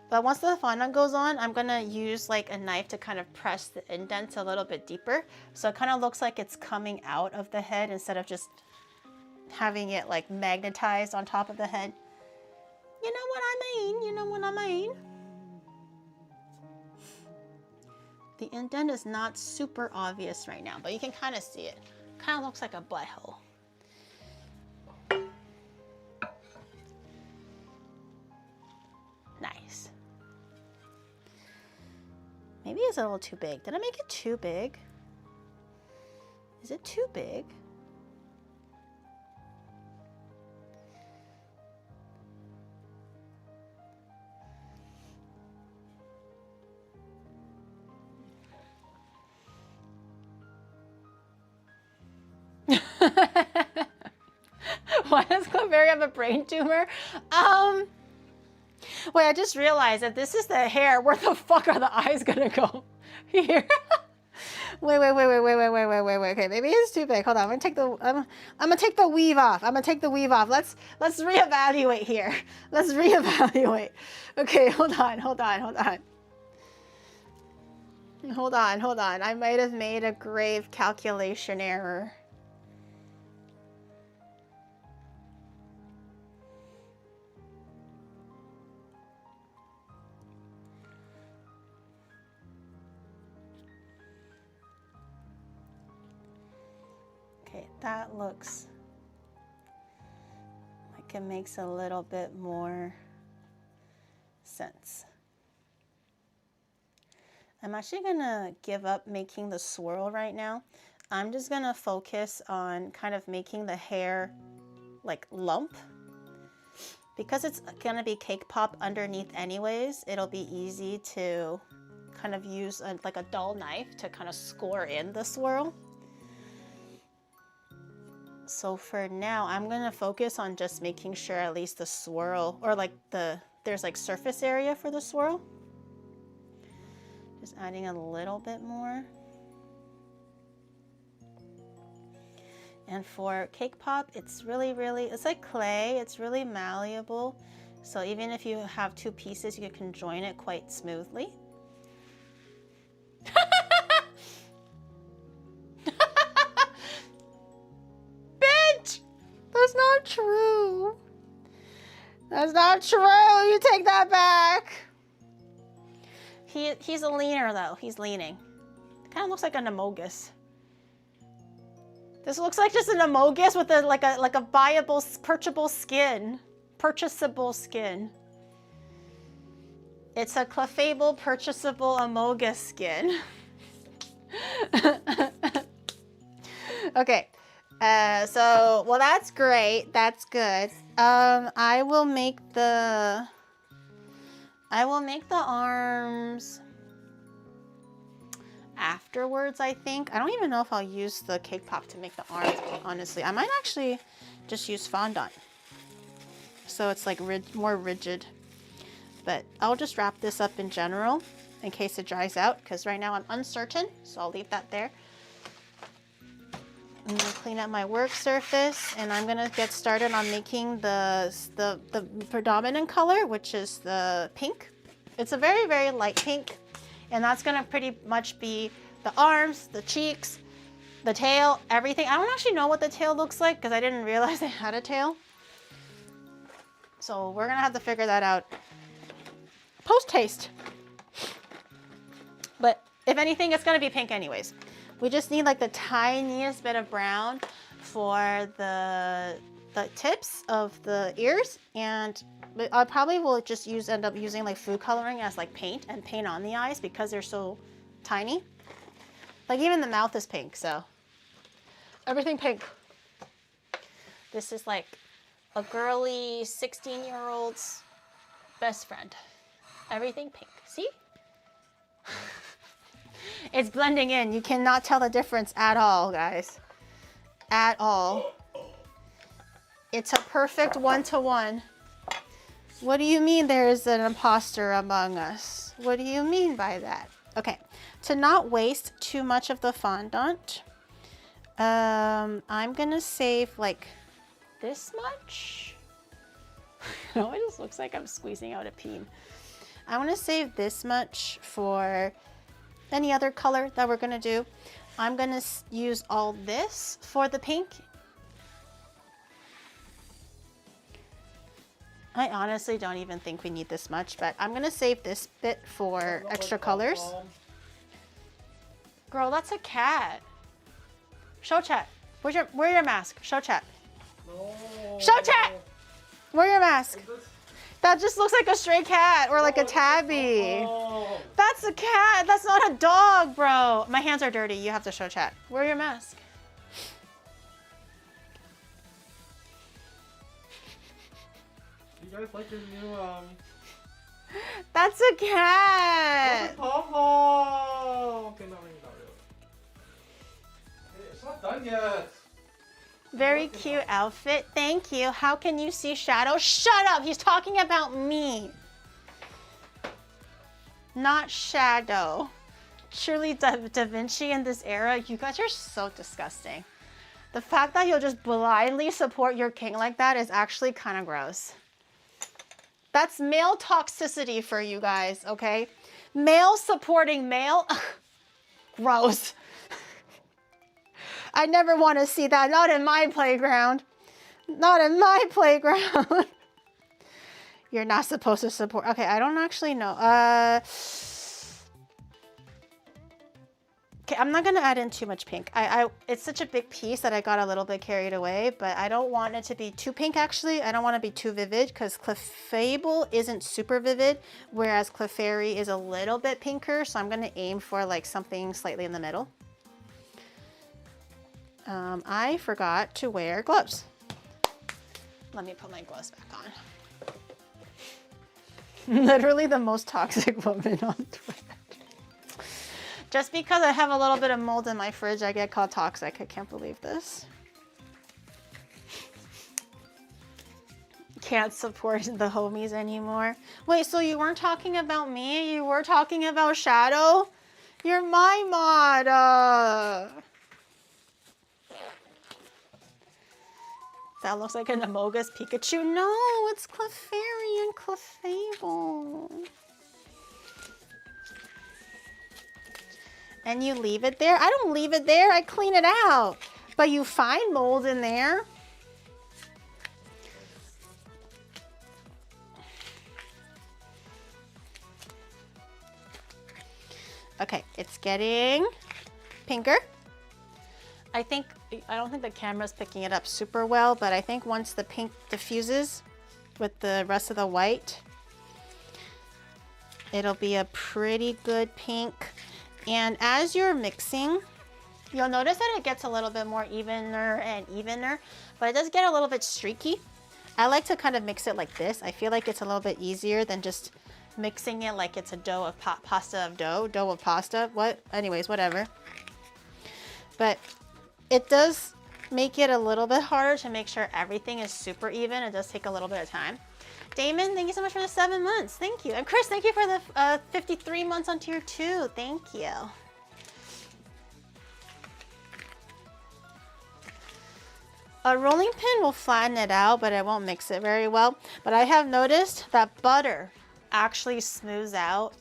But once the fondant goes on, I'm gonna use like a knife to kind of press the indents a little bit deeper. So it kind of looks like it's coming out of the head instead of just having it like magnetized on top of the head. You know what I mean? You know what I mean? The indent is not super obvious right now, but you can kind of see it. Kind of looks like a butthole. Nice. Maybe it's a little too big. Did I make it too big? Is it too big? Why does Clefairble have a brain tumor? Wait, I just realized if this is the hair, where the fuck are the eyes gonna go? Here. Wait. Okay, maybe it's too big. Hold on. I'm gonna take the weave off. Let's reevaluate here. Let's reevaluate. Okay, hold on. I might have made a grave calculation error. Okay, that looks like it makes a little bit more sense. I'm actually gonna give up making the swirl right now. I'm just gonna focus on kind of making the hair like lump. Because it's gonna be cake pop underneath anyways, it'll be easy to kind of use like a dull knife to kind of score in the swirl. So for now, I'm gonna focus on just making sure at least the swirl, or like there's like surface area for the swirl. Just adding a little bit more. And for cake pop, it's really, it's like clay. It's really malleable. So even if you have two pieces, you can join it quite smoothly. Bitch! That's not true. That's not true. You take that back. He's a leaner though. He's leaning. Kind of looks like an amogus. This looks like just an amogus with a like a buyable, purchasable skin. It's a Clefairble purchasable amogus skin. Okay. So well, that's great. That's good. I will make the arms afterwards, I think. I don't even know if I'll use the cake pop to make the arms, honestly. I might actually just use fondant. So it's like more rigid. But I'll just wrap this up in general in case it dries out, because right now I'm uncertain, so I'll leave that there. I'm gonna clean up my work surface, and I'm gonna get started on making the predominant color, which is the pink. It's a very, very light pink, and that's gonna pretty much be the arms, the cheeks, The tail, everything. I don't actually know what the tail looks like because I didn't realize they had a tail. So we're gonna have to figure that out post-taste. But if anything, it's gonna be pink anyways. We just need like the tiniest bit of brown for the tips of the ears, and I probably will just end up using like food coloring as like paint and paint on the eyes because they're so tiny. Like even the mouth is pink, so everything pink. This is like a girly 16-year-old's best friend. Everything pink. See? It's blending in. You cannot tell the difference at all, guys. At all. It's a perfect one-to-one. What do you mean there is an imposter among us? What do you mean by that? Okay, to not waste too much of the fondant, I'm gonna save like this much. No, it just looks like I'm squeezing out a peen. I want to save this much for any other color that we're gonna do. I'm gonna use all this for the pink. I honestly don't even think we need this much, but I'm gonna save this bit for extra colors. Girl, that's a cat. Show chat. Wear your mask. Show chat. No. Show chat! Wear your mask. That just looks like a stray cat or like a tabby. That's a cat. That's not a dog, bro. My hands are dirty. You have to show chat. Wear your mask. You guys like your new That's a cat. Okay, not really. Hey, it's not done yet. Very cute outfit. Thank you. How can you see shadow? Shut up. He's talking about me. Not shadow. Surely Da Vinci in this era. You guys are so disgusting. The fact that you'll just blindly support your king like that is actually kind of gross. That's male toxicity for you guys, okay? Male supporting male. Gross. I never want to see that. Not in my playground. Not in my playground. You're not supposed to support. Okay, I don't actually know. Okay, I'm not going to add in too much pink. It's such a big piece that I got a little bit carried away, but I don't want it to be too pink, actually. I don't want to be too vivid because Clefairble isn't super vivid, whereas Clefairy is a little bit pinker, so I'm going to aim for like something slightly in the middle. I forgot to wear gloves. Let me put my gloves back on. Literally the most toxic woman on Twitter. Just because I have a little bit of mold in my fridge, I get called toxic. I can't believe this. Can't support the homies anymore. Wait, so you weren't talking about me? You were talking about Shadow? You're my mod. That looks like an Amogus Pikachu. No, it's Clefairy and Clefairble. And you leave it there? I don't leave it there. I clean it out. But you find mold in there. Okay, it's getting pinker. I don't think the camera's picking it up super well, but I think once the pink diffuses with the rest of the white, it'll be a pretty good pink. And as you're mixing, you'll notice that it gets a little bit more evener and evener, but it does get a little bit streaky. I like to kind of mix it like this. I feel like it's a little bit easier than just mixing it like it's a dough of pasta of dough of pasta. What? Anyways, whatever. But it does make it a little bit harder to make sure everything is super even. It does take a little bit of time. Damon, thank you so much for the 7 months. Thank you. And Chris, thank you for the 53 months on tier 2. Thank you. A rolling pin will flatten it out, but it won't mix it very well. But I have noticed that butter actually smooths out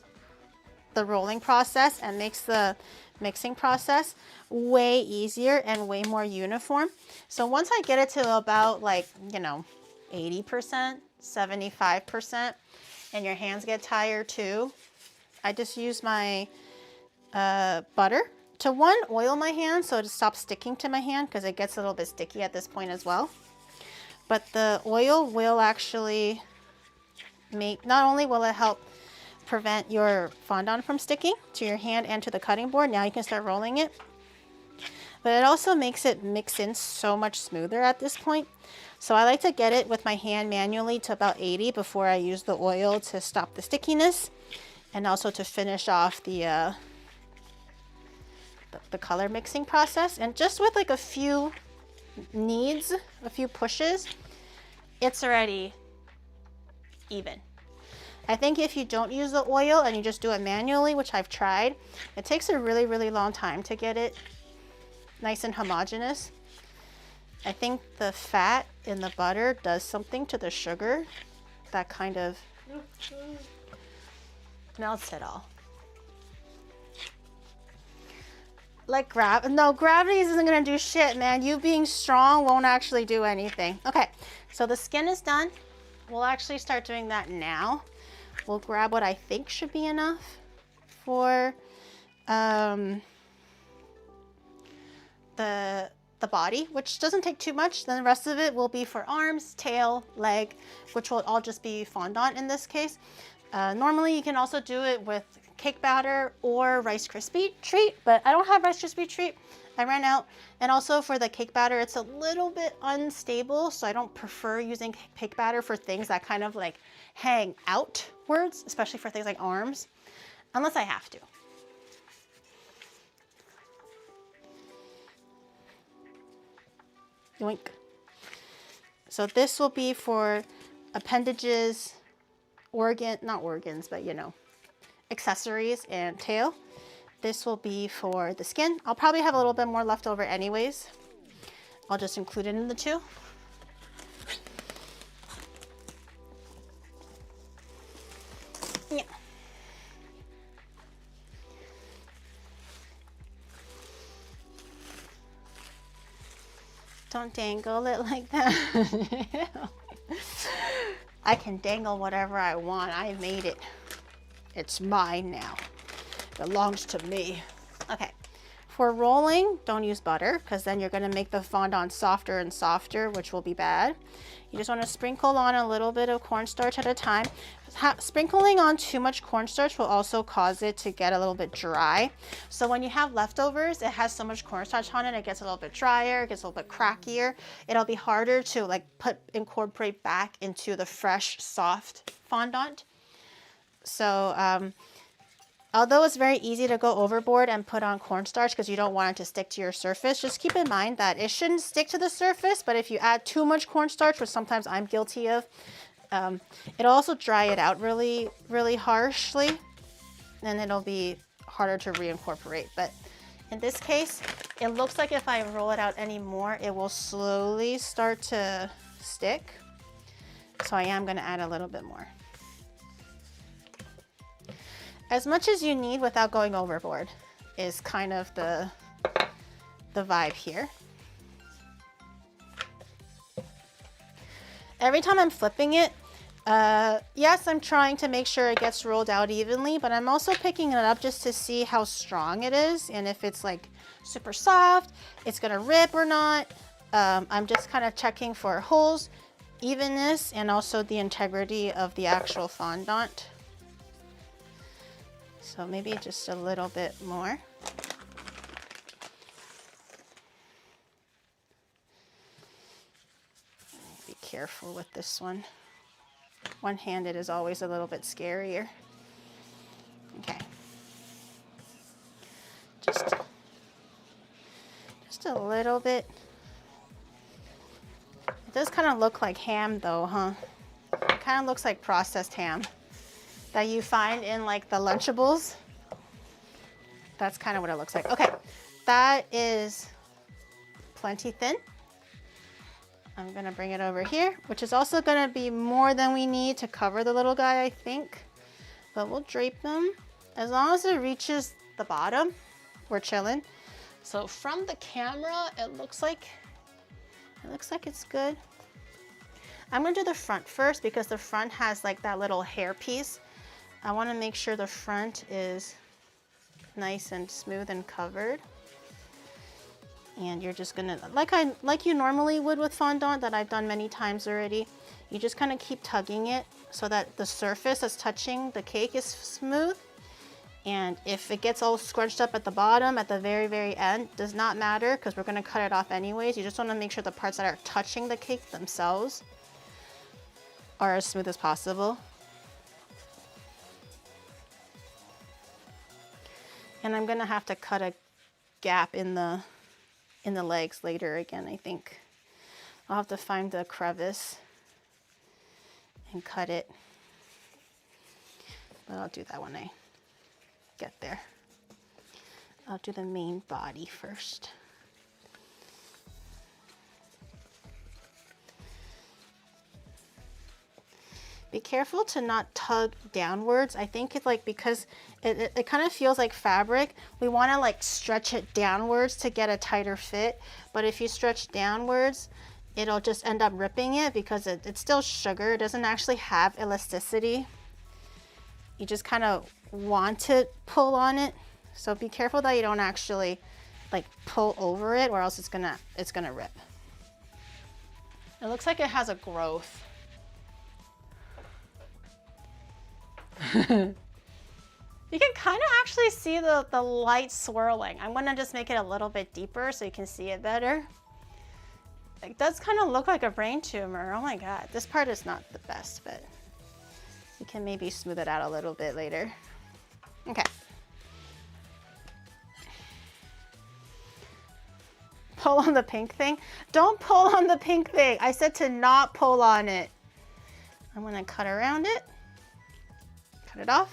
the rolling process and makes the mixing process way easier and way more uniform. So once I get it to about like, you know, 80%, 75%, and your hands get tired too, I just use my butter to oil my hand so it stops sticking to my hand because it gets a little bit sticky at this point as well. But the oil will actually not only will it help prevent your fondant from sticking to your hand and to the cutting board, now you can start rolling it, but it also makes it mix in so much smoother at this point. So I like to get it with my hand manually to about 80 before I use the oil to stop the stickiness and also to finish off the color mixing process. And just with like a few a few pushes, it's already even. I think if you don't use the oil and you just do it manually, which I've tried, it takes a really, really long time to get it nice and homogeneous. I think the fat in the butter does something to the sugar that kind of melts it all. Like gravity isn't gonna do shit, man. You being strong won't actually do anything. Okay, so the skin is done. We'll actually start doing that now. We'll grab what I think should be enough for the body, which doesn't take too much. Then the rest of it will be for arms, tail, leg, which will all just be fondant in this case. Normally you can also do it with cake batter or Rice Krispie treat, but I don't have Rice Krispie treat. I ran out. And also for the cake batter, it's a little bit unstable, so I don't prefer using cake batter for things that kind of like hang outwards, especially for things like arms, unless I have to. Yoink. So this will be for appendages, not organs, but you know, accessories and tail. This will be for the skin. I'll probably have a little bit more left over anyways. I'll just include it in the two. Yeah. Don't dangle it like that. I can dangle whatever I want. I made it. It's mine now. It belongs to me. Okay. For rolling, don't use butter because then you're going to make the fondant softer and softer, which will be bad. You just want to sprinkle on a little bit of cornstarch at a time. Sprinkling on too much cornstarch will also cause it to get a little bit dry. So when you have leftovers, it has so much cornstarch on it, it gets a little bit drier, it gets a little bit crackier. It'll be harder to like incorporate back into the fresh, soft fondant. So although it's very easy to go overboard and put on cornstarch because you don't want it to stick to your surface, just keep in mind that it shouldn't stick to the surface, but if you add too much cornstarch, which sometimes I'm guilty of, it'll also dry it out really, really harshly, and it'll be harder to reincorporate. But in this case, it looks like if I roll it out anymore, it will slowly start to stick. So I am going to add a little bit more. As much as you need without going overboard is kind of the vibe here. Every time I'm flipping it, yes, I'm trying to make sure it gets rolled out evenly, but I'm also picking it up just to see how strong it is and if it's like super soft, it's gonna rip or not. I'm just kind of checking for holes, evenness, and also the integrity of the actual fondant. So maybe just a little bit more. Be careful with this one. One-handed is always a little bit scarier. Okay. Just a little bit. It does kind of look like ham though, huh? It kind of looks like processed ham that you find in like the Lunchables. That's kind of what it looks like. Okay, that is plenty thin. I'm gonna bring it over here, which is also gonna be more than we need to cover the little guy, I think. But we'll drape them. As long as it reaches the bottom, we're chilling. So from the camera, it looks like it's good. I'm gonna do the front first because the front has like that little hair piece. I wanna make sure the front is nice and smooth and covered. And you're just gonna, like you normally would with fondant that I've done many times already, you just kind of keep tugging it so that the surface that's touching the cake is smooth. And if it gets all scrunched up at the bottom, at the very, very end, does not matter because we're gonna cut it off anyways. You just wanna make sure the parts that are touching the cake themselves are as smooth as possible. And I'm gonna have to cut a gap in the legs later again, I think. I'll have to find the crevice and cut it. But I'll do that when I get there. I'll do the main body first. Be careful to not tug downwards. I think it's like because it kind of feels like fabric. We want to like stretch it downwards to get a tighter fit. But if you stretch downwards, it'll just end up ripping it because it's still sugar. It doesn't actually have elasticity. You just kind of want to pull on it. So be careful that you don't actually like pull over it or else it's gonna rip. It looks like it has a growth. You can kind of actually see the light swirling. I'm gonna just make it a little bit deeper so you can see it better. It does kind of look like a brain tumor. Oh my God, this part is not the best, but you can maybe smooth it out a little bit later. Okay. Pull on the pink thing. Don't pull on the pink thing. I said to not pull on it. I'm gonna cut around it. Cut it off.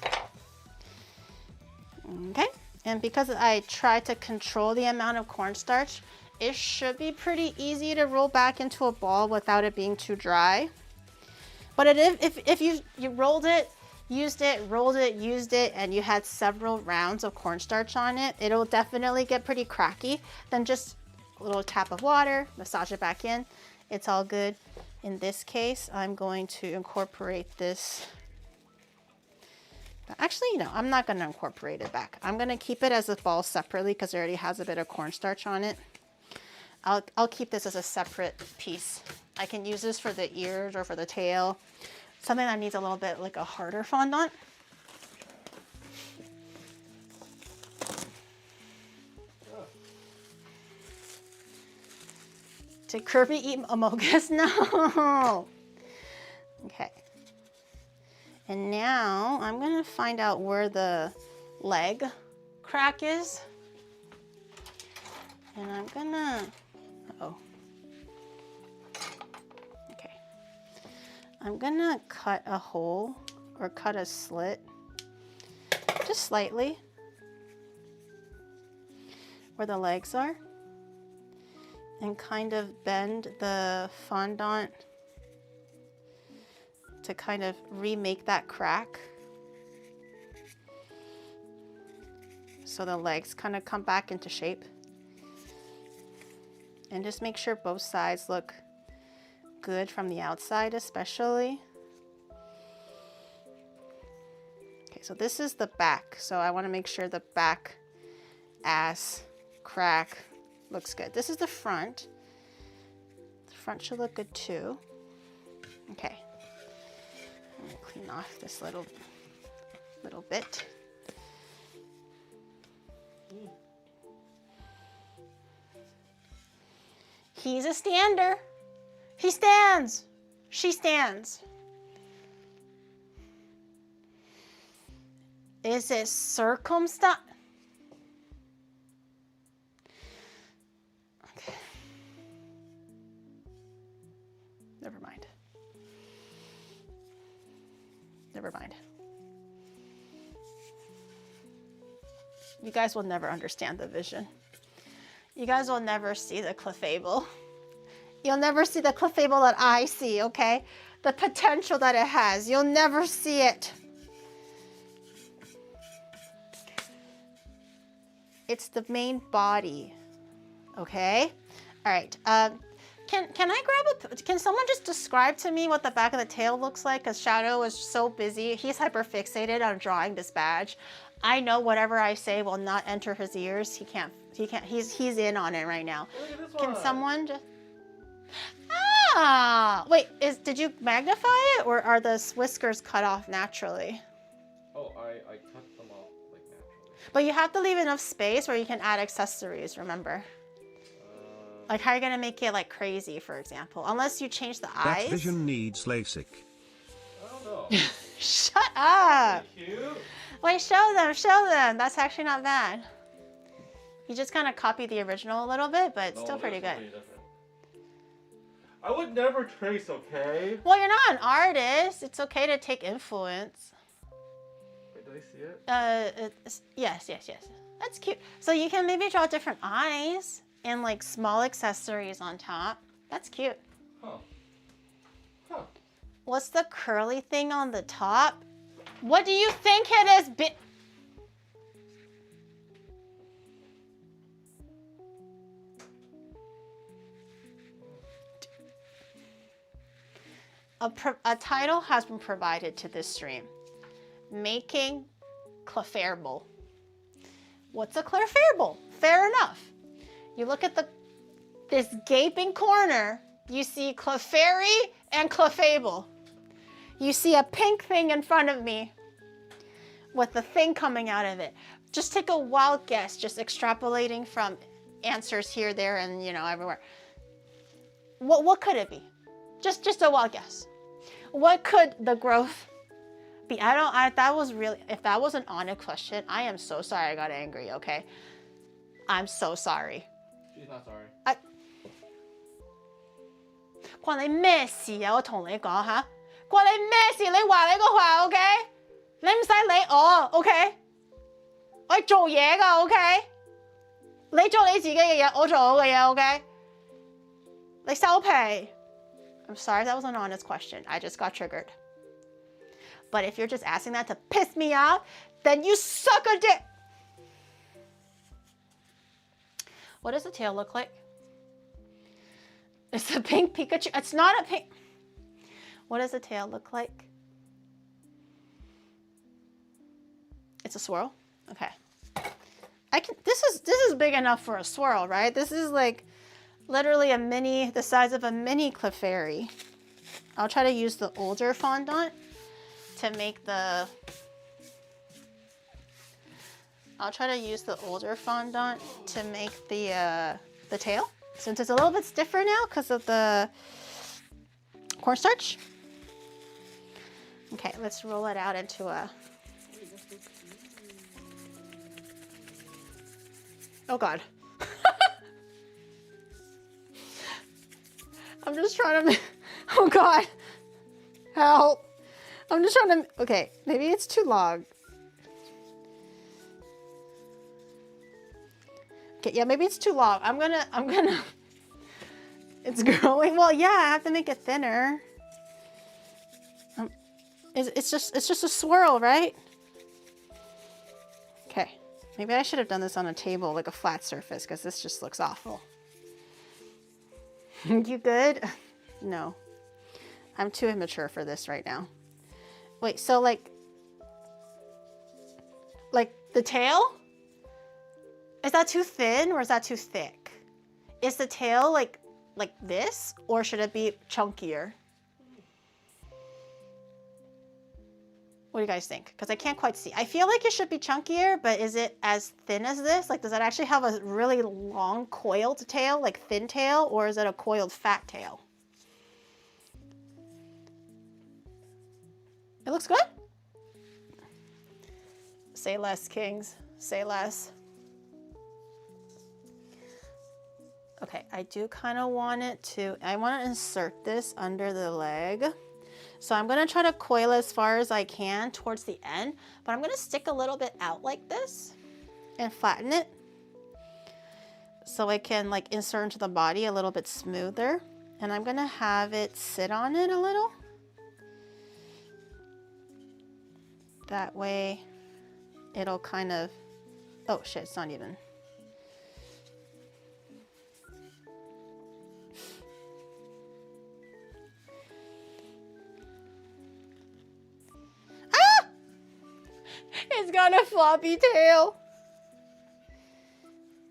Okay, and because I tried to control the amount of cornstarch, it should be pretty easy to roll back into a ball without it being too dry. But if you rolled it, used it, rolled it, used it, and you had several rounds of cornstarch on it, it'll definitely get pretty cracky. Then just a little tap of water, massage it back in. It's all good. In this case, I'm going to incorporate this. Actually, no, I'm not going to incorporate it back. I'm going to keep it as a ball separately because it already has a bit of cornstarch on it. I'll keep this as a separate piece. I can use this for the ears or for the tail. Something that needs a little bit like a harder fondant. Did Kirby eat Amogus? No. Okay. And now I'm gonna find out where the leg crack is. And I'm gonna, okay. I'm gonna cut a hole or cut a slit, just slightly, where the legs are. And kind of bend the fondant to kind of remake that crack. So the legs kind of come back into shape. And just make sure both sides look good from the outside especially. Okay, so this is the back. So I want to make sure the back ass crack looks good. This is the front. The front should look good too. Okay. I'm gonna clean off this little bit. He's a stander. He stands. She stands. Is it circumstance? Okay. Never mind. Never mind. You guys will never understand the vision. You guys will never see the Clefairble. You'll never see the Clefairble that I see, okay? The potential that it has. You'll never see it. It's the main body. Okay? All right. Can someone just describe to me what the back of the tail looks like? Because Shadow is so busy. He's hyper fixated on drawing this badge. I know whatever I say will not enter his ears. He can't, he's in on it right now. Look at this Can one. someone just... Ah! Wait, did you magnify it or are the whiskers cut off naturally? Oh, I cut them off like naturally. But you have to leave enough space where you can add accessories, remember? Like how are you gonna make it like crazy, for example? Unless you change the eyes. That vision needs LASIK. I don't know. Shut up! Cute. Wait, show them, show them. That's actually not bad. You just kind of copied the original a little bit, but it's still pretty good. I would never trace, okay? Well, you're not an artist. It's okay to take influence. Wait, did I see it? Yes. That's cute. So you can maybe draw different eyes and like small accessories on top. That's cute. Huh. What's the curly thing on the top? What do you think it is? A title has been provided to this stream. Making Clefairble. What's a Clefairble? Fair enough. You look at this gaping corner, you see Clefairy and Clefable. You see a pink thing in front of me with the thing coming out of it. Just take a wild guess, just extrapolating from answers here, there, and everywhere. What could it be? Just a wild guess. What could the growth be? If that was an honest question, I am so sorry I got angry, okay? I'm so sorry. She's not sorry. 關你咩事啊？我同你講吓，關你咩事？你話你個話 ，OK？ 你唔使理我 ，OK？ 我做嘢㗎 ，OK？ 你做你自己嘅嘢，我做我嘅嘢 ，OK？ 你收皮。I'm sorry, that was an honest question. I just got triggered. But if you're just asking that to piss me off, then you suck a dick. What does the tail look like? It's a pink Pikachu. It's not a pink. What does the tail look like? It's a swirl? Okay. This is big enough for a swirl, right? This is like literally the size of a mini Clefairy. I'll try to use the older fondant to make the tail, since it's a little bit stiffer now because of the cornstarch. Okay, let's roll it out into a... Oh God. I'm just trying to... Oh God. Help. I'm just trying to... Okay, maybe it's too long. Okay, yeah, maybe it's too long. I'm gonna... It's growing. Well, yeah, I have to make it thinner. It's just a swirl, right? Okay. Maybe I should have done this on a table, like a flat surface, because this just looks awful. You good? No. I'm too immature for this right now. Wait, so like the tail? Is that too thin or is that too thick? Is the tail like this, or should it be chunkier? What do you guys think? Because I can't quite see. I feel like it should be chunkier, but is it as thin as this? Like, does it actually have a really long coiled tail, like thin tail, or is it a coiled fat tail? It looks good. Say less, kings. Say less. Okay, I do kind of want it to, I want to insert this under the leg. So I'm going to try to coil as far as I can towards the end, but I'm going to stick a little bit out like this and flatten it so I can like insert into the body a little bit smoother. And I'm going to have it sit on it a little. That way it'll kind of, oh shit, it's not even, It's got a floppy tail.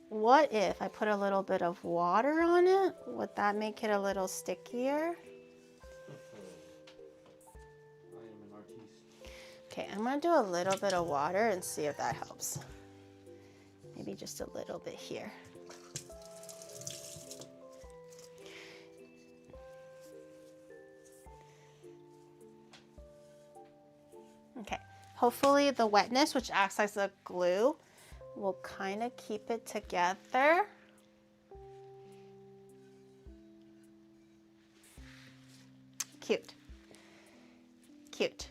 What if I put a little bit of water on it? Would that make it a little stickier? Okay, I'm gonna do a little bit of water and see if that helps. Maybe just a little bit here. Okay, hopefully the wetness, which acts as a glue, will kind of keep it together. Cute. Cute.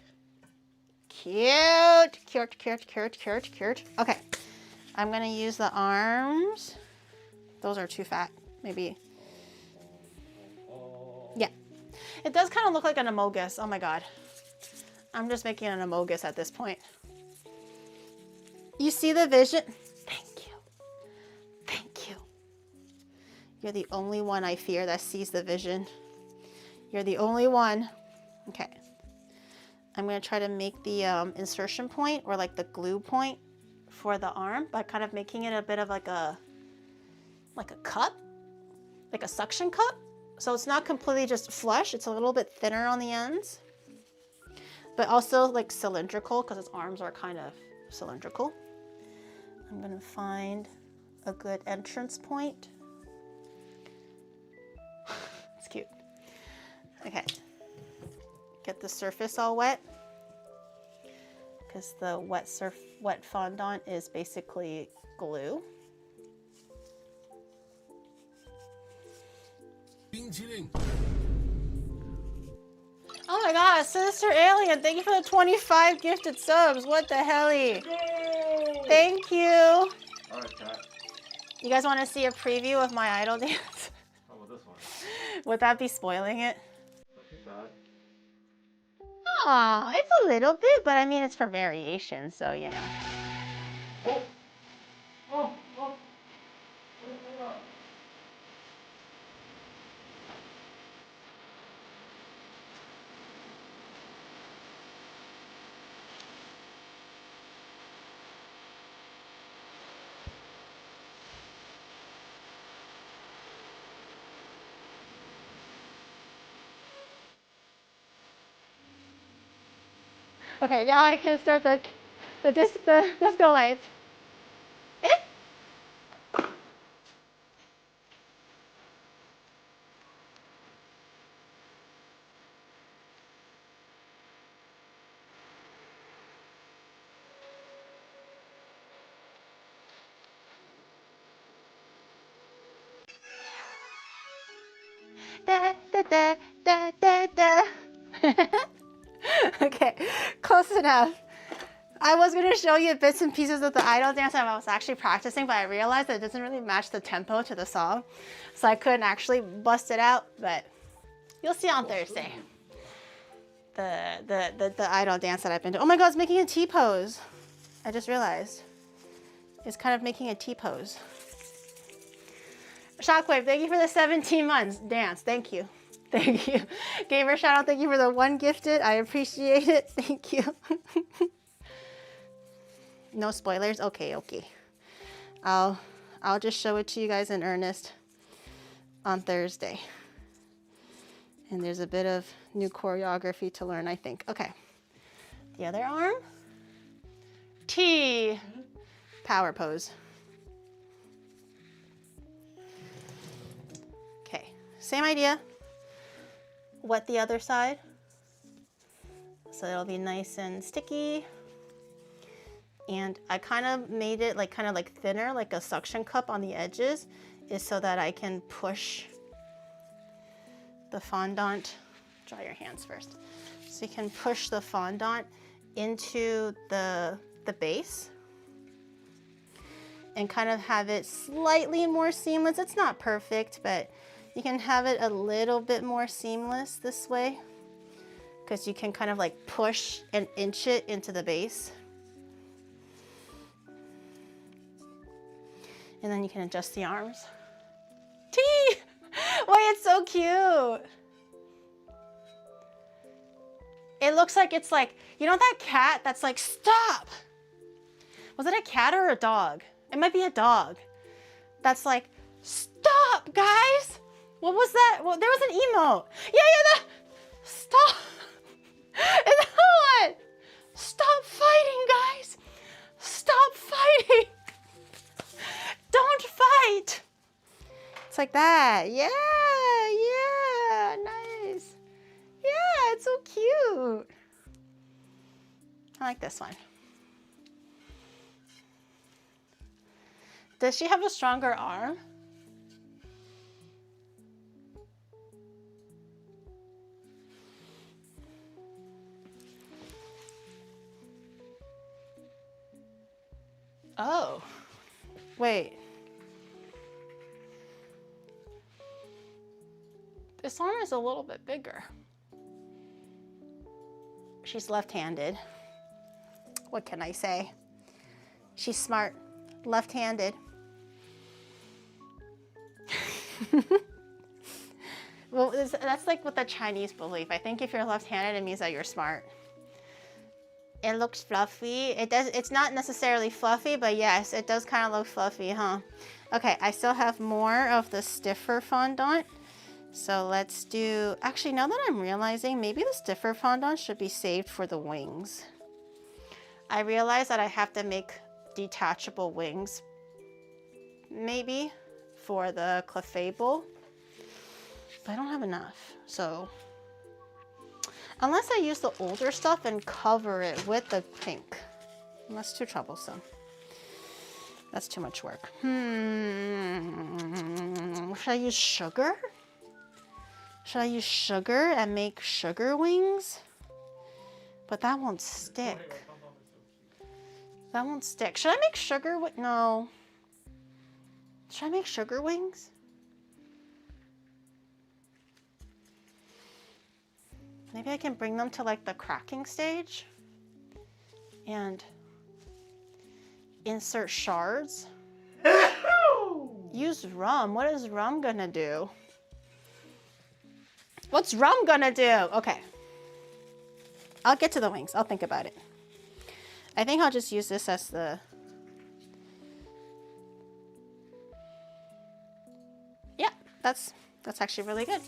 Cute. Cute, cute, cute, cute, cute. Okay, I'm gonna use the arms. Those are too fat, maybe. Yeah. It does kind of look like an amogus. Oh my God. I'm just making an amogus at this point. You see the vision? Thank you. Thank you. You're the only one I fear that sees the vision. You're the only one. Okay. I'm going to try to make the insertion point, or like the glue point for the arm, by kind of making it a bit of like a cup, like a suction cup. So it's not completely just flush. It's a little bit thinner on the ends, but also like cylindrical, because its arms are kind of cylindrical. I'm gonna find a good entrance point. It's cute. Okay, get the surface all wet, because the wet fondant is basically glue. Oh my God, Sinister Alien, thank you for the 25 gifted subs. What the helly? Thank you. All right, Kat. You guys want to see a preview of my idol dance? How about this one? Would that be spoiling it? Not too bad. Aw, it's a little bit, but I mean, it's for variation, so you know. Oh! Oh! Oh! Okay, now I can start the disco lights. Da, da, da, da, da, da. Okay, close enough. I was going to show you bits and pieces of the idol dance I was actually practicing, but I realized that it doesn't really match the tempo to the song, so I couldn't actually bust it out, but you'll see on Thursday. The idol dance that I've been doing. Oh my God, it's making a T-pose. I just realized. It's kind of making a T-pose. Shockwave, thank you for the 17 months. Dance, thank you. Thank you. Gamer Shadow, thank you for the 1 gifted. I appreciate it. Thank you. No spoilers? Okay, okay. I'll just show it to you guys in earnest on Thursday. And there's a bit of new choreography to learn, I think. Okay. The other arm. T. Power pose. Okay, same idea. Wet the other side. So it'll be nice and sticky. And I kind of made it kind of thinner, like a suction cup on the edges, is so that I can push the fondant. Dry your hands first. So you can push the fondant into the base and kind of have it slightly more seamless. It's not perfect, but you can have it a little bit more seamless this way, because you can kind of push and inch it into the base. And then you can adjust the arms. T! Why, it's so cute. It looks like it's you know that cat that's like, stop! Was it a cat or a dog? It might be a dog. That's like, stop, guys. What was that? Well, there was an emote. Yeah, stop. Is that what? Stop fighting, guys. Stop fighting. Don't fight. It's like that. Yeah, nice. Yeah, it's so cute. I like this one. Does she have a stronger arm? Oh, wait. This arm is a little bit bigger. She's left-handed. What can I say? She's smart, left-handed. Well, that's like what the Chinese believe. I think if you're left-handed, it means that you're smart. It looks fluffy. It's not necessarily fluffy, but yes, it does kind of look fluffy, huh? Okay, I still have more of the stiffer fondant. So let's do, actually, now that I'm realizing, maybe the stiffer fondant should be saved for the wings. I realize that I have to make detachable wings, maybe, for the Clefairble, but I don't have enough, so. Unless I use the older stuff and cover it with the pink. That's too troublesome. That's too much work. Should I use sugar? Should I use sugar and make sugar wings? But that won't stick. That won't stick. Should I make sugar? No. Should I make sugar wings? Maybe I can bring them to like the cracking stage and insert shards. Use rum. What is rum gonna do? What's rum gonna do? Okay. I'll get to the wings. I'll think about it. I think I'll just use this as the... Yeah, that's actually really good.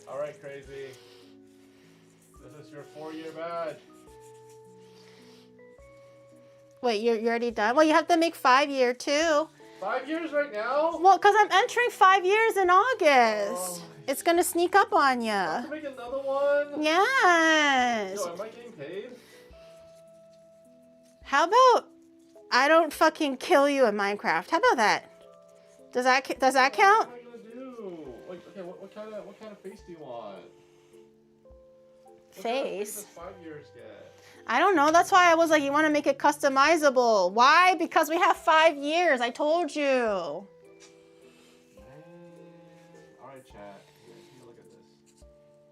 All right, Crazy. This is your 4-year badge. Wait, you're already done? Well, you have to make 5-year too. 5 years right now? Well, because I'm entering 5 years in August. It's going to sneak up on you. I have to make another one? Yes. Yo, am I getting paid? How about I don't fucking kill you in Minecraft? How about that? Does that count? What am I gonna do? Like, okay, what kind of face do you want? Face? What kind of face does 5 years get? I don't know. That's why I was like, you want to make it customizable. Why? Because we have 5 years. I told you. All right, chat. Here, look at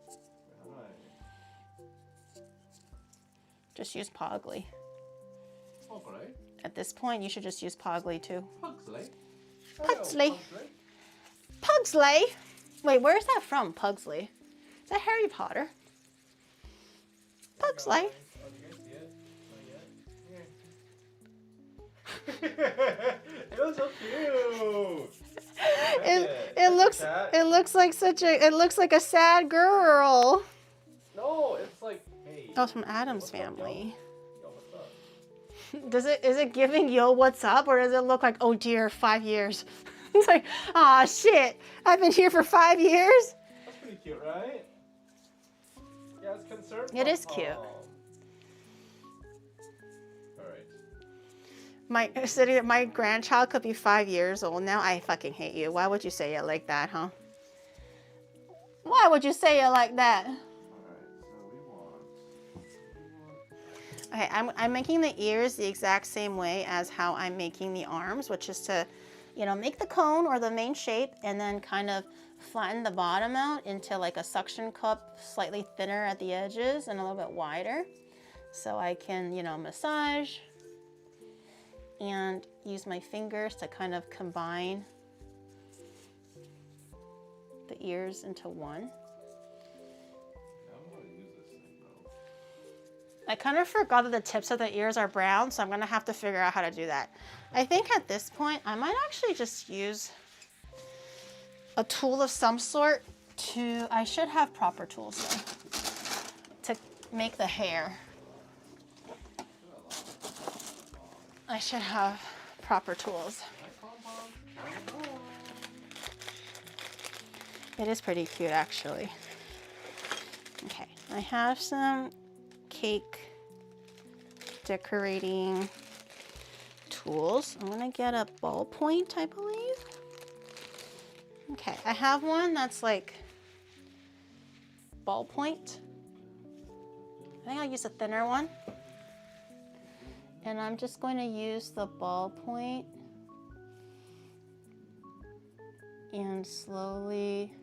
this. All right. Just use Pogly. Okay. At this point, you should just use Pogly too. Pugsley. Pugsley. Pugsley. Wait, where is that from? Pugsley. Is that Harry Potter? Pugsley. Oh, do you guys see it? It looks so cute. It looks like a sad girl. No, it's like, hey. Oh, it's from Adam's family. Yo, what's up? Is it giving yo what's up, or does it look like, oh dear, 5 years? It's like, aw shit, I've been here for 5 years. That's pretty cute, right? Yeah, it's concerned. It is cute. My grandchild could be 5 years old now. I fucking hate you. Why would you say it like that, huh? Why would you say it like that? Okay, I'm making the ears the exact same way as how I'm making the arms, which is to, make the cone or the main shape and then kind of flatten the bottom out into like a suction cup, slightly thinner at the edges and a little bit wider. So I can, massage and use my fingers to kind of combine the ears into one. I kind of forgot that the tips of the ears are brown, so I'm gonna have to figure out how to do that. I think at this point, I might actually just use a tool of some sort I should have proper tools though, to make the hair. I should have proper tools. It is pretty cute actually. Okay, I have some cake decorating tools. I'm gonna get a ballpoint, I believe. Okay, I have one that's like ballpoint. I think I'll use a thinner one. And I'm just going to use the ballpoint and slowly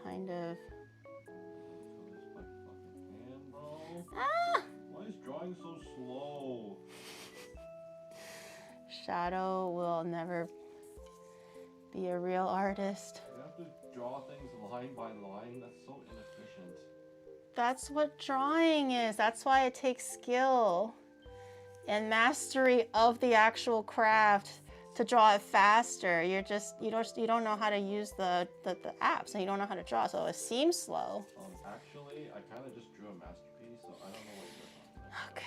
kind of. Ah! Why is drawing so slow? Shadow will never be a real artist. You have to draw things line by line. That's so inefficient. That's what drawing is. That's why it takes skill and mastery of the actual craft to draw it faster. You don't know how to use the apps, and you don't know how to draw, so it seems slow. Actually, I kind of just drew a masterpiece, so I don't know what you're talking about. Okay.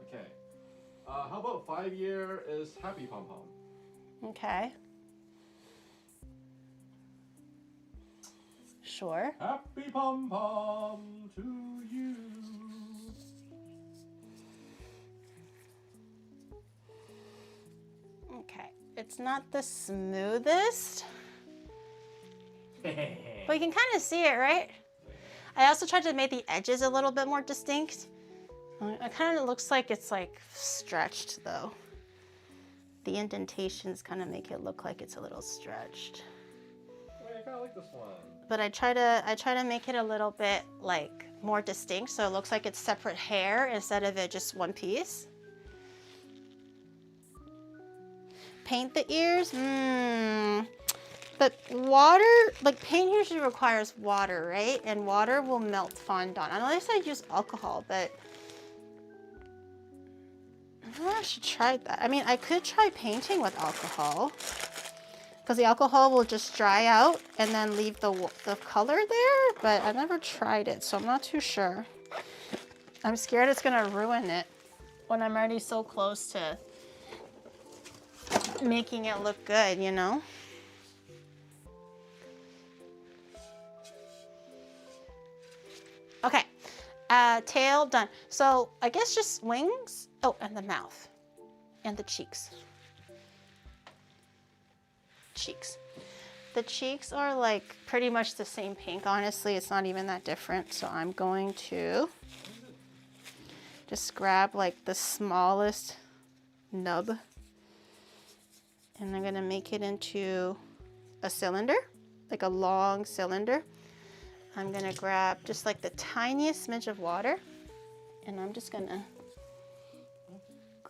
Okay. How about 5-year is Happy Pom Pom? Okay. Sure. Happy Pom Pom to you. Okay. It's not the smoothest, but you can kind of see it, right? I also tried to make the edges a little bit more distinct. It kind of looks like it's like stretched though. The indentations kind of make it look like it's a little stretched. Wait, I kind of like this one. But I try to make it a little bit like more distinct, so it looks like it's separate hair instead of it just one piece. Paint the ears? But water, like paint usually requires water, right? And water will melt fondant. Unless I use alcohol, but I don't know if I should try that. I mean, I could try painting with alcohol, because the alcohol will just dry out and then leave the color there, but I've never tried it, so I'm not too sure. I'm scared it's gonna ruin it when I'm already so close to making it look good, you know? Okay, tail done. So I guess just wings. Oh, and the mouth and the cheeks. Cheeks. The cheeks are like pretty much the same pink, honestly. It's not even that different. So I'm going to just grab like the smallest nub, and I'm gonna make it into a cylinder, like a long cylinder. I'm gonna grab just like the tiniest smidge of water, and I'm just gonna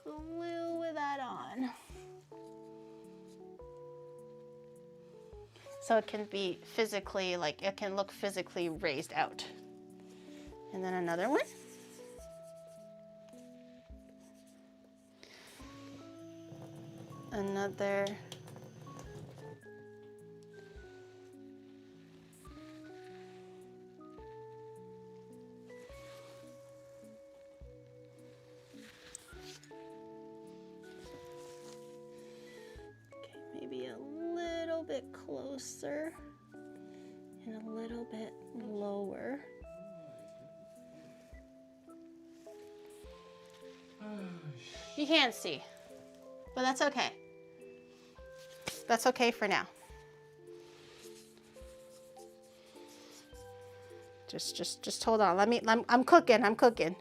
glue that on. So it can be physically, like it can look physically raised out. And then another one. Another. Okay, maybe a little bit closer and a little bit lower. You can't see, but that's okay. That's okay for now. Just hold on. I'm cooking.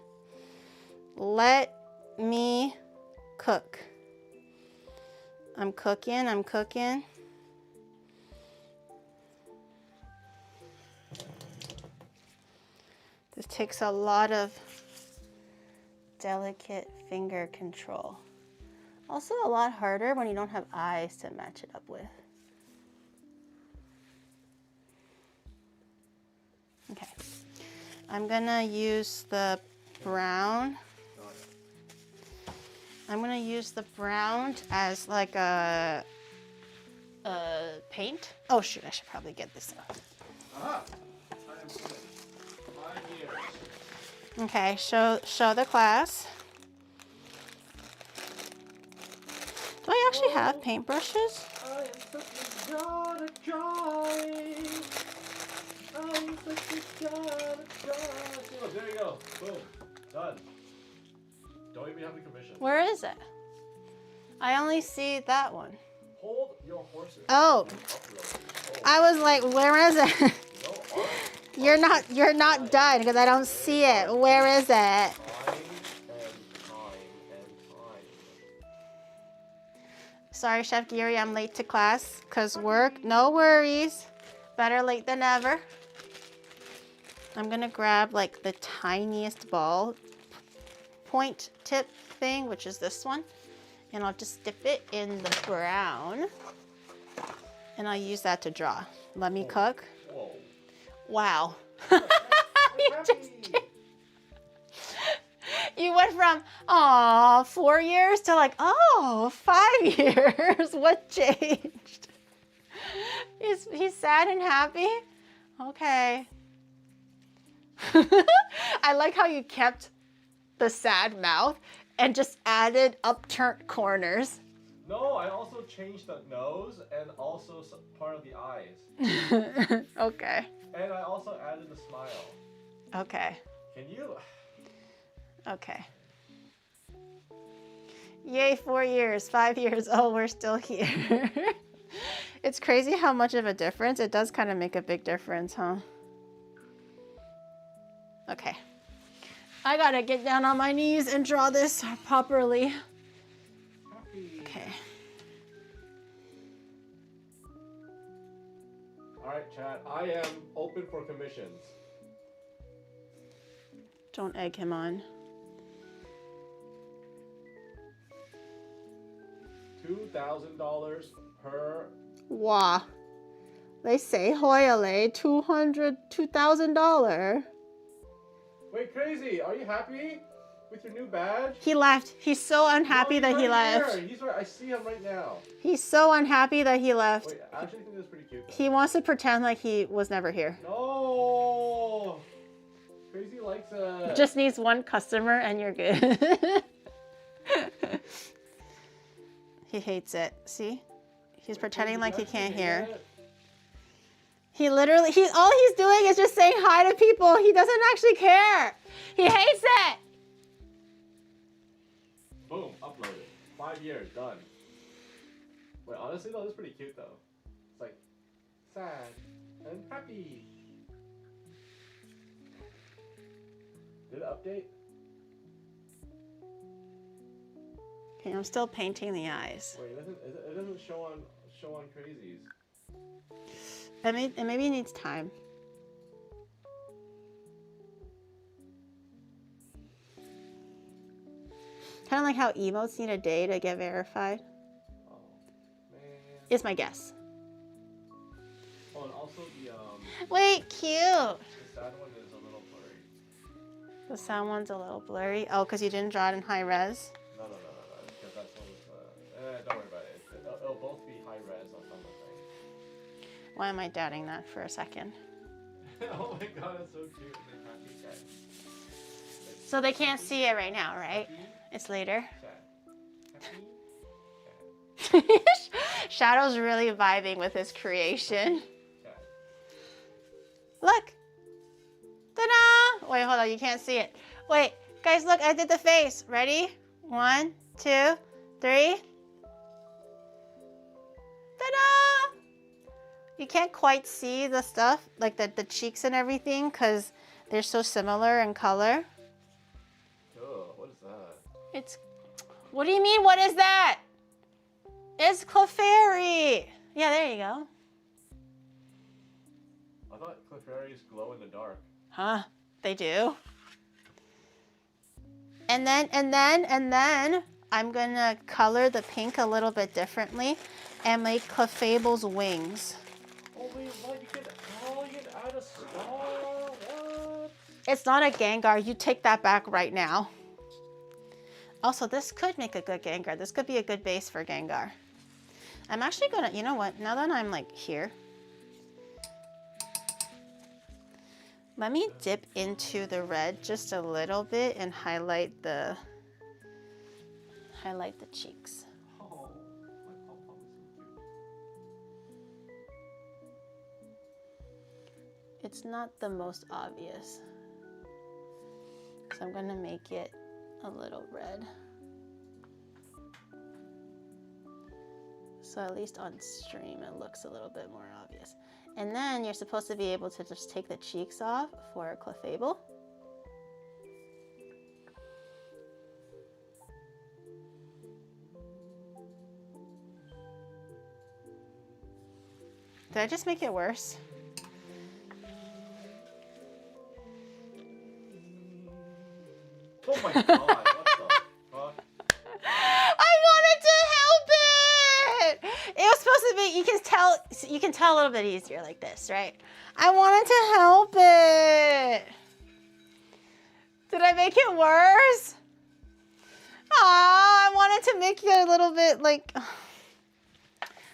Let me cook. I'm cooking. This takes a lot of delicate finger control. Also a lot harder when you don't have eyes to match it up with. Okay, I'm gonna use the brown. I'm gonna use the brown as like a paint. Oh shoot, I should probably get this out. Aha! I am good. 5 years. Okay, show the class. Do I actually have paintbrushes? I am such a god at drawing. I am such a god at drawing. Look, there you go. Boom. Done. Don't even have to commission. Where is it? I only see that one. Hold your horses. Oh. I was like, where is it? No art. You're not done because I don't see it. Where is it? Time. Sorry, Chef Gary, I'm late to class because work. No worries. Better late than never. I'm gonna grab like the tiniest ball point tip thing, which is this one, and I'll just dip it in the brown, and I'll use that to draw. Let me cook. Whoa. Wow. You went from, oh, 4 years to like, oh, 5 years. What changed? He's sad and happy? Okay. I like how you kept the sad mouth and just added upturned corners. No, I also changed the nose and also some part of the eyes. Okay. And I also added the smile. Okay. Can you? Okay. Yay, 4 years, 5 years. Oh, we're still here. It's crazy how much of a difference. It does kind of make a big difference, huh? Okay. I gotta get down on my knees and draw this properly. Okay. All right, chat. I am open for commissions. Don't egg him on. $2,000 per. Wow. They say Hoyale $2,000. Wait, crazy! Are you happy with your new badge? He left. He's so unhappy that he left. Here. He's right. I see him right now. He's so unhappy that he left. Wait, I actually think that's pretty cute. Though. He wants to pretend like he was never here. No. Crazy likes a. Just needs one customer and you're good. He hates it. See? He's pretending like he can't hear. He literally, all he's doing is just saying hi to people. He doesn't actually care. He hates it. Boom, uploaded. 5 years, done. Wait, honestly though, this is pretty cute though. It's like, sad and happy. Did it update? Okay, I'm still painting the eyes. Wait, it doesn't show on crazies. It maybe needs time. Kind of like how emotes need a day to get verified. Oh, man. Is my guess. Oh, and also the Wait, cute. the sad one is a little blurry. The sound one's a little blurry. Oh, because you didn't draw it in high res. No, because that's one with don't worry about it. It'll both be high res on some of the things. Why am I doubting that for a second? Oh my god, it's so cute. So they can't see it right now, right? It's later. Shadow's really vibing with his creation. Look. Ta-da! Wait, hold on. You can't see it. Wait. Guys, look. I did the face. Ready? 1, 2, 3. Ta-da! You can't quite see the stuff, like the cheeks and everything, because they're so similar in color. Oh, what is that? It's... What do you mean, what is that? It's Clefairy. Yeah, there you go. I thought Clefairies glow in the dark. Huh? They do. And then I'm gonna color the pink a little bit differently and make Clefable's wings. Oh wait, what? You can add a star? What? It's not a Gengar. You take that back right now. Also, this could make a good Gengar. This could be a good base for Gengar. I'm actually gonna, you know what? Now that I'm like here, let me dip into the red just a little bit and highlight the cheeks. Oh, my pom-pom is so cute. It's not the most obvious. So I'm gonna make it a little red. So at least on stream it looks a little bit more obvious. And then you're supposed to be able to just take the cheeks off for Clefable. Did I just make it worse? Oh my god, what the fuck? I wanted to help it! It was supposed to be, you can tell a little bit easier like this, right? I wanted to help it. Did I make it worse? I wanted to make it a little bit like,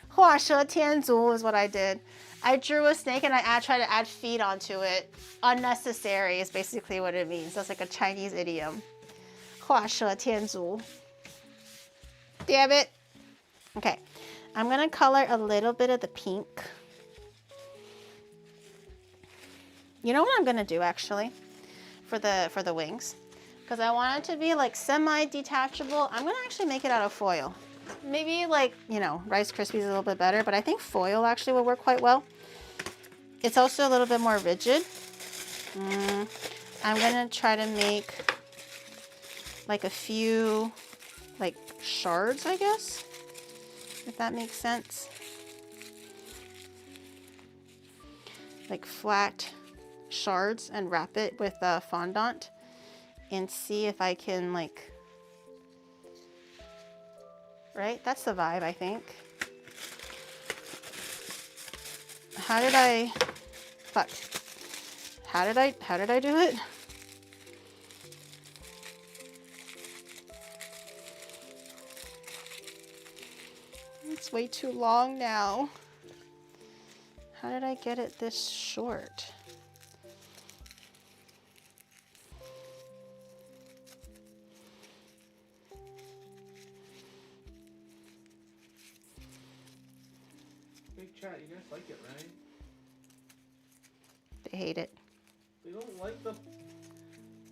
画蛇添足 is what I did. I drew a snake and I tried to add feet onto it. Unnecessary is basically what it means. That's like a Chinese idiom. 画蛇添足. Damn it. Okay, I'm gonna color a little bit of the pink. You know what I'm gonna do actually for the wings? Because I want it to be like semi-detachable. I'm gonna actually make it out of foil. Maybe like, you know, Rice Krispies is a little bit better, but I think foil actually will work quite well. It's also a little bit more rigid. I'm gonna try to make like a few like shards, I guess, if that makes sense. Like flat shards and wrap it with fondant and see if I can like, right? That's the vibe, I think. How did I do it? It's way too long now. How did I get it this short? Hey chat, you guys like it, right? They hate it. They don't like the...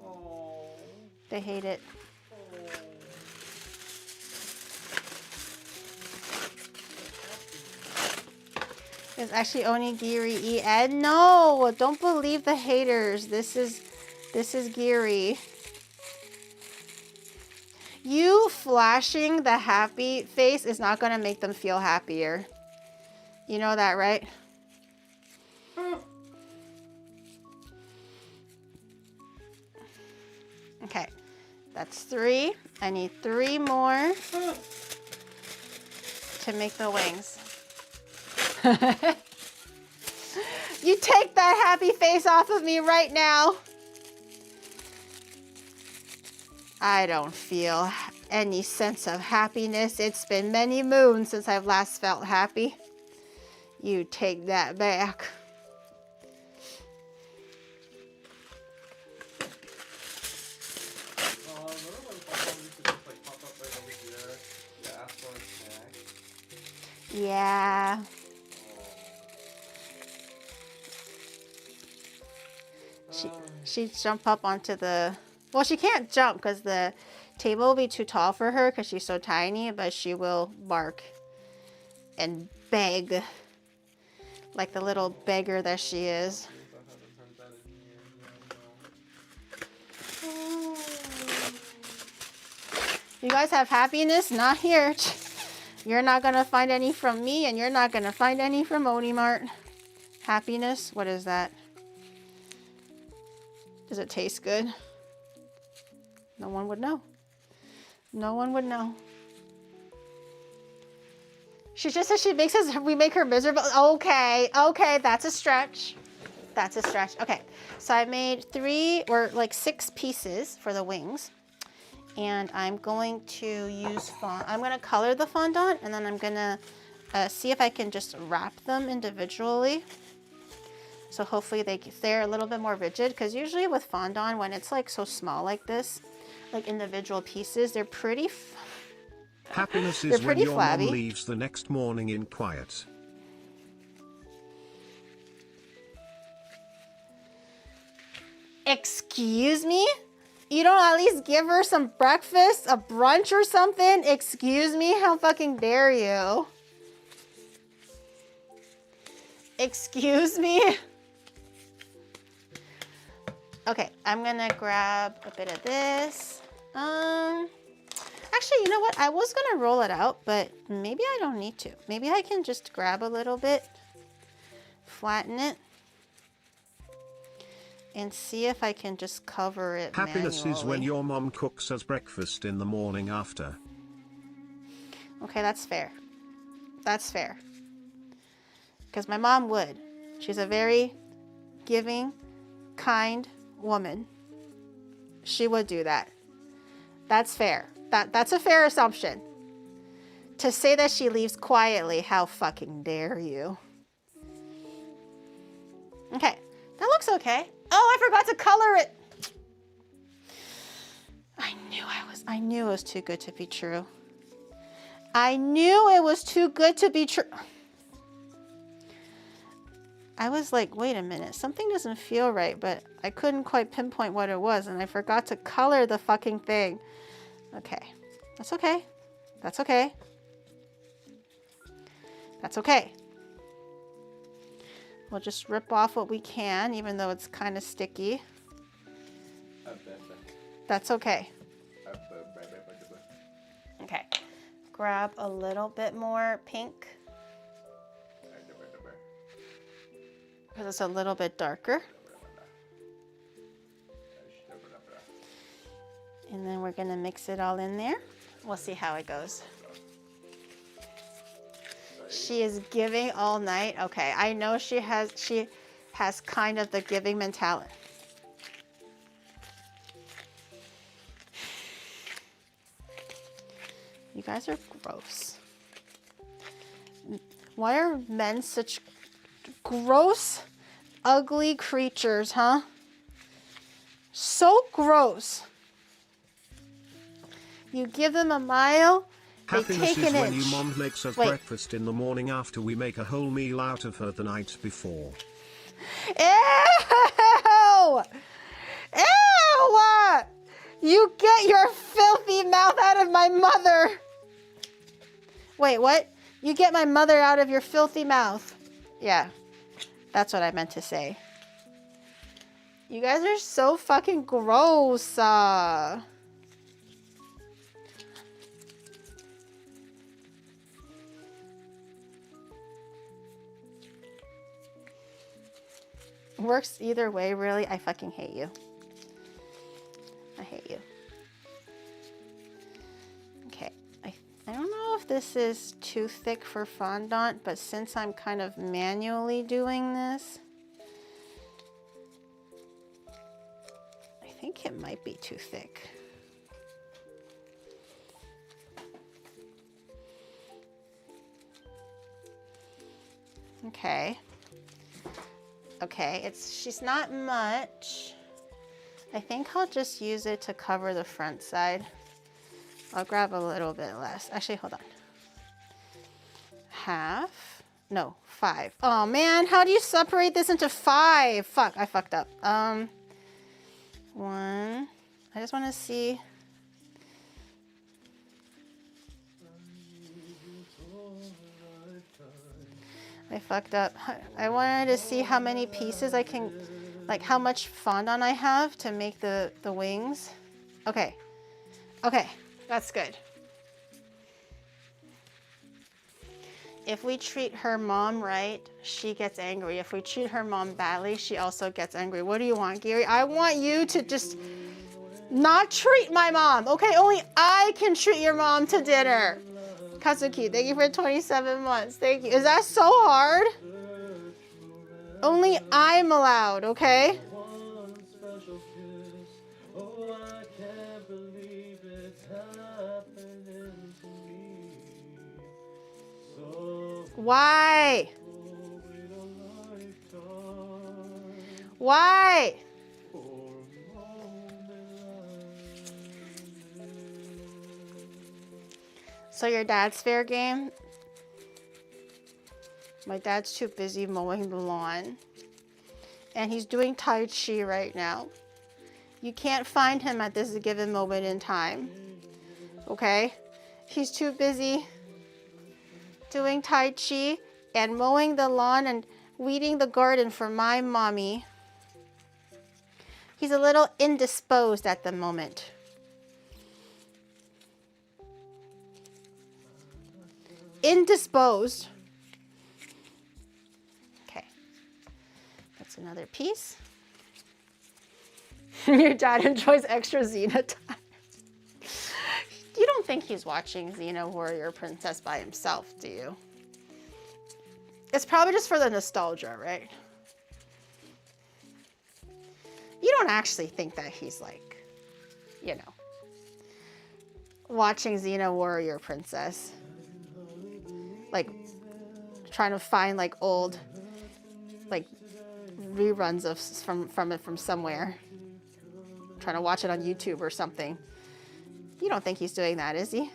Oh. They hate it. It's actually Onigiri and no, don't believe the haters. This is Giri. You flashing the happy face is not gonna make them feel happier. You know that, right? Okay, that's 3. I need 3 more to make the wings. You take that happy face off of me right now. I don't feel any sense of happiness. It's been many moons since I've last felt happy. You take that back. Yeah. She'd jump up onto the... Well, she can't jump because the table will be too tall for her because she's so tiny, but she will bark and beg like the little beggar that she is. You guys have happiness? Not here. You're not going to find any from me, and you're not going to find any from Onimart. Happiness? What is that? Does it taste good? No one would know. No one would know. She just says she makes us, we make her miserable. Okay, okay, that's a stretch. That's a stretch. Okay, so I made 3 or like 6 pieces for the wings. And I'm going to use I'm going to color the fondant, and then I'm going to see if I can just wrap them individually. So hopefully they're a little bit more rigid, because usually with fondant, when it's like so small like this, like individual pieces, they're pretty Happiness is when your mom leaves the next morning in quiet. Excuse me? You don't at least give her some breakfast, a brunch or something? Excuse me? How fucking dare you? Excuse me? Okay, I'm gonna grab a bit of this. Actually, you know what? I was gonna roll it out, but maybe I don't need to. Maybe I can just grab a little bit, flatten it, and see if I can just cover it Happiness manually. is when your mom cooks us breakfast in the morning after. Okay, that's fair. That's fair. Because my mom would. She's a very giving, kind woman. She would do that. That's fair. That's a fair assumption. To say that she leaves quietly, how fucking dare you? Okay, that looks okay. Oh, I forgot to color it. I knew it was too good to be true. I knew it was too good to be true. I was like, wait a minute, something doesn't feel right, but I couldn't quite pinpoint what it was, and I forgot to color the fucking thing. Okay, that's okay. That's okay. That's okay. We'll just rip off what we can, even though it's kind of sticky. That's okay. Okay, grab a little bit more pink, because it's a little bit darker. And then we're gonna mix it all in there. We'll see how it goes. She is giving all night. Okay, I know she has kind of the giving mentality. You guys are gross. Why are men such gross, ugly creatures, huh? So gross. You give them a mile, they take an inch. Happiness is when your mom makes us breakfast in the morning after we make a whole meal out of her the night before. Ew! Ew! You get your filthy mouth out of my mother. Wait, what? You get my mother out of your filthy mouth. Yeah, that's what I meant to say. You guys are so fucking gross. Works either way, really. I fucking hate you. I hate you. Okay, I don't know if this is too thick for fondant, but since I'm kind of manually doing this, I think it might be too thick. Okay. Okay, she's not much. I think I'll just use it to cover the front side. I'll grab a little bit less. Actually, hold on. Half? No, 5. Oh man, how do you separate this into 5? Fuck, I fucked up. 1. I just want to see. I fucked up. I wanted to see how many pieces I can, like how much fondant I have to make the wings. Okay. Okay, that's good. If we treat her mom right, she gets angry. If we treat her mom badly, she also gets angry. What do you want, Gary? I want you to just Not treat my mom, okay? Only I can treat your mom to dinner. Katsuki, thank you for 27 months. Thank you. Is that so hard? Only I'm allowed, okay? Why? Why? So your dad's fair game? My dad's too busy mowing the lawn. And he's doing Tai Chi right now. You can't find him at this given moment in time. Okay? He's too busy doing Tai Chi and mowing the lawn and weeding the garden for my mommy. He's a little indisposed at the moment. Indisposed. Okay. That's another piece. Your dad enjoys extra Xena time. You don't think he's watching Xena Warrior Princess by himself, do you? It's probably just for the nostalgia, right? You don't actually think that he's like, you know, watching Xena Warrior Princess. Like, trying to find like old, like, reruns of from somewhere. Trying to watch it on YouTube or something. You don't think he's doing that, is he?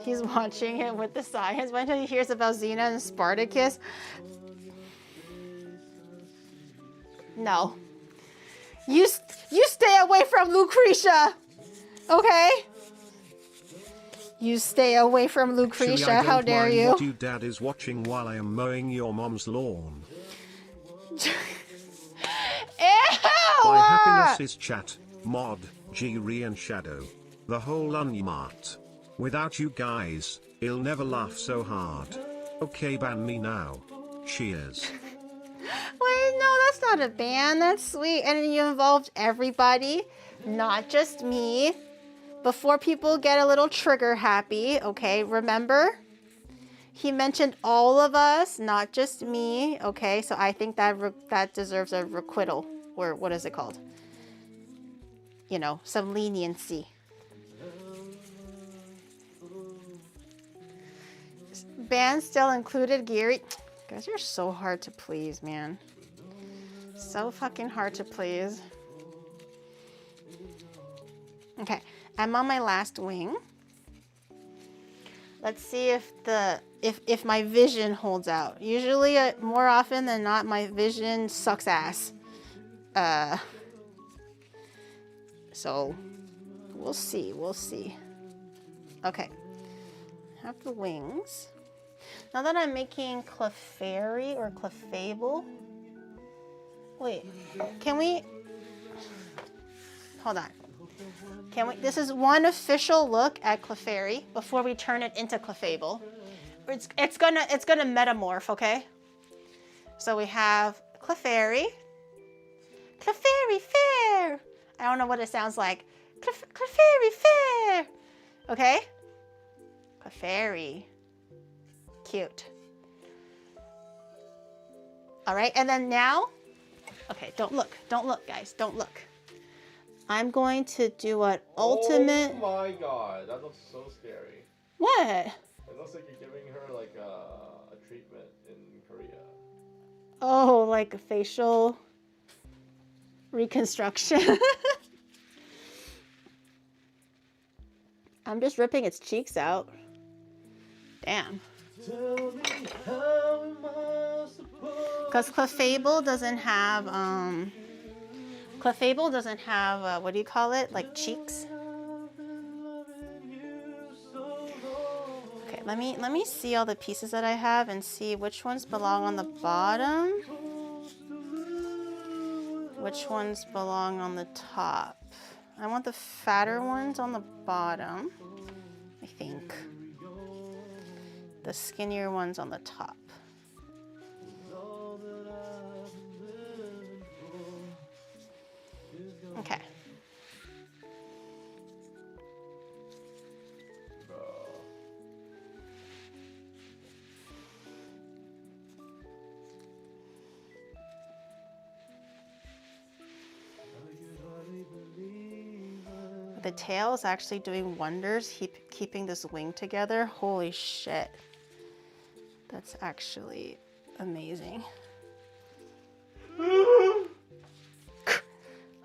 He's watching it with the science. When he hears about Xena and Spartacus. No. You stay away from Lucretia. Okay? You stay away from Lucretia. Actually, how dare you? What you dad is watching while I am mowing your mom's lawn. Ew! My happiness is chat, mod, Giri and Shadow. The whole Unmart. Without you guys, he'll never laugh so hard. Okay, ban me now. Cheers. Wait, no, that's not a ban. That's sweet. And you involved everybody, not just me. Before people get a little trigger happy, okay, remember? He mentioned all of us, not just me, okay? So I think that deserves a requital, or what is it called? You know, some leniency. Band still included, Gary. Guys, you're so hard to please, man. So fucking hard to please. Okay, I'm on my last wing. Let's see if my vision holds out. Usually, more often than not, my vision sucks ass. So we'll see. We'll see. Okay, have the wings. Now that I'm making Clefairy or Clefable. Wait, can we? Hold on. Can we? This is one official look at Clefairy before we turn it into Clefable. It's gonna metamorph, okay? So we have Clefairy. Clefairy fair. I don't know what it sounds like. Clefairy fair. Okay. Clefairy. Cute. All right, and then now. Okay, don't look, guys, don't look. I'm going to do an ultimate. Oh my god, that looks so scary. What? It looks like you're giving her like a treatment in Korea. Oh, like a facial reconstruction. I'm just ripping its cheeks out. Damn. Because Clefable doesn't have what do you call it? Like cheeks. Okay, let me see all the pieces that I have and see which ones belong on the bottom. Which ones belong on the top. I want the fatter ones on the bottom, I think. The skinnier ones on the top. Okay. The tail is actually doing wonders, keeping this wing together. Holy shit. That's actually amazing.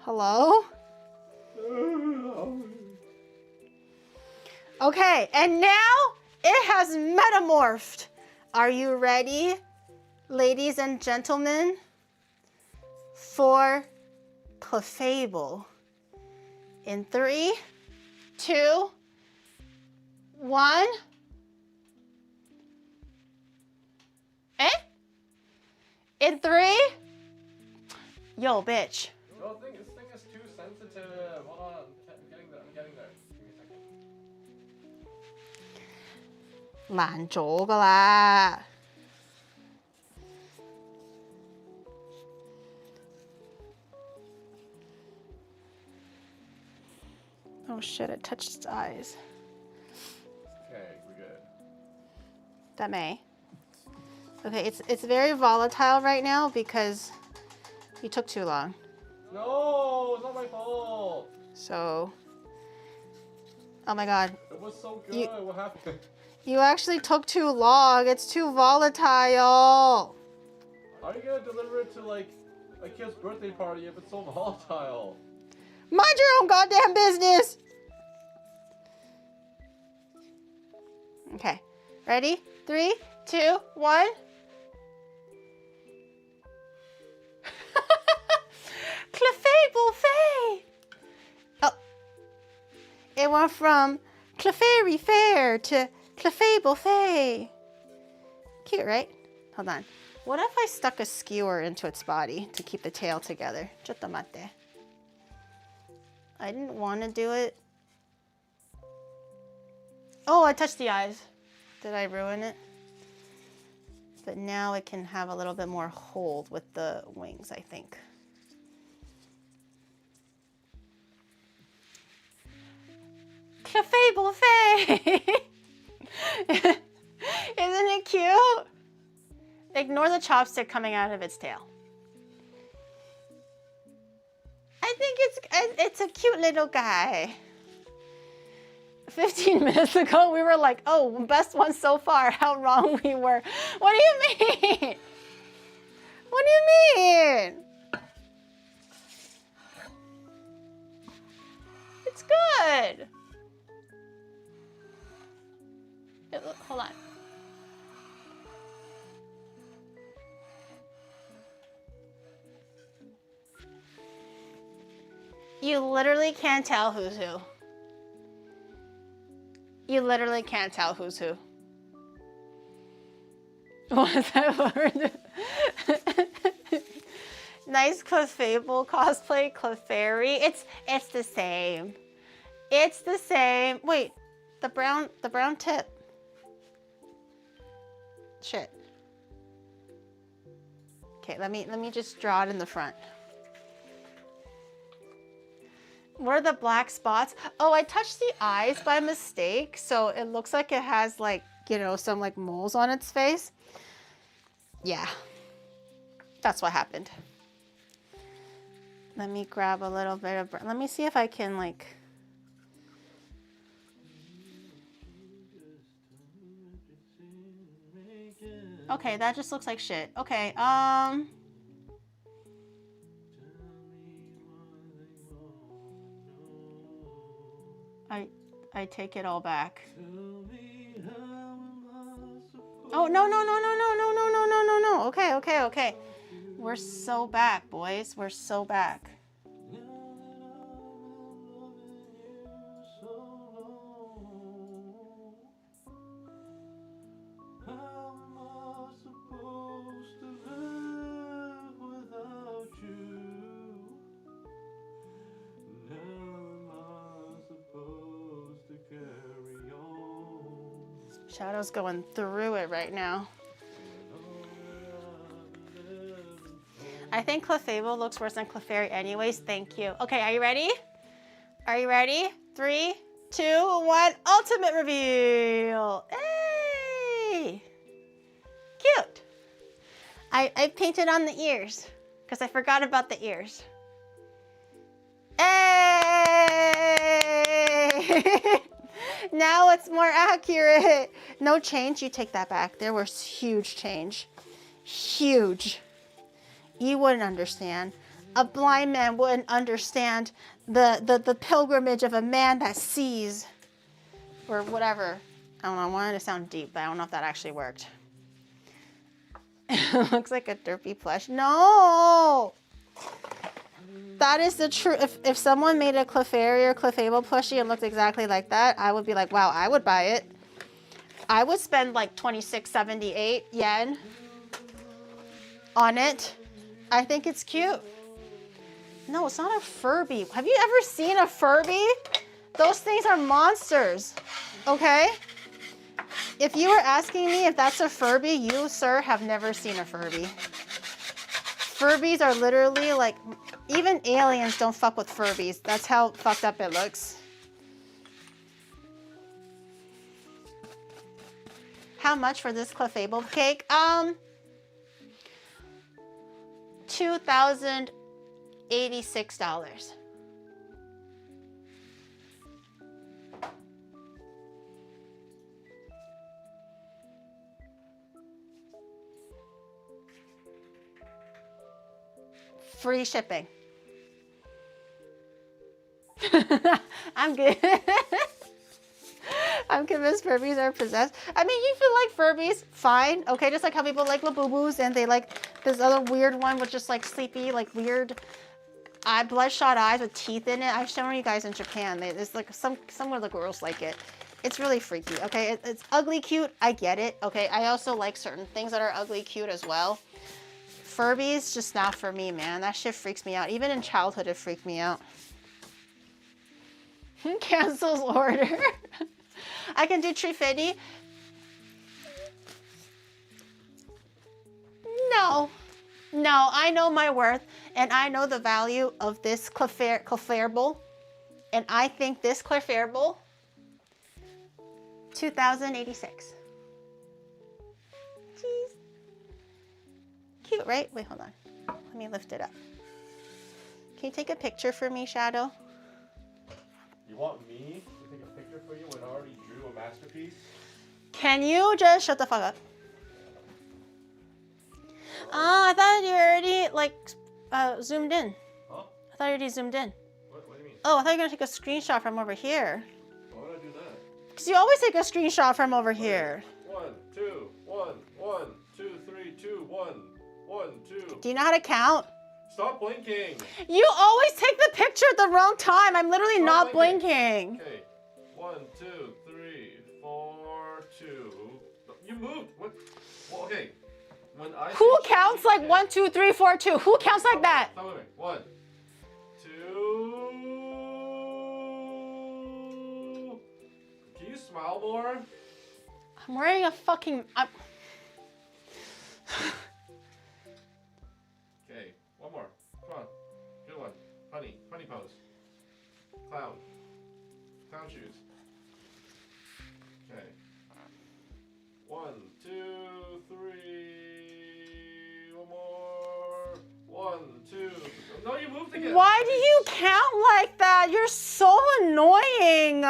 Hello? Okay, and now it has metamorphed. Are you ready, ladies and gentlemen, for Clefairble? In 3, 2, 1. Eh? In 3. Yo, bitch. No, this thing is too sensitive. Hold on. I'm getting there. Give me a second. 爛咗㗎啦. Oh shit, it touched its eyes. Okay, we're good. That may. Okay, it's very volatile right now because you took too long. No, it's not my fault. So, oh my god. It was so good. What happened? You actually took too long. It's too volatile. How are you gonna deliver it to like a kid's birthday party if it's so volatile? Mind your own goddamn business. Okay, ready? 3, 2, 1. Clefairble Fair. Oh, it went from Clefairy Fair to Clefairble Fair. Cute, right? Hold on. What if I stuck a skewer into its body to keep the tail together? Chotomate. I didn't want to do it. Oh, I touched the eyes. Did I ruin it? But now it can have a little bit more hold with the wings, I think. Clefairble Fair! Isn't it cute? Ignore the chopstick coming out of its tail. I think it's a cute little guy. 15 minutes ago, we were like, oh, best one so far. How wrong we were. What do you mean? What do you mean? It's good. Hold on. You literally can't tell who's who. You literally can't tell who's who. What's that word? Nice Clefairble cosplay, Clefairy. It's the same. It's the same. Wait, the brown tip. Shit. Okay, let me just draw it in the front. What are the black spots? Oh, I touched the eyes by mistake, so it looks like it has like, you know, some like moles on its face. Yeah, that's what happened. Let me grab a little bit of, let me see if I can like, okay, that just looks like shit. Okay, I take it all back. Oh, no. Okay. We're so back, boys. We're so back. Shadow's going through it right now. I think Clefable looks worse than Clefairy anyways. Thank you. Okay, are you ready? Are you ready? 3, 2, 1. Ultimate reveal. Hey! Cute. I painted on the ears because I forgot about the ears. Hey! Now it's more accurate. No change. You take that back. There was huge change. Huge. You wouldn't understand. A blind man wouldn't understand the pilgrimage of a man that sees, or whatever. I don't know, I wanted to sound deep, but I don't know if that actually worked. It looks like a derpy plush. No! That is the truth. If someone made a Clefairy or Clefable plushie and looked exactly like that, I would be like, wow, I would buy it. I would spend like 26.78 yen on it. I think it's cute. No, it's not a Furby. Have you ever seen a Furby? Those things are monsters, okay? If you were asking me if that's a Furby, you, sir, have never seen a Furby. Furbies are literally like, even aliens don't fuck with Furbies. That's how fucked up it looks. How much for this Clefable cake? $2,086. Free shipping. I'm good. I'm convinced Furbies are possessed. I mean, you feel like Furbies, fine. Okay, just like how people like Labubus and they like this other weird one with just like sleepy, like weird bloodshot eyes with teeth in it. I've shown you guys in Japan. There's like some of the girls like it. It's really freaky, okay? It's ugly cute, I get it, okay? I also like certain things that are ugly cute as well. Furbies, just not for me, man. That shit freaks me out. Even in childhood, it freaked me out. Cancels order. I can do $350. No. No, I know my worth, and I know the value of this Clefairble, and I think this Clefairble, $2,086. Jeez. Cute, right? Wait, hold on. Let me lift it up. Can you take a picture for me, Shadow? You want me to take a picture for you when I already drew a masterpiece? Can you just shut the fuck up? I thought you already, like, zoomed in. Huh? I thought you already zoomed in. What do you mean? Oh, I thought you were going to take a screenshot from over here. Why would I do that? Because you always take a screenshot from over here. 1, 2, 1, 1, 2, 3, 2, 1, 1, 2. Do you know how to count? Stop blinking. You always take the picture at the wrong time. I'm literally Stop not blinking. blinking. Okay. 1, 2, 3, 4, 2. You moved. What? Well, okay. When I Who counts like 1, 2, 3, 4, 2? Who counts like that? Stop moving. 1, 2. Can you smile more? I'm wearing a fucking... Okay, one more. Come on. Good one. Funny pose. Clown. Clown shoes. Okay. 1, 2, 3. One more. 1, 2. No, you moved again. Why do you count like that? You're so annoying.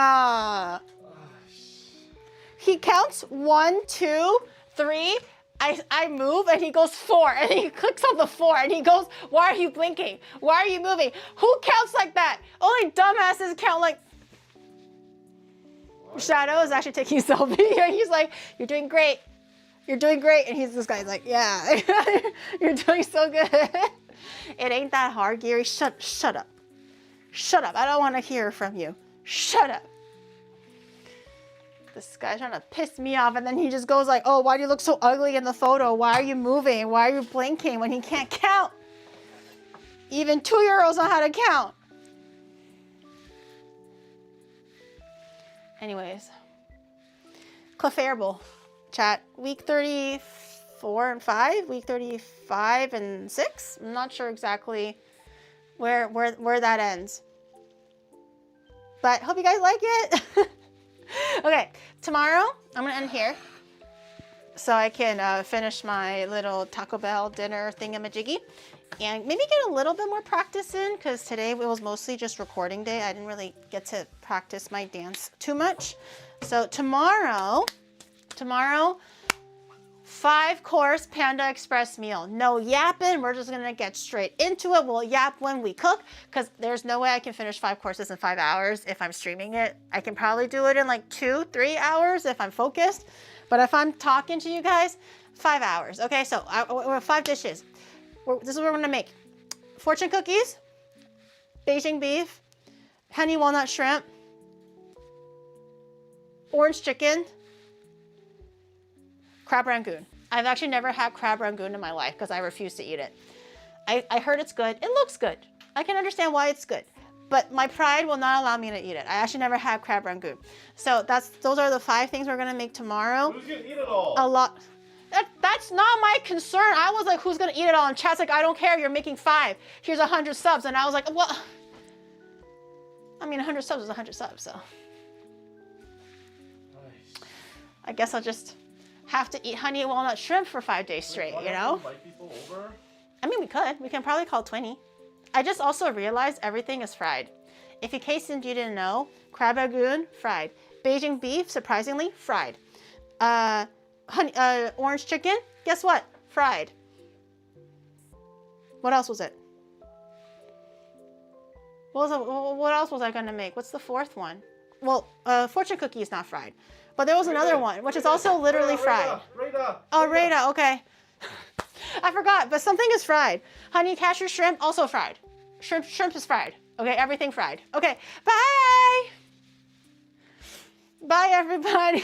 He counts 1, 2, 3. I move and he goes 4 and he clicks on the 4 and he goes, why are you blinking? Why are you moving? Who counts like that? Only dumbasses count like... What? Shadow is actually taking a selfie and he's like, you're doing great. You're doing great. And this guy's like, yeah, you're doing so good. It ain't that hard, Gary. Shut up. Shut up. I don't want to hear from you. Shut up. This guy's trying to piss me off, and then he just goes like, oh, why do you look so ugly in the photo? Why are you moving? Why are you blinking when he can't count? Even 2-year-olds know how to count. Anyways. Clefairble, chat. Week 30, 4 and 5, week 35 and 6. I'm not sure exactly where that ends. But hope you guys like it. Okay, tomorrow I'm gonna end here so I can finish my little Taco Bell dinner thingamajiggy and maybe get a little bit more practice in, because today it was mostly just recording day. I didn't really get to practice my dance too much. So tomorrow, 5-course Panda Express meal. No yapping, we're just gonna get straight into it. We'll yap when we cook, because there's no way I can finish 5 courses in 5 hours if I'm streaming it. I can probably do it in like 2-3 hours if I'm focused, but if I'm talking to you guys, 5 hours. Okay, so we have 5 dishes. This is what we're gonna make. Fortune cookies, Beijing beef, honey walnut shrimp, orange chicken, crab rangoon. I've actually never had crab rangoon in my life because I refuse to eat it. I heard it's good. It looks good. I can understand why it's good, but my pride will not allow me to eat it. I actually never had crab rangoon. So those are the 5 things we're gonna make tomorrow. Who's gonna eat it all? A lot. That's not my concern. I was like, who's gonna eat it all? And chat's like, I don't care. You're making 5. Here's 100 subs. And I was like, well, I mean, 100 subs is 100 subs, so. Nice. I guess I'll just have to eat honey and walnut shrimp for 5 days straight, you know? Invite people over? I mean, we could. We can probably call 20. I just also realized everything is fried. If in case you didn't know, crab rangoon, fried. Beijing beef, surprisingly, fried. Orange chicken, guess what? Fried. What else was it? What else was I gonna make? What's the 4th one? Well, fortune cookie is not fried. But there was another one, which is also literally fried. Oh, Rada, okay. I forgot, but something is fried. Honey cashew shrimp, also fried. Shrimp is fried. Okay, everything fried. Okay, bye! Bye, everybody.